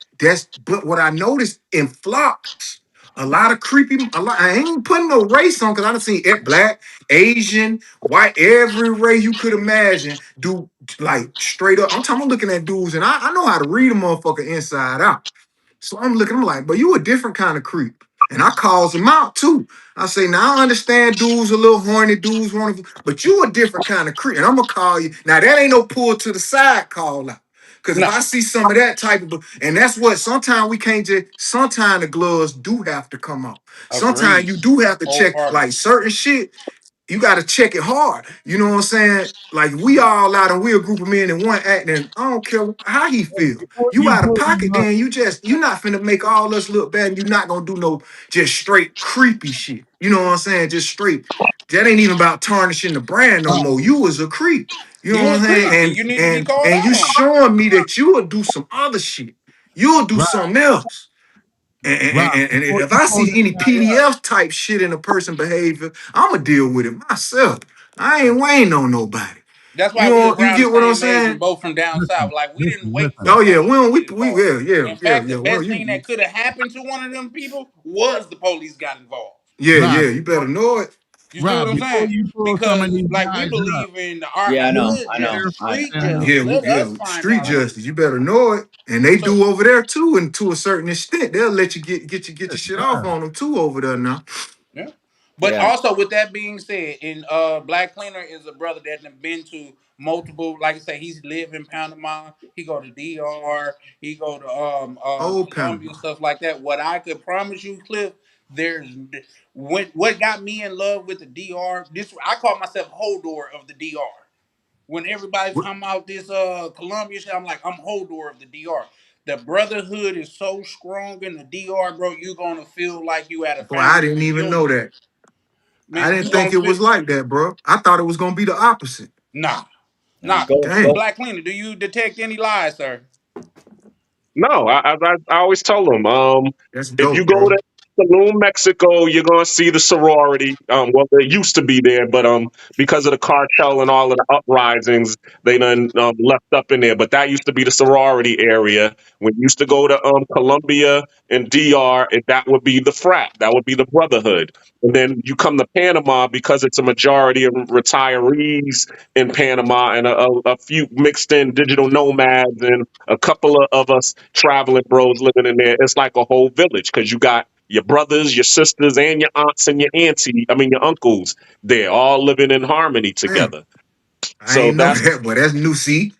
S5: what I noticed in flocks, A lot of creepy. A lot. I ain't putting no race on because I done seen it, black, Asian, white, every race you could imagine. Do like straight up. I'm talking. I'm looking at dudes, and I know how to read a motherfucker inside out. So I'm looking, I'm like, but you a different kind of creep. And I calls him out too. I say, now I understand dudes a little horny, dudes want to, but you a different kind of creep. And I'm gonna call you. Now that ain't no pull to the side call out. Cause if
S6: No,
S5: I see some of that type of, and that's what sometimes we can't just, sometimes the gloves do have to come off. Sometimes
S6: agreed,
S5: you do have to check like
S6: wholeheartedly.
S5: certain shit you got to check it hard. You know what I'm saying? Like we all out and we a group of men in one act, and I don't care how he feel.
S10: Before
S5: You
S10: you
S5: out of
S10: put
S5: pocket, then you not finna make all us look bad, and you not gonna do no just straight creepy shit. You know what I'm saying? Just straight. That ain't even about tarnishing the brand no more. You was a creep. You know
S6: You
S5: what
S6: a
S5: I'm saying?
S6: creep, and you need to be called
S5: And
S6: out
S5: you
S6: on it.
S5: showing me that you will do some other shit. You'll do
S3: Right,
S5: something else.
S3: right.
S5: And
S3: Before
S5: if
S3: you
S5: I
S3: close
S5: see any
S3: it down, yeah,
S5: PDF type shit in a person behavior, I'ma deal with it myself. I ain't waiting on nobody.
S6: That's
S5: You
S6: why we
S5: know, you
S6: around the
S5: get what I'm
S6: same age and
S5: saying?
S6: both from down south.
S3: listen,
S6: Like we didn't
S3: listen,
S6: wait for
S3: listen.
S5: Oh yeah,
S6: police to
S5: we
S6: get
S5: we
S6: involved.
S5: yeah yeah
S6: In
S5: yeah
S6: fact, the
S5: yeah. Well,
S6: best thing that could have happened to one of them people was the police got involved.
S5: yeah
S3: Right,
S5: yeah. You better know it.
S6: You see
S3: right.
S6: what I'm
S3: Before
S6: saying?
S3: you pull some of
S6: Because
S3: these
S6: like we
S3: guys up,
S6: believe in our
S1: Yeah, I know.
S6: hood
S1: I know.
S6: justice,
S3: sheriff
S6: street
S3: and
S5: Yeah,
S6: justice. Let us
S5: yeah.
S6: find
S5: Street
S6: out who.
S5: justice. You better know it. And they
S6: So
S5: do over there too, and to a certain extent, they'll let you get your shit off
S3: yeah,
S5: on them too over there now.
S6: yeah. But
S1: Yeah.
S6: also with that being said, in Black Cleaner is a brother that done been to multiple, like I say, he's lived in Panama, he go to DR, he go to
S5: Old
S6: Colombia,
S5: Panama.
S6: stuff like that. What I could promise you, Cliff, there's what got me in love with the DR, this I call myself Hodor of the DR. When everybody's
S5: What?
S6: talking about this Colombia shit, I'm like, I'm Hodor of the DR. The brotherhood is so strong in the DR, bro. You're gonna feel like you at a
S5: Boy, I
S6: family
S5: didn't even know
S6: reunion.
S5: that. I
S6: Man,
S5: didn't
S6: you
S5: think
S6: gonna
S5: it
S6: feel
S5: was like that, bro. I thought it was gonna be the opposite.
S6: nah.
S1: Now
S6: Nah.
S1: go
S5: Dang,
S1: go.
S6: Black Cleaner, do you detect any lies, sir?
S10: No, I always tell them,
S5: that's
S10: if you
S5: dope,
S10: go
S5: bro.
S10: to Tulum, Mexico, you're gonna see the sorority. Well, they used to be there, but because of the cartel and all of the uprisings, they done left up in there. But that used to be the sorority area. When you used to go to Colombia and DR, that would be the frat. That would be the brotherhood. And then you come to Panama because it's a majority of retirees in Panama and a few mixed in digital nomads and a couple of us traveling bros living in there. It's like a whole village because you got your brothers, your sisters, and your aunts and your auntie. I mean, your uncles. They're all living in harmony
S5: Damn,
S10: together.
S5: I
S10: So
S5: ain't know
S10: that's
S5: that, but that's new. See,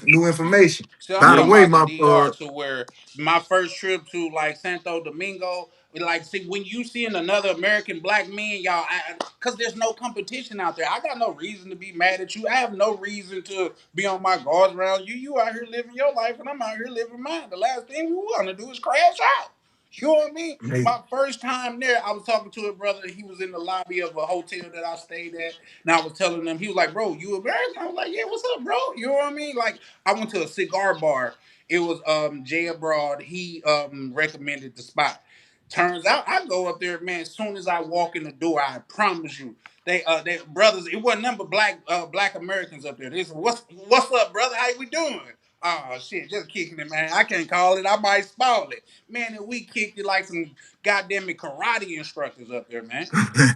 S5: new information.
S6: So I'm
S5: By the
S6: talking
S1: Yeah.
S5: way,
S6: about the
S5: my
S6: DR to where my first trip to like Santo Domingo, like see when you seeing another American black man, y'all, because there's no competition out there. I got no reason to be mad at you. I have no reason to be on my guards around you. You out here living your life, and I'm out here living mine. The last thing we want to do is crash out. You know what I mean?
S5: hey,
S6: My first time there, I was talking to a brother. He was in the lobby of a hotel that I stayed at, and I was telling him, he was like, "Bro, you American?" I was like, "Yeah, what's up, bro?" You know what I mean? Like, I went to a cigar bar. It was Jay Abroad. He recommended the spot. Turns out I go up there, man. As soon as I walk in the door, I promise you, they brothers. It wasn't number black Americans up there. They said, "What's up, brother? How we doing?" Oh shit, just kicking it, man. I can't call it. I might spoil it, man. And we kicked it like some goddamn karate instructors up there, man.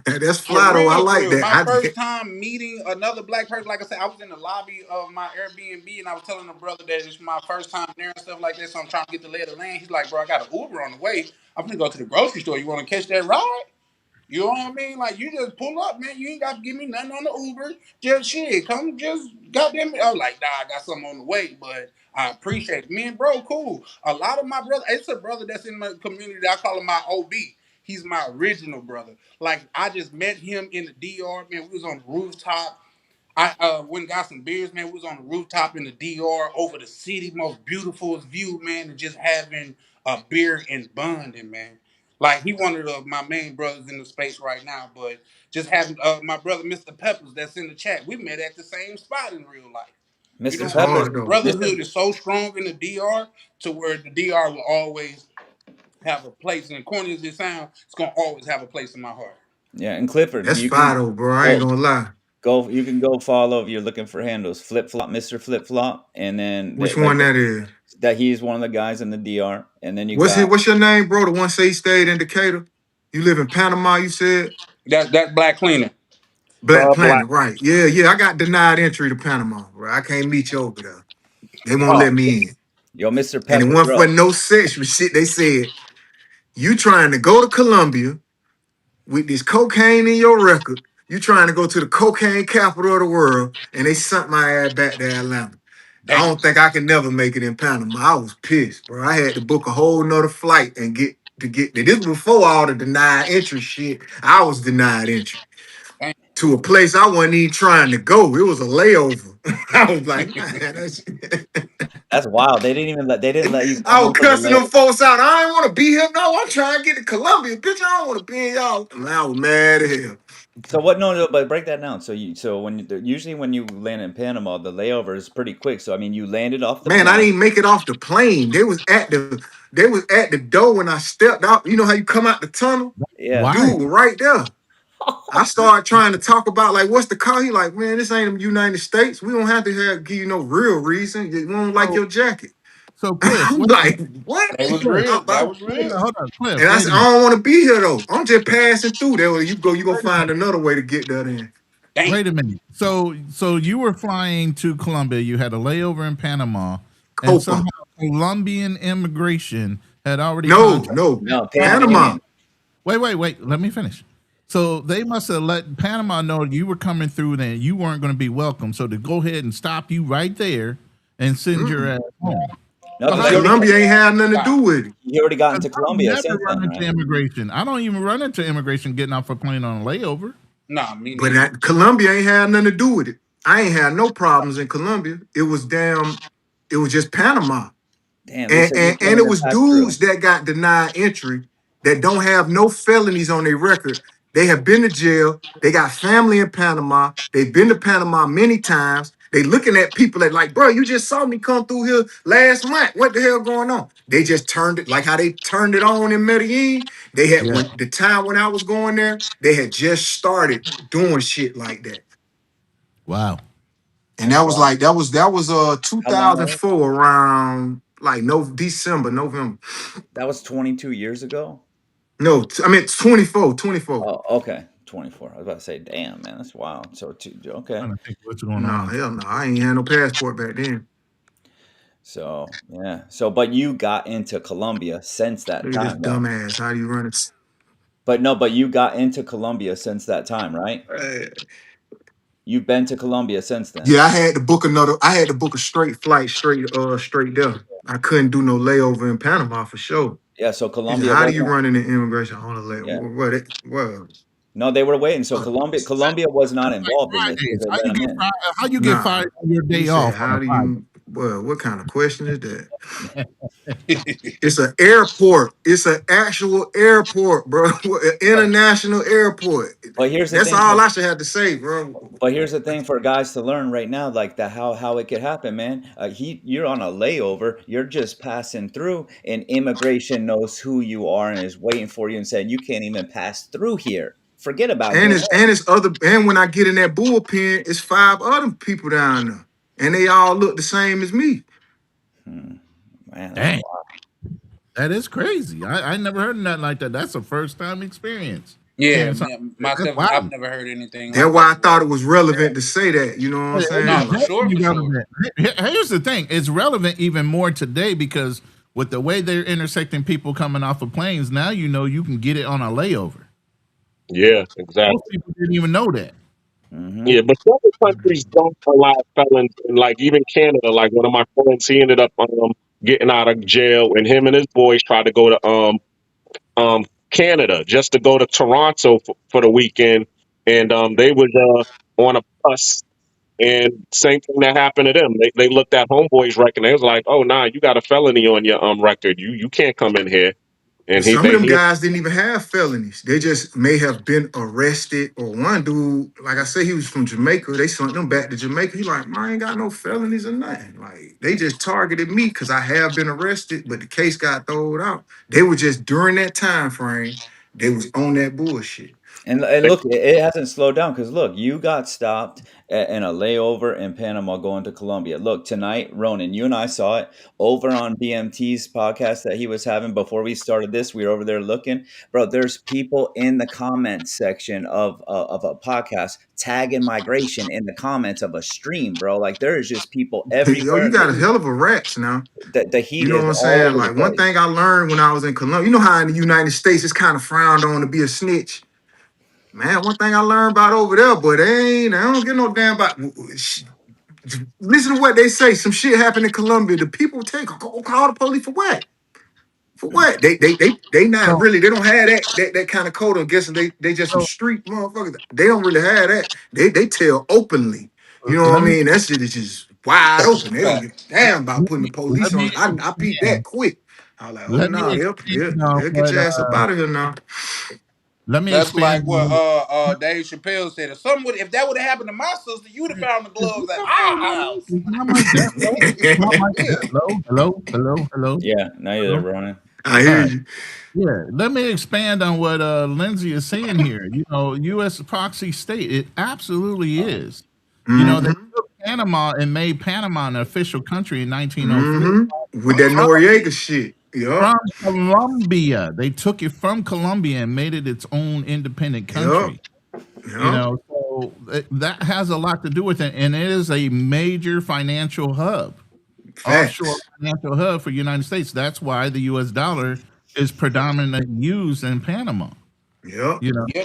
S5: that's fly though. I
S6: For
S5: like
S6: real.
S5: that.
S6: My first time meeting another black person, like I said, I was in the lobby of my Airbnb and I was telling the brother that it's my first time there and stuff like that. So I'm trying to get the lay of the land. He's like, bro, I got an Uber on the way. I'm gonna go to the grocery store. You want to catch that ride? You know what I mean? Like you just pull up, man. You ain't got to give me nothing on the Uber. Just shit, come just goddamn. I was like, nah, I got something on the way, but I appreciate it. Me and bro, cool. A lot of my brother, it's a brother that's in my community. I call him my OB. He's my original brother. Like I just met him in the DR. Man, we was on the rooftop. I went and got some beers, man. We was on the rooftop in the DR over the city, most beautiful view, man, and just having a beer and bonding, man. Like he one of my main brothers in the space right now, but just having my brother Mr. Peppers that's in the chat. We met at the same spot in real life. You
S1: Mr.
S6: know
S5: That's
S6: what I'm saying?
S1: Peppers.
S5: hard
S6: The
S5: though.
S1: Mr.
S6: brotherhood is so strong in the DR to where the DR will always have a place. And corny as it sounds, it's gonna always have a place in my heart.
S1: Yeah, and Clifford, do
S5: That's
S1: you
S5: fire
S1: can
S5: though, bro. I ain't
S1: well
S5: gonna lie.
S1: Go. You can go follow if you're looking for handles. Flip flop, Mister Flip Flop, and then
S5: Which
S1: like
S5: one that is?
S1: that he's one of the guys in the DR. And then you got
S5: What's your name, bro? The one say he stayed in Decatur. You live in Panama, you said?
S6: That's Black Cleaner.
S5: Black
S10: Black.
S5: Planet, right. Yeah, yeah. I got denied entry to Panama, bro. I can't meet you over there. They won't
S1: oh
S5: let me in.
S1: yo, Mister
S5: And it
S1: Pepper,
S5: wasn't
S1: bro.
S5: for no sexual shit. They said, you trying to go to Colombia with this cocaine in your record. You trying to go to the cocaine capital of the world, and they sent my ass back to Atlanta. I
S6: Damn.
S5: don't think I could never make it in Panama. I was pissed, bro. I had to book a whole nother flight and get there. This was before all the denied entry shit. I was denied entry
S6: Damn.
S5: to a place I wasn't even trying to go. It was a layover. I was like, man, that's
S1: That's wild. They didn't let you
S5: I
S1: come
S5: was
S1: in for the
S5: cussing
S1: lay.
S5: them folks out. I ain't want to be here. No, I'm trying to get to Columbia. Bitch, I don't want to be in y'all. Man, I was mad as hell.
S1: So what? No, no, but break that down. So when usually when you land in Panama, the layover is pretty quick. So I mean, you landed off the
S5: Man, I
S1: plane.
S5: didn't make it off the plane. They was at the door when I stepped out. You know how you come out the tunnel?
S1: Yeah.
S3: Why?
S5: Dude, right there. I started trying to talk about like what's the call? He like, man, this ain't the United States. We don't have to give you no real reason. You don't like
S3: So,
S5: your jacket.
S3: so Cliff,
S5: I'm
S3: wait,
S5: like, what?
S6: That was
S3: Cliff,
S6: real. That
S5: I-
S6: was real.
S3: hold on, Cliff,
S5: and I
S3: wait
S5: said,
S3: a
S5: I
S3: minute,
S5: don't want to be here though. I'm just passing through there. You go, you gonna find another way to get there then.
S6: Damn.
S3: wait a minute. So you were flying to Colombia. You had a layover in Panama, and
S5: Copa.
S3: somehow Colombian immigration had already
S5: No,
S3: contacted.
S5: no.
S1: No,
S5: Panama.
S1: Panamanian.
S3: Wait. Let me finish. So they must have let Panama know you were coming through, and you weren't going to be welcome. So to go ahead and stop you right there and send your
S5: Mm-mm.
S3: ass home.
S1: No,
S3: So
S1: because
S3: how
S1: he
S3: you?
S1: already
S5: Columbia ain't had nothing to
S6: Stop.
S5: do with it.
S1: he already got
S3: 'Cause
S1: into
S3: I've
S1: Colombia
S3: never
S1: since
S3: run
S1: then,
S3: into
S1: right?
S3: immigration. I don't even run into immigration getting off a plane on a layover.
S6: Nah, me
S5: But
S6: neither.
S5: that Columbia ain't had nothing to do with it. I ain't had no problems in Colombia. It was just Panama.
S1: Damn. They said you
S5: And
S1: can't
S5: it
S1: even
S5: was
S1: pass through.
S5: dudes that got denied entry that don't have no felonies on their record. They have been to jail. They got family in Panama. They've been to Panama many times. They looking at people that like, bro, you just saw me come through here last month. What the hell going on? They just turned it like how they turned it on in Medellin. They had
S3: Yeah.
S5: when the time when I was going there, they had just started doing shit like that.
S3: Wow.
S5: And
S1: That's wild.
S5: that was
S1: How long ago?
S5: 2004 around like no December, November.
S1: That was 22 years ago.
S5: No, I mean 24, 24.
S1: Oh, okay. 24. I was about to say, damn, man, that's wild. So, okay.
S3: Trying to think what's going
S5: No,
S3: on.
S5: hell no. I ain't had no passport back then.
S1: So, yeah. So, but you got into Colombia since that
S5: Look at this
S1: time, though.
S5: dumbass. How do you run it?
S1: But no, but you got into Colombia since that time, right? You've been to Colombia since then.
S5: Yeah, I had to book a straight flight straight there. I couldn't do no layover in Panama for sure.
S1: Yeah. So
S5: He said,
S1: Colombia
S5: how do you
S1: wasn't.
S5: run into immigration on a lay?
S1: Yeah.
S5: Well,
S1: No, they were waiting. So Colombia was not
S3: It's like
S1: involved in this because
S3: Fridays.
S1: they let them in.
S3: How you get
S5: nah.
S3: fired on your
S5: He
S3: day
S5: said,
S3: off on a
S5: how do
S3: Friday?
S5: you well, what kind of question is that? It's an airport. It's an actual airport, bro. An
S6: Right.
S5: international airport.
S1: But here's the
S5: That's
S1: thing.
S5: all I should have to say, bro.
S1: But here's the thing for guys to learn right now, like that how it could happen, man. You're on a layover, you're just passing through, and immigration knows who you are and is waiting for you and saying you can't even pass through here. Forget about getting
S5: And when I get in that bullpen, it's five other people down there. And they all look the same as me.
S1: in. Man, that's
S3: Dang,
S1: wild.
S3: that is crazy. I never heard of nothing like that. That's a first time experience.
S6: Yeah,
S3: Hearing something like that. That's
S6: myself, I've
S3: wild.
S6: never heard anything
S5: That's
S6: like that
S5: why I
S6: before.
S5: thought it was relevant to say that. You know what I'm
S6: No,
S5: saying?
S6: for
S5: Like,
S6: sure, for
S3: Definitely
S6: sure.
S3: relevant. Here's the thing: it's relevant even more today because with the way they're intersecting people coming off of planes, now you know you can get it on a layover.
S10: Yeah,
S3: Most
S10: exactly.
S3: people didn't even know that.
S1: Hmm.
S10: Yeah, but some countries don't allow felons, and like even Canada, like one of my friends, he ended up getting out of jail, and him and his boys tried to go to Canada just to go to Toronto for the weekend, and they was on a bus, and same thing that happened to them. They looked at homeboys record, and they was like, "Oh, nah, you got a felony on your record. You can't come in here." And he
S5: some of
S10: they
S5: them
S10: he
S5: guys didn't even have felonies. They just may have been arrested. Or one dude, like I said, he was from Jamaica. They sent them back to Jamaica. He like, I ain't got no felonies or nothing. Like they just targeted me because I have been arrested, but the case got thrown out. They were just during that time frame, they was on that bullshit.
S1: And look, it hasn't slowed down because look, you got stopped in a layover in Panama going to Colombia. Look, tonight, Ronan, you and I saw it over on BMT's podcast that he was having before we started this. We were over there looking, bro. There's people in the comments section of a podcast tagging migration in the comments of a stream, bro. Like there is just people
S5: Yo, you
S1: everywhere.
S5: got a hell of a rats now.
S1: The heat
S5: You know
S1: is
S5: what I'm
S1: all
S5: saying?
S1: over the
S5: Like one
S1: place.
S5: thing I learned when I was in Colombia, you know how in the United States it's kind of frowned on to be a snitch. Man, one thing I learned about over there, boy, they don't get no damn about. Listen to what they say. Some shit happened in Colombia. The people call the police for what? For what? They not
S3: So,
S5: really. They don't have that kind of code. I'm guessing they just some
S3: so
S5: street motherfuckers. They don't really have that. They tell openly. You know what I
S3: let me
S5: mean? That shit is just wide open. They don't
S6: Fact.
S5: give a damn about
S3: let
S5: putting the
S3: me let
S5: police
S3: me
S5: on. I peeped that
S3: expand.
S5: quick. I was like, oh
S3: Let me
S5: no,
S3: expand on
S5: they'll get
S3: what
S5: your ass up out of here now.
S3: let me
S6: That's
S3: expand
S6: like
S3: on
S6: what
S3: what
S6: Dave Chappelle said. If that would have happened to my sister, you'd have found the
S3: it's
S6: gloves at our
S3: not,
S6: house.
S3: it's not like that, bro. It's not like that.
S6: Yeah.
S3: Hello.
S1: Yeah, now you're there,
S3: Hello.
S1: Ronan.
S5: I
S3: All
S5: hear
S3: right.
S5: you.
S3: Yeah, let me expand on what Lindsay is saying here. U.S. proxy state, it absolutely is. They
S5: Mm-hmm.
S3: took Panama and made Panama an official country in 1903
S5: Mm-hmm. With that
S3: from,
S5: Noriega shit. Yup.
S3: from Colombia. They took it from Colombia and made it its own independent
S5: Yup.
S3: country.
S5: Yup.
S3: So that has a lot to do with it, and it is a major financial hub, offshore
S5: Facts.
S3: financial hub for the United States. That's why the U.S. dollar is predominantly used in Panama.
S5: Yup.
S3: You know,
S6: Yeah,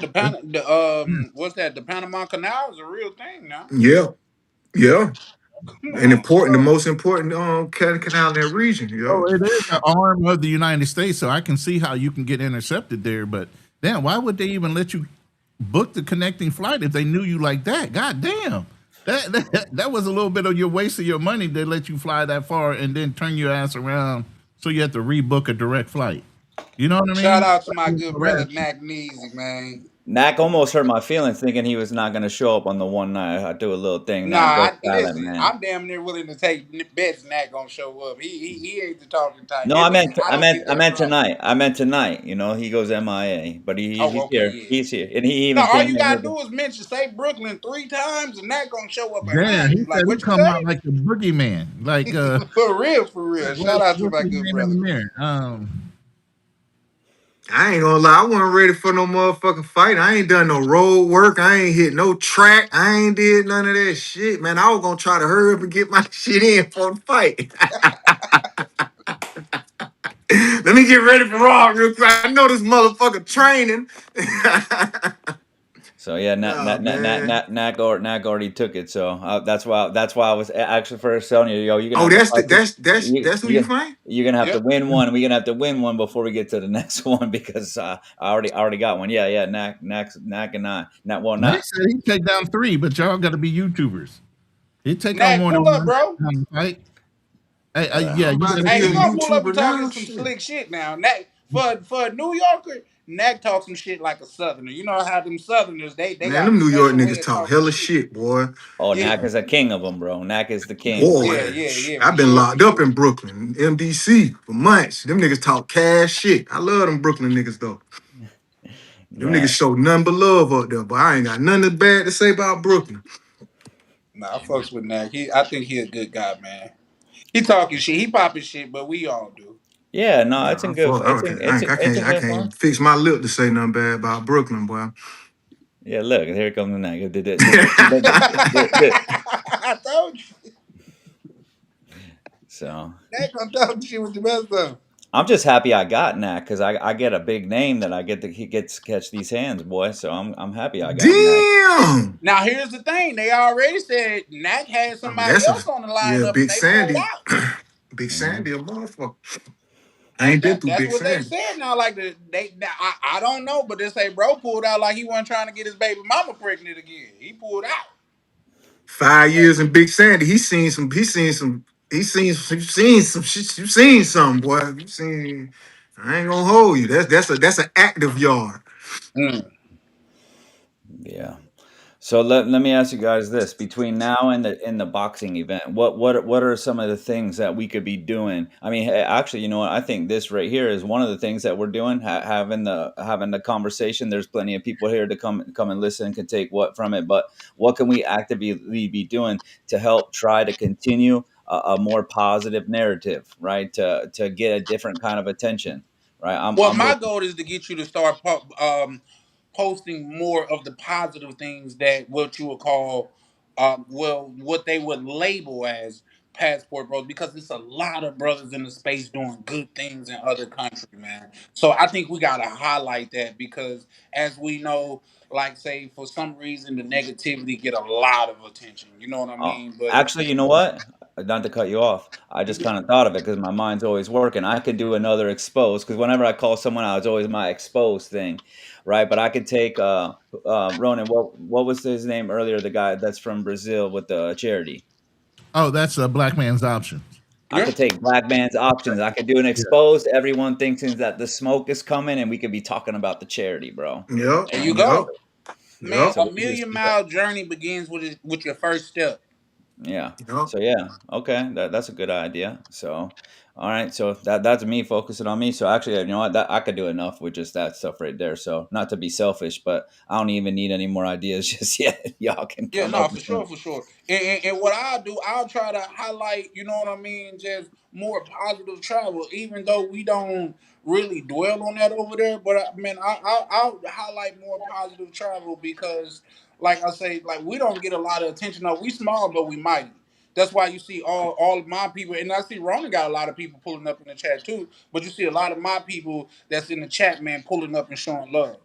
S3: It-
S6: what's that? The Panama Canal is a real thing now.
S5: Yeah. Yeah.
S6: Come
S5: And
S6: on.
S5: important, the most important canal in that region.
S3: so
S5: Yup.
S3: it is an arm of the United States. So I can see how you can get intercepted there. But damn, why would they even let you book the connecting flight if they knew you like that? God damn. That was a little bit of your waste of your money to let you fly that far and then turn your ass around so you have to rebook a direct flight. You know what I
S6: Shout
S3: mean?
S6: out to my good brother Nack Neasy, man.
S1: Knack almost hurt my feelings thinking he was not going to show up on the one night I do a little thing.
S6: Nah,
S1: Knack, go silent,
S6: listen.
S1: man.
S6: I'm damn near willing to take bets Nack gonna show up. He ain't the talking type.
S1: No, I meant,
S6: I
S1: I
S6: don't
S1: meant,
S6: get
S1: I
S6: that
S1: meant
S6: problem.
S1: tonight. I meant tonight. He goes MIA, but
S6: Oh,
S1: he's
S6: okay,
S1: here.
S6: yeah.
S1: He's here, and he
S6: No,
S1: even
S6: all
S1: came
S6: you
S1: in
S6: gotta
S1: here.
S6: do is mention say Brooklyn 3 times, and Nack gonna show up
S3: Damn,
S6: behind
S3: he
S6: you.
S3: said
S6: Like
S3: he
S6: what you
S3: come out
S6: say?
S3: like the boogeyman. Like
S6: For real, for real. Shout out to
S3: what's
S6: my
S3: his
S6: good
S3: name in
S6: brother.
S3: the mirror?
S5: I ain't gonna lie, I wasn't ready for no motherfucking fight. I ain't done no road work. I ain't hit no track. I ain't did none of that shit, man. I was gonna try to hurry up and get my shit in for the fight. Let me get ready for Raw real quick. I know this motherfucker training.
S1: So yeah,
S5: Nah, man.
S1: Knack already took it. So that's why I was actually first telling you, yo, you're gonna
S5: Oh,
S1: have to
S5: that's the,
S1: fight this.
S5: that's who you find?
S1: You're gonna have to
S6: Yep.
S1: win one. We're gonna have to win one before we get to the next one because I already got one. Yeah, Knack and I. Not well,
S3: They
S1: not.
S3: said he take down three, but y'all got to be YouTubers. He take on
S6: Nack,
S3: more than
S6: pull up,
S3: one
S6: bro.
S3: fight. Hey, yeah,
S5: I'm
S3: you
S5: about
S3: got
S5: to
S3: to
S6: Hey,
S5: be a
S6: he
S3: be.
S6: gonna pull up
S5: YouTuber
S6: and talking
S5: now.
S6: some
S5: Shit.
S6: slick shit now. Nack for a New Yorker, Nack talk some shit like a Southerner. You know how them Southerners they
S5: Man,
S6: got
S5: them
S6: a
S5: New York
S6: special way
S5: niggas
S6: of
S5: talk
S6: talking
S5: hella
S6: shit.
S5: shit, boy.
S1: Oh,
S6: Yeah,
S1: Knack is a king of them, bro. Knack is the king.
S6: yeah,
S5: Boy,
S6: yeah, yeah, for
S5: I've been
S6: sure, for
S5: locked up
S6: sure.
S5: in Brooklyn, MDC, for months. Them niggas talk cash shit. I love them Brooklyn niggas though. Them
S1: Yeah,
S5: niggas show nothing but love up there, but I ain't got nothing bad to say about Brooklyn.
S6: Nah, I fucks with Nack. I think he a good guy, man. He talking shit, he popping shit, but we all do.
S1: yeah. No, it's
S5: Nah,
S1: in good. It's in
S5: I
S1: good
S5: can't
S1: fun.
S5: fix my lip to say nothing bad about Brooklyn, boy.
S1: Yeah, look, here comes the Knack.
S6: I told you,
S1: So
S6: Nack gonna talk shit with the best of them.
S1: I'm just happy I got Knack because I get a big name that I get to he gets to catch these hands, boy. So I'm happy I got Knack.
S5: Damn.
S6: Now here's the thing: they already said Nack had
S5: I mean,
S6: somebody
S5: that's a
S6: else on the
S5: yeah,
S6: lineup, and
S5: Big
S6: they pulled
S5: Sandy.
S6: out.
S5: Big
S1: Hmm.
S5: Sandy, a motherfucker. I ain't been through
S6: That's
S5: Big
S6: what they
S5: Sandy.
S6: said. Now, like I don't know, but they say bro pulled out like he wasn't trying to get his baby mama pregnant again. He pulled out.
S5: 5 years in Big Sandy, he's seen some shit. You seen some, boy. You seen. I ain't gonna hold you. That's an active yard.
S6: Mm.
S1: Yeah. So let me ask you guys this: between now and the boxing event, what are some of the things that we could be doing? I mean, actually, you know what? I think this right here is one of the things that we're doing, having the conversation. There's plenty of people here to come and listen, can take what from it. But what can we actively be doing to help try to continue a more positive narrative, right? To get a different kind of attention, right?
S6: Well,
S1: I'm
S6: my
S1: with.
S6: goal is to get you to start posting more of the positive things that what you would call, well, what they would label as passport bros, because it's a lot of brothers in the space doing good things in other countries, man. So I think we gotta highlight that because, as we know, like say for some reason the negativity get a lot of attention. You know what I
S1: Oh,
S6: mean? But
S1: actually, you know what? Not to cut you off. I just kind of thought of it because my mind's always working. I could do another expose because whenever I call someone out, it's always my expose thing, right? But I could take Ronan. What was his name earlier? The guy that's from Brazil with the charity.
S3: Oh, that's a black man's option.
S1: I
S6: yeah,
S1: could take Black Man's options. I could do an
S3: Yeah.
S1: exposed. Everyone thinks that the smoke is coming, and we could be talking about the charity, bro.
S5: Yep,
S6: there you
S1: Right.
S5: yep,
S6: go, man.
S5: yep,
S1: So
S6: A
S1: we just
S6: million mile journey begins with your first step.
S1: Yeah.
S5: yep.
S1: So yeah, okay, that's a good idea. So, all right, so that's me focusing on me. So actually, you know what, that I could do enough with just that stuff right there. So not to be selfish, but I don't even need any more ideas just yet. Y'all can
S6: Yeah,
S1: come
S6: no,
S1: up
S6: for
S1: with
S6: sure,
S1: them.
S6: for sure. And what I'll do, I'll try to highlight, you know what I mean, just more positive travel, even though we don't really dwell on that over there. But man, I'll highlight more positive travel because, like I say, like we don't get a lot of attention. No, we small, but we mighty. That's why you see all of my people, and I see Ronan got a lot of people pulling up in the chat too. But you see a lot of my people that's in the chat, man, pulling up and showing love.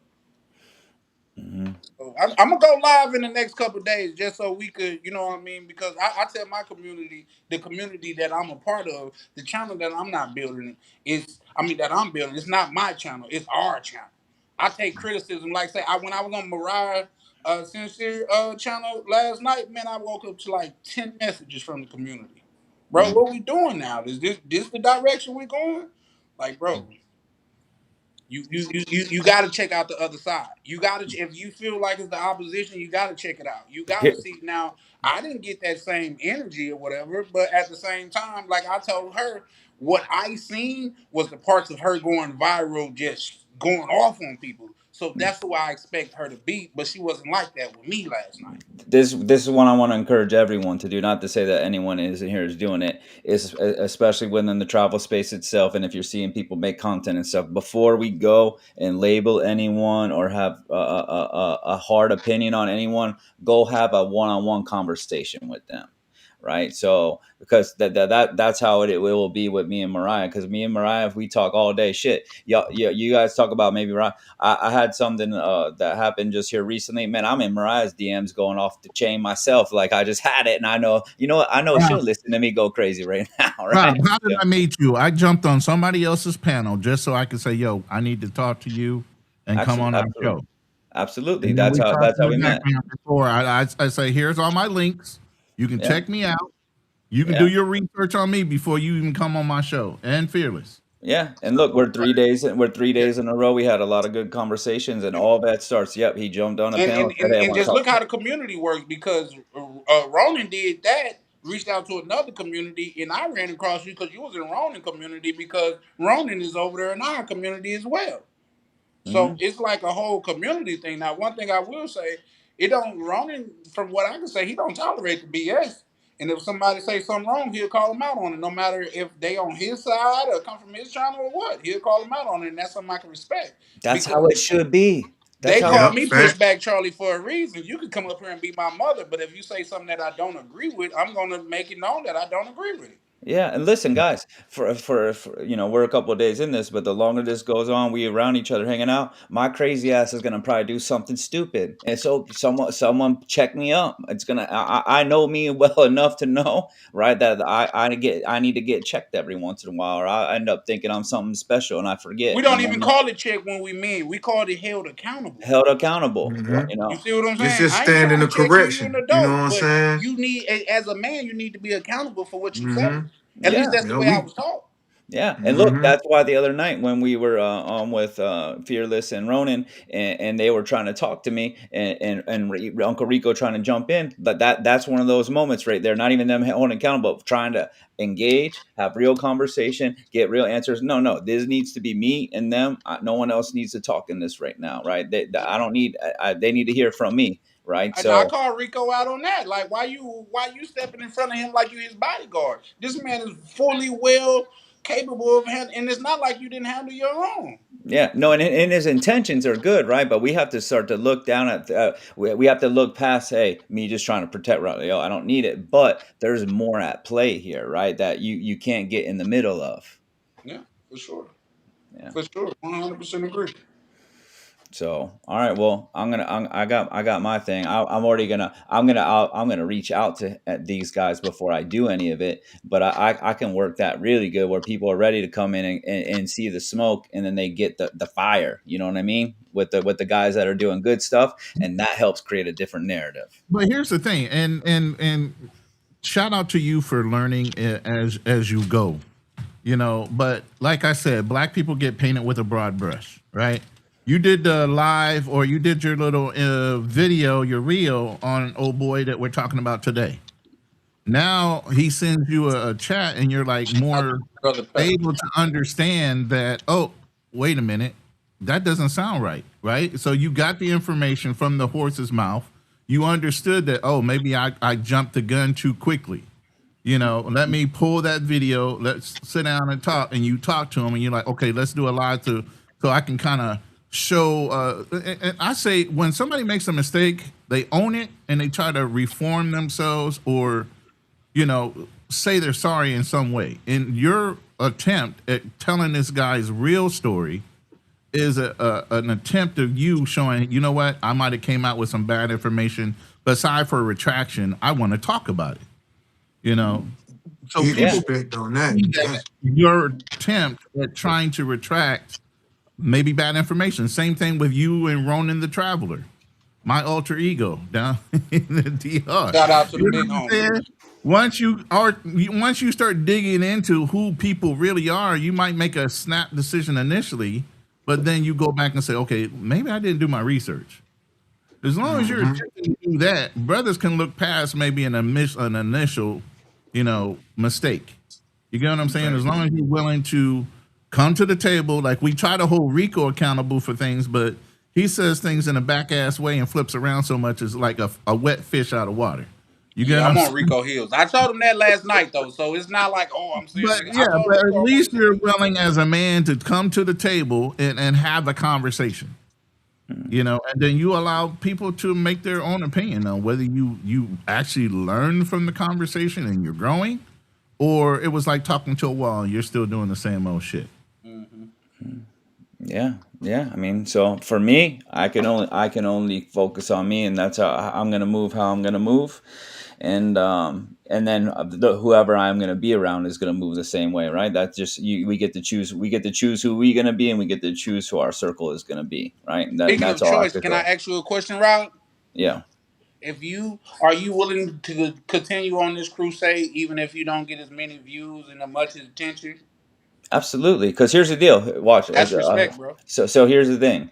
S1: Hmm.
S6: So I'm gonna go live in the next couple of days just so we could, you know what I mean? Because I tell my community, the community that I'm a part of, the channel that I'm not building is, I mean, that I'm building, it's not my channel, it's our channel. I take criticism, like say, when I was on Mariah Sincere channel last night, man, I woke up to like 10 messages from the community. Bro, what we doing now? Is this the direction we going? Like, bro, you got to check out the other side. You got to, if you feel like it's the opposition, you got to check it out. You got to
S1: Here,
S6: see. Now, I didn't get that same energy or whatever, but at the same time, like I told her, what I seen was the parts of her going viral, just going off on people. So that's who I expect her to be, but she wasn't like that with me last night.
S1: this is what I want to encourage everyone to do. Not to say that anyone is in here is doing it. Is especially within the travel space itself, and if you're seeing people make content and stuff. Before we go and label anyone or have a hard opinion on anyone, go have a one-on-one conversation with them. Right. So because that's how it will be with me and Mariah. Because me and Mariah, if we talk all day, shit, y'all, you guys talk about maybe I had something that happened just here recently. Man, I'm in Mariah's DMs going off the chain myself. Like I just had it, and I know, you know what? I know
S3: Rob,
S1: she'll listen to me go crazy right now,
S3: Rob,
S1: right?
S3: how did
S1: Yeah,
S3: I meet you? I jumped on somebody else's panel just so I could say, "Yo, I need to talk to you and come
S1: actually,
S3: on our show."
S1: absolutely, absolutely.
S3: And then we talked
S1: That's
S3: in
S1: how
S3: the
S1: we met.
S3: background before. I say, "Here's all my links. You can
S1: Yeah,
S3: check me out. You can do
S1: yeah,
S3: your research on me before you even come on my show." And Fearless.
S1: yeah. And look, we're
S3: Like,
S1: 3 days. We're three
S3: yeah,
S1: days in a row. We had a lot of good conversations, and all that starts. Yep, he jumped on a
S6: and
S1: panel
S6: and,
S1: and said,
S6: and,
S1: "Hey, I
S6: and
S1: want to
S6: just
S1: talk
S6: look
S1: to
S6: how
S1: you."
S6: the community works because Ronan did that, reached out to another community, and I ran across you because you was in Ronan community because Ronan is over there in our community as well. So
S1: Hmm.
S6: it's like a whole community thing. Now, one thing I will say, it don't Ronan, from what I can say, he don't tolerate the BS. And if somebody say something wrong, he'll call them out on it, no matter if they on his side or come from his channel or what. He'll call them out on it, and that's something I can respect
S1: That's how
S6: because
S1: it should be. That's
S6: they
S1: how it
S6: call
S5: Yep,
S6: me
S1: should be.
S6: pushback Charlie for a reason. You could come up here and be my mother, but if you say something that I don't agree with, I'm gonna make it known that I don't agree with it.
S1: Yeah, and listen, guys, for you know, we're a couple of days in this, but the longer this goes on, we around each other hanging out. My crazy ass is gonna probably do something stupid, and so someone check me up. It's gonna I know me well enough to know, right, that I need to get checked every once in a while, or I end up thinking I'm something special and I
S6: We
S1: forget. You
S6: don't
S1: know what I
S6: even
S1: mean?
S6: call it check when we mean. We call it held accountable.
S1: Held accountable.
S5: hmm.
S1: You
S6: You
S1: know?
S6: see what I'm
S5: It's
S6: saying?
S5: just
S6: I ain't
S5: standing
S6: trying
S5: the
S6: to check you. You're an
S5: correction. You know what
S6: adult,
S5: I'm
S6: but
S5: saying?
S6: you need, as a man, you need to be accountable for what you say.
S5: Hmm.
S6: At least
S1: Yeah.
S6: that's the
S5: Yeah,
S6: way I was taught.
S1: Yeah, and look,
S5: Mm-hmm.
S1: that's why the other night when we were on with Fearless and Ronan, and they were trying to talk to me, and Uncle Rico trying to jump in, but that's one of those moments right there. Not even them holding accountable, but trying to engage, have real conversation, get real answers. No, no, this needs to be me and them. No one else needs to talk in this right now, right? I don't need. They need to hear from me, right?
S6: And I
S1: So
S6: call Rico out on that. Like, why you stepping in front of him like you his bodyguard? This man is fully well capable of handling, and it's not like you didn't handle your own.
S1: yeah, no, and his intentions are good, right? But we have to start to look down at, we have to look past, hey, me just trying to protect Riley. Oh, I don't need it. But there's more at play here, right? That you can't get in the middle of.
S6: Yeah, for sure,
S1: Yeah.
S6: for sure, 100% agree.
S1: So, all right, well, I got my thing. I'm already I'm gonna reach out to at these guys before I do any of it. But I can work that really good where people are ready to come in and see the smoke, and then they get the fire. You know what I mean? With the guys that are doing good stuff, and that helps create a different narrative.
S3: But here's the thing, and shout out to you for learning as you go. But like I said, black people get painted with a broad brush, right? You did the live, or you did your little video, your reel on old boy that we're talking about today. Now he sends you a chat, and you're like
S6: Shout out to
S3: more
S6: my brother Pep.
S3: able to understand that, oh, wait a minute, that doesn't sound right, right? So you got the information from the horse's mouth. You understood that, oh, maybe I jumped the gun too quickly. Let me pull that video. Let's sit down and talk. And you talk to him, and you're like, okay, let's do a live so I can kind of show. And I say, when somebody makes a mistake, they own it and they try to reform themselves, or say they're sorry in some way. And your attempt at telling this guy's real story is an attempt of you showing, you know what, I might have came out with some bad information, but aside for a retraction, I want to talk about it. So
S5: Big
S1: Yeah.
S3: people
S5: respect on that.
S3: see that
S5: That's
S3: your attempt at trying to retract maybe bad information. Same thing with you and Ronan the Traveler, my alter ego down in the DR.
S6: Shout out to the
S3: You know
S6: big
S3: what I'm
S6: homie.
S3: saying? Once you start digging into who people really are, you might make a snap decision initially, but then you go back and say, okay, maybe I didn't do my research. As long as you're
S5: mm-hmm.
S3: attempting to do that, brothers can look past maybe an initial, mistake. You get what I'm saying?
S5: Right.
S3: As long as you're willing to come to the table, like we try to hold Rico accountable for things, but he says things in a back ass way and flips around so much it's like a wet fish out of water. You get
S6: Yeah,
S3: what I'm
S6: I'm on
S3: saying?
S6: Rico Hills. I told him that last night though, so it's not like, oh, I'm saying
S3: But
S6: I
S3: yeah,
S6: told
S3: but at
S6: Rico I
S3: least
S6: wanted to
S3: you're
S6: see.
S3: willing as a man to come to the table and have a conversation. And then you allow people to make their own opinion on whether you actually learn from the conversation and you're growing, or it was like talking to a wall and you're still doing the same old shit.
S6: Hmm.
S1: Yeah, yeah. I mean, so for me, I can only focus on me, and that's how I'm gonna move. How I'm gonna move, and then whoever I'm gonna be around is gonna move the same way, right? That's just we get to choose. We get to choose who we're gonna be, and we get to choose who our circle is gonna be, right? And
S6: Speaking
S1: that's
S6: of
S1: all I have
S6: choice,
S1: to
S6: can I
S1: go.
S6: ask you a question, Rob?
S1: Yeah,
S6: If you are you willing to continue on this crusade even if you don't get as many views and as much attention?
S1: absolutely. Because here's the deal. Watch.
S6: That's respect, bro.
S1: So here's the thing.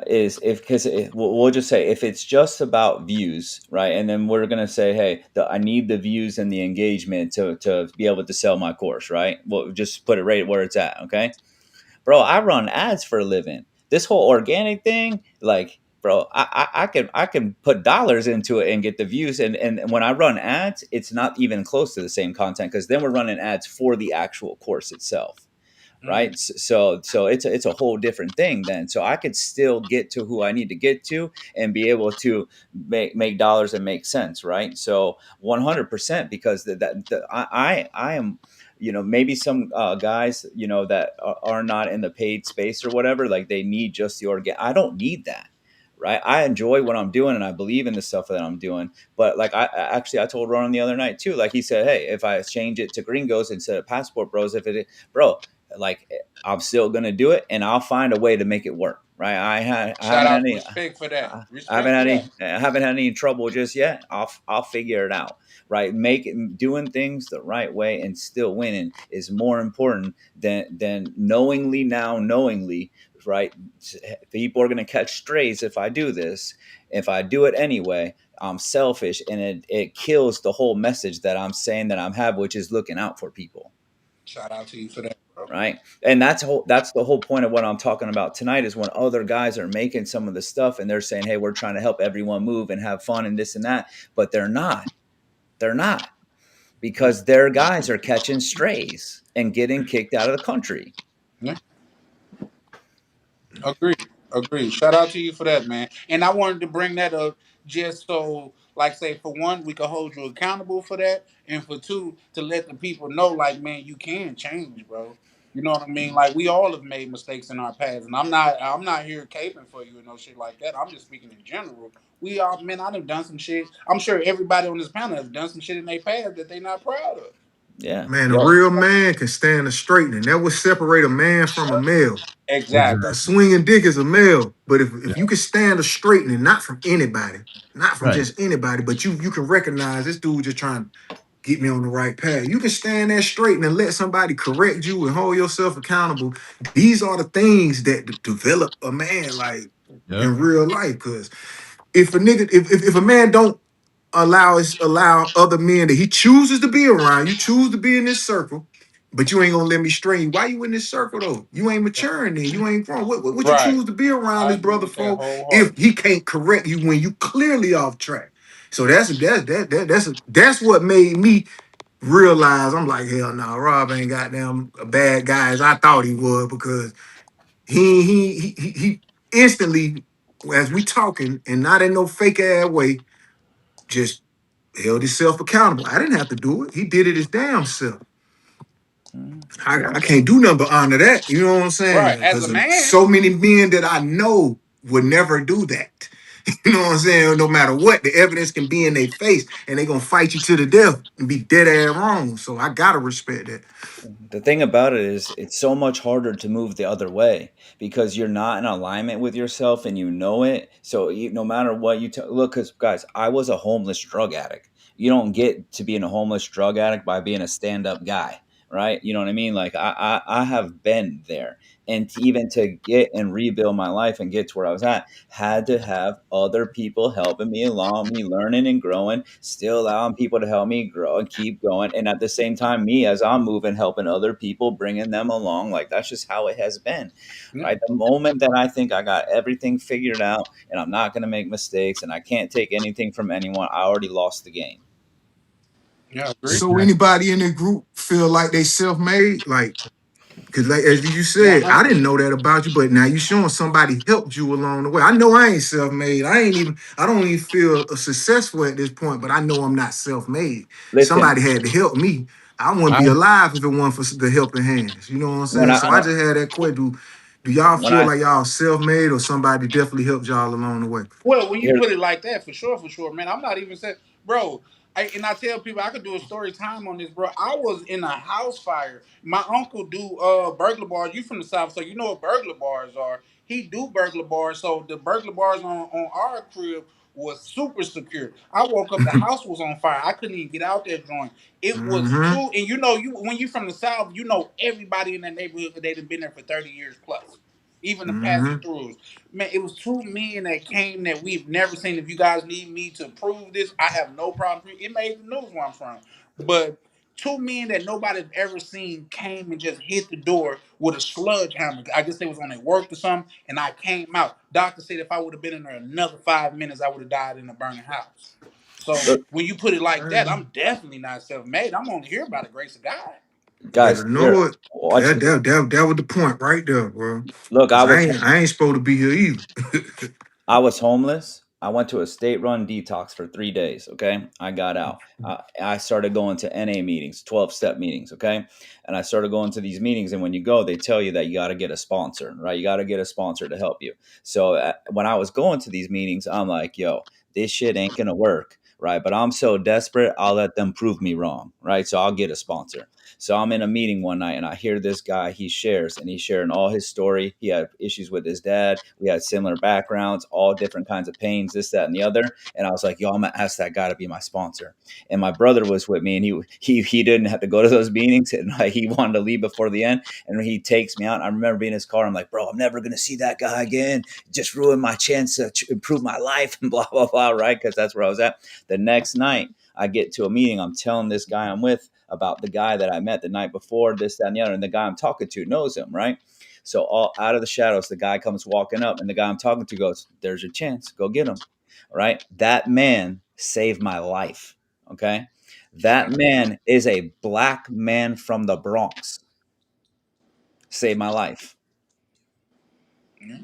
S1: Is if because we'll just say if it's just about views, right? And then we're gonna say, hey, I need the views and the engagement to be able to sell my course, right? Well, just put it right where it's at, okay, bro. I run ads for a living. This whole organic thing, like, bro, I can put dollars into it and get the views, and when I run ads, it's not even close to the same content because then we're running ads for the actual course itself, right?
S6: Mm.
S1: So it's a whole different thing then. So I could still get to who I need to get to and be able to make dollars and make sense, right? So 100% because I am, maybe some guys, that are not in the paid space or whatever, like they need just the organ. I don't need that. Right. I enjoy what I'm doing and I believe in the stuff that I'm doing. But like I told Ronan the other night too, like he said, hey, if I change it to gringos instead of passport bros, bro, like I'm still gonna do it and I'll find a way to make it work. right? I
S6: Shout
S1: haven't had
S6: out,
S1: any.
S6: respect for that.
S1: I haven't
S6: Respect
S1: had
S6: for that.
S1: any. I haven't had any trouble just yet. I'll figure it out. Right, doing things the right way and still winning is more important than knowingly. Right, people are gonna catch strays if I do this. If I do it anyway, I'm selfish, and it kills the whole message that I'm saying that I'm have, which is looking out for people.
S6: Shout out to you for that, bro.
S1: Right, and that's the whole point of what I'm talking about tonight is when other guys are making some of the stuff and they're saying, hey, we're trying to help everyone move and have fun and this and that, but they're not
S6: Yeah.
S1: because their guys are catching strays and getting kicked out of the country.
S6: Yeah. Agreed. Agreed. Shout out to you for that, man. And I wanted to bring that up just so, like, say, for one, we could hold you accountable for that, and for two, to let the people know, like, man, you can change, bro. You know what I mean? Like, we all have made mistakes in our past, and I'm not here caping for you and no shit like that. I'm just speaking in general. We all, man, I've done some shit. I'm sure everybody on this panel has done some shit in their past that they not proud of.
S1: Yeah.
S5: Man, a
S1: Yo.
S5: real man can stand a straightening. That would separate a man from a male.
S6: Exactly.
S5: A
S3: Exactly.
S5: swinging dick is a male, but if
S3: Yeah.
S5: you can stand a straightening, not from anybody, not from
S3: Right.
S5: just anybody, but you can recognize this dude just trying to get me on the right path. You can stand that straight and let somebody correct you and hold yourself accountable. These are the things that develop a man like
S3: Yep.
S5: in real life. Cause if a nigga, if a man don't allow other men that he chooses to be around. You choose to be in this circle, but you ain't gonna let me strain you. Why you in this circle though? You ain't maturing then. You ain't grown. What you
S6: Right.
S5: choose to be around
S6: I
S5: this
S6: agree
S5: brother
S6: with that
S5: for if
S6: wholeheartedly.
S5: he can't correct you when you clearly off track? So that's what made me realize I'm like, hell no, Rob ain't goddamn a bad guy as I thought he would because he instantly as we talking and not in no fake ass way just held himself accountable. I didn't have to do it. He did it his damn self.
S1: Mm.
S5: I can't do nothing but honor that. You know what I'm
S6: Right.
S5: saying?
S6: As a
S5: Because
S6: man.
S5: so many men that I know would never do that. You know what I'm saying? No matter what, the evidence can be in their face and they gonna fight you to the death and be dead ass wrong. So I gotta respect that.
S1: The thing about it is, it's so much harder to move the other way because you're not in alignment with yourself and you know it. So no matter what look, because guys, I was a homeless drug addict. You don't get to being a homeless drug addict by being a stand up guy, right? You know what I mean? Like I have been there, and even to get and rebuild my life and get to where I was at, had to have other people helping me along, me learning and growing, still allowing people to help me grow and keep going. And at the same time, me as I'm moving, helping other people, bringing them along. Like that's just how it has been,
S6: Yeah,
S1: right? The moment that I think I got everything figured out and I'm not going to make mistakes and I can't take anything from anyone, I already lost the game.
S6: yeah, agree.
S5: So
S3: Exactly.
S5: anybody in the group feel like they self-made? Like because, like as you said, I
S6: 100%.
S5: didn't know that about you, but now you showing somebody helped you along the way. I know I ain't self-made. I don't even feel successful at this point, but I know I'm not self-made.
S1: Listen,
S5: Somebody had to help me. I wouldn't
S3: I
S5: be alive if it weren't for the helping hands. You know what I'm
S1: when
S5: saying? So I
S1: I
S5: just had that question. Do y'all
S1: when
S5: feel
S1: I
S5: like y'all self-made or somebody definitely helped y'all along the way?
S6: Well, when you
S1: here,
S6: put it like that, for sure, man. I'm not even saying, bro. And I tell people I could do a story time on this, bro. I was in a house fire. My uncle do burglar bars. You from the south, so you know what burglar bars are. He do burglar bars, so the burglar bars on our crib was super secure. I woke up, the house was on fire. I couldn't even get out that joint. It was
S5: Mm-hmm.
S6: too, and you know, you when you from the south, you know everybody in that neighborhood. They've been there for 30 years plus. Even the passing
S5: Mm-hmm.
S6: throughs. Man, it was two men that came that we've never seen. If you guys need me to prove this, I have no problem. It made the news where I'm from. But two men that nobody's ever seen came and just hit the door with a sludge hammer. I guess they was on their work or something, and I came out. Doctor said if I would have been in there another 5 minutes, I would have died in a burning house. So
S1: look,
S6: when you put it like that, I'm definitely not self-made. I'm only here by the grace of God.
S1: guys,
S5: Better
S1: here,
S5: know it.
S1: watch this.
S5: That was the point right there, bro.
S1: Look,
S5: Cause I ain't supposed to be here either.
S1: I was homeless. I went to a state-run detox for 3 days. Okay, I got out. I started going to NA meetings, 12-step meetings. Okay, and I started going to these meetings. And when you go, they tell you that you got to get a sponsor, right? You got to get a sponsor to help you. So when I was going to these meetings, I'm like, yo, this shit ain't gonna work, right? But I'm so desperate, I'll let them prove me wrong, right? So I'll get a sponsor. So I'm in a meeting one night and I hear this guy, he shares, and he's sharing all his story. He had issues with his dad. We had similar backgrounds, all different kinds of pains, this, that, and the other. And I was like, yo, I'm gonna ask that guy to be my sponsor. And my brother was with me, and he didn't have to go to those meetings, and like, he wanted to leave before the end. And he takes me out. I remember being in his car. I'm like, bro, I'm never gonna see that guy again. Just ruined my chance to improve my life and blah blah blah. Right? Because that's where I was at. The next night, I get to a meeting. I'm telling this guy I'm with about the guy that I met the night before, this, that, and the other. And the guy I'm talking to knows him, right? So all out of the shadows, the guy comes walking up, and the guy I'm talking to goes, "There's your chance. Go get him." Right? That man saved my life. Okay. That man is a black man from the Bronx. Saved my life.
S6: Yeah.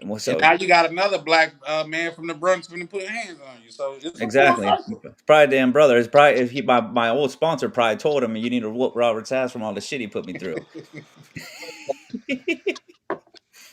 S1: And
S6: And
S1: so
S6: now you got another black man from the Bronx going to put hands on you. So it's a full
S1: exactly,
S6: circle.
S1: probably damn brother. It's probably if he my old sponsor probably told him you need to whoop Robert's ass from all the shit he put me through.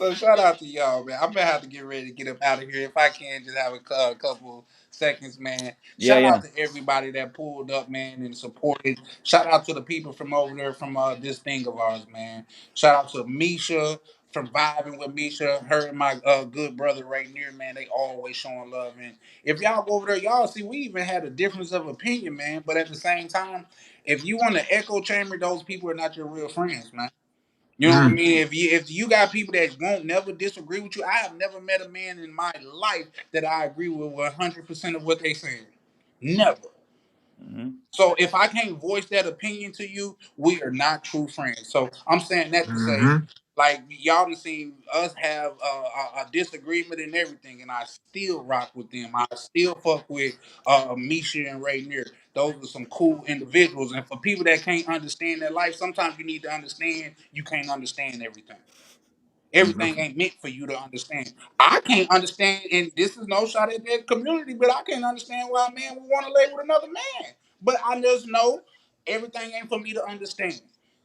S6: So shout out to y'all, man. I'm gonna have to get ready to get up out of here. If I can, just have a couple seconds, man.
S1: Yeah,
S6: Shout
S1: yeah.
S6: out to everybody that pulled up, man, and supported. Shout out to the people from over there from this thing of ours, man. Shout out to Misha from vibing with Misha. Her and my good brother right near, man. They always showing love. And if y'all go over there, y'all see we even had a difference of opinion, man. But at the same time, if you want to echo chamber, those people are not your real friends, man. You know what I
S5: Mm,
S6: mean? If you got people that won't never disagree with you, I have never met a man in my life that I agree with 100% of what they saying. Never.
S1: Hmm.
S6: So if I can't voice that opinion to you, we are not true friends. So I'm saying that to say,
S5: mm-hmm.
S6: like y'all done seen us have a disagreement and everything, and I still rock with them. I still fuck with Misha and Rainier. Those are some cool individuals. And for people that can't understand their life, sometimes you need to understand you can't understand everything. Everything ain't meant for you to understand. I can't understand, and this is no shot at that community, but I can't understand why a man would want to lay with another man. But I just know everything ain't for me to understand.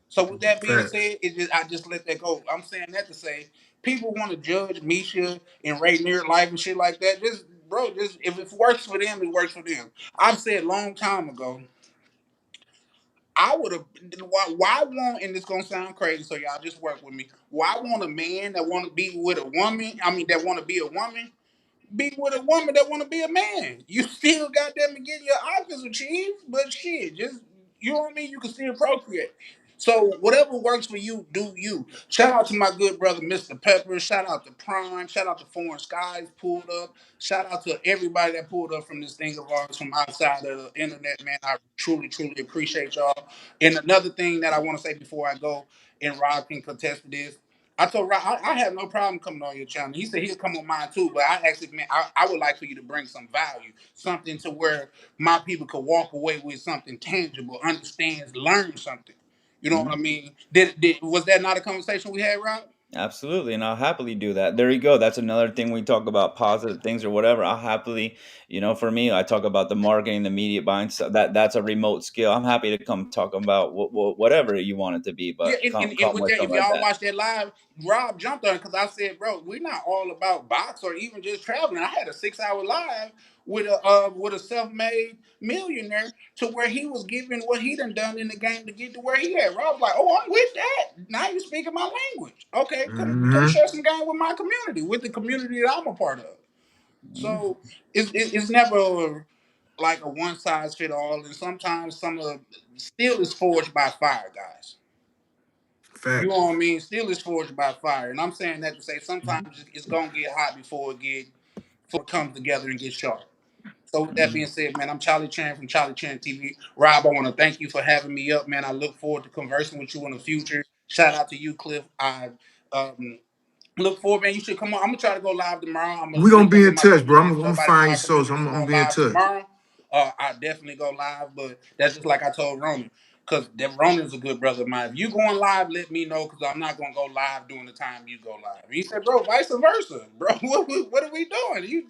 S6: So with that being
S5: Facts.
S6: said, I just let that go. I'm saying that to say people want to judge Misha and Ray near life and shit like that. Just bro, just if it works for them, it works for them. I've said long time ago I would have. Why want? And it's gonna sound crazy, so y'all just work with me. Why want a man that want to be with a woman? I mean, that want to be a woman be with a woman that want to be a man. You still got them to get your options achieved, but shit, just you know what I mean. You can still procreate. So whatever works for you, do you. Shout out to my good brother, Mr. Pepper. Shout out to Prime. Shout out to Foreign Skies pulled up. Shout out to everybody that pulled up from this thing of ours from outside of the internet, man. I truly, truly appreciate y'all. And another thing that I want to say before I go, and Rob can contest to this. I told Rob I have no problem coming on your channel. He said he'll come on mine too, but I actually meant I would like for you to bring some value, something to where my people could walk away with something tangible, understands, learn something. You know what I
S1: Hmm.
S6: mean? Was that not a conversation we had, Rob?
S1: Absolutely, and I'll happily do that. There you go. That's another thing we talk about positive things or whatever. I'll happily, for me, I talk about the marketing, the media buying. So that's a remote skill. I'm happy to come talk about whatever you want it to be,
S6: Yeah,
S1: but
S6: and
S1: come
S6: with
S1: with
S6: that, if
S1: something like
S6: y'all
S1: that.
S6: watch that live, Rob jumped on it because I said, bro, we're not all about box or even just traveling. I had a 6 hour live with a self made millionaire to where he was giving what he done in the game to get to where he at. Rob was like, oh, I'm with that. Now you speaking my language. Okay, come
S5: Mm-hmm.
S6: share some game with my community, with the community that I'm a part of.
S1: Mhm.
S6: So it's never like a one size fit all, and sometimes some of steel is forged by fire, guys. You know
S5: Facts.
S6: what I mean? Steel is forged by fire, and I'm saying that to say sometimes
S1: Mhm.
S6: it's gonna get hot before it comes together and gets sharp. So with that being
S1: Mhm.
S6: said, man, I'm Charlie Chan from Charlie Chan TV. Rob, I want to thank you for having me up, man. I look forward to conversing with you in the future. Shout out to you, Cliff. I um, look forward, man. You should come on. I'm gonna try to go live tomorrow. I'm gonna
S5: We gonna
S6: link up
S5: be
S6: with
S5: in
S6: my
S5: touch, bro. I'm
S6: community.
S5: gonna
S6: Nobody from
S5: find you
S6: my
S5: so
S6: community is
S5: I'm gonna
S6: going
S5: be in
S6: live
S5: touch.
S6: tomorrow. I definitely go live, but that's just like I told Ronan. Cause Ronan's a good brother of mine. If you going live, let me know because I'm not gonna go live during the time you go live. He said, bro, vice versa, bro. What are we doing?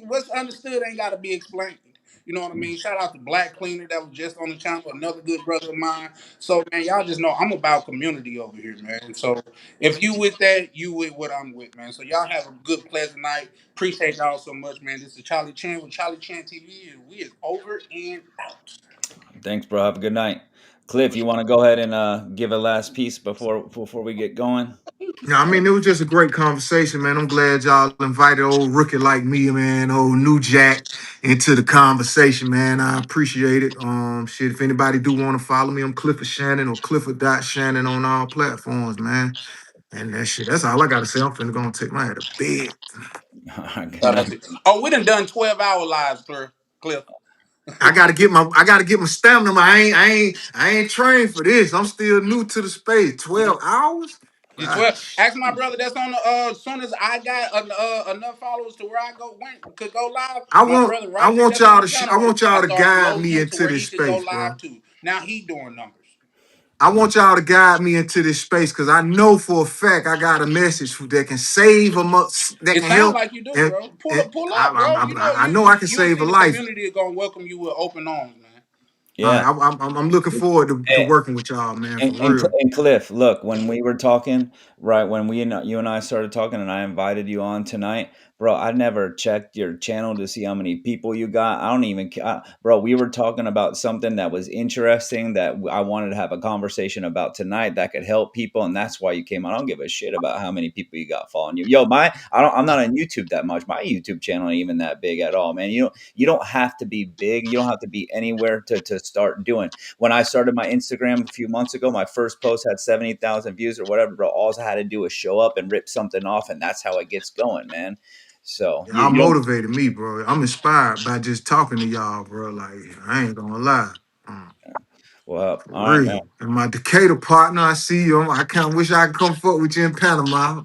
S6: What's understood ain't gotta be explained. You know what I mean? Shout out to Black Cleaner that was just on the channel, another good brother of mine. So man, y'all just know I'm about community over here, man. So if you with that, you with what I'm with, man. So y'all have a good, pleasant night. Appreciate y'all so much, man. This is Charlie Chan with Charlie Chan TV, and we is over and out.
S1: Thanks, bro. Have a good night. Cliff, you want to go ahead and give a last piece before we get going?
S5: Yeah, I mean, it was just a great conversation, man. I'm glad y'all invited old rookie like me, man, old new Jack, into the conversation, man. I appreciate it. Shit, if anybody do want to follow me, I'm Clifford Shannon or Clifford.Shannon on all platforms, man. And that shit, that's all I gotta say. I'm finna go and take my head to bed.
S1: Good
S6: Oh,
S1: night.
S6: that's it. Oh, we done 12-hour lives, Cliff.
S5: I gotta get my stamina. I ain't trained for this. I'm still new to the space. 12 hours?
S6: You
S5: Ah,
S6: 12. Ask my
S5: shit.
S6: brother that's on the as soon as I got enough followers to where I could go live.
S5: I
S6: My
S5: want
S6: brother
S5: I
S6: right there
S5: want
S6: that's on
S5: y'all
S6: the
S5: to I
S6: channel.
S5: want
S6: I
S5: y'all to
S6: started
S5: guide
S6: loading
S5: me
S6: him to
S5: into
S6: where
S5: this
S6: he could go
S5: space,
S6: live
S5: bro.
S6: too. Now he doing numbers.
S5: I want y'all to guide me into this space because I know for a fact I got a message that can save a that
S6: It
S5: can
S6: sounds
S5: help,
S6: like you do,
S5: and,
S6: bro.
S5: and
S6: Pull up, bro. You know
S5: I know I can
S6: you will
S5: save a
S6: see the
S5: life.
S6: community is gonna welcome you with open arms, man.
S1: Yeah.
S5: I'm looking forward to working with y'all, man, for real.
S1: And Cliff, look, when we were talking, right, when you and I started talking, and I invited you on tonight, bro, I never checked your channel to see how many people you got. I don't even, bro. We were talking about something that was interesting that I wanted to have a conversation about tonight that could help people, and that's why you came on. I don't give a shit about how many people you got following you. Yo, I'm not on YouTube that much. My YouTube channel ain't even that big at all, man. You don't have to be big. You don't have to be anywhere to start doing. When I started my Instagram a few months ago, my first post had 70,000 views or whatever, bro. All I had to do was show up and rip something off, and that's how it gets going, man. So
S5: Y'all
S1: you don't.
S5: motivated me, bro. I'm inspired by just talking to y'all, bro. Like, I ain't gonna lie. Mm.
S1: Well,
S5: For
S1: all right, man.
S5: real. And my Decatur partner, I see you. I kind of wish I could come fuck with you in Panama.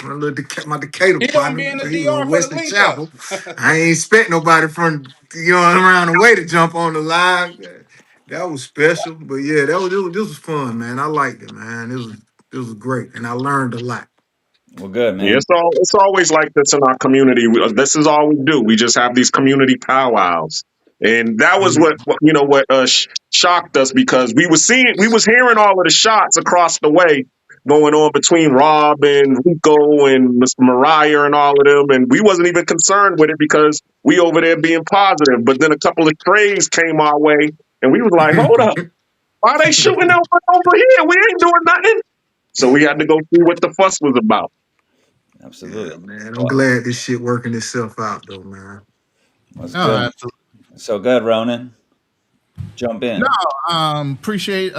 S5: My Decatur
S6: He gonna
S5: partner,
S6: be in the
S5: he was
S6: DR
S5: in
S6: for the
S5: Western
S6: link up.
S5: Chapel. I ain't expect nobody from around the way to jump on the line. That was special, but yeah, this was fun, man. I liked it, man. It was great, and I learned a lot.
S1: Well, good,
S10: Yeah,
S1: man.
S10: it's always like this in our community. This is all we do. We just have these community powwows, and that was
S5: Mhm.
S10: what shocked us because we was hearing all of the shots across the way going on between Rob and Rico and Miss Mariah and all of them, and we wasn't even concerned with it because we over there being positive. But then a couple of strays came our way, and we was like, "Hold up, why they shooting over here? We ain't doing nothing." So we had to go see what the fuss was about.
S5: Yeah,
S1: Absolutely.
S5: man. I'm
S1: Well,
S5: glad this shit working itself out, though, man.
S1: that's
S3: Oh,
S1: good.
S3: absolutely.
S1: So good, Ronan. Jump
S3: No,
S1: in.
S3: appreciate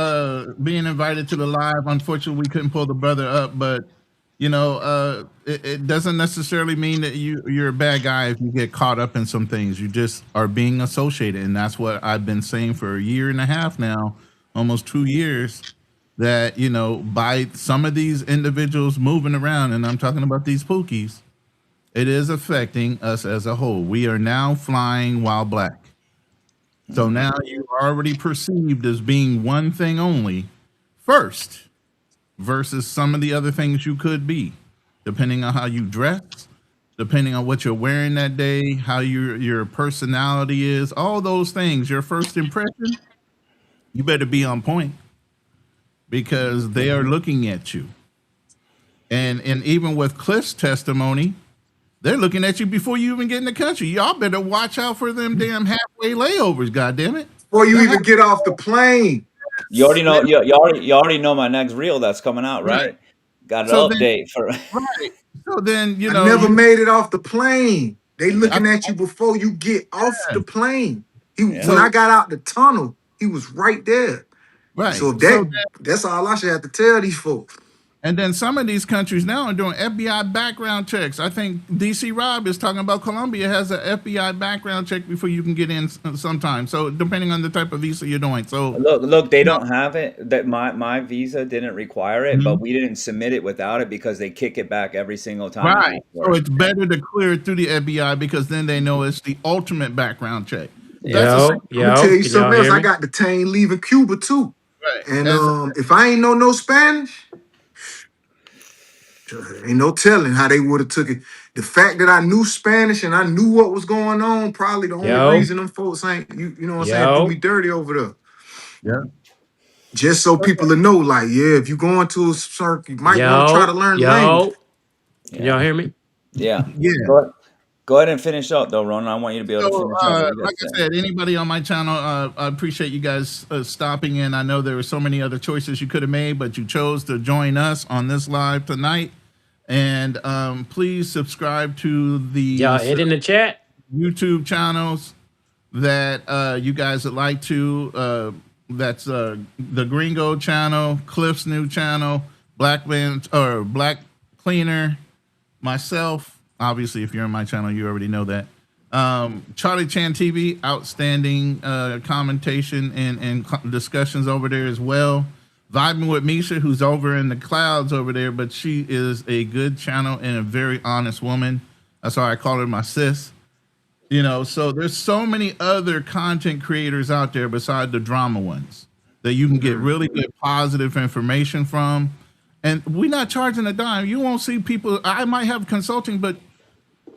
S3: being invited to the live. Unfortunately, we couldn't pull the brother up, but it doesn't necessarily mean that you're a bad guy if you get caught up in some things. You just are being associated, and that's what I've been saying for a year and a half now, almost 2 years. That by some of these individuals moving around, and I'm talking about these pookies, it is affecting us as a whole. We are now flying while black. So
S1: Hmm.
S3: now you're already perceived as being one thing only first versus some of the other things you could be, depending on how you dress, depending on what you're wearing that day, how your personality is, all those things, your first impression, you better be on point because they are looking at you. And even with Cliff's testimony, they're looking at you before you even get in the country. Y'all better watch out for them damn halfway layovers, goddamn it.
S5: Before you
S3: The
S5: even get off the plane.
S1: You already
S3: they
S1: know. You already know my next reel that's coming out,
S3: right.
S1: right? Got an
S3: So then
S1: update for.
S3: right. So then,
S5: I never
S3: you
S5: made it off the plane. They
S3: I,
S5: looking at you before you get off the plane. When
S1: Yeah.
S5: I
S3: so
S5: got out the tunnel, he was right there.
S3: right.
S5: So that's all I should have to tell these folks.
S3: And then some of these countries now are doing FBI background checks. I think DC Rob is talking about Colombia has an FBI background check before you can get in sometimes. So depending on the type of visa you're doing. So
S1: Look, they
S3: you know,
S1: don't have it. That my visa didn't require it, but
S3: mhm.
S1: we didn't submit it without it because they kick it back every single time you
S3: Right.
S1: ask for
S3: So
S1: it.
S3: it's
S1: Yeah.
S3: better to clear it through the FBI because then they know it's the ultimate background check. That's the same
S2: Yo,
S5: I'm gonna tell
S2: yo,
S5: you
S2: can y'all
S5: something else.
S2: hear
S5: I
S2: me?
S5: got detained leaving Cuba too.
S3: right.
S5: And
S3: As
S5: if I ain't know no Spanish, ain't no telling how they would have took it. The fact that I knew Spanish and I knew what was going on, probably the only
S2: Yo,
S5: reason them folks ain't you know what I'm saying, do me
S2: yo,
S5: dirty over there.
S3: yeah.
S5: Just so people to know, like, yeah, if you going to a certain, you might want to try to
S2: yo,
S5: learn the language.
S2: yo. Can
S1: Yeah.
S2: y'all hear me?
S1: Yeah.
S3: Yeah.
S1: Go ahead. Go ahead and finish up, though, Ronan. I want you to be able to
S3: So,
S1: finish up what you got
S3: like
S1: to
S3: I
S1: say.
S3: said, anybody on my channel, I appreciate you guys stopping in. I know there were so many other choices you could have made, but you chose to join us on this live tonight. And please subscribe to the
S11: Y'all hit in the chat.
S3: YouTube channels that you guys would like to. That's the Gringo channel, Cliff's new channel, Black Man or Black Cleaner, myself. Obviously, if you're on my channel, you already know that. Charlie Chan TV, outstanding commentation and discussions over there as well. Vibing with Misha, who's over in the clouds over there, but she is a good channel and a very honest woman. That's why I call her my sis. You know, so there's so many other content creators out there beside the drama ones that you can get really good positive information from. And we're not charging a dime. You won't see people. I might have consulting, but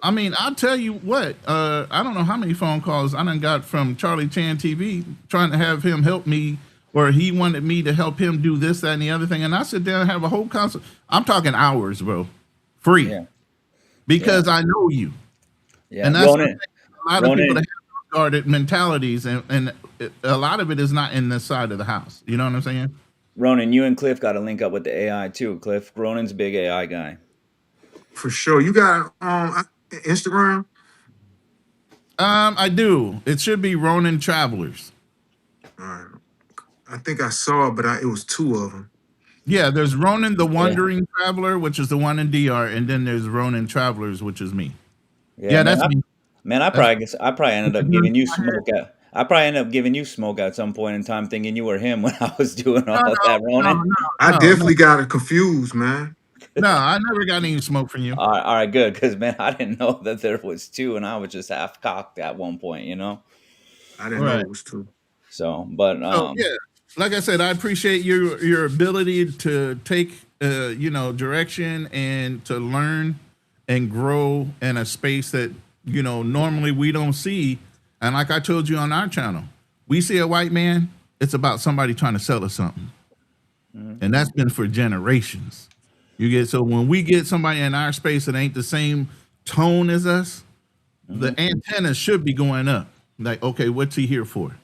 S3: I mean, I'll tell you what, I don't know how many phone calls I done got from Charlie Chan TV trying to have him help me, or he wanted me to help him do this, that, and the other thing. And I sit down and have a whole consult. I'm talking hours, bro, free,
S1: Yeah.
S3: because I know you.
S1: Yeah.
S3: And that's the thing.
S1: Ronan,
S3: A lot of people that
S1: Ronan,
S3: have guarded mentalities, and a lot of it is not in this side of the house. You know what I'm saying?
S1: Ronan, you and Cliff got to link up with the AI too. Cliff, Ronan's a big AI guy.
S5: For sure. You got Instagram?
S3: I do. It should be Ronin Travelers.
S5: All right. I think I saw it, but it was two of them.
S3: Yeah, there's Ronin the
S1: Yeah.
S3: Wandering Traveler, which is the one in DR, and then there's Ronin Travelers, which is me.
S1: Yeah,
S3: Yeah,
S1: man.
S3: that's me.
S1: I
S3: That's
S1: probably ended up giving you smoke at. I probably ended up giving you smoke at some point in time, thinking you were him when I was doing all
S3: no,
S1: of that,
S3: no,
S1: Ronan.
S5: I
S3: no, no,
S5: definitely got it confused, man.
S3: no. I never got any smoke from you.
S1: All right, good, because man, I didn't know that there was two, and I was just half cocked at one point, you know.
S5: I didn't know
S3: Right.
S5: it was two.
S1: So, but
S3: So yeah, like I said, I appreciate your ability to take direction and to learn and grow in a space that normally we don't see. And like I told you on our channel, we see a white man, it's about somebody trying to sell us something, and that's been for generations. You get so when we get somebody in our space that ain't the same tone as us, the antennas should be going up. Like, okay, what's he here for?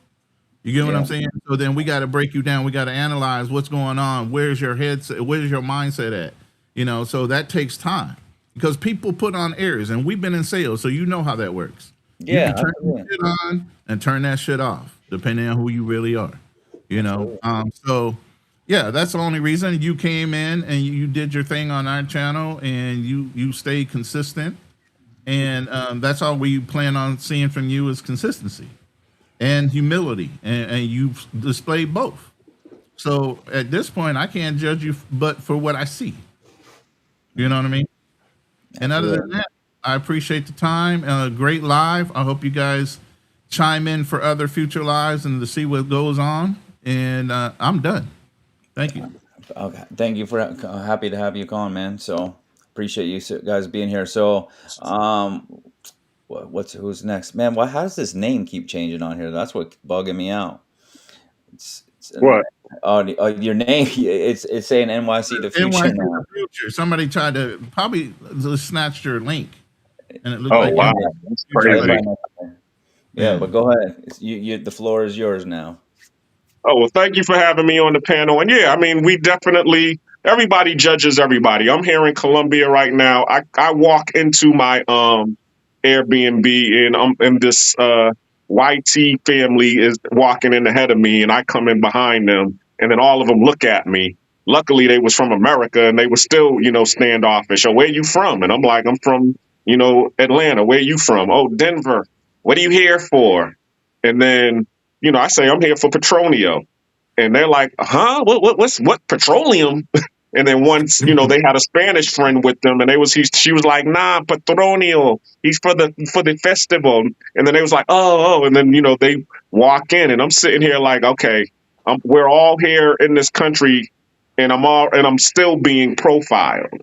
S3: You get what
S1: yeah,
S3: I'm saying? So then we got to break you down. We got to analyze what's going on. Where's your headset? Where's your mindset at? So that takes time because people put on airs, and we've been in sales, so you know how that works. You
S1: yeah,
S3: can turn that
S1: absolutely,
S3: shit on and turn that shit off, depending on who you really are.
S1: absolutely.
S3: So yeah, that's the only reason you came in and you did your thing on our channel, and you stayed consistent, and that's all we plan on seeing from you is consistency and humility, and you've displayed both. So at this point, I can't judge you but for what I see. You know what I mean? And other than
S1: Absolutely.
S3: that, I appreciate the time. Great live. I hope you guys chime in for other future lives and to see what goes on. And I'm done. Thank you.
S1: Okay, thank you for happy to have you on, man. So appreciate you guys being here. So, who's next, man? Why? How does this name keep changing on here? That's what bugging me out. It's
S10: What?
S1: your name. It's saying NYC the future
S3: NYC the
S1: now.
S3: future. Somebody tried to probably just snatch your link, and it looked
S10: Oh
S3: like
S10: wow,
S3: NYC
S10: that's
S3: future.
S1: Oh, they
S3: But
S10: crazy.
S1: probably not. Yeah,
S3: yeah,
S1: but go ahead. You. The floor is yours now.
S10: Oh, well, thank you for having me on the panel. And yeah, I mean, we definitely, everybody judges everybody. I'm here in Colombia right now. I walk into my Airbnb, and this YT family is walking in ahead of me, and I come in behind them, and then all of them look at me. Luckily, they was from America, and they were still, standoffish. Oh, where you from? And I'm like, I'm from, Atlanta. Where you from? Oh, Denver. What are you here for? And then I say I'm here for Petronio, and they're like, huh? What petroleum? And then once, they had a Spanish friend with them, and she was like, nah, Petronio. He's for the festival. And then they was like, oh, and then they walk in, and I'm sitting here like, okay, we're all here in this country, and I'm still being profiled.
S1: Mhm.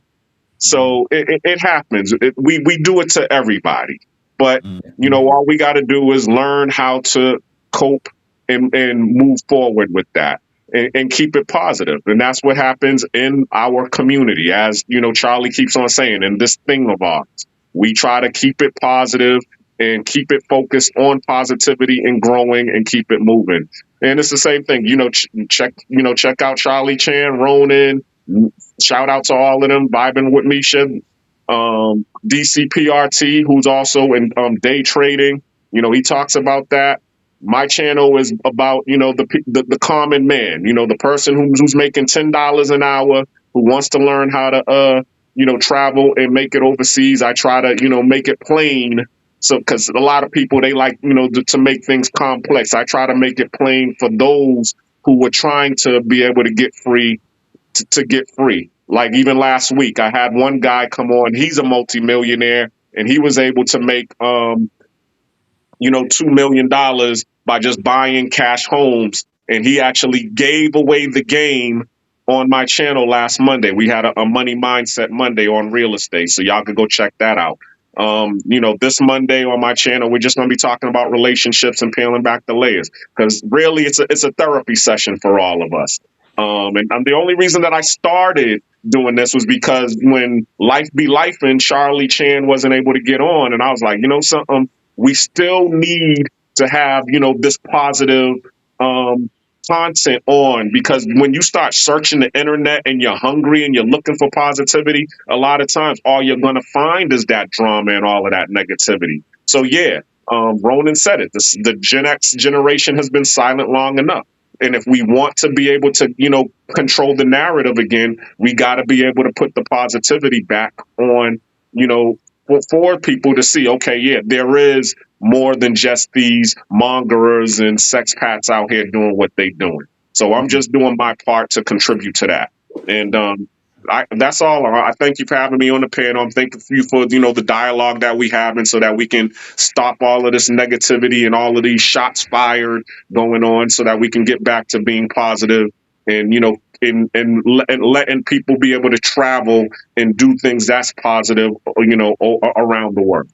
S10: So it happens. We do it to everybody. But,
S3: Mhm.
S10: all we got to do is learn how to cope and move forward with that, and keep it positive. And that's what happens in our community, as, Charlie keeps on saying, in this thing of ours. We try to keep it positive and keep it focused on positivity and growing and keep it moving. And it's the same thing, check out Charlie Chan, Ronan, shout out to all of them vibing with me, shit. DCPRT, who's also in day trading, he talks about that. My channel is about the common man, the person who's making $10 an hour, who wants to learn how to travel and make it overseas. I try to make it plain, so because a lot of people, they like to make things complex. I try to make it plain for those who were trying to be able to get free to get free. Like even last week, I had one guy come on. He's a multimillionaire, and he was able to make $2 million by just buying cash homes. And he actually gave away the game on my channel last Monday. We had a money mindset Monday on real estate. So y'all could go check that out. This Monday on my channel, we're just going to be talking about relationships and peeling back the layers, because really it's a therapy session for all of us. And the only reason that I started doing this was because when Life Be Life and Charlie Chan wasn't able to get on, and I was like, something, we still need to have this positive um, content on, because when you start searching the internet and you're hungry and you're looking for positivity, a lot of times all you're going to find is that drama and all of that negativity. So yeah, Ronan said it, the Gen X generation has been silent long enough. And if we want to be able to control the narrative again, we got to be able to put the positivity back on, for people to see, okay, yeah, there is more than just these mongerers and sexpats out here doing what they doing. So I'm just doing my part to contribute to that. And that's all. I thank you for having me on the panel. I'm thanking you for the dialogue that we having, so that we can stop all of this negativity and all of these shots fired going on, so that we can get back to being positive and and letting people be able to travel and do things that's positive, around the world.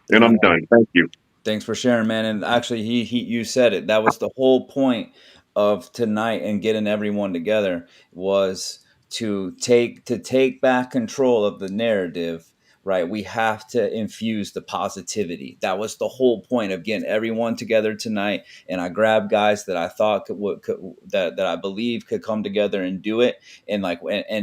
S10: And I'm done. Thank you.
S1: Thanks for sharing, man. And actually, you said it. That was the whole point of tonight and getting everyone together, was to take back control of the narrative. Right, we have to infuse the positivity. That was the whole point of getting everyone together tonight. And I grabbed guys that I thought that I believe could come together and do it. And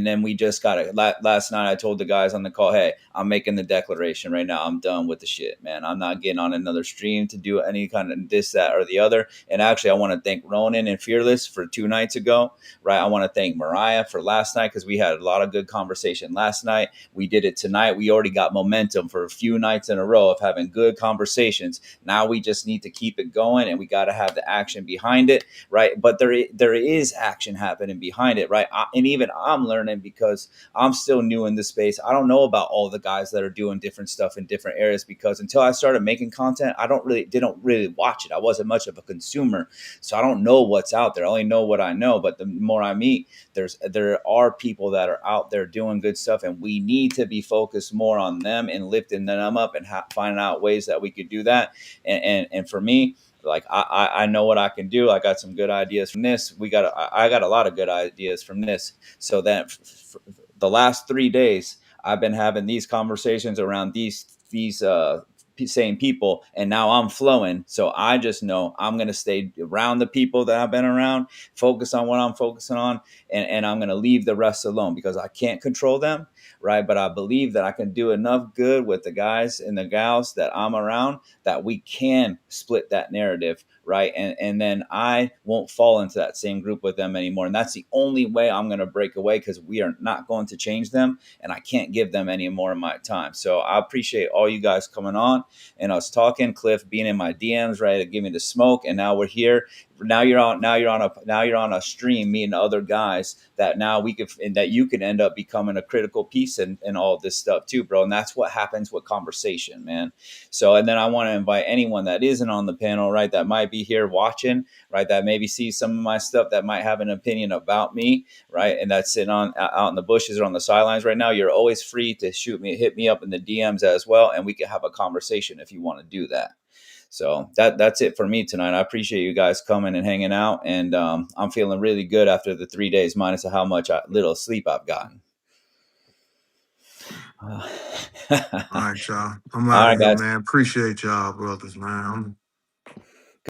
S1: then we just got it. Last night I told the guys on the call, hey, I'm making the declaration right now. I'm done with the shit, man. I'm not getting on another stream to do any kind of this, that, or the other. And actually, I want to thank Ronan and Fearless for 2 nights ago, right? I want to thank Mariah for last night, because we had a lot of good conversation last night. We did it tonight. We already got momentum for a few nights in a row of having good conversations. Now we just need to keep it going, and we got to have the action behind it, right? But there is action happening behind it, right? And even I'm learning, because I'm still new in this space. I don't know about all the guys that are doing different stuff in different areas, because until I started making content, I didn't really watch it. I wasn't much of a consumer, so I don't know what's out there. I only know what I know. But the more I meet, there are people that are out there doing good stuff, and we need to be focused more on them and lifting them up and finding out ways that we could do that. And for me, like I know what I can do. I got some good ideas from this. I got a lot of good ideas from this. So that the last 3 days, I've been having these conversations around these same people, and now I'm flowing. So I just know I'm going to stay around the people that I've been around, focus on what I'm focusing on, and I'm going to leave the rest alone, because I can't control them, right? But I believe that I can do enough good with the guys and the gals that I'm around, that we can split that narrative, right? And then I won't fall into that same group with them anymore. And that's the only way I'm going to break away, because we are not going to change them, and I can't give them any more of my time. So I appreciate all you guys coming on and us talking. Cliff being in my DMs, right, to give me the smoke, and now we're here. Now you're on a stream meeting other guys that now that you can end up becoming a critical piece in all this stuff too, bro. And that's what happens with conversation, man. So, and then I want to invite anyone that isn't on the panel, right, that might be here watching, right, that maybe sees some of my stuff, that might have an opinion about me, right, and that's sitting out in the bushes or on the sidelines right now. You're always free to hit me up in the DMs as well, and we can have a conversation if you want to do that. So that's it for me tonight. I appreciate you guys coming and hanging out, and I'm feeling really good after the 3 days, minus how much little sleep I've gotten. Uh,
S5: All right, y'all. I'm
S1: all
S5: out of
S1: right,
S5: here,
S1: guys.
S5: man. Appreciate y'all, brothers, man.